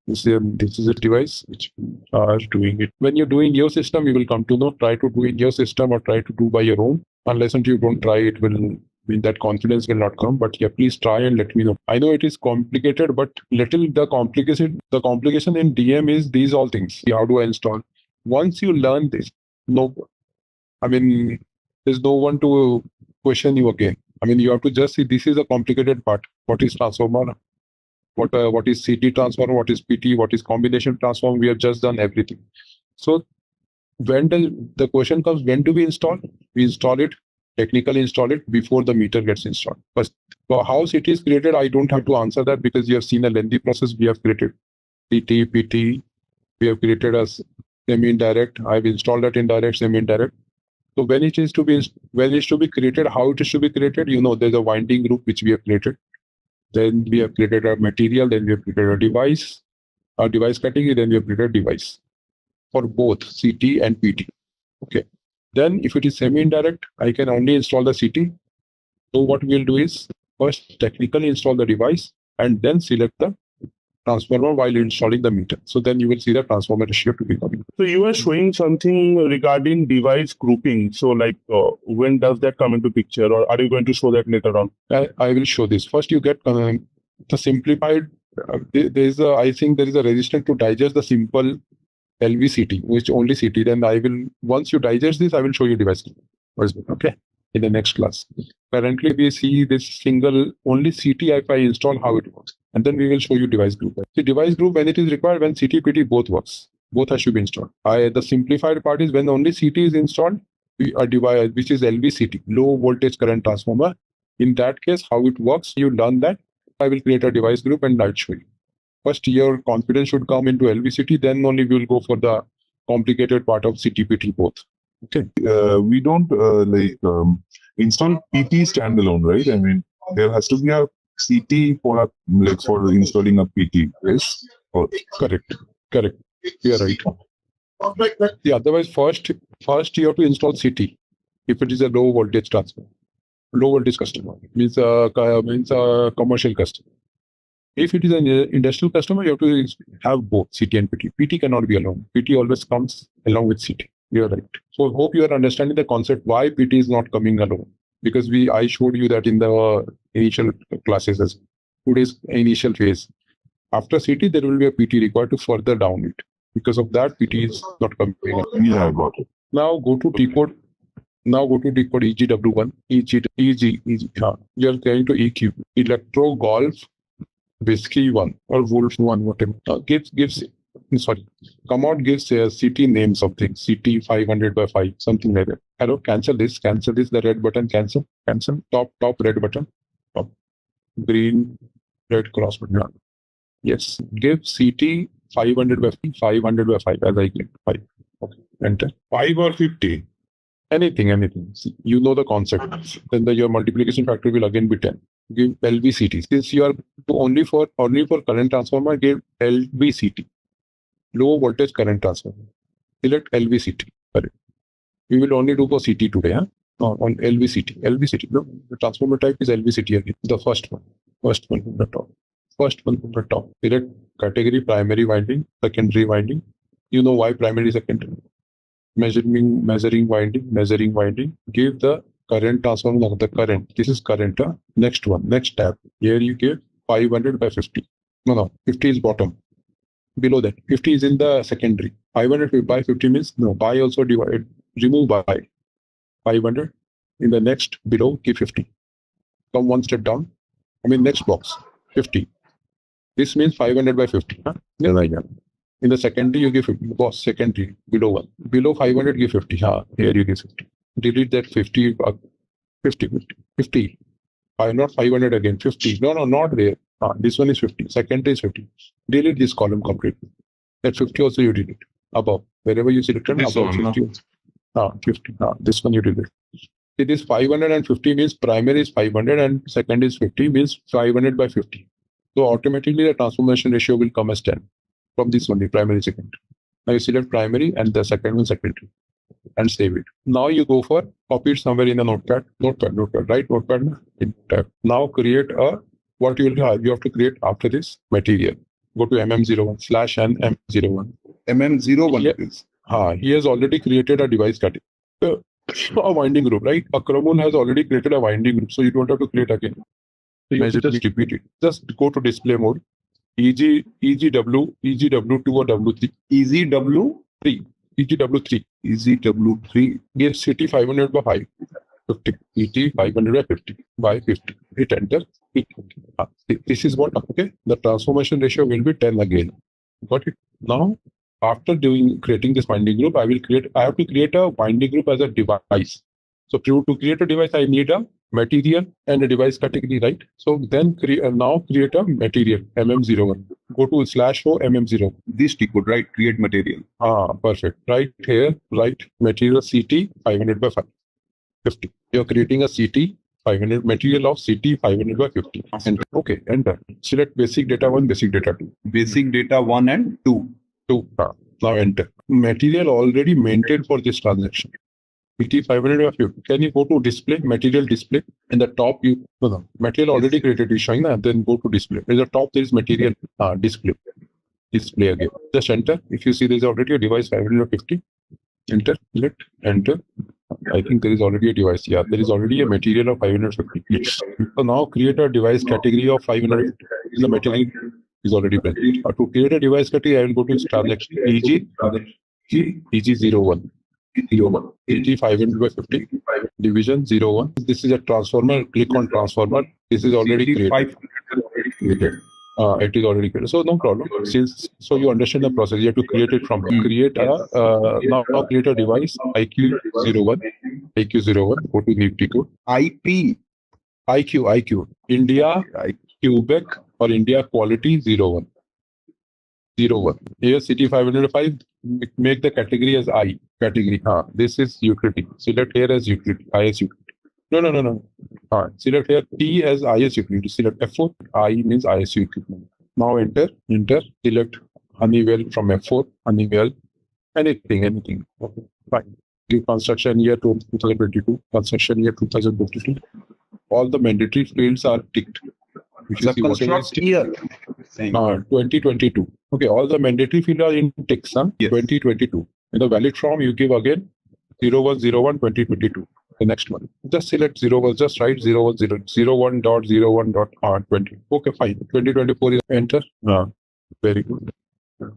This is a device which are doing it. When you're doing your system, you will come to know. Try to do in your system or try to do by your own. Unless until you don't try, it will mean that confidence will not come. But yeah, please try and let me know. I know it is complicated, but the complication in DM is these all things. How do I install? Once you learn this, there's no one to question you again. You have to just see this is a complicated part. What is transformer? What is CT transformer? What is PT? What is combination transformer? We have just done everything. So when the question comes, when do we install? We install it, technically install it before the meter gets installed. But how CT is created, I don't have to answer that because you have seen a lengthy process. We have created CT, PT. We have created a semi-indirect. I've installed that indirect, semi-indirect. So when it is to be created, how it is to be created, there's a winding group which we have created. Then we have created a material, then we have created a device category, then we have created a device for both CT and PT. Okay. Then if it is semi-indirect, I can only install the CT. So what we'll do is first technically install the device and then select the transformer while installing the meter. So then you will see the transformer ratio to be coming. So you were showing something regarding device grouping. So when does that come into picture, or are you going to show that later on? I will show this. First you get the simplified, I think there is a resistance to digest the simple LVCT, which only CT. Then once you digest this, I will show you device group. Okay. In the next class. Currently, we see this single only CT if I install how it works. And then we will show you device group. The device group, when it is required, when CT, PT both works. Both has to be installed. The simplified part is when only CT is installed, a device which is LVCT, low voltage current transformer. In that case, how it works, you learn that. I will create a device group and I'll show you. First, your confidence should come into LVCT, then only we will go for the complicated part of CT, PT both. Okay. We don't install PT standalone, right? There has to be a CT for installing a PT. Yes. Correct. You are right. Otherwise, first you have to install CT. If it is a low voltage transformer, low voltage customer means a commercial customer. If it is an industrial customer, you have to have both CT and PT. PT cannot be alone. PT always comes along with CT. You're right. So hope you are understanding the concept why PT is not coming alone. Because I showed you that in the initial classes as today's initial phase. After CT, there will be a PT required to further down it. Because of that, PT is not coming alone. Yeah, I got it. Now go to decode. EGW1, EG. You are going to EQ. Electro Golf Whiskey 1 or Wolf 1, whatever. Come out gives a CT name something, CT 500 by 5, something like that. Hello, cancel this, the red button, cancel, top red button, top, green, red cross button. Yes, give CT 500 by 5 as I click 5. Okay, enter. 5 or 50? Anything. See, you know the concept. Then your multiplication factor will again be 10. Give LVCT. Since you are only for current transformer, give LVCT. Low voltage current transformer. Select LVCT. Correct. We will only do for CT today. On LVCT. No, the transformer type is LVCT again. The first one from the top. Select category primary winding, secondary winding. You know why primary, secondary. Measuring winding. Give the current transformer, the current. This is current. Next tab. Here you give 500 by 50. No, 50 is bottom. Below that, 50 is in the secondary. 500 by 50 means no. By also divided. Remove by 500. In the next below, give 50. Come one step down. Next box, 50. This means 500 by 50. Yeah. In the secondary, you give 50. Boss, secondary, below 1. Below 500, give 50. Here you give 50. Delete that 50. 50. Not 500 again. 50. No, not there. This one is 50. Secondary is 50. Delete this column completely. That 50 also you delete. Above. Wherever you selected, above 50. 50. This one you delete. It is 550 means primary is 500 and second is 50 means 500 by 50. So automatically the transformation ratio will come as 10 from this only primary second. Now you select primary and the second one secondary and save it. Now you go for copy it somewhere in the notepad, right? Notepad. Now create a, what you will have, you have to create after this material. Go to MM01 / and M01. MM01 is. He has already created a device category. A winding group, right? Akramul has already created a winding group, so you don't have to create again. So you just repeat it. Just go to display mode. EGW2 or W3. EGW3. EGW3. Give CT 500 by 50. ET 500 by 50 by 50. Hit enter. This is what, okay? The transformation ratio will be 10 again. Got it? Now, after creating this winding group, I have to create a winding group as a device. So to create a device, I need a material and a device category, right? So then now create a material, MM01. Go to /o MM01. This T code, right? Create material. Perfect. Right here, right? Material CT 500 by 50. You're creating a CT 500 material of CT 500 by 50. And okay, enter. Select basic data 1, basic data 2. Basic data 1 and 2. Now enter. Material already maintained for this transaction. CT 500 by 50. Can you go to display, material display? In the top, material already created is showing that. Then go to display. In the top, there is material display. Display again. Just enter. If you see there is already a device 550. Enter, select, enter. I think there is already a device. Yeah, there is already a material of 550. Yes. So now create a device category of 500. The material is already present. To create a device category, I will go to transaction EG01. EG 500 by 50. Division 01. This is a transformer. Click on transformer. This is already created. It is already created. So no problem. So you understand the process. You have to create it from create a now create a device IQ01. Go to Nifty code. IQ. India Quebec or India quality 01. Here CT 505. Make the category as I category. This is utility. Select here as utility. IS utility. No. Select here T as IS utility. Select F4. I means ISU equipment. Now enter. Select Honeywell from F4. Honeywell. Anything. Okay. Fine. Give construction year 2022. Construction year 2022. All the mandatory fields are ticked. The construct year. 2022. Okay, all the mandatory fields are in ticks. Yes. 2022. In the valid form, you give again 0101 2022. The next one. Just select 01. Just write 01.01.20. Okay, fine. 2024 is enter. Very good.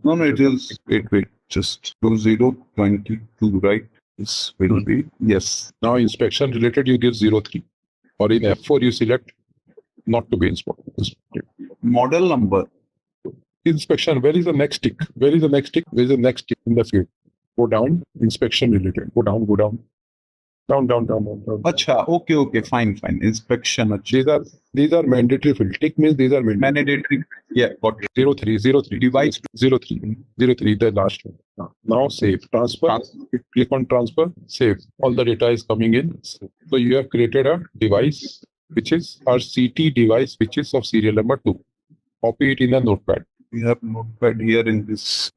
No, it is. Wait. Just 2022, right? This will be. Yes. Now inspection related, you give 03. Or in F4, you select not to be inspected. Model number. Inspection. Where is the next tick? Where is the next tick in the field? Go down. Inspection related. Go down. Down. Acha. Okay. Fine. Inspection. These are mandatory field. Tick means these are mandatory. Yeah. Got it. 03. Device 03. The last one. Now save. Transfer. Click on transfer. Save. All the data is coming in. So you have created a device which is our CT device, which is of serial number 2. Copy it in the notepad. We have notepad here in this.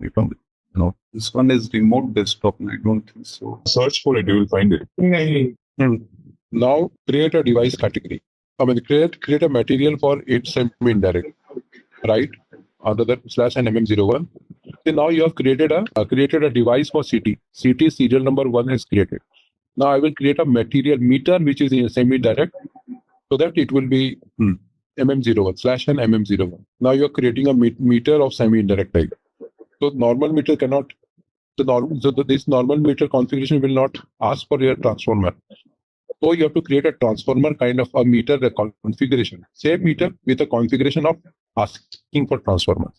No, this one is remote desktop. I don't think so. Search for it, you will find it. Now create a device category. Create a material for it semi-indirect, right? Under that / and MM01. So now you have created a device for CT. CT serial number 1 is created. Now I will create a material meter which is in semi-direct, so that it will be MM01 / and MM01. Now you are creating a meter of semi-indirect type. So normal meter cannot. This normal meter configuration will not ask for your transformer. So you have to create a transformer kind of a meter configuration. Same meter with a configuration of asking for transformer.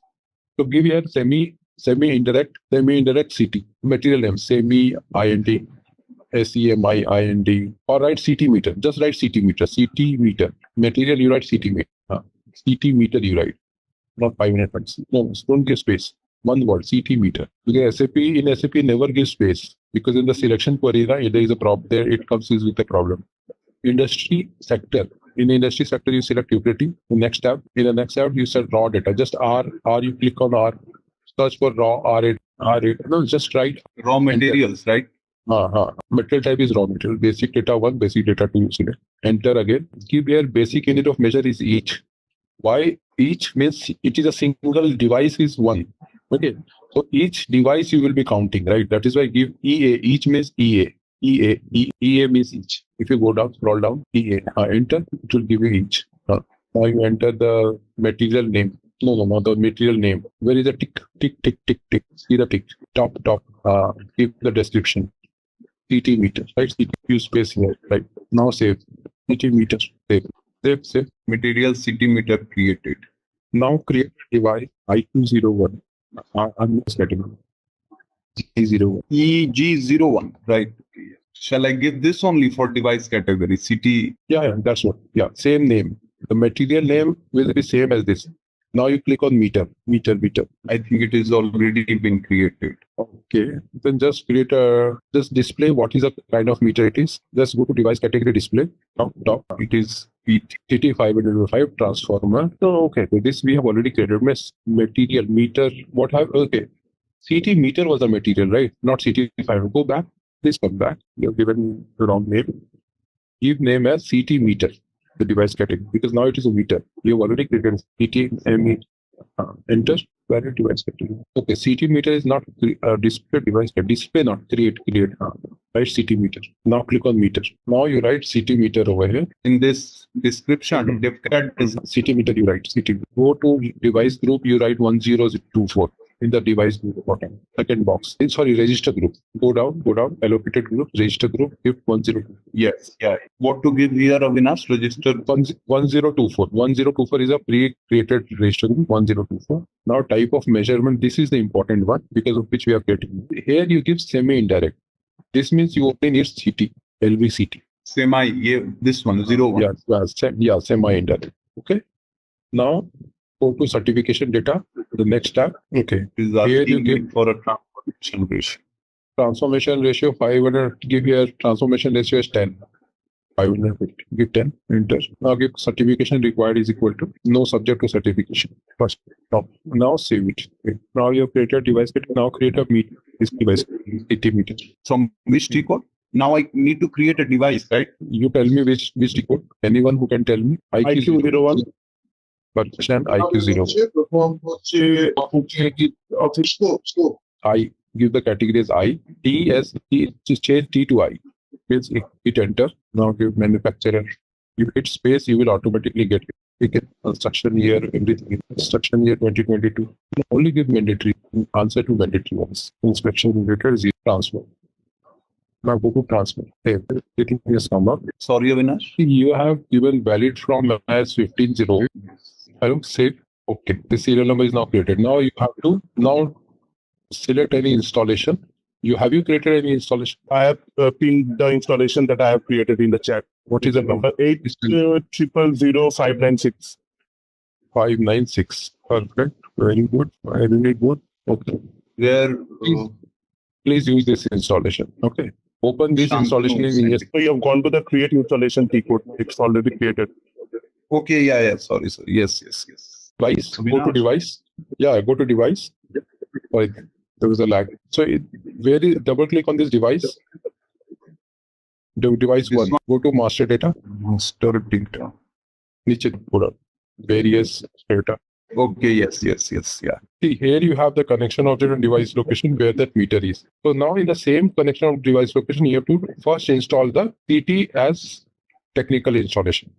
So give here semi-indirect CT material name semi-IND. SEMI-IND, or write CT meter. Just write CT meter. Material, you write CT meter. CT meter, you write. Not 5 minutes. No, don't give space. One word, CT meter. Because SAP never gives space, because in the selection query, there is a problem there, it comes with a problem. Industry sector. In the industry sector, you select utility. In the next tab, you set raw data. Just R, you click on R, search for raw R8. No, just write Raw materials, right? Material type is raw material. Basic data 1, basic data 2. Select. Enter again. Give here basic unit of measure is each. Why each means it is a single device is one. Okay. So each device you will be counting, right? That is why give EA. Each means EA. EA means each. If you go down, scroll down, EA. Enter, it will give you each. Now you enter the material name. No, the material name. Where is the tick? See the tick. Top. Give the description. CT meter, right? CT space here, right? Now save. CT meter, save. Material CT meter created. Now create a device I201. I'm just getting G01. EG01, right? Shall I give this only for device category? CT? Yeah, that's what. Yeah, same name. The material name will be same as this. Now you click on meter. I think it is already been created. Okay. Then just just display what is the kind of meter it is. Just go to device category display. Top. It is TT505 transformer. So okay. So this we have already created. Material meter. Okay. CT meter was the material, right? Not CT5. Go back. Please come back. You have given the wrong name. Give name as CT meter. The device category, because now it is a meter. You have already created CT ME. Enter value device category. Okay, CT meter is not display device category. Display not create. Write CT meter. Now click on meter. Now you write CT meter over here. In this description, CT meter you write CT. Go to device group. You write 1024 in the device group bottom. Second box. Sorry, register group. Go down. Allocated group. Register group. Give 102. Yes. Yeah. What to give here, Avinash? Register 1024. 1024 is a pre-created register group. 1024. Now type of measurement. This is the important one, because of which we are getting. Here you give semi-indirect. This means you only need CT, LVCT. This one, 01. Yeah, semi-indirect. Okay. Now go to certification data, the next tab. Okay. Here you give for a transformation ratio. Transformation ratio 500. Give here transformation ratio is 10. 550. Give 10. Enter. Now give certification required is equal to no subject to certification. First. Now save it. Okay. Now you have created device kit. Now create a meter. This device 80 meter. From which T code? Now I need to create a device, right? You tell me which T code. Anyone who can tell me. IQ01. Percent IQ0. I give the category as I. T as T, just change T to I. Means hit enter. Now give manufacturer. You hit space, you will automatically get it. You get construction year, everything. Construction year 2022. Only give mandatory. Answer to mandatory ones. Inspection related is transfer. Now go to transfer. Save. It has come up. Sorry, Avinash. You have given valid from as 15.0. Hello, save. Okay, the serial number is now created. Now you have to select any installation. Have you created any installation? I have pinned the installation that I have created in the chat. What is the number? 8000596. 596. Perfect. Very good. Very good. Okay. Please use this installation. Okay. Open this installation in ES. So you have gone to the create installation T code. It's already created. Okay, yeah. Sorry. Yes. Device. Go to device. Yeah, go to device. Sorry, there was a lag. So double click on this device. Device one. Go to master data. Master data. Niche put up various data. Okay, yes, yeah. See, here you have the connection object and device location where that meter is. So now in the same connection of device location, you have to first install the CT as technical installation.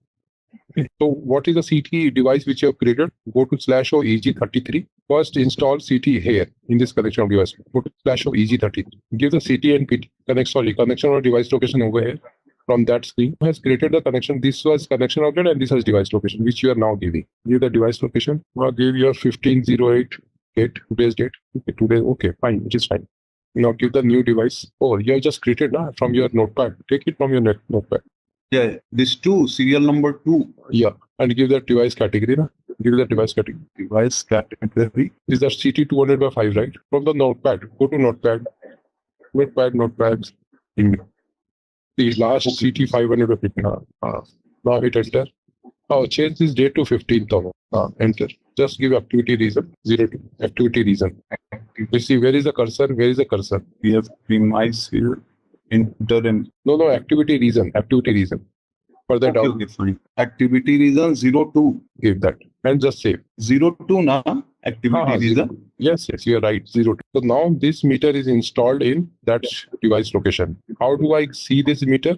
Okay. So what is the CT device which you have created? Go to /o EG33. First install CT here in this connection of device. Go to /o EG33. Give the CT and PT connection or device location over here. From that screen has created the connection. This was connection object and this has device location, which you are now giving. Give the device location. Now give your 1508 date, today's date. Okay, today. Okay, fine. It is fine. Now give the new device. Oh, you have just created from your notepad. Take it from your notepad. Yeah, this 2, serial number 2. Yeah, and give that device category. Give the device category. Device category. This is a CT 200 by 5, right? From the notepad, go to notepad. Notepad. The last CT 500 by 50. Now hit enter. Now change this date to 15th. Enter. Just give activity reason 02. Activity reason. You see where is the cursor? Where is the cursor? We have premise here. Enter and No, activity reason. Activity reason. Further down. Okay, fine. Activity reason 02. Give that. And just save. 02 na activity reason. Yes, you are right. 02. So now this meter is installed in that device location. How do I see this meter?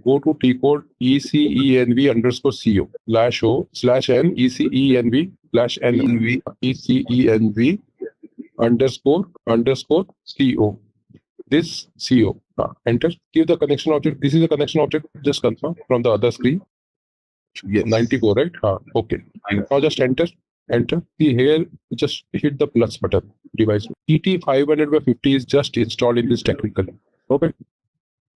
Go to T code ECENV underscore CO /O/N ECENV /N ECENV underscore CO. This CO. Enter. Give the connection object. This is a connection object. Just confirm from the other screen. Yes. 94, right? Okay. Now just enter. Enter. See here, just hit the plus button. Device. TT 500 by 50 is just installed in this technical. Okay.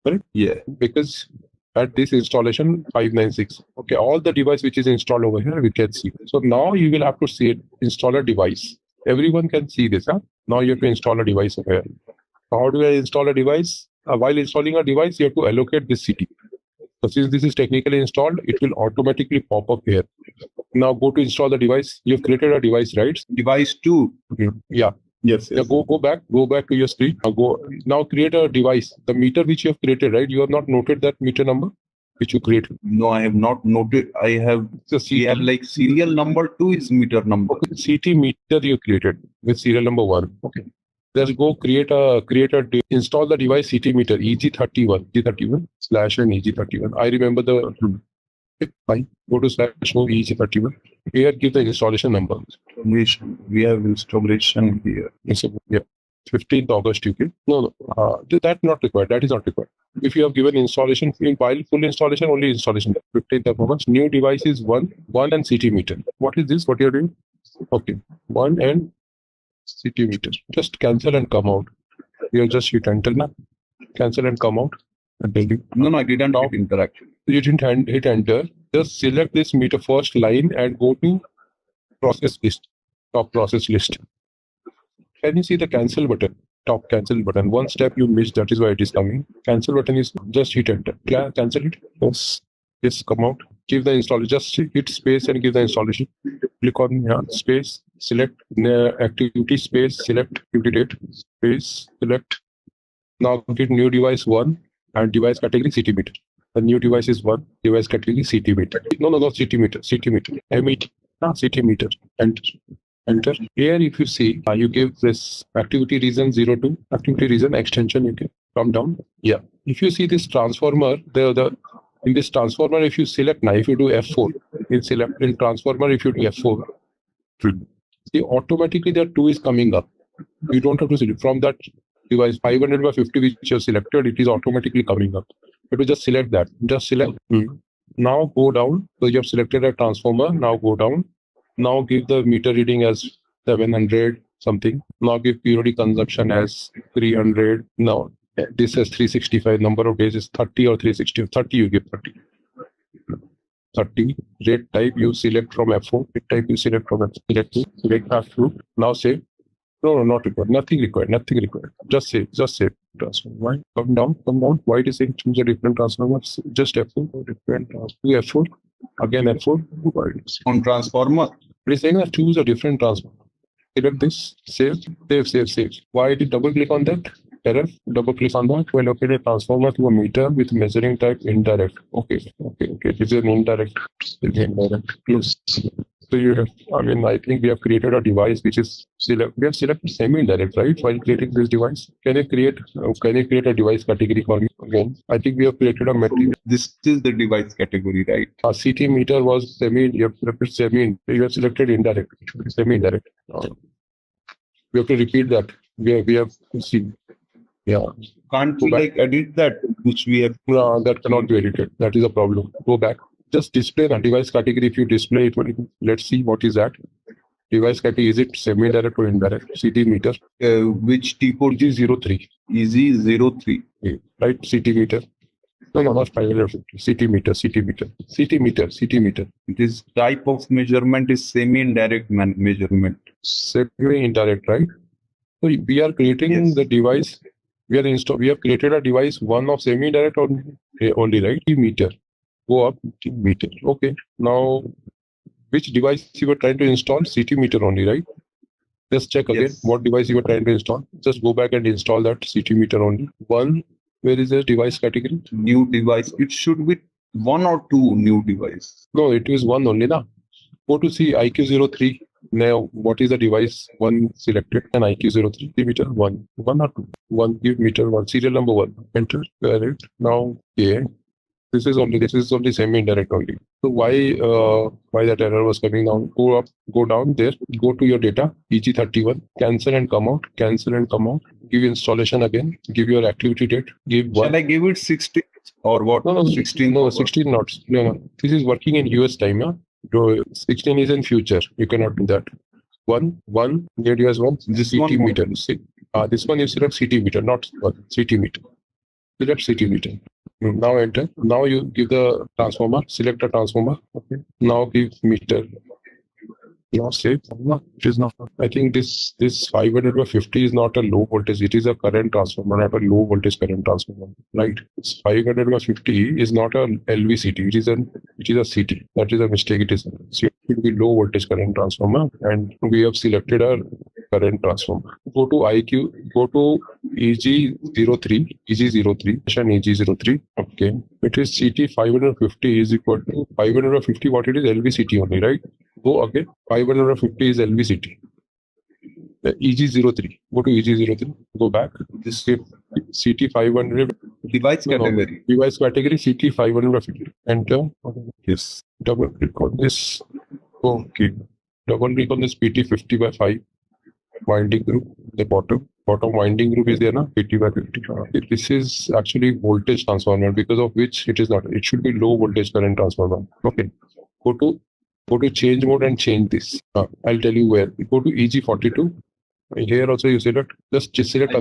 Correct? Yeah. Because at this installation 596. Okay. All the device which is installed over here, we can see. So now you will have to see it, install a device. Everyone can see this. Now you have to install a device over here. How do I install a device? While installing a device, you have to allocate this CT. So since this is technically installed, it will automatically pop up here. Now go to install the device. You've created a device, right? Device 2. Yeah. Yes. Yeah, go back to your screen. Now create a device. The meter which you have created, right? You have not noted that meter number which you created. No, I have not noted. I have. We have like serial number 2 is meter number. Okay. CT meter you created with serial number 1. Okay. Let's go install the device CT meter EG31 /N EG31. I remember the. Okay, fine. Go to /home EG31. Here, give the installation number. We have installation here. Yeah, 15th August. You can. No. That's not required. That is not required. If you have given installation, while full installation, only installation. 15th of August. New device is 1 and CT meter. What is this? What you are doing? Okay, 1 and CT meter. Just cancel and come out. You just hit enter now. Cancel and come out. No, I didn't hit interaction. You didn't hit enter. Just select this meter first line and go to process list. Top process list. Can you see the cancel button? Top cancel button. One step you missed. That is why it is coming. Cancel button is just hit enter. Cancel it. Yes, come out. Give the installation. Just hit space and give the installation. Click on space. Select activity space. Select activity date. Space. Select. Now get new device 1 and device category CT meter. The new device is 1. Device category CT meter. No, CT meter. CT meter. MET. CT meter. Enter. Here, if you see, you give this activity reason 02. Activity reason extension. You can come down. Yeah. If you see this transformer, in this transformer, if you select now, if you do F4, in transformer, if you do F4, see automatically that 2 is coming up. You don't have to select from that device 500 by 50 which you have selected, it is automatically coming up. But you just select that. Just select. Now go down. So you have selected a transformer. Now go down. Now give the meter reading as 700 something. Now give periodic consumption as 300. Now this has 365. Number of days is 30 or 360. 30 you give 30. 30. Rate type you select from F4. Rate type you select from F4. Select F2. Now save. No, not required. Nothing required. Just save. Transform. Why? Come down. Why it is saying choose a different transformer? Just F4. Different F4. Again F4. On transformer. It is saying that choose a different transformer. Select this. Save. Why did double click on that? Error. Double click on that. Well, okay, a transformer to a meter with measuring type indirect. Okay. This is an indirect. Close. So you have, I think we have created a device which is we have selected semi-indirect, right? While creating this device, can you create a device category for me again? I think we have created a material. This is the device category, right? CT meter was semi. You have selected semi. You have selected indirect. Semi-indirect. We have to repeat that. We have seen. Yeah. Can't we edit that which we have? No, that cannot be edited. That is a problem. Go back. Just display the device category. If you display it, let's see what is that. Device category, is it semi-indirect or indirect? CT meter. Which T code? EG03. EG03. Right, CT meter. No, no, not 550. CT meter, CT meter, CT meter, CT meter. This type of measurement is semi-indirect measurement. Semi-indirect, right? So we are creating Yes. the device. We have created a device, one of semi-indirect only, right? Meter. Go up, meter. Okay. Now, which device you were trying to install? CT meter only, right? Just check again Yes. what device you were trying to install. Just go back and install that CT meter only. One, where is the device category? New device. It should be one or two new device. No, it is one only, na. Go to see IQ03. Now, what is the device? One selected and IQ03 meter one or two. One give meter one, serial number one. Enter. Correct. Now, yeah. This is only semi-indirect only. So why that error was coming down? Go up, go down there, go to your data, EG31, cancel and come out, give installation again, give your activity date, give one. Shall I give it 16 or what? No, 16. No, 16 not. No. This is working in US time, yeah? 16 is in future. You cannot do that. One, there you has one. This CT one meter. See, this one you select CT meter, not CT meter. Select CT meter. Now enter. Now you give the transformer. Select a transformer. Okay. Now give meter. Now save. No, it is not. I think this 550 is not a low voltage. It is a current transformer, not a low voltage current transformer. Right. This 550 is not a LVCT. It is a CT. That is a mistake. It should be low voltage current transformer, and we have selected a current transformer. Go to EG03, EG03. Okay. It is CT 550 is equal to 550. What it is? LVCT only, right? Go again. 550 is LVCT. The EG03. Go to EG03. Go back. This CT 500. Device category. Device category CT 550. Enter. Yes. Double click on this. Okay. Double click on this PT 50 by 5 winding group. The bottom winding group is there now. 50 by 50. This is actually voltage transformer, because of which it is not. It should be low voltage current transformer. Okay. Go to change mode and change this. I'll tell you where. Go to EG42. Here also you select. Just select.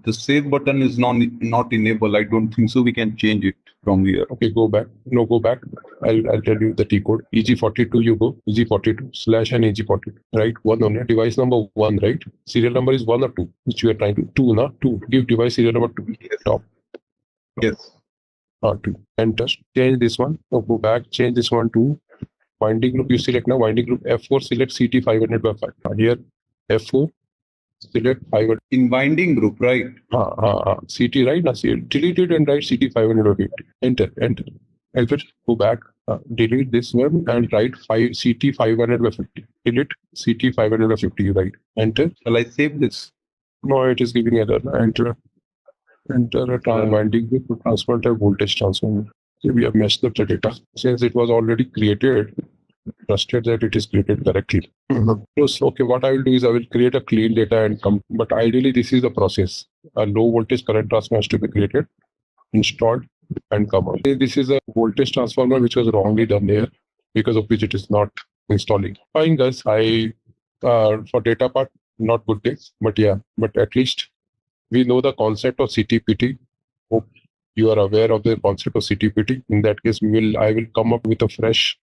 The save button is not enabled. I don't think so. We can change it from here. Okay, go back. No, go back. I'll tell you the T code. EG42. You go EG42 / and EG42. Right, one only. Device number one. Right. Serial number is 1 or 2, which you are trying to. 2, not 2. Give device serial number 2. Top. Yes. 2. Enter. Change this one. So go back. Change this one to winding group. You select now winding group F4. Select CT 500 by 5. Here F4. Select 500. In winding group, right? CT, right? Now delete it and write CT 550. Enter. Go back. Delete this one and write CT 550. Delete CT 550. You write. Enter. Shall I save this? No, it is giving error. Enter a winding group to transfer type voltage transformer. So we have messed up the data. Since it was already created, trusted that it is created correctly. So, okay, what I will do is I will create a clean data and come. But ideally, this is the process. A low voltage current transformer has to be created, installed, and come out. This is a voltage transformer which was wrongly done here, because of which it is not installing. Fine, guys. For data part, not good days, but yeah. But at least we know the concept of CTPT. Hope you are aware of the concept of CTPT. In that case, I will come up with a fresh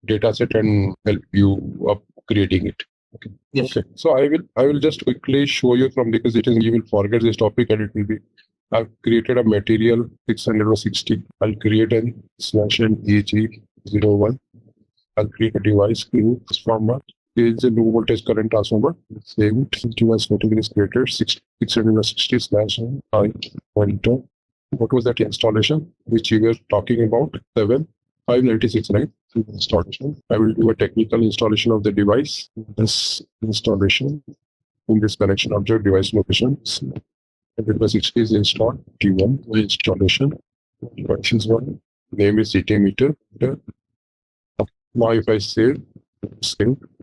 data set and help you up creating it. Okay. Yes. Okay. So I will just quickly show you from, because you will forget this topic and it will be. I've created a material 660. I'll create an /n EG01. I'll create a device transformer. This is a low voltage current transformer. Save it. Device category is created 660 / I enter. What was that installation which you were talking about? 596, right? Installation. I will do a technical installation of the device. This installation in this connection object device location. And device is installed. T1 installation. Device is one. Name is CT meter. Now if I save,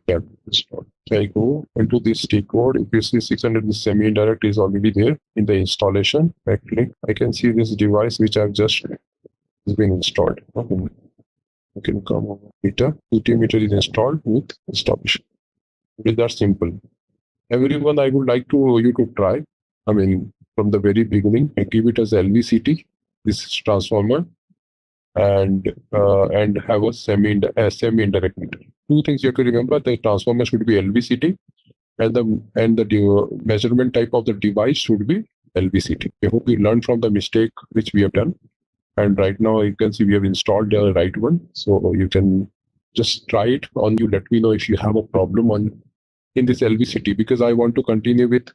that installed. I go into this T code. If you see 600, the semi-indirect is already there in the installation. I click. I can see this device which I've just has been installed. Okay. You can come over meter. CT meter is installed with installation. It is that simple. Everyone, I would like you to try. I mean, from the very beginning, I give it as LVCT. this transformer and have a semi-indirect meter. Two things you have to remember: the transformer should be LVCT, and the measurement type of the device should be LVCT. I hope we learned from the mistake which we have done. And right now you can see we have installed the right one. So you can just try it on you. Let me know if you have a problem in this LVCT, because I want to continue with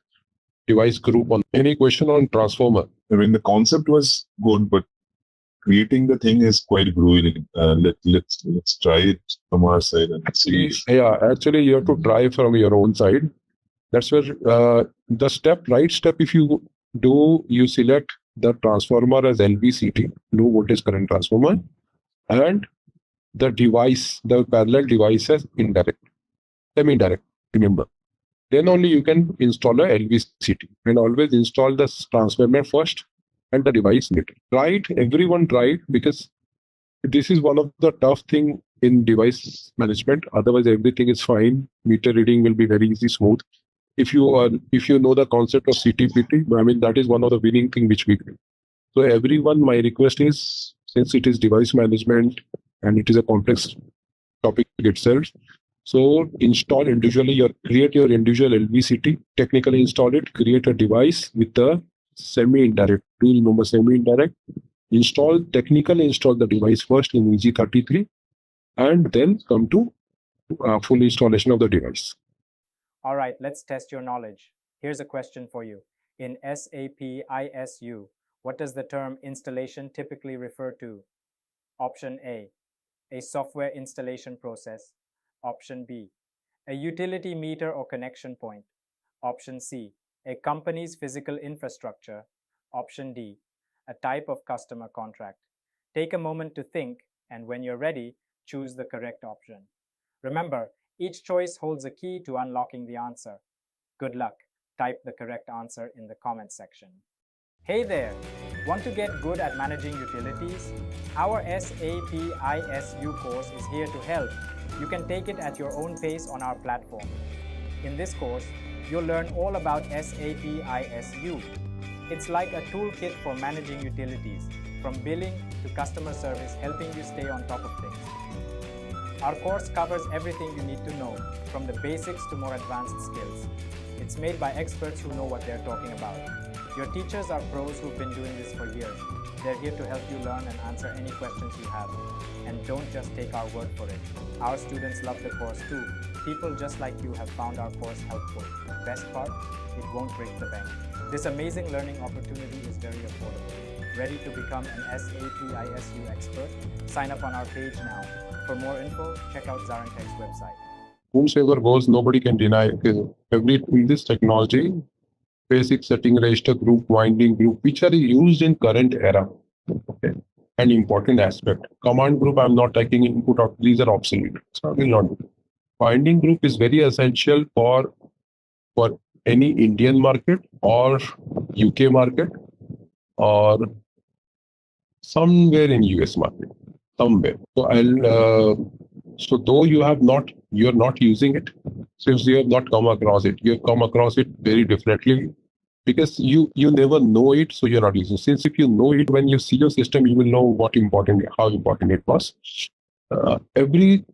device group on any question on transformer. I mean, the concept was good, but creating the thing is quite grueling. Let's try it from our side and see. Yeah, actually you have to try from your own side. That's where the right step, if you do, you select the transformer as LVCT, low voltage current transformer, and the device, the parallel device as semi-indirect, remember. Then only you can install a LVCT, and always install the transformer first and the device later. Try it, everyone try it, because this is one of the tough thing in device management. Otherwise everything is fine. Meter reading will be very easy, smooth. If you know the concept of CTPT, I mean, that is one of the winning thing which we do. So everyone, my request is, since it is device management and it is a complex topic itself, so install individually, create your individual LVCT, technically install it, create a device with the semi-indirect. Do you remember semi-indirect? Technically install the device first in EG33, and then come to full installation of the device. All right, let's test your knowledge. Here's a question for you. In SAP ISU, what does the term installation typically refer to? Option A software installation process. Option B, a utility meter or connection point. Option C, a company's physical infrastructure. Option D, a type of customer contract. Take a moment to think, and when you're ready, choose the correct option. Remember, each choice holds a key to unlocking the answer. Good luck. Type the correct answer in the comments section. Hey there! Want to get good at managing utilities? Our SAP ISU course is here to help. You can take it at your own pace on our platform. In this course, you'll learn all about SAP ISU. It's like a toolkit for managing utilities, from billing to customer service, helping you stay on top of things. Our course covers everything you need to know, from the basics to more advanced skills. It's made by experts who know what they're talking about. Your teachers are pros who've been doing this for years. They're here to help you learn and answer any questions you have. And don't just take our word for it. Our students love the course too. People just like you have found our course helpful. Best part, it won't break the bank. This amazing learning opportunity is very affordable. Ready to become an SAP ISU expert? Sign up on our page now. For more info, check out ZaranTech's website. Whomsoever goes, nobody can deny in this technology, basic setting register group, winding group, which are used in current era. Okay. An important aspect. Command group, I'm not taking input out. These are obsolete. So I will not do. Winding group is very essential for any Indian market or UK market or somewhere in US market. Somewhere. So so though you're not using it, since you have not come across it, you have come across it very differently, because you never know it, so you're not using it. Since if you know it, when you see your system, you will know how important it was. Every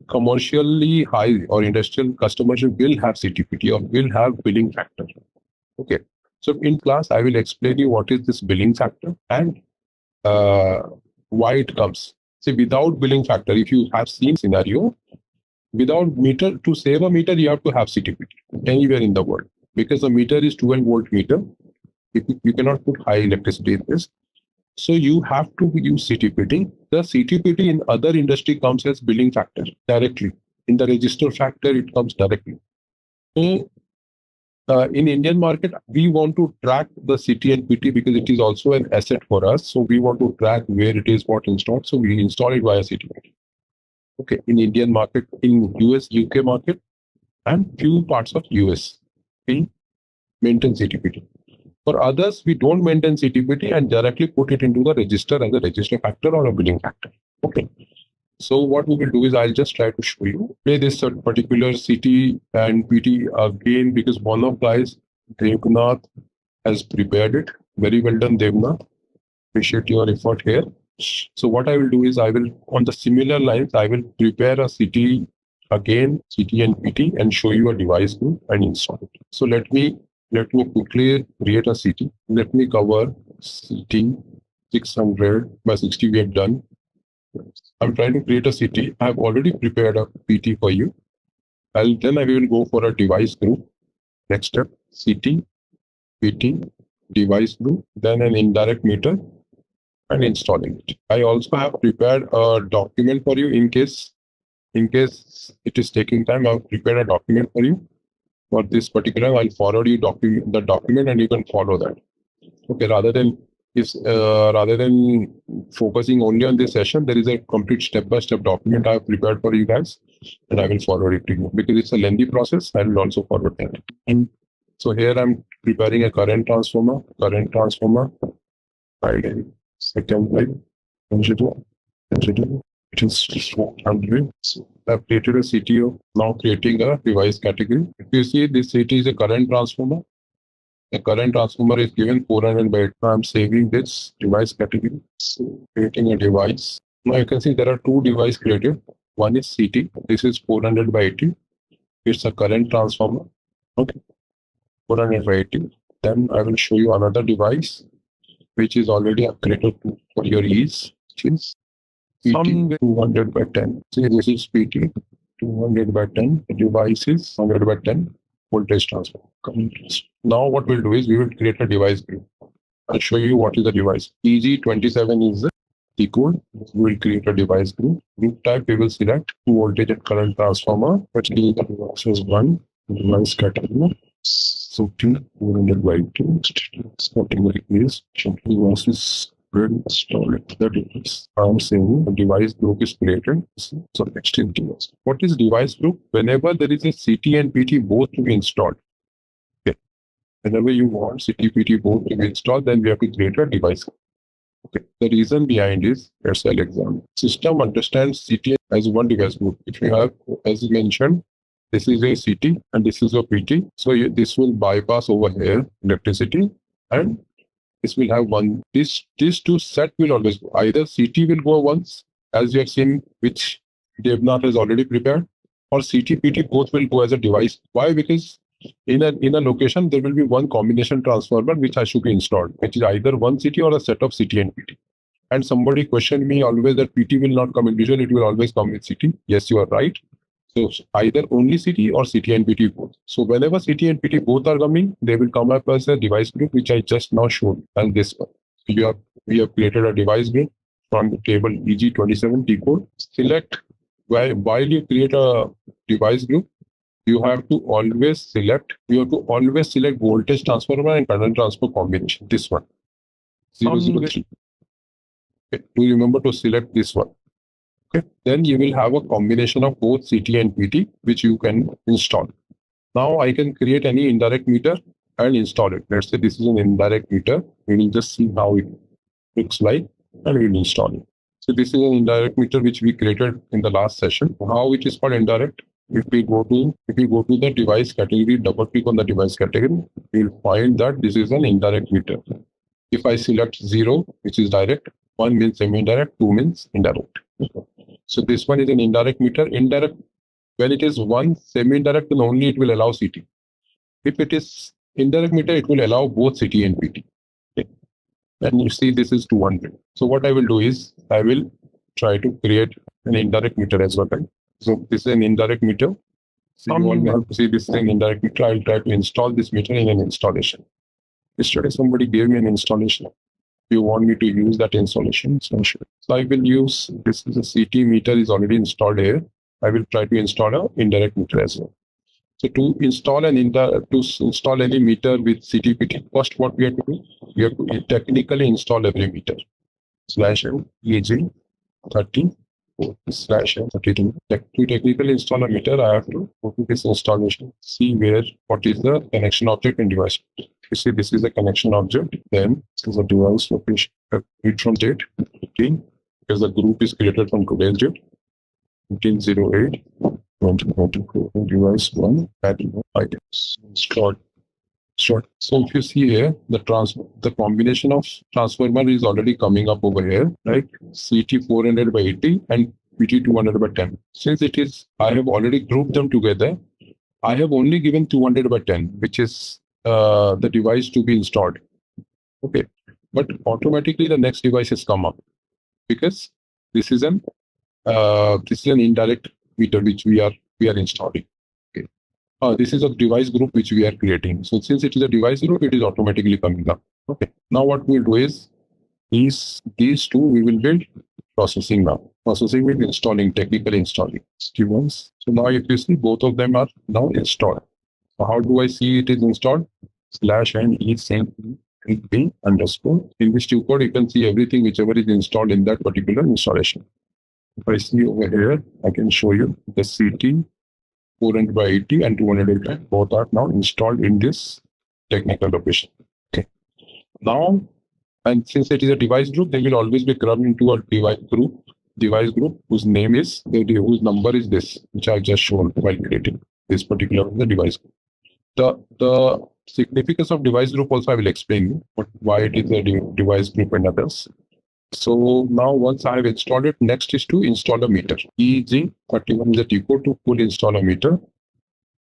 commercially high or industrial customers will have CTPT or will have billing factor. Okay. So in class, I will explain you what is this billing factor and why it comes. See, without billing factor, if you have seen scenario, without meter, to save a meter, you have to have CTPT anywhere in the world, because the meter is 12-volt meter. You cannot put high electricity in this. So you have to use CTPT. The CTPT in other industry comes as billing factor directly. In the register factor, it comes directly. So in Indian market, we want to track the CT and PT because it is also an asset for us. So we want to track where it is, what installed. So we install it via CTPT. Okay, in Indian market, in US, UK market, and few parts of US, we maintain CTPT. For others, we don't maintain CTPT and directly put it into the register as a register factor or a billing factor. Okay. So what we will do is I'll just try to show you. Play this particular CT and PT again, because one of guys, Devnath, has prepared it. Very well done, Devnath. Appreciate your effort here. So what I will do is I will, on the similar lines, I will prepare a CT again, CT and PT, and show you a device group and install it. So let me quickly create a CT. Let me cover CT 600 by 60 we have done. I'm trying to create a CT. I have already prepared a PT for you. Then I will go for a device group. Next step, CT, PT, device group, then an indirect meter, and installing it. I also have prepared a document for you in case it is taking time. I've prepared a document for you for this particular. I'll forward you the document and you can follow that. Okay, rather than focusing only on this session, there is a complete step-by-step document I have prepared for you guys, and I will forward it to you because it's a lengthy process. I will also forward that. And so here I'm preparing a current transformer. Second line, consider. It is 400. I've created a CTO, now creating a device category. If you see, this CT is a current transformer. The current transformer is given 400 by 8. I'm saving this device category, creating a device. Now you can see there are two devices created. One is CT. This is 400 by 80. It's a current transformer. Okay, 400 by 80. Then I will show you another device, which is already upgraded for your ease, which is PT 200 by 10. See, this is PT 200 by 10. The device is 100 by 10 voltage transformer. Now what we'll do is we will create a device group. I'll show you what is the device. EG27 is the code. We will create a device group. Group type we will select 2 voltage and current transformer. Which is the device is 1 device category. So 200 by 2 category is devices install it. The device. I'm saying the device group is created. So next is device. What is device group? Whenever there is a CT and PT both to be installed. Okay. Whenever you want CT, PT both to be installed, then we have to create a device group. Okay. The reason behind is, let's say example. System understands CT as one device group. If you have, as you mentioned, this is a CT and this is a PT. So this will bypass over here electricity, and this will have one. These two set will always go. Either CT will go once, as you have seen, which Devnath has already prepared, or CT, PT both will go as a device. Why? Because in a location there will be one combination transformer which has to be installed, which is either one CT or a set of CT and PT. And somebody questioned me always that PT will not come individual, it will always come with CT. Yes, you are right. So either only CT or CT and PT both. So whenever CT and PT both are coming, they will come up as a device group, which I just now showed, and this one. So we have created a device group from the table EG27 decode. Select, while you create a device group, you have to always select voltage transformer and current transfer combination. This one. 003. Okay. Do you remember to select this one? Okay. Then you will have a combination of both CT and PT, which you can install. Now I can create any indirect meter and install it. Let's say this is an indirect meter. We will just see how it looks like and we will install it. So this is an indirect meter which we created in the last session. How it is called indirect? If we go to the device category, double click on the device category, you'll find that this is an indirect meter. If I select 0, which is direct, 1 means semi-indirect, 2 means indirect. So this one is an indirect meter. Indirect, when it is 1 semi-indirect, then only it will allow CT. If it is indirect meter, it will allow both CT and PT. Okay. And you see this is 200. So what I will do is, I will try to create an indirect meter as well. Right? So this is an indirect meter. So you all have to see this is an indirect meter. I will try to install this meter in an installation. Yesterday somebody gave me an installation. You want me to use that installation? So I will use, this is a CT meter is already installed here. I will try to install an indirect meter as well. So to install any meter with CTPT, first what we have to do, we have to technically install every meter. /EG 30 /32. To technically install a meter, I have to go to this installation, see what is the connection object and device. You see, this is the connection object. Then this is a device location. Read from date 15, because the group is created from today's date. 1508 2024 device 1 items installed. Sure. So if you see here, the combination of transformer is already coming up over here, right? CT 400 by 80 and PT 200 by 10. Since I have already grouped them together, I have only given 200 by 10, which is the device to be installed. Okay. But automatically the next device has come up because this is an indirect meter which we are installing. Okay. This is a device group which we are creating. So since it is a device group, it is automatically coming up. Okay. Now what we'll do is these two we will build processing now. Processing will be installing, technically installing. So now if you see, both of them are now installed. So how do I see it is installed? /n e same p underscore. In this two code, you can see everything whichever is installed in that particular installation. If I see over here, I can show you the CT 400 by 80 and 200 by 10. Both are now installed in this technical location. Okay. Now, and since it is a device group, they will always be clubbed into a device group whose name is, whose number is this, which I've just shown while creating this particular device group. The significance of device group also I will explain you, but why it is a device group and others. So now once I have installed it, next is to install a meter. EG31 is the T code to full install a meter.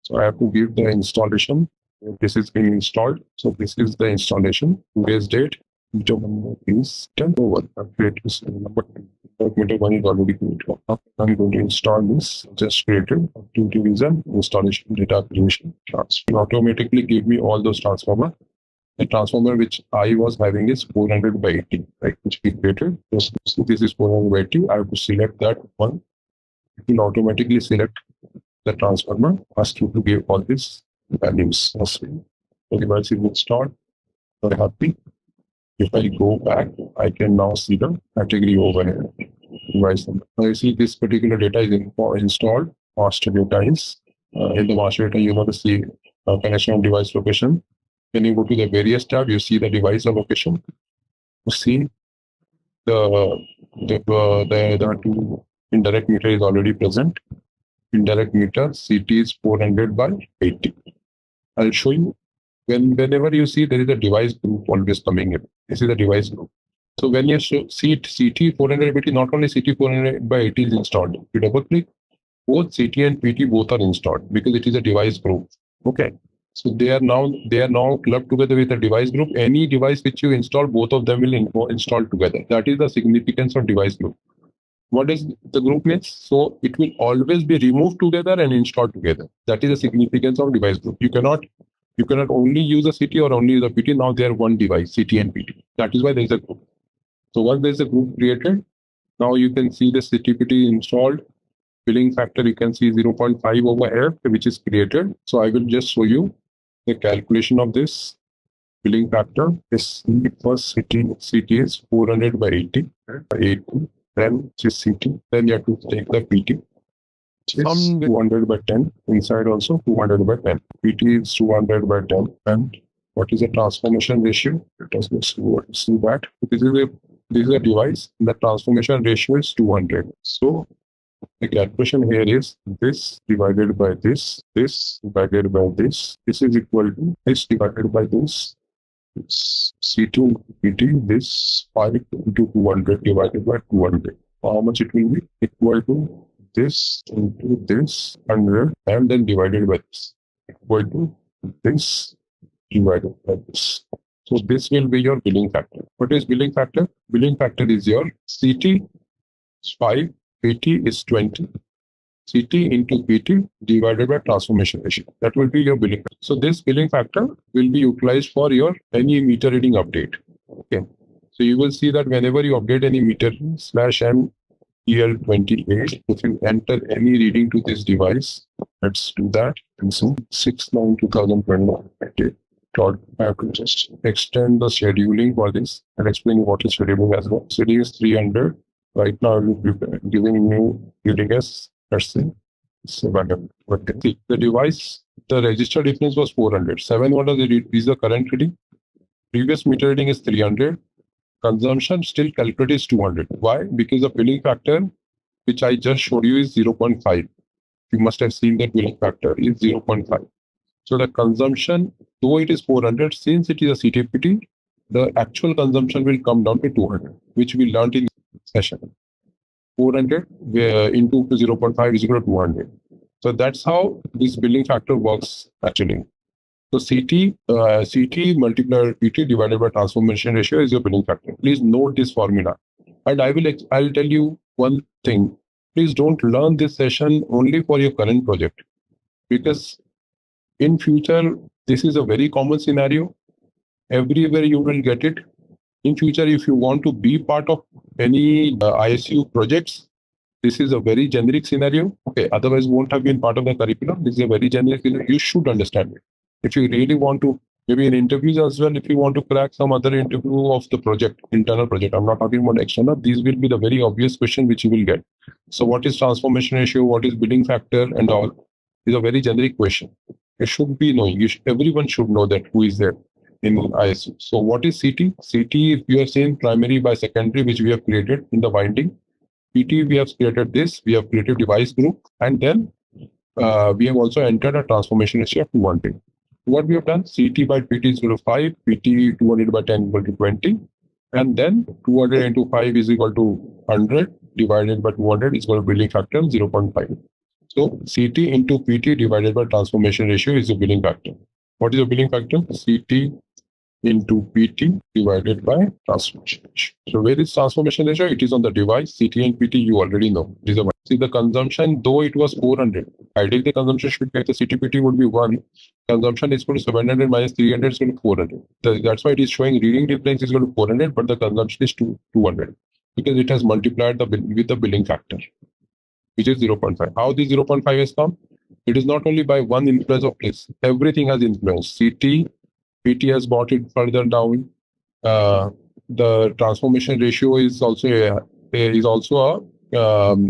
So I have to give the installation. This is being installed. So this is the installation. Today's date. Meter number is 10/1. Meter 1 is already created. I'm going to install this. Just created two division installation data acquisition. It will automatically give me all those transformers. The transformer which I was having is 400 by 80, right? Which we created. So this is 400 by 80. I have to select that one. It will automatically select the transformer. Ask you to give all these values. The device is installed. Very happy. If I go back, I can now see the category over here. Device number. Now you see this particular data is installed. Master data is in the master data. You know the connection of device location. When you go to the various tab, you see the device location. You see the two indirect meter is already present. Indirect meter CT is 400 by 80. I'll show you. Whenever you see there is a device group always coming in. This is a device group. So when you see CT 400 by 80, not only CT 400 by 80 is installed. You double click, both CT and PT both are installed because it is a device group. Okay. So they are now clubbed together with a device group. Any device which you install, both of them will install together. That is the significance of device group. What is the group means? So it will always be removed together and installed together. That is the significance of device group. You cannot only use a CT or only use a PT. Now they are one device, CT and PT. That is why there is a group. So once there is a group created, now you can see the CT PT installed. Billing factor, you can see 0.5 over here, which is created. So I will just show you the calculation of this billing factor. This first CT is 400 by 80, then this CT. Then you have to take the PT. Some 200 by 10 inside also 200 by 10. PT is 200 by 10. And what is the transformation ratio? Let us see that. This is a device. The transformation ratio is 200. So the calculation here is this divided by this divided by this. This is equal to this divided by this. C2 PT, this 5 into 200 divided by 200. How much it will be? Equal to this into this 100 and then divided by this. Equal to this divided by this. So this will be your billing factor. What is billing factor? Billing factor is your CT 5, PT is 20. CT into PT divided by transformation ratio. That will be your billing factor. So this billing factor will be utilized for your any meter reading update. Okay. So you will see that whenever you update any meter /m EL28, if you enter any reading to this device, let's do that. And so 6/9/2021. Okay. I have to just extend the scheduling for this and explain what is scheduling as well. Scheduling is 300. Right now, I will be giving you reading as, let's say, 700. See, the device, the register difference was 400. 700 is the current reading. Previous meter reading is 300. Consumption still calculated is 200. Why? Because the billing factor, which I just showed you, is 0.5. You must have seen that billing factor is 0.5. So the consumption, though it is 400, since it is a CTPT, the actual consumption will come down to 200, which we learned in session. 400 into 0.5 is equal to 200. So that's how this billing factor works actually. So CT multiplied PT divided by transformation ratio is your billing factor. Please note this formula. And I'll tell you one thing. Please don't learn this session only for your current project, because in future, this is a very common scenario. Everywhere you will get it. In future, if you want to be part of any ISU projects, this is a very generic scenario. Okay, otherwise won't have been part of the curriculum. This is a very generic scenario. You should understand it. If you really want to, maybe in interviews as well, if you want to crack some other interview of the project, internal project, I'm not talking about external, these will be the very obvious question which you will get. So what is transformation ratio? What is billing factor and all? Is a very generic question. It should be knowing. Everyone should know that who is there in ISU. So what is CT? CT, if you have seen primary by secondary, which we have created in the winding. PT, we have created this. We have created device group, and then we have also entered a transformation ratio of 200. What we have done, CT by PT is equal to 5, PT 200 by 10 equal to 20, and then 200 into 5 is equal to 100 divided by 200 is equal to billing factor 0.5. So CT into PT divided by transformation ratio is the billing factor. What is the billing factor? CT into PT divided by transformation ratio. So where is transformation ratio? It is on the device. CT and PT you already know. See the consumption, though it was 400. Ideally the consumption should get the CTPT would be 1. Consumption is equal to 700 minus 300 is equal to 400. That's why it is showing reading difference is equal to 400, but the consumption is 200 because it has multiplied with the billing factor, which is 0.5. How this 0.5 has come? It is not only by one influence of this. Everything has influence. CT, PT has brought it further down. The transformation ratio is also a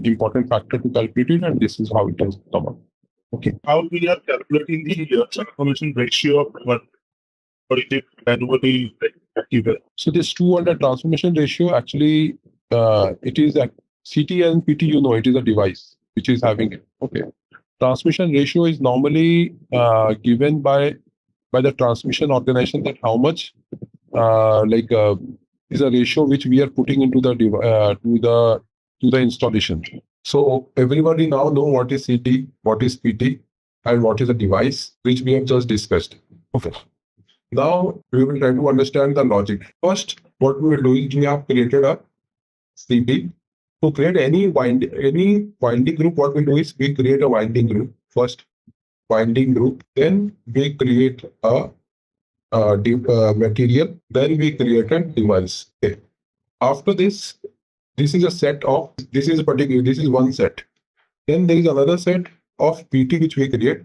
important factor to calculate it, and this is how it has come up. Okay. How we are calculating the transformation ratio of one, or is it manually given? So this 200 transformation ratio actually it is a CT and PT. You know, it is a device which is having it. Okay. Transmission ratio is normally given by the transmission organization, that how much is a ratio which we are putting into the to the installation. So everybody now know what is CT, what is PT, and what is a device, which we have just discussed. Okay. Now we will try to understand the logic. First, what we will do is we have created a CT. To create any winding group, what we do is we create a winding group first. Winding group, then we create a material, then we create a device. Okay. After this is a set of, this is one set. Then there is another set of PT which we create,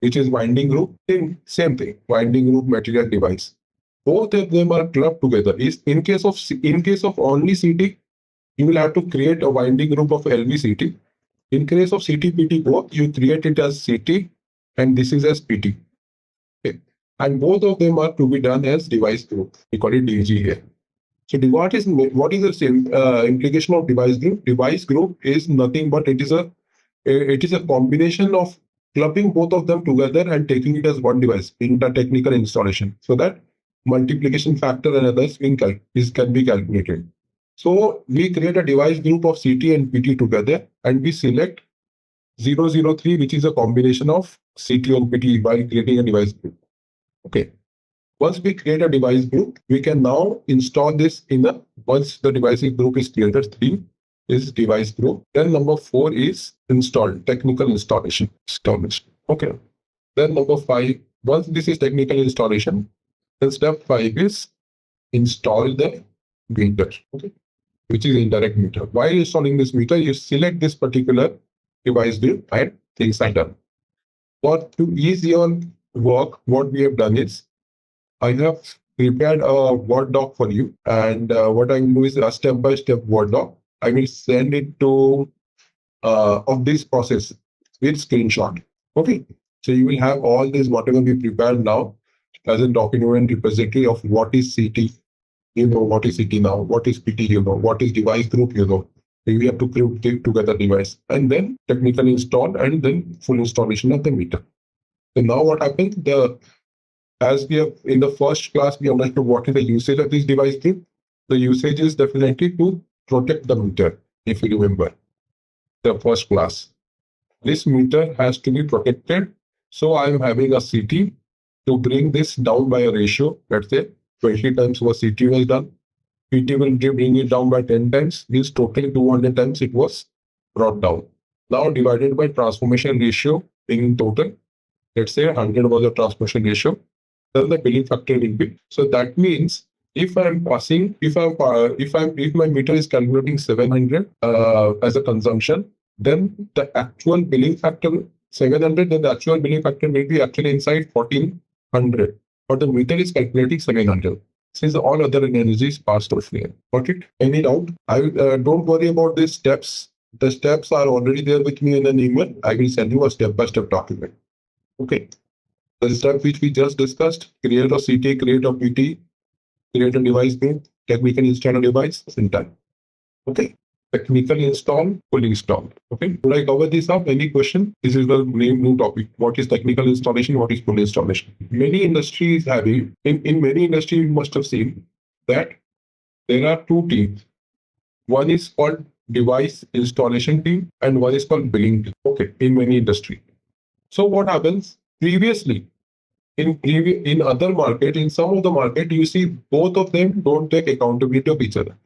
which is winding group. Then same thing, winding group, material, device. Both of them are clubbed together. In case of only CT, you will have to create a winding group of LVCT. In case of CT-PT both, you create it as CT, and this is as PT. Okay. And both of them are to be done as device group. We call it DG here. So what is the same implication of device group? Device group is nothing but it is a combination of clubbing both of them together and taking it as one device in the technical installation, so that multiplication factor and others can be calculated. So we create a device group of CT and PT together, and we select 003, which is a combination of CT and PT, while creating a device group. Okay. Once we create a device group, we can now install this once the device group is created, 3 is device group. Then number 4 is technical installation. Okay. Then number 5, once this is technical installation, then step 5 is install the meter. Okay. Which is indirect meter. While installing this meter, you select this particular device group and things are done. To ease your work, what we have done is, I have prepared a Word doc for you, and what I will do is a step-by-step Word doc. I will send it to of this process with screenshot. Okay, so you will have all this whatever we prepared now as a document repository of what is CT. You know what is CT now, what is PT, you know, what is device group, you know. We have to put together device, and then technical install, and then full installation of the meter. So now what happens? As we have in the first class, we understood what is the usage of this device thing. The usage is definitely to protect the meter, if you remember the first class. This meter has to be protected. So I am having a CT to bring this down by a ratio. Let's say 20 times what CT was done. PT will bring it down by 10 times. This total 200 times it was brought down. Now divided by transformation ratio in total. Let's say 100 was the transformation ratio. Then the billing factor will be. So that means if my meter is calculating 700 as a consumption, then the actual billing factor 700, then the actual billing factor will be actually inside 1400. But the meter is calculating 700. Since all other energies passed through here. Got it? Any doubt? Don't worry about these steps. The steps are already there with me in an email. I will send you a step-by-step document. Okay. The step which we just discussed, create a CT, create a PT, create a device name, technical install a device, syntax. Okay. Technical install, full install. Okay. Should I cover this up? Any question? This is the new topic. What is technical installation? What is full installation? Many industries have it. In many industries, you must have seen that there are two teams. One is called device installation team and one is called billing team. Okay. In many industries. So what happens? Previously, in other market, in some of the market, you see both of them don't take accountability of each other.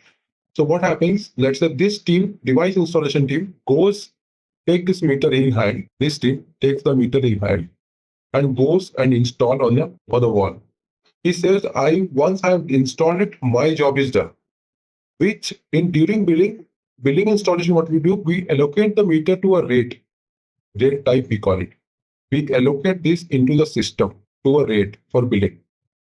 So what happens? Let's say this team, device installation team, take this meter in hand. This team takes the meter in hand and goes and install on the wall. He says, once I have installed it, my job is done. Which during billing installation, what we do, we allocate the meter to a rate type we call it. We allocate this into the system to a rate for billing.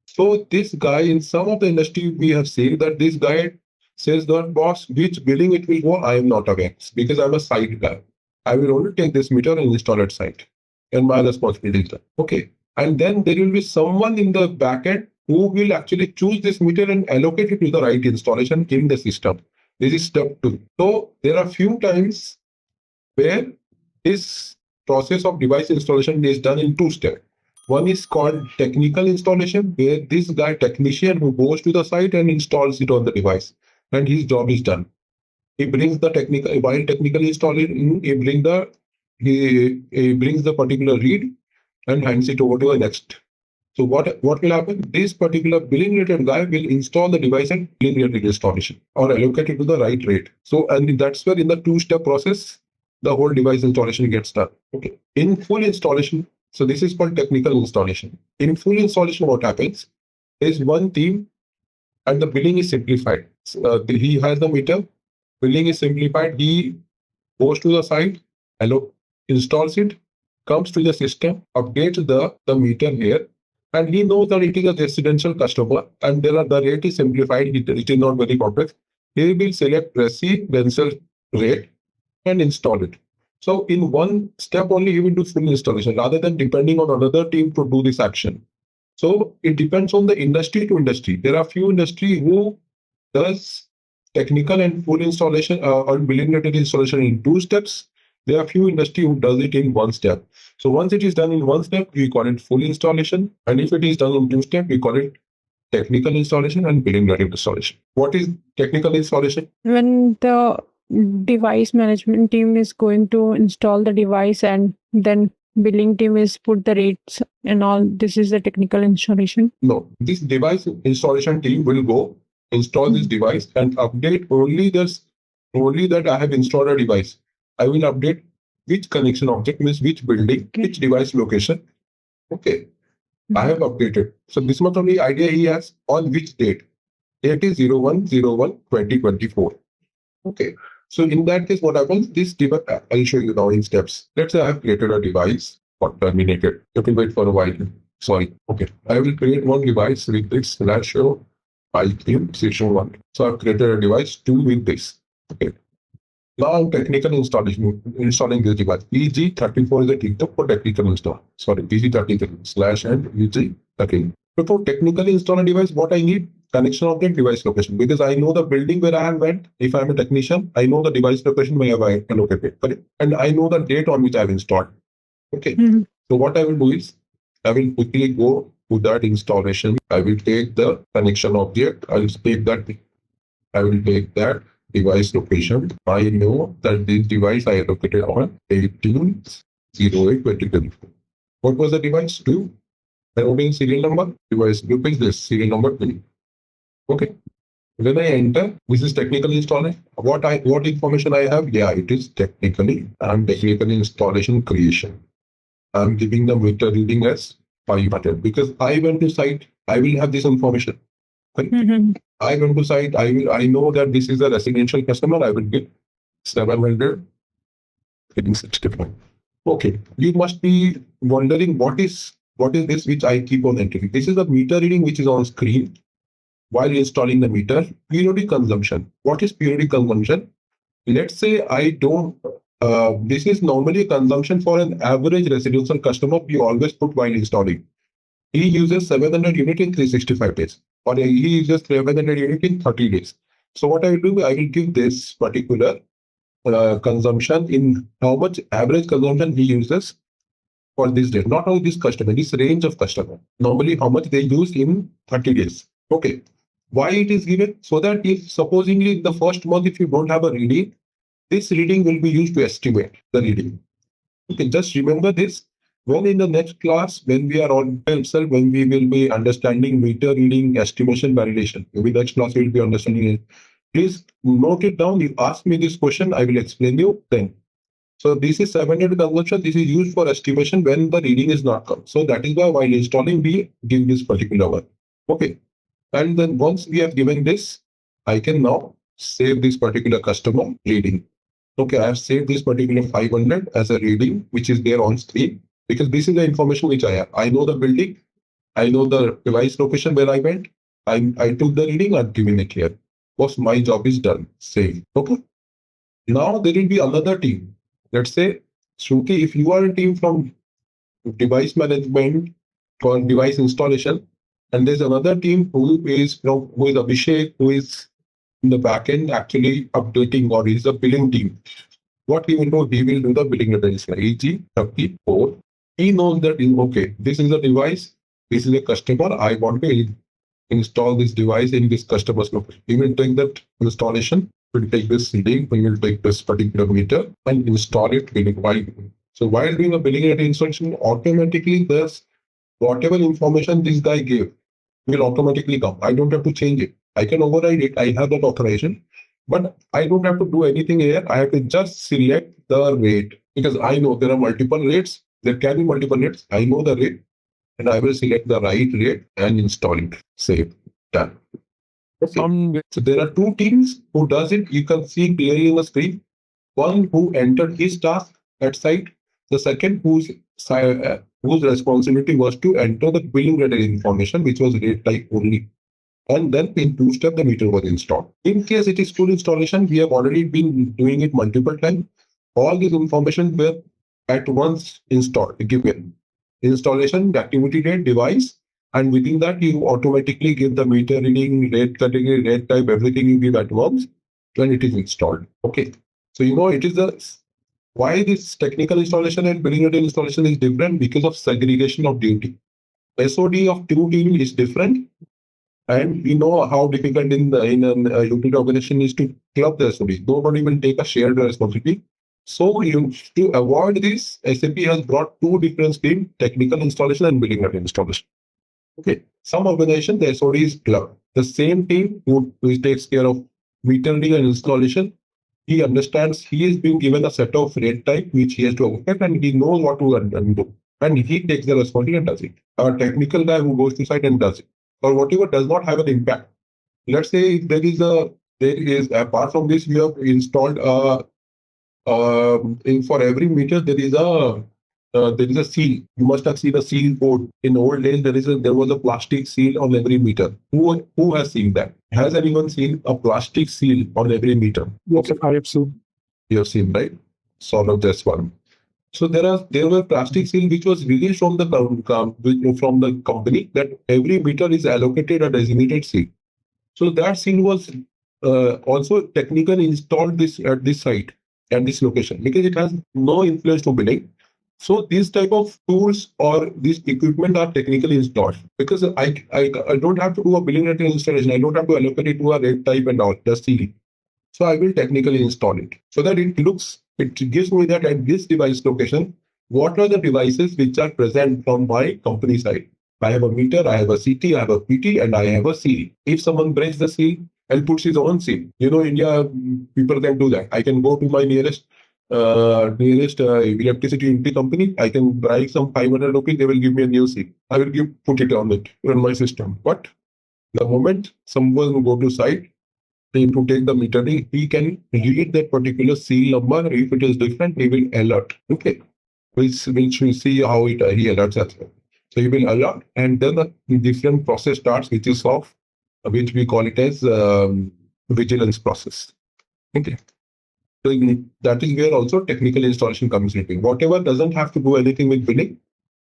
So this guy, in some of the industry, we have seen that this guy says that, boss, which billing it will go, I am not aware because I'm a site guy. I will only take this meter and install at site. And my responsibility is that. Okay. And then there will be someone in the backend who will actually choose this meter and allocate it to the right installation in the system. This is step 2. So there are few times where this process of device installation is done in 2 steps. One is called technical installation, where this guy, technician, who goes to the site and installs it on the device, and his job is done. He brings the technical, while technical installing, he brings the particular read and hands it over to the next. So what will happen? This particular billing related guy will install the device and billing related installation or allocate it to the right rate. So, and that's where in the 2-step process, the whole device installation gets done. Okay. In full installation, so this is called technical installation. In full installation, what happens is one team and the billing is simplified. He has the meter, billing is simplified. He goes to the site, installs it, comes to the system, updates the meter here, and he knows that it is a residential customer and the rate is simplified. It is not very complex. He will select residential rate and install it. So in one step only, he will do full installation rather than depending on another team to do this action. So it depends on the industry to industry. There are few industry who does technical and full installation or billing related installation in 2 steps. There are few industry who does it in 1 step. So once it is done in 1 step, we call it full installation. And if it is done in 2 steps, we call it technical installation and billing related installation. What is technical installation? When the device management team is going to install the device and then billing team is put the rates and all, this is the technical installation? No, this device installation team will go install this device and update only that I have installed a device. I will update which connection object, means which building, which device location. Okay. I have updated. So this much only idea he has on which date. Date is 01/01/2024. Okay. So in that case, what happens? This device, I'll show you now in steps. Let's say I have created a device, got terminated. You can wait for a while. Sorry. Okay. I will create one device with this /show IQ session 1. So I've created a device 2 with this. Okay. Now I'm technical installing this device. EG34 is a TikTok for technical install. Sorry, EG33/EG13. So for technically install a device, what I need? Connection object, device location. Because I know the building where I have went. If I'm a technician, I know the device location where I have allocated. Correct? And I know the date on which I have installed. Okay. So what I will do is, I will quickly go to that installation. I will take the connection object. I will take that. I will take that device location. I know that this device I located on 18/08/2024. What was the device? 2. Routing serial number. Device group is this serial number 2. Okay. When I enter, this is technical installation. What information I have? Yeah, it is technically. I'm technical installation creation. I'm giving the meter reading as 500 because I went to site. I will have this information. Right? I went to site. I know that this is a residential customer. I will get 700 getting 65. Okay, you must be wondering what is this which I keep on entering. This is the meter reading which is on screen while installing the meter. Periodic consumption. What is periodic consumption? Let's say I don't. This is normally a consumption for an average residential customer. We always put while installing. He uses 700 unit in 365 days, or he uses 700 unit in 30 days. So what I will do, I will give this particular consumption in how much average consumption he uses for this day. Not only this customer, this range of customer. Normally, how much they use in 30 days. Okay. Why it is given? So that if supposedly in the first month, if you don't have a reading, this reading will be used to estimate the reading. Okay, just remember this. When in the next class, when we are on itself, when we will be understanding meter reading, estimation, validation. Maybe next class we will be understanding it. Please note it down. You ask me this question, I will explain you then. So this is 700 consumption. This is used for estimation when the reading is not come. So that is why while installing, we give this particular one. Okay. And then once we have given this, I can now save this particular customer reading. Okay, I have saved this particular 500 as a reading, which is there on screen, because this is the information which I have. I know the building, I know the device location where I went, I took the reading, I'm giving it here. Because my job is done, save. Okay. Now there will be another team. Let's say, Shruti, if you are a team from device management for device installation, and there's another team who is Abhishek, who is in the backend actually updating, or is a billing team. What he will do, he will do the billing registration, EG34. He knows that, okay, this is a device, this is a customer, I want to install this device in this customer's location. He will take that installation, will take this reading, we will take this particular meter and install it billing. So while doing a billing and installation, automatically this whatever information this guy gave will automatically come. I don't have to change it. I can override it. I have that authorization, but I don't have to do anything here. I have to just select the rate because I know there are multiple rates. There can be multiple rates. I know the rate and I will select the right rate and install it. Save. Done. Okay. So there are two teams who does it. You can see clearly on the screen. One who entered his task at site. The second whose responsibility was to enter the billing related information, which was rate type only. And then in two-step, the meter was installed. In case it is full installation, we have already been doing it multiple times. All this information were at once installed, given. Installation, activity rate, device, and within that, you automatically give the meter reading, rate category, rate type, everything you give at once when it is installed. Okay. So, it is why this technical installation and billing related installation is different because of segregation of duty. SOD of two teams is different. And we know how difficult in a utility organization is to club the SOD. Nobody will take a shared responsibility. So to avoid this, SAP has brought two different streams, technical installation and billing related installation. Okay. Some organization, the SOD is clubbed. The same team who takes care of meter reading and installation, he understands he is being given a set of rate type which he has to overcome and he knows what to do. And he takes the responsibility and does it. A technical guy who goes to site and does it. Or whatever does not have an impact. Let's say there is apart from this, we have installed for every meter there is a seal. You must have seen a seal code. In old days there was a plastic seal on every meter. Who has seen that? Has anyone seen a plastic seal on every meter? Yes, I have seen. You have seen, right? Sort of just one. So there were plastic seal which was released from the company that every meter is allocated a designated seal. So that seal was also technically installed at this site at this location because it has no influence to billing. So these type of tools or these equipment are technically installed because I don't have to do a billing rate installation. I don't have to allocate it to a rate type and all, just see. So I will technically install it so that it gives me that at this device location, what are the devices which are present from my company side. I have a meter, I have a CT, I have a PT, and I have a seal. If someone breaks the seal and puts his own seal, India, people can do that. I can go to my nearest electricity utility company. I can buy some 500 rupees. They will give me a new seal. I will put it on my system. But the moment someone will go to site, to take the metering, he can read that particular seal number. If it is different, he will alert. Okay, we'll see how he alerts as well. So he will alert, and then the different process starts, which is of which we call it as vigilance process. Okay. So that is where also technical installation comes in. Whatever doesn't have to do anything with billing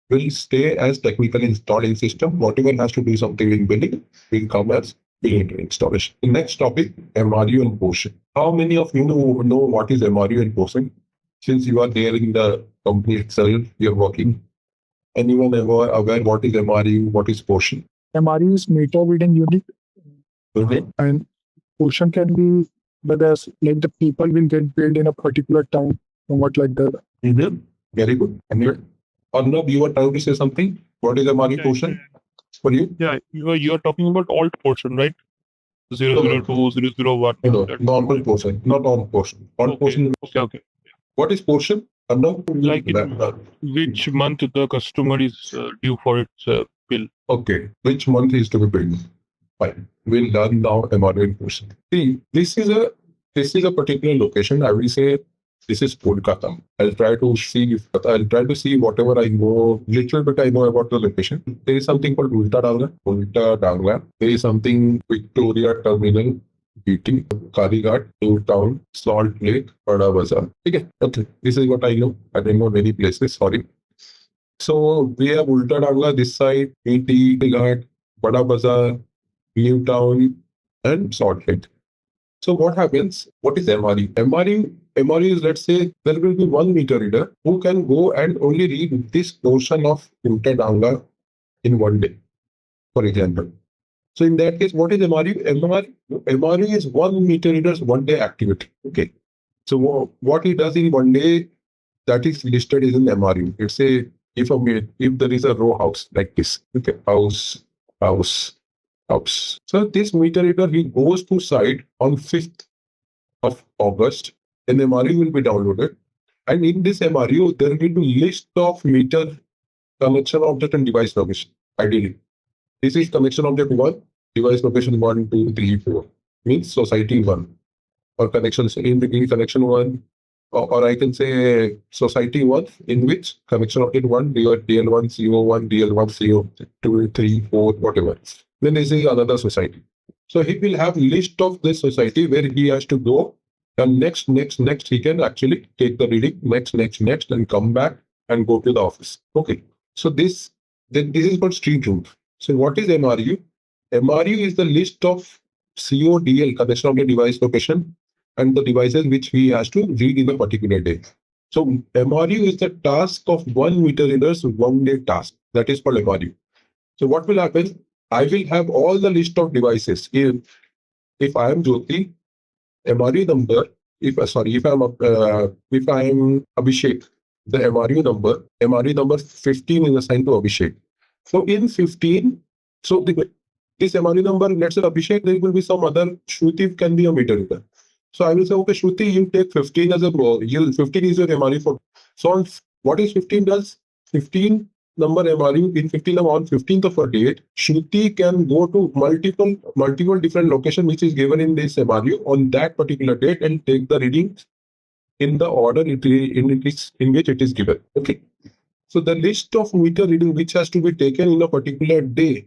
will stay as technical installing system. Whatever has to do something in billing will come as billing installation. The next topic, MRU and portion. How many of you know what is MRU and portion? Since you are there in the company itself, you're working. Anyone ever aware what is MRU, what is portion? MRU is meter reading unit, Okay. and portion can be whether like the people will get paid in a particular time or what like that. Mm-hmm. Very good. Anyway, Arnab, you were trying to say something. What is MRU portion for you? Yeah, you are talking about alt portion, right? 002, 001. No, normal portion, not alt portion. Alt portion. Okay. What is portion? Arnab? Like in which month the customer is due for its bill. Okay, which month is to be billed? Fine. We'll learn now MRU portion. See, this is a particular location. I will say this is Kolkata. I'll try to see whatever I know, little bit I know about the location. There is something called Ulta Dangla. There is something Victoria Terminal, BT, Kalighat, New Town, Salt Lake, Bada Bazaar. Okay. This is what I know. I don't know many places. Sorry. So we have Ulta Dangla this side, BT, Kalighat, Bada Bazaar, New Town, and Salt Lake. So what happens? What is MRE? MRE is, let's say, there will be one meter reader who can go and only read this portion of Ulta Dangla in one day, for example. So in that case, what is MRE? MRE is one meter reader's one day activity. Okay. So what he does in one day, that is listed as an MRE. Let's say if there is a row house like this, okay, house. So this meter reader, he goes to site on 5th of August, and MRU will be downloaded. And in this MRU, there will be list of meter connection object and device location, ideally. This is connection object 1, device location 1, 2, 3, 4, means society 1. Or connections in between connection 1, or I can say society 1, in which connection object 1, DL1, CO1, DL1, CO2, 3, 4, whatever. Then this is another society. So he will have list of this society where he has to go, and next, he can actually take the reading, next, and come back and go to the office. Okay. So this is called street route. So what is MRU? MRU is the list of CODL, connection of the device location, and the devices which he has to read in a particular day. So MRU is the task of one meter reader's one day task. That is called MRU. So what will happen? I will have all the list of devices. If I am Jyoti, MRU number. If I am Abhishek, the MRU number 15 is assigned to Abhishek. So in 15, this MRU number, let's say Abhishek, there will be some other. Shruti can be a meter reader. So I will say, okay, Shruti, you take 15 as a 15 is your MRU for. So what is 15 does? 15 number MRU in 15 on 15th of a date, Shruti can go to multiple different locations which is given in this MRU on that particular date and take the readings in the order in which it is given. Okay. So the list of meter reading which has to be taken in a particular day,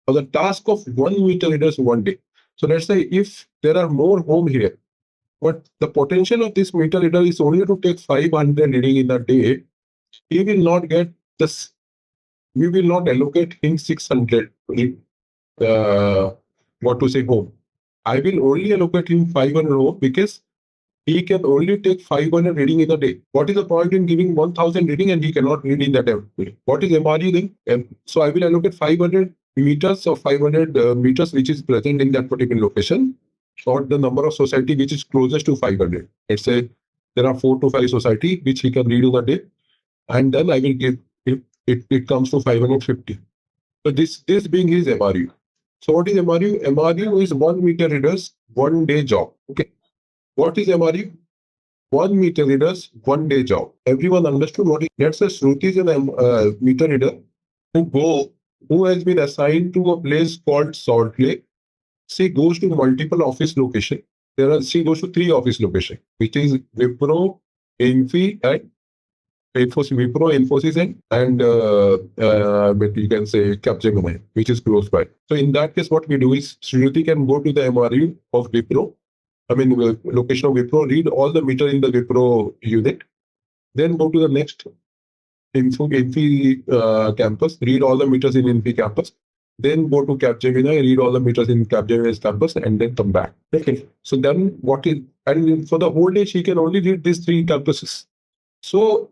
or the task of one meter readers one day. So let's say if there are more home here, but the potential of this meter reader is only to take 500 reading in a day, he will not get this. We will not allocate him 600 home. I will only allocate him 500 home because he can only take 500 reading in a day. What is the point in giving 1000 reading and he cannot read in that every day? What is MRU then? So I will allocate 500 meters or 500 meters which is present in that particular location, or the number of society which is closest to 500. Let's say there are 4 to 5 society which he can read in a day, and then I will give, if it comes to 550. So this being his MRU. So what is MRU? MRU is 1 meter reader's 1 day job. Okay. What is MRU? 1 meter reader's 1 day job. Everyone understood what it is? Let's say Shruti is a meter reader who has been assigned to a place called Salt Lake. She goes to multiple office location. She goes to 3 office location, which is Wipro, Infi, and Infosys, and but you can say Capgemini, which is close by. So in that case, what we do is Shruti can go to the MRU of Wipro. I mean, location of Wipro, read all the meter in the Wipro unit, then go to the next Infi campus, read all the meters in Infi campus, then go to Capgemini, read all the meters in Capgemini's campus, and then come back. Okay. So then what is, and for the whole day, she can only read these 3 campuses. So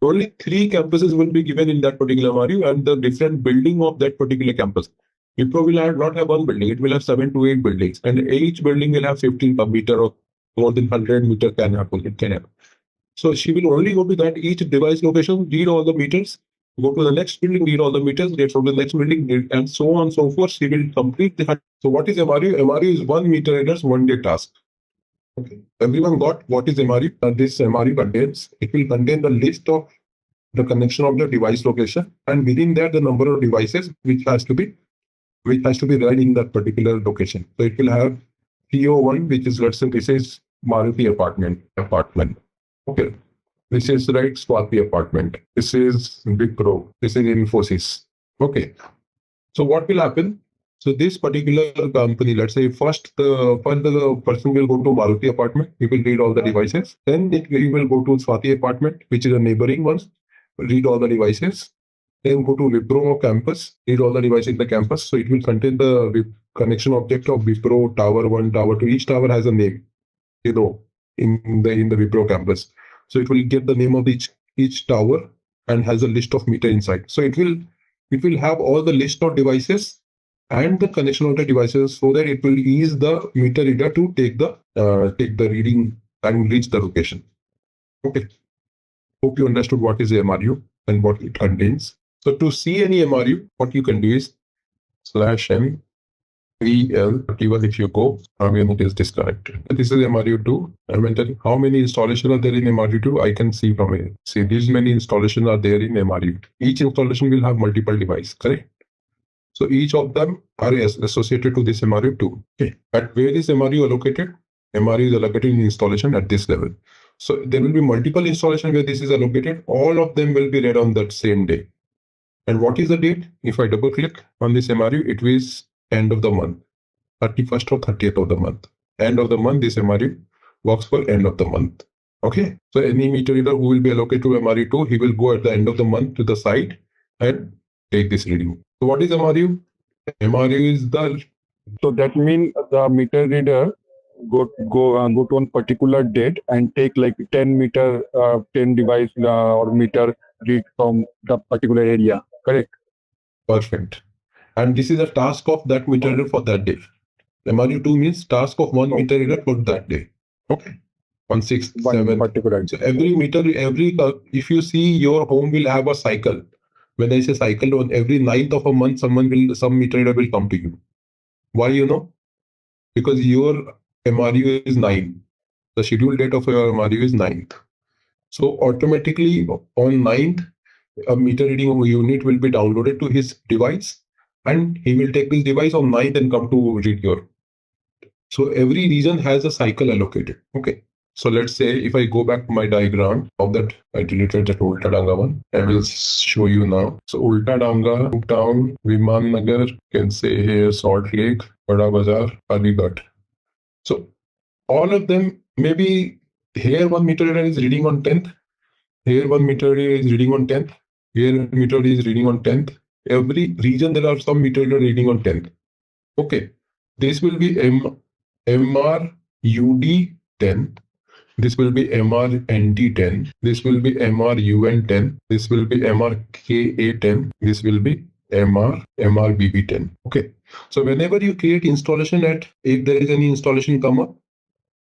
only 3 campuses will be given in that particular MRU, and the different building of that particular campus. Wipro will not have 1 building, it will have 7 to 8 buildings, and each building will have 15 per meter or more than 100 meter can happen. It can happen. So she will only go to that each device location, read all the meters, go to the next building, read all the meters, get from the next building, and so on and so forth. She will complete the. So what is MRU? MRU is 1 meter reader's 1 day task. Okay. Everyone got what is MRU? This MRU contains, it will contain the list of the connection of the device location, and within that the number of devices which has to be read in that particular location. So it will have PO1, which is, let's say this is Maruti apartment. Okay. This is right Swati apartment. This is Wipro. This is Infosys. Okay. So what will happen? So this particular company, let's say first the person will go to Maruti apartment. He will read all the devices. Then he will go to Swati apartment, which is a neighboring one. Read all the devices. Then go to Wipro campus. Read all the devices in the campus. So it will contain the connection object of Wipro tower 1, tower 2. Each tower has a name, in the Wipro campus. So it will get the name of each tower and has a list of meter inside. So it will have all the list of devices and the connection of the devices, so that it will ease the meter reader to take the reading and reach the location. Okay. Hope you understood what is MRU and what it contains. So to see any MRU, what you can do is /m VL31 if you go, again it is disconnected. This is MRU2. I'm entering how many installations are there in MRU2. I can see from here. See, these many installations are there in MRU. Each installation will have multiple devices, correct? So each of them are associated to this MRU2. Okay. At where is MRU allocated? MRU is allocated in installation at this level. So there will be multiple installations where this is allocated. All of them will be read on that same day. And what is the date? If I double click on this MRU, it is end of the month, 31st or 30th of the month. End of the month, this MRU works for end of the month. Okay. So any meter reader who will be allocated to MRU2, he will go at the end of the month to the site and take this reading. So what is MRU? MRU is the. So that means the meter reader go to one particular date and take like 10 device or meter read from the particular area. Correct. Perfect. And this is a task of that meter reader for that day. MRU2 means task of 1 meter reader for that day. Okay. 167. Particular. So every meter, if you see, your home will have a cycle. When I say cycle, on every 9th of a month, some meter reader will come to you. Why, Because your MRU is 9. The scheduled date of your MRU is 9th. So automatically on 9th, a meter reading unit will be downloaded to his device, and he will take this device on 9th and come to read your. So every region has a cycle allocated. Okay. So let's say if I go back to my diagram of that, I deleted that Ulta Danga one. I will show you now. So Ulta Danga, Town, Viman Nagar, can say here Salt Lake, Bada Bazaar, Aligarh. So all of them, maybe here 1 meter reader is reading on 10th. Here 1 meter reader is reading on 10th. Here meter reader is reading on 10th. Every region there are some meter reader reading on 10th. Okay. This will be MRUD 10. This will be MRNT10. This will be MRUN10. This will be MRKA10. This will be MRBB10. Okay. So whenever you create installation if there is any installation come up,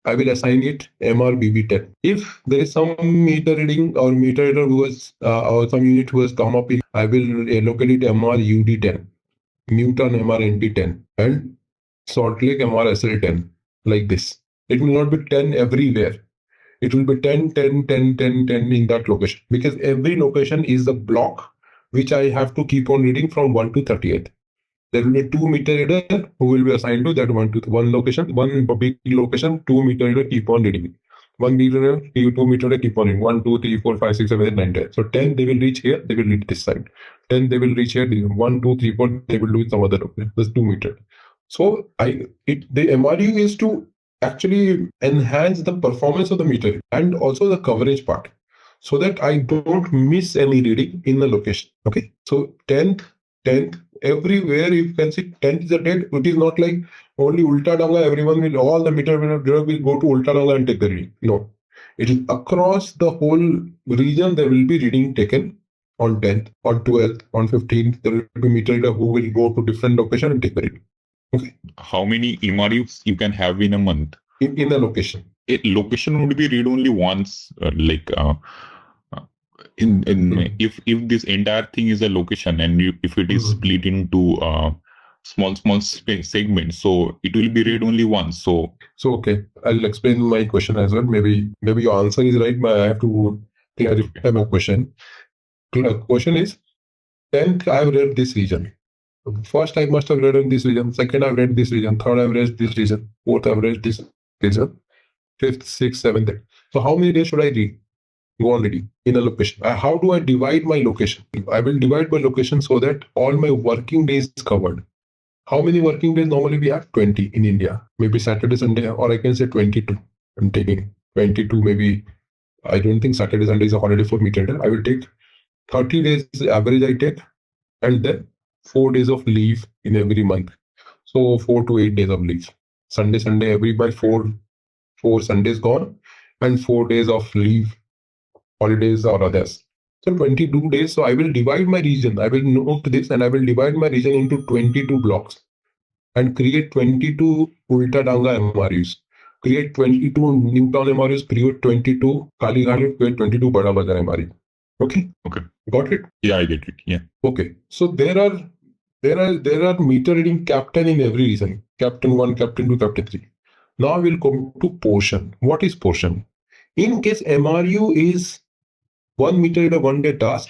I will assign it MRBB10. If there is some meter reading or meter reader who was or some unit who has come up, I will allocate it MRUD10, Newton MRNT10, and Salt Lake MRSL10, like this. It will not be 10 everywhere. It will be 10, 10, 10, 10, 10 in that location, because every location is the block which I have to keep on reading from 1 to 38. There will be 2 meter reader who will be assigned to that one location, one big location, 2 meter reader keep on reading. 1 meter reader, 2 meter reader keep on reading. 1, 2, 3, 4, 5, 6, 7, 8, 9, 10. So 10 they will reach here, they will reach this side. 10 they will reach here, 1, 2, 3, 4, they will do in some other location. That's 2 meter. So the MRU is to actually enhance the performance of the meter and also the coverage part, so that I don't miss any reading in the location. Okay. So 10th, everywhere you can see 10th is a date. It is not like only Ulta Danga, everyone will, all the meter will go to Ulta Danga and take the reading. No. It is across the whole region there will be reading taken on 10th, on 12th, on 15th. There will be meter reader who will go to different location and take the reading. Okay. How many MRUs you can have in a month? In a location. A location would be read only once, if this entire thing is a location and if it is split into small segments, so it will be read only once. So okay, I'll explain my question as well. Maybe your answer is right, but I have to clarify my question. The question is, 10th I have read this region. First I must have read in this region. Second I've read this region. Third I've read this region. Fourth I've read this region. Fifth, sixth, seventh. So how many days should I read? Go on reading in a location. How do I divide my location? I will divide my location so that all my working days is covered. How many working days normally we have? 20 in India. Maybe Saturday, Sunday, or I can say 22. I'm taking 22 maybe. I don't think Saturday, Sunday is a holiday for meter reader. I will take 30 days average I take, and then 4 days of leave in every month. So 4 to 8 days of leave. Sunday, every by 4 Sundays gone, and 4 days of leave, holidays or others. So 22 days. So I will divide my region. I will note this and I will divide my region into 22 blocks and create 22 Ulta Danga MRUs. Create 22 Newtown MRUs, create 22 Kalighat, create 22 Bada Bazar MRU. Okay? Okay. Got it? Yeah, I get it. Yeah. Okay. So there are meter reading captain in every region. Captain 1, Captain 2, Captain 3. Now we'll come to portion. What is portion? In case MRU is 1 meter in a 1 day task.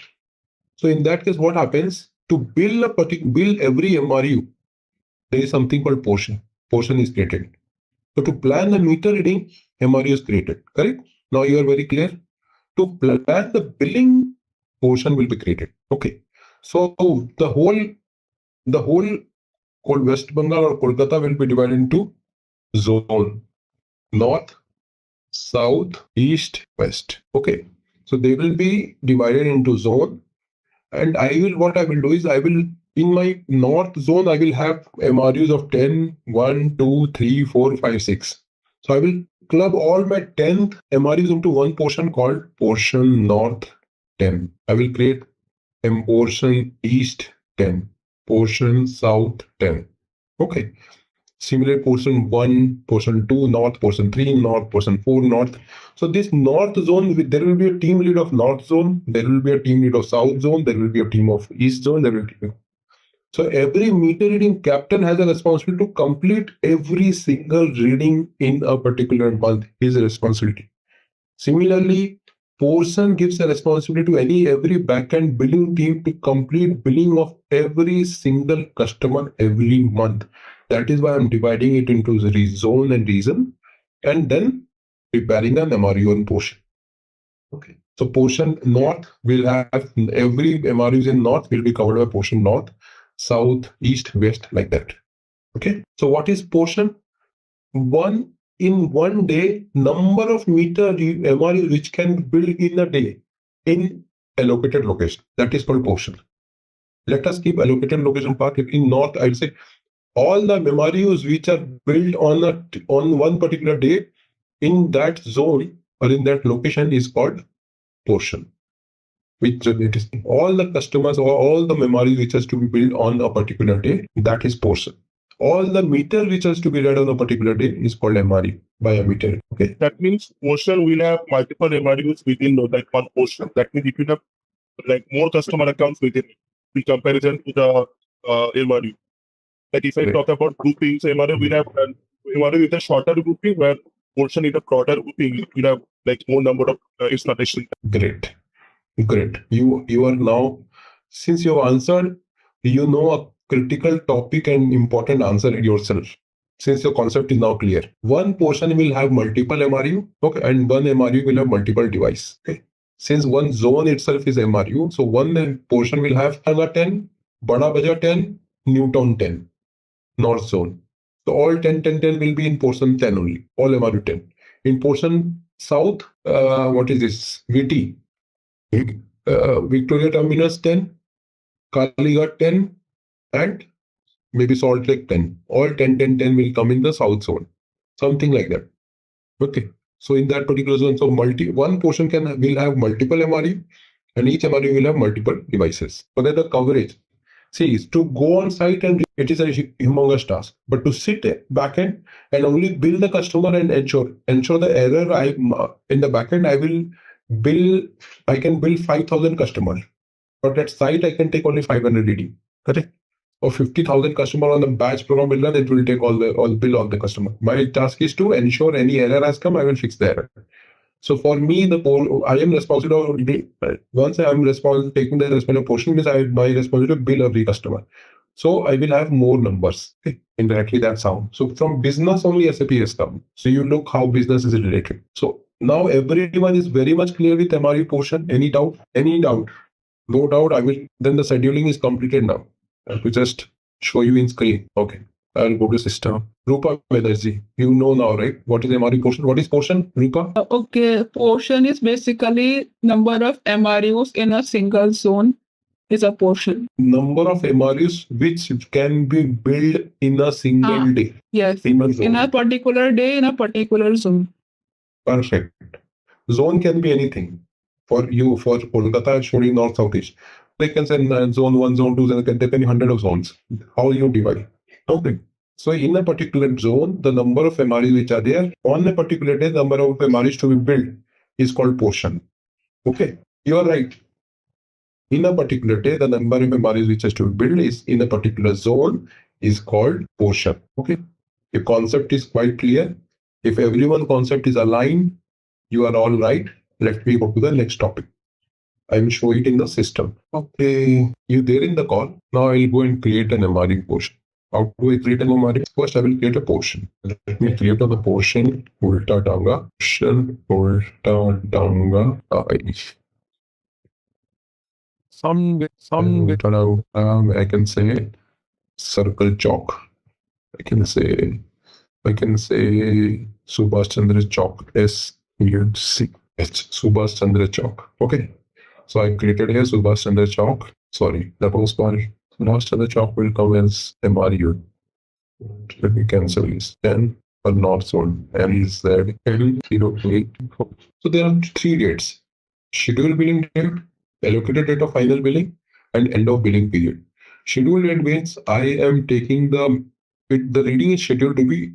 So in that case, what happens? To bill every MRU, there is something called portion. Portion is created. So to plan the meter reading, MRU is created. Correct? Now you are very clear. To plan the billing, portion will be created. Okay. So the whole West Bengal or Kolkata will be divided into zone: north, south, east, west. Okay. So they will be divided into zone, and what I will do is in my north zone, I will have MRUs of 10, 1, 2, 3, 4, 5, 6. So I will club all my 10 MRUs into one portion called portion north 10. I will create portion east 10, portion south 10. Okay. Similar portion 1, portion 2 north, portion 3 north, portion 4 north. So this north zone, there will be a team lead of north zone, there will be a team lead of south zone, there will be a team of east zone, So every meter reading captain has a responsibility to complete every single reading in a particular month. His responsibility. Similarly, portion gives a responsibility to every backend billing team to complete billing of every single customer every month. That is why I'm dividing it into zone and region, and then preparing an MRU on portion. Okay. So portion north will have every MRUs in north will be covered by portion north, south, east, west, like that. Okay. So what is portion? In one day, number of meter MRU which can build in a day in allocated location. That is called portion. Let us keep allocated location part. In north, I'll say all the MRUs which are built on one particular day in that zone or in that location is called portion. Which it is all the customers or all the memory which has to be built on a particular day, that is portion. All the meter which has to be read on a particular day is called MRU by a meter. Okay. That means portion will have multiple MRUs within like one portion. That means it will have like more customer accounts within it in comparison to the MRU. Like if I talk about groupings, MRU will have MRU with a shorter grouping, where portion is a broader grouping. It will have like more number of installations. Great. You are now, since you have answered, you know a critical topic and important answer yourself. Since your concept is now clear, one portion will have multiple MRU, okay, and one MRU will have multiple device. Okay. Since one zone itself is MRU, so one portion will have 10, Bada Baja 10, Newton 10, North Zone. So all 10 will be in portion 10 only, all MRU 10. In portion South, what is this? VT. Victoria Terminus 10, Kalighat 10, and maybe Salt Lake 10. All 10 will come in the South Zone. Something like that. Okay. So in that particular zone, so one portion will have multiple MRU, and each MRU will have multiple devices. So that the coverage. See, to go on site and it is a humongous task. But to sit backend and only bill the customer and ensure the error in the backend, I can bill 5,000 customers. But at site, I can take only 500 reading. Correct? Or 50,000 customer on the batch program will run, it will take all bill all the customer. My task is to ensure any error has come, I will fix the error. So for me, I am responsible. Once I am responsible, taking the responsible portion, means my responsibility to bill every customer. So I will have more numbers. Okay. Indirectly, that's how. So from business only SAP has come. So you look how business is related. So now everyone is very much clear with MRU portion. Any doubt? No doubt. Then the scheduling is completed now. I have to just show you in screen. Okay. I'll go to system. Rupa Banerjee, you know now, right? What is MRU portion? What is portion, Rupa? Okay, portion is basically number of MRUs in a single zone is a portion. Number of MRUs which can be built in a single day. Yes, in a particular day in a particular zone. Perfect. Zone can be anything. For Kolkata, showing North Southeast. They can say zone 1, zone 2, there can be 100 of zones. How you divide? Okay. So in a particular zone, the number of MRUs which are there, on a particular day, the number of MRUs to be built is called portion. Okay. You are right. In a particular day, the number of MRUs which has to be built is in a particular zone is called portion. Okay. The concept is quite clear. If everyone's concept is aligned, you are all right. Let me go to the next topic. I will show it in the system. Okay, you there in the call. Now I will go and create an MRU portion. How do I create an MRU? First, I will create a portion. Let me create on the portion. Ulta Danga. Portion. Ulta Danga. I can say circle chalk. I can say Subhash Chandra Chalk. SUC. Subhash Chandra Chalk. Okay. So I created here Subhash Chandra Chalk. Sorry, that was one. Subhash Chandra Chalk will come as MRU. Let me cancel this. Then for North Zone. MZ L08. So there are 3 dates. Schedule billing date, allocated date of final billing, and end of billing period. Schedule date means I am taking the reading is scheduled to be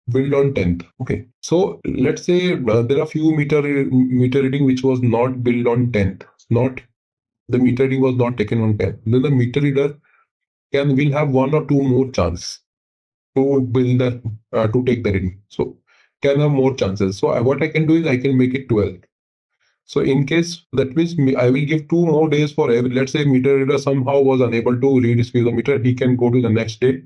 billed on 10th. Okay. So let's say there are few meter reading which was not billed on 10th. The meter reading was not taken on 10th. Then the meter reader will have 1 or 2 more chances to bill to take the reading. So can have more chances. So what I can do is I can make it 12. So in case that means I will give 2 more days for every. Let's say meter reader somehow was unable to read the meter, he can go to the next day,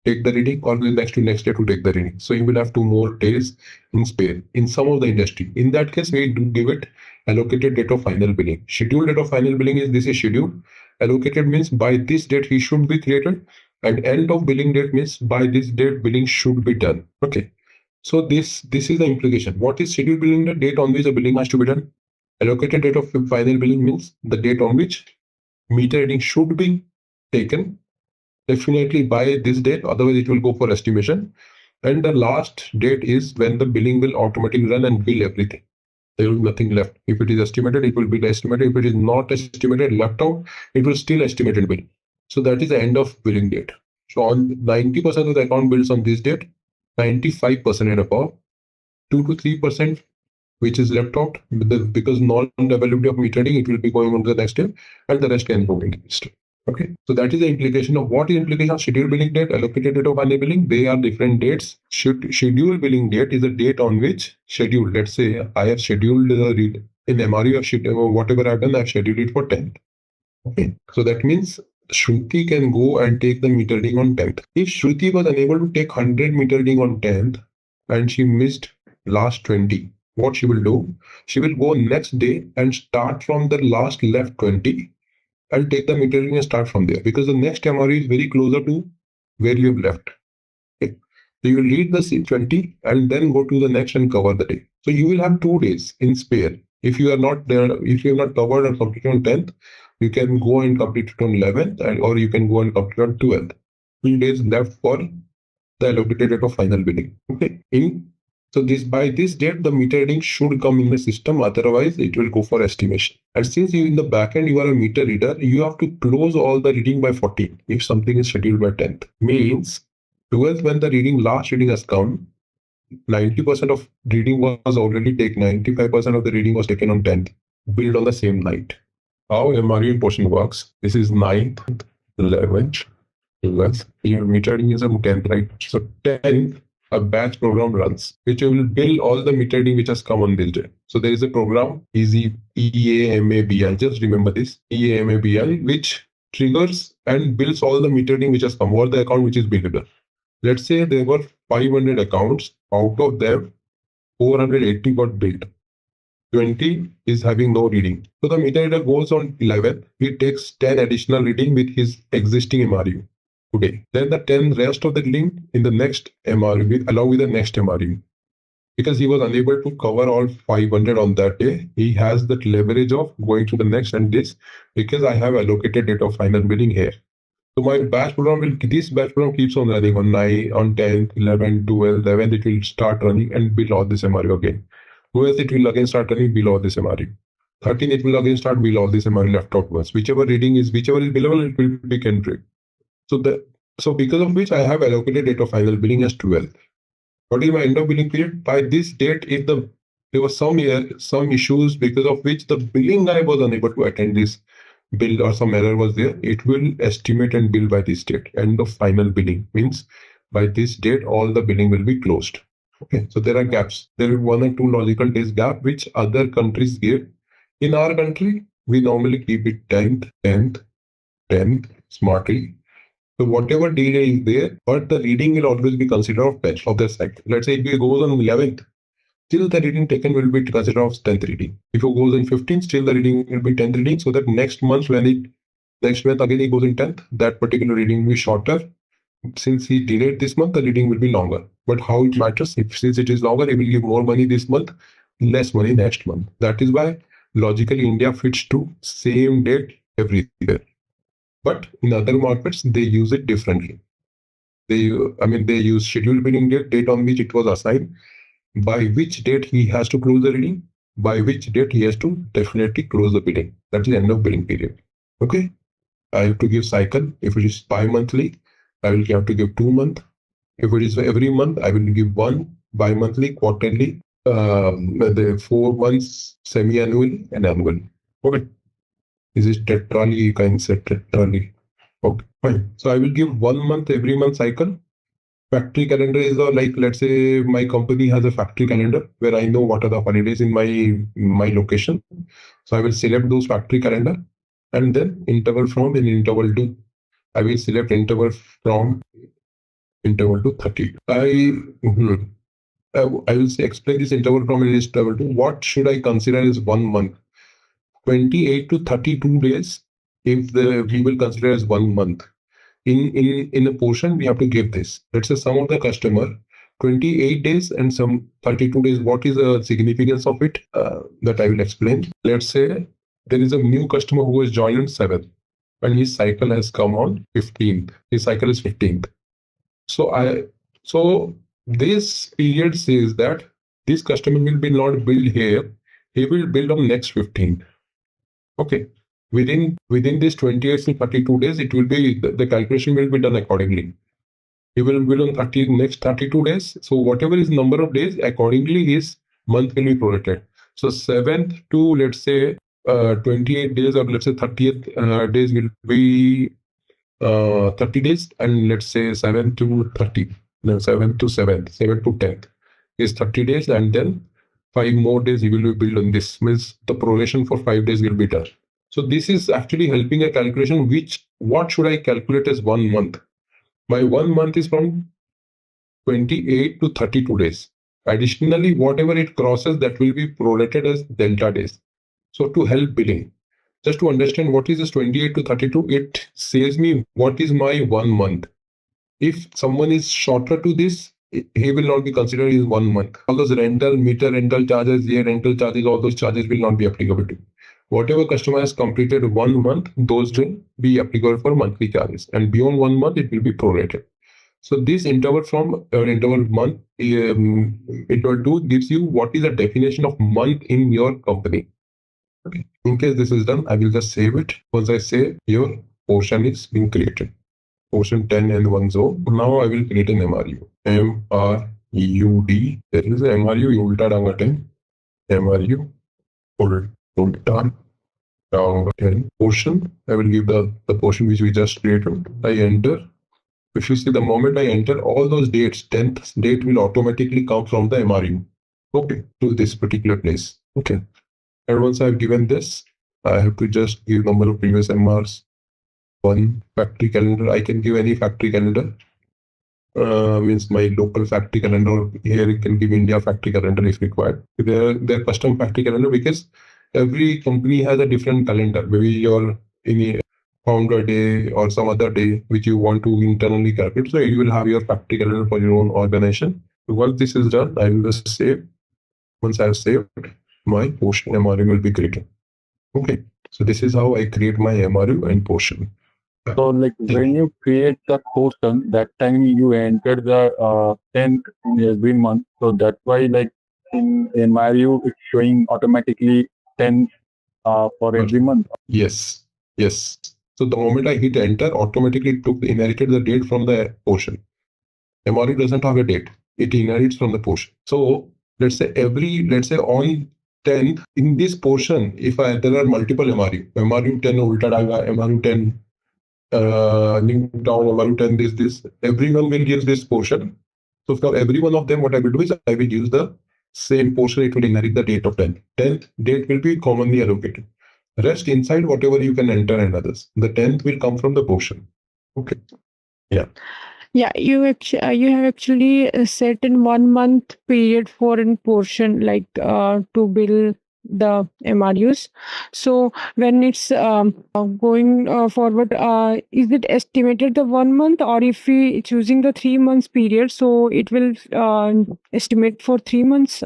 take the reading, or the next day to take the reading. So you will have 2 more days in spare in some of the industry. In that case, we do give it allocated date of final billing. Scheduled date of final billing is this is scheduled. Allocated means by this date he should be created, and end of billing date means by this date billing should be done. Okay. So this is the implication. What is scheduled billing? The date on which the billing has to be done. Allocated date of final billing means the date on which meter reading should be taken. Definitely by this date, otherwise it will go for estimation. And the last date is when the billing will automatically run and bill everything. There will be nothing left. If it is estimated, it will be estimated. If it is not estimated, left out, it will still estimated bill. So that is the end of billing date. So on 90% of the account bills on this date, 95% and above, 2 to 3% which is left out because non-availability of metering, it will be going on to the next step, and the rest can go in the step. Okay, so that is the implication of what is implication of scheduled billing date, allocated date of final billing. They are different dates. Scheduled billing date is a date on which schedule. Let's say I have scheduled the read in MRU of whatever I've done, I've scheduled it for 10th. Okay, so that means Shruti can go and take the meter reading on 10th. If Shruti was unable to take 100 meter reading on 10th and she missed last 20, what she will do? She will go next day and start from the last left 20 and take the meter reading and start from there, because the next MRE is very closer to where you have left. Okay. So you will read the C20 and then go to the next and cover the day. So you will have 2 days in spare. If you are not there, if you have not covered and completed on 10th, you can go and complete it on 11th, or you can go and complete on 12th. 2 days left for the allocated date of final billing. Okay. So by this date, the meter reading should come in the system. Otherwise, it will go for estimation. And since you in the backend, you are a meter reader, you have to close all the reading by 14 if something is scheduled by 10th. Means 12th, when the last reading has come, 90% of reading was already taken. 95% of the reading was taken on 10th, billed on the same night. How MRE portion works? This is 9th, 11th, 12th. Your meter reading is on 10th, right? So 10th. A batch program runs, which will bill all the meter reading which has come on this day. So there is a program, EAMABI, just remember this, EAMABI, which triggers and bills all the meter reading which has come over the account which is billable. Let's say there were 500 accounts, out of them 480 got billed. 20 is having no reading. So the meter reader goes on 11, he takes 10 additional reading with his existing MRU. Today. Then the 10 rest of the reading in the next MRU along with the next MRU. Because he was unable to cover all 500 on that day, he has that leverage of going to the next and this, because I have allocated date of final billing here. So my batch program this batch program keeps on running on 9, on 10th, 11, 12, 11, it will start running and bill all this MRU again. 12th, it will again start running, bill all this MRU. 13th, it will again start bill all this MRU left out once. Whichever is billable, it will be entered. So because of which I have allocated date of final billing as 12. What is my end of billing period? By this date, if there was some issues because of which the billing guy was unable to attend this bill or some error was there, it will estimate and bill by this date. End of final billing means by this date, all the billing will be closed. Okay, so there are gaps. There is 1 or 2 logical days gap which other countries give. In our country, we normally keep it 10th, smartly. So whatever delay is there, but the reading will always be considered of batch of the cycle. Let's say if it goes on 11th, still the reading taken will be considered of 10th reading. If it goes in 15th, still the reading will be 10th reading. So that next month again it goes in 10th, that particular reading will be shorter. Since he delayed this month, the reading will be longer. But how it matters? Since it is longer, he will give more money this month, less money next month. That is why logically India fits to same date every year. But in other markets, they use it differently. They use scheduled billing date on which it was assigned, by which date he has to close the reading, by which date he has to definitely close the billing. That is the end of billing period. Okay. I have to give cycle. If it is bi-monthly, I will have to give 2 months. If it is every month, I will give 1 bi-monthly, quarterly, the 4 months, semi-annually, and annually. Okay. This is tetrally, you can say tetrally. Okay, fine. So I will give 1 month every month cycle. Factory calendar is like, let's say my company has a factory calendar where I know what are the holidays in my location. So I will select those factory calendar, and then interval from in interval to, I will select interval from interval to 30. I will say explain this interval from interval to what should I consider as 1 month. 28 to 32 days if we will consider as 1 month. In a portion, we have to give this. Let's say some of the customer, 28 days and some 32 days. What is the significance of it? That I will explain. Let's say there is a new customer who has joined on 7th and his cycle has come on 15th. His cycle is 15th. So this period says that this customer will be not billed here. he will bill on next 15th. Okay. Within this 28 to 32 days, it will be the calculation will be done accordingly. He will bill on next 32 days. So whatever is number of days, accordingly his month will be prorated. So 7th to let's say 28 days, or let's say 30th days will be 30 days, and let's say 7 to 30, no, 7 to 7th, 7 to 10th is 30 days, and then 5 more days he will be billed on this. Means the proration for 5 days will be done. So this is actually helping a calculation what should I calculate as 1 month? My 1 month is from 28 to 32 days. Additionally, whatever it crosses, that will be prorated as delta days. So to help billing, just to understand what is this 28 to 32, it says me what is my 1 month. If someone is shorter to this, he will not be considered as 1 month. All those meter rental charges, year rental charges, all those charges will not be applicable to. Whatever customer has completed 1 month, those will be applicable for monthly charges. And beyond 1 month, it will be prorated. So this interval from interval month, interval 2 gives you what is the definition of month in your company. Okay. In case this is done, I will just save it. Once I save, your portion is being created. Portion 10 and 1 zone. Now I will create an MRU. MRUD. There is a MRU. Ulta Danga 10. MRU. Ulta Danga 10. Portion. I will give the portion which we just created. I enter. If you see, the moment I enter, all those dates, 10th date will automatically come from the MRU. Okay. To this particular place. Okay. And once I've given this, I have to just give number of previous MRs. 1 factory calendar. I can give any factory calendar. Means my local factory calendar. Here you can give India factory calendar if required. Their custom factory calendar, because every company has a different calendar. Maybe your any founder day or some other day which you want to internally calculate. So you will have your factory calendar for your own organization. So once this is done, I will just save. Once I have saved, my portion MRU will be created. Okay. So this is how I create my MRU and portion. So like when you create the portion, that time you enter the 10th in every month. So that's why like in MRU it's showing automatically 10 for every month. Yes. Yes. So the moment I hit enter, automatically it inherited the date from the portion. MRU doesn't have a date. It inherits from the portion. So let's say on 10, in this portion, if there are multiple MRU 10 Ulta Daga, MRU 10 New Town, MRU 10 this, everyone will use this portion. So for every one of them, what I will do is I will use the same portion. It will inherit the date of 10. 10th date will be commonly allocated. Rest inside whatever you can enter and others. The 10th will come from the portion. Okay. Yeah. Yeah, you have actually set in 1 month period for a portion, like to bill the MRUs. So when it's going forward, is it estimated the 1 month, or if we choosing the 3 months period, so it will estimate for 3 months,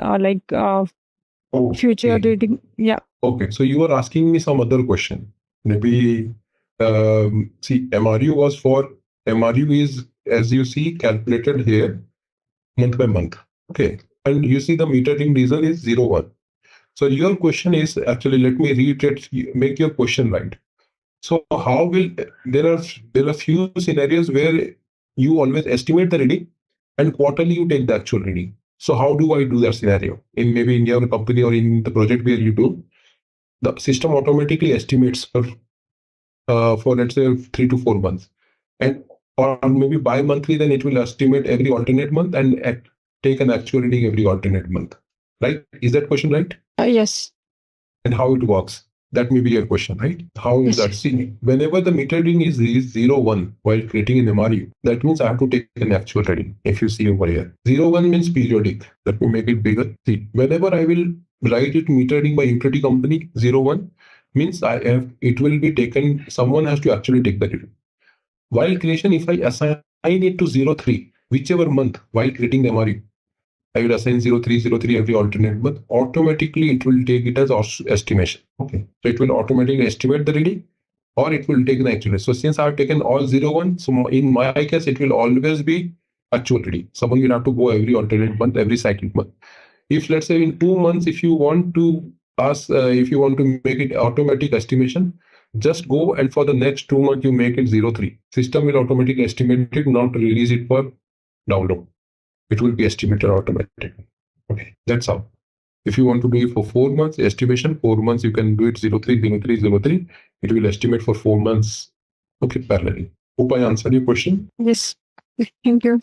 future reading? Yeah. Okay, so you are asking me some other question. Maybe see, MRU is, as you see, calculated here month by month. Okay, and you see the metering reason is 01. So your question is actually, let me reiterate, make your question right. So how will there are few scenarios where you always estimate the reading and quarterly you take the actual reading. So how do I do that scenario in maybe in your company or in the project where you do? The system automatically estimates for let's say 3 to 4 months, and or maybe bi-monthly, then it will estimate every alternate month and take an actual reading every alternate month. Right? Is that question right? Yes. And how it works? That may be your question, right? How is that seen? Whenever the meter reading is 01 while creating an MRU, that means I have to take an actual reading. If you see over here, 01 means periodic. Let me make it bigger. See, whenever I will write it meter reading by utility company 01 means it will be taken. Someone has to actually take the reading. While creation, if I assign it to 03, whichever month while creating the MRU, I will assign 0303 every alternate month. Automatically, it will take it as estimation. Okay, so it will automatically estimate the reading, or it will take the actual. So since I have taken all 01, so in my case, it will always be actual reading. Someone will have to go every alternate month, every cyclic month. If let's say in 2 months, if you want to ask if you want to make it automatic estimation, just go and for the next 2 months you make it 03. System will automatically estimate it, not release it for download. It will be estimated automatically. Okay, that's how. If you want to do it for 4 months, estimation, 4 months, you can do it 03, 03, 03. It will estimate for 4 months. Okay, parallelly. Hope I answered your question. Yes. Thank you.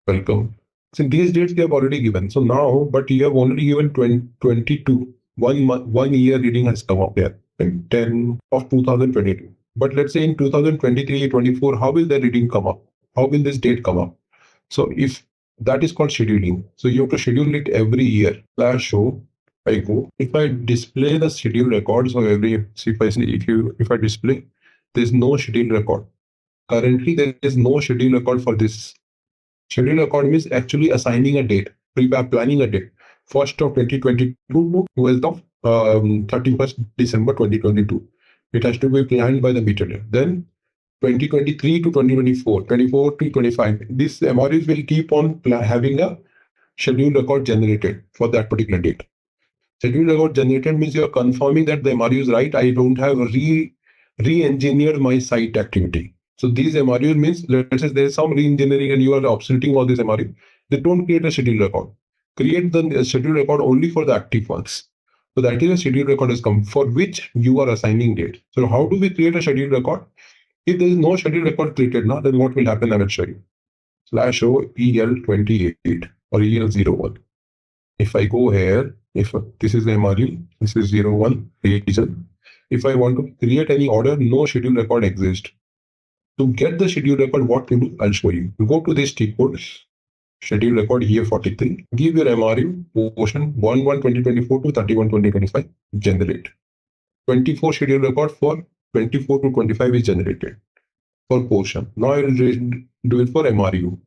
Welcome. So these dates you have already given. So now, but you have only given 2022. 1 year reading has come up there. 10 of 2022. But let's say in 2023, 24, how will the reading come up? How will this date come up? So if that is called scheduling. So you have to schedule it every year. Flash show. I go. If I display the schedule records of every, see if I display, there's no schedule record. Currently, there is no schedule record for this. Schedule record means actually assigning a date, planning a date. 1st of 2022 to 12th of 31st December 2022. It has to be planned by the meter. Then 2023 to 2024, 24 to 25. These MRUs will keep on having a schedule record generated for that particular date. Schedule record generated means you are confirming that the MRU is right. I don't have re-engineered my site activity. So these MRUs means, let's say there is some re-engineering and you are obsoleting all these MRU. They don't create a schedule record. Create the schedule record only for the active ones. So that is a schedule record has come for which you are assigning date. So how do we create a schedule record? If there is no schedule record created now, then what will happen? I will show you. Slash O EL28 or EL01. If I go here, if this is the MRU, this is 01 region. If I want to create any order, no schedule record exists. To get the schedule record, what to do? I'll show you. Go to this T code, schedule record here 43. Give your MRU portion 1/1/2024 to 31/2025. Generate. 24 schedule record for 24 to 25 is generated for portion. Now I will do it for MRU.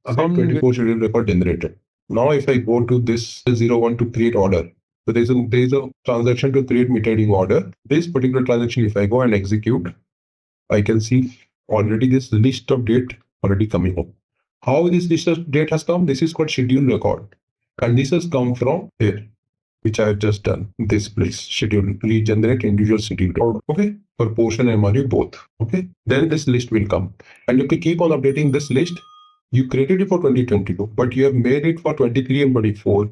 Again, 24 schedule record generated. Now if I go to this 01 to create order, so there is a transaction to create meter reading order. This particular transaction, if I go and execute, I can see already this list of date already coming up. How this list of date has come? This is called schedule record. And this has come from here, which I have just done. This place, schedule, regenerate individual schedule record. Okay, for portion and MRU both. Okay, then this list will come. And you can keep on updating this list. You created it for 2022, but you have made it for 23 and 24,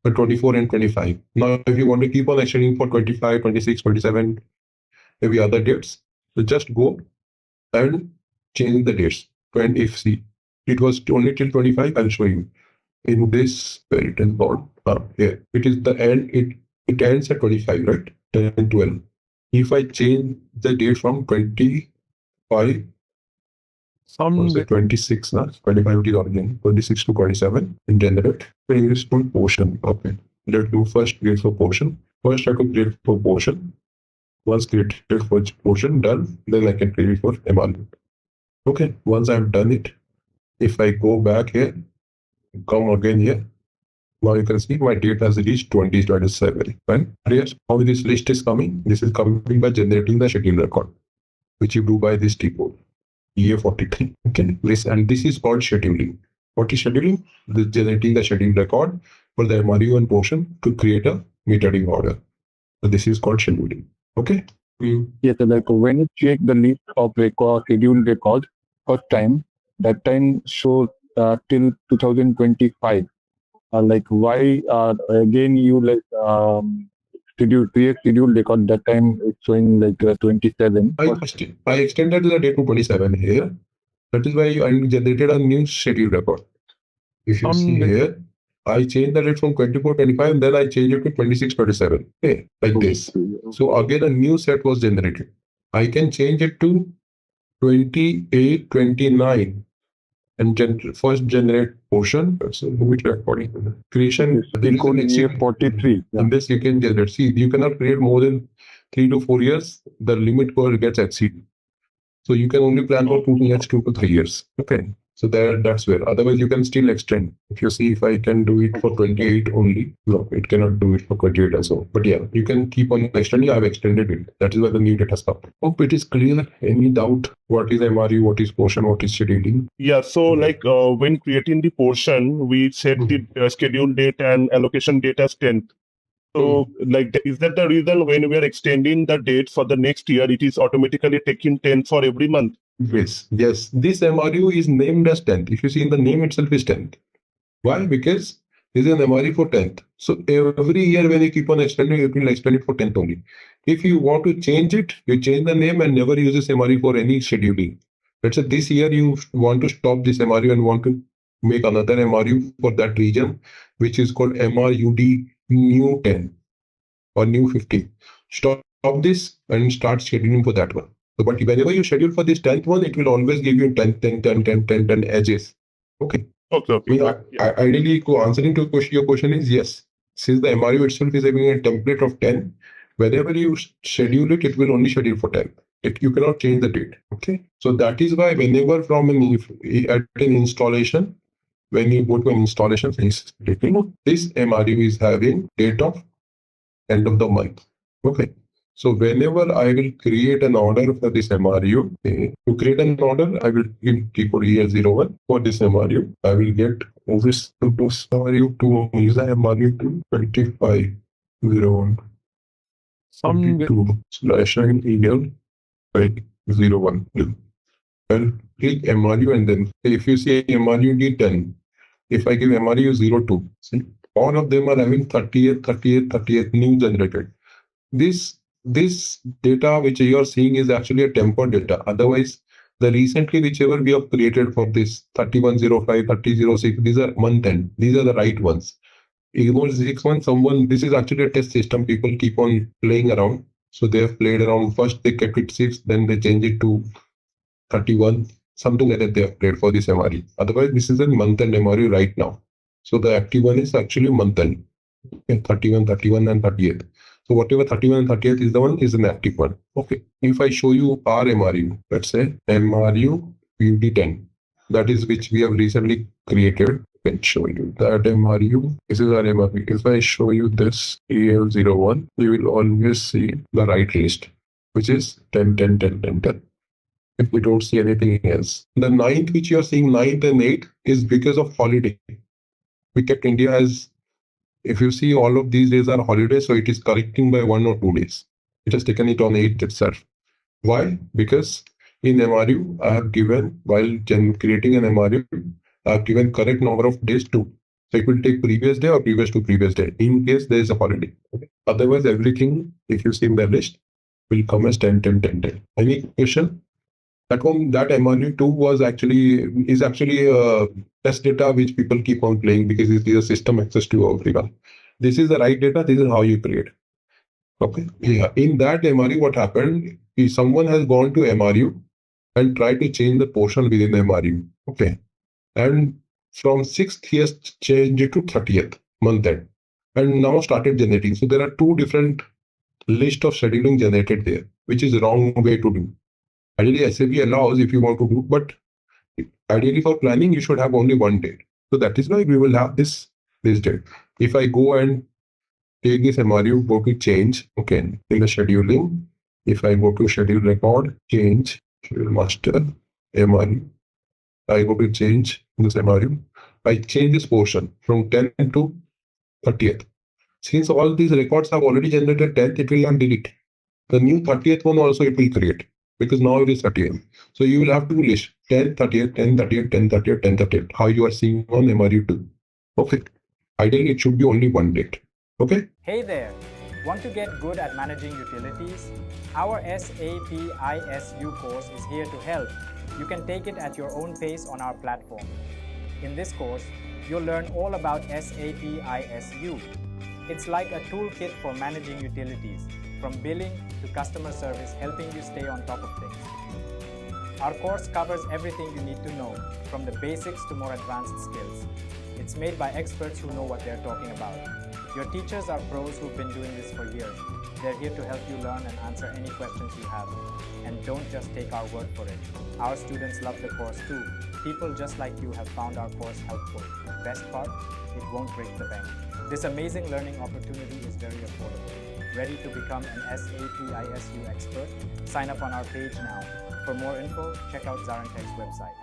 for 24 and 25. Now, if you want to keep on extending for 25, 26, 27, maybe other dates, so just go and change the dates. And if see, it was only till 25, I'll show you. In this, where it is called, here, it is the end, it ends at 25, right? 10, 12. If I change the date from 25, say 26, 25 is origin, 26 to 27, and generate, bring this to portion. Okay, let's do first create for portion. First, I have to create for portion. Once created for portion, done, then I can create it for MRU. Okay, once I've done it, if I go back here, come again here, now you can see my date has reached 2027. Right? Yes, how this list is coming? This is coming by generating the schedule record, which you do by this T code, EA43. Okay, and this is called scheduling. What is scheduling? This generating the schedule record for the MRU and portion to create a metering order. So this is called scheduling. Okay. Yes, like when you check the list of scheduled records first time, that time shows till 2025. Like why again you create schedule record, that time it's showing like 27. I extended the date to 27 here. That is why I generated a new schedule record. If you see here, I changed the date from 24, 25, and then I changed it to 26, 27. Okay, like this. So again, a new set was generated. I can change it to 28, 29 and first generate portion. So which recording creation. Yes, 43. And this you can generate. See, you cannot create more than 3 to 4 years. The limit code gets exceeded. So you can only plan for 2 to 3 years. Okay. So that's where. Otherwise, you can still extend. If you see if I can do it for 28 only, no, it cannot do it for 28 as well. But yeah, you can keep on extending. I've extended it. That is why the new data stuff. Hope it is clear. Any doubt? What is MRU? What is portion? What is scheduling? Yeah, so like when creating the portion, we set the schedule date and allocation date as 10th. So, like, is that the reason when we are extending the date for the next year, it is automatically taking 10 for every month? Yes, yes. This MRU is named as 10th. If you see in the name itself is 10th. Why? Because this is an MRU for 10th. So every year when you keep on extending, you will extend it for 10th only. If you want to change it, you change the name and never use this MRU for any scheduling. Let's say this year you want to stop this MRU and want to make another MRU for that region, which is called MRUD new 10 or new 50. Stop this and start scheduling for that one. So, but whenever you schedule for this 10th one, it will always give you 10, 10, 10, 10, 10, 10 edges. Okay. Okay. Ideally, answering to your question is yes. Since the MRU itself is having a template of 10, whenever you schedule it, it will only schedule for 10. You cannot change the date. Okay. So that is why whenever from at an installation, when you go to an installation phase, this MRU is having date of end of the month. Okay. So whenever I will create an order for this MRU, to create an order, I will give keycode EL01 for this MRU. I will get this MRU to use the MRU to 2501. 22/EL01. I'll click MRU and then if you see MRU D10, if I give MRU 02, see, all of them are having 38 new generated. This data which you are seeing is actually a tempered data. Otherwise, the recently whichever we have created for this 3105, 3006, these are month end. These are the right ones. Ignore 6 1, this is actually a test system. People keep on playing around. So they have played around. First they kept it 6, then they changed it to 31. Something like that they have played for this MRU. Otherwise, this is a month end MRU right now. So the active one is actually month end. 31, 31 and 38. So whatever 31 and 30th is the one is an active one. Okay. If I show you our MRU, let's say MRU UD10, that is which we have recently created. I can show you that MRU. This is our MRU. If I show you this EL01, you will always see the right list, which is 10, 10, 10, 10, 10. If we don't see anything else. The 9th, which you are seeing 9th and 8th, is because of holiday. We kept India as, if you see all of these days are holidays, so it is correcting by 1 or 2 days. It has taken it on 8th itself. Why? Because in MRU, I have given, while creating an MRU, I have given correct number of days too. So it will take previous day or previous to previous day in case there is a holiday. Okay. Otherwise, everything, if you see in the list, will come as 10, 10, 10, 10. Any question? That MRU2 is actually test data which people keep on playing because it is a system access to everyone. This is the right data. This is how you create. Okay. Yeah. In that MRU, what happened is someone has gone to MRU and tried to change the portion within the MRU. Okay. And from 6th, he has changed it to 30th month end and now started generating. So there are 2 different lists of scheduling generated there, which is the wrong way to do. Ideally, SAP allows if you want to do, but ideally for planning, you should have only one date. So that is why we will have this date. If I go and take this MRU, go to change, okay, in the scheduling, if I go to schedule record, change, schedule master, MRU, I go to change this MRU, I change this portion from 10 to 30th. Since all these records have already generated 10th, it will not delete. The new 30th one also it will create. Because now it is 30th. So you will have to list 10, 30th, 10, 30th, 10, 30th, 10, 30th. How you are seeing on MRU2. Okay. Ideally, it should be only one date. Okay. Hey there. Want to get good at managing utilities? Our SAP ISU course is here to help. You can take it at your own pace on our platform. In this course, you'll learn all about SAP ISU. It's like a toolkit for managing utilities, from billing to customer service, helping you stay on top of things. Our course covers everything you need to know, from the basics to more advanced skills. It's made by experts who know what they're talking about. Your teachers are pros who've been doing this for years. They're here to help you learn and answer any questions you have. And don't just take our word for it. Our students love the course too. People just like you have found our course helpful. Best part, it won't break the bank. This amazing learning opportunity is very affordable. Ready to become an SAP ISU expert? Sign up on our page now. For more info, check out ZaranTech's website.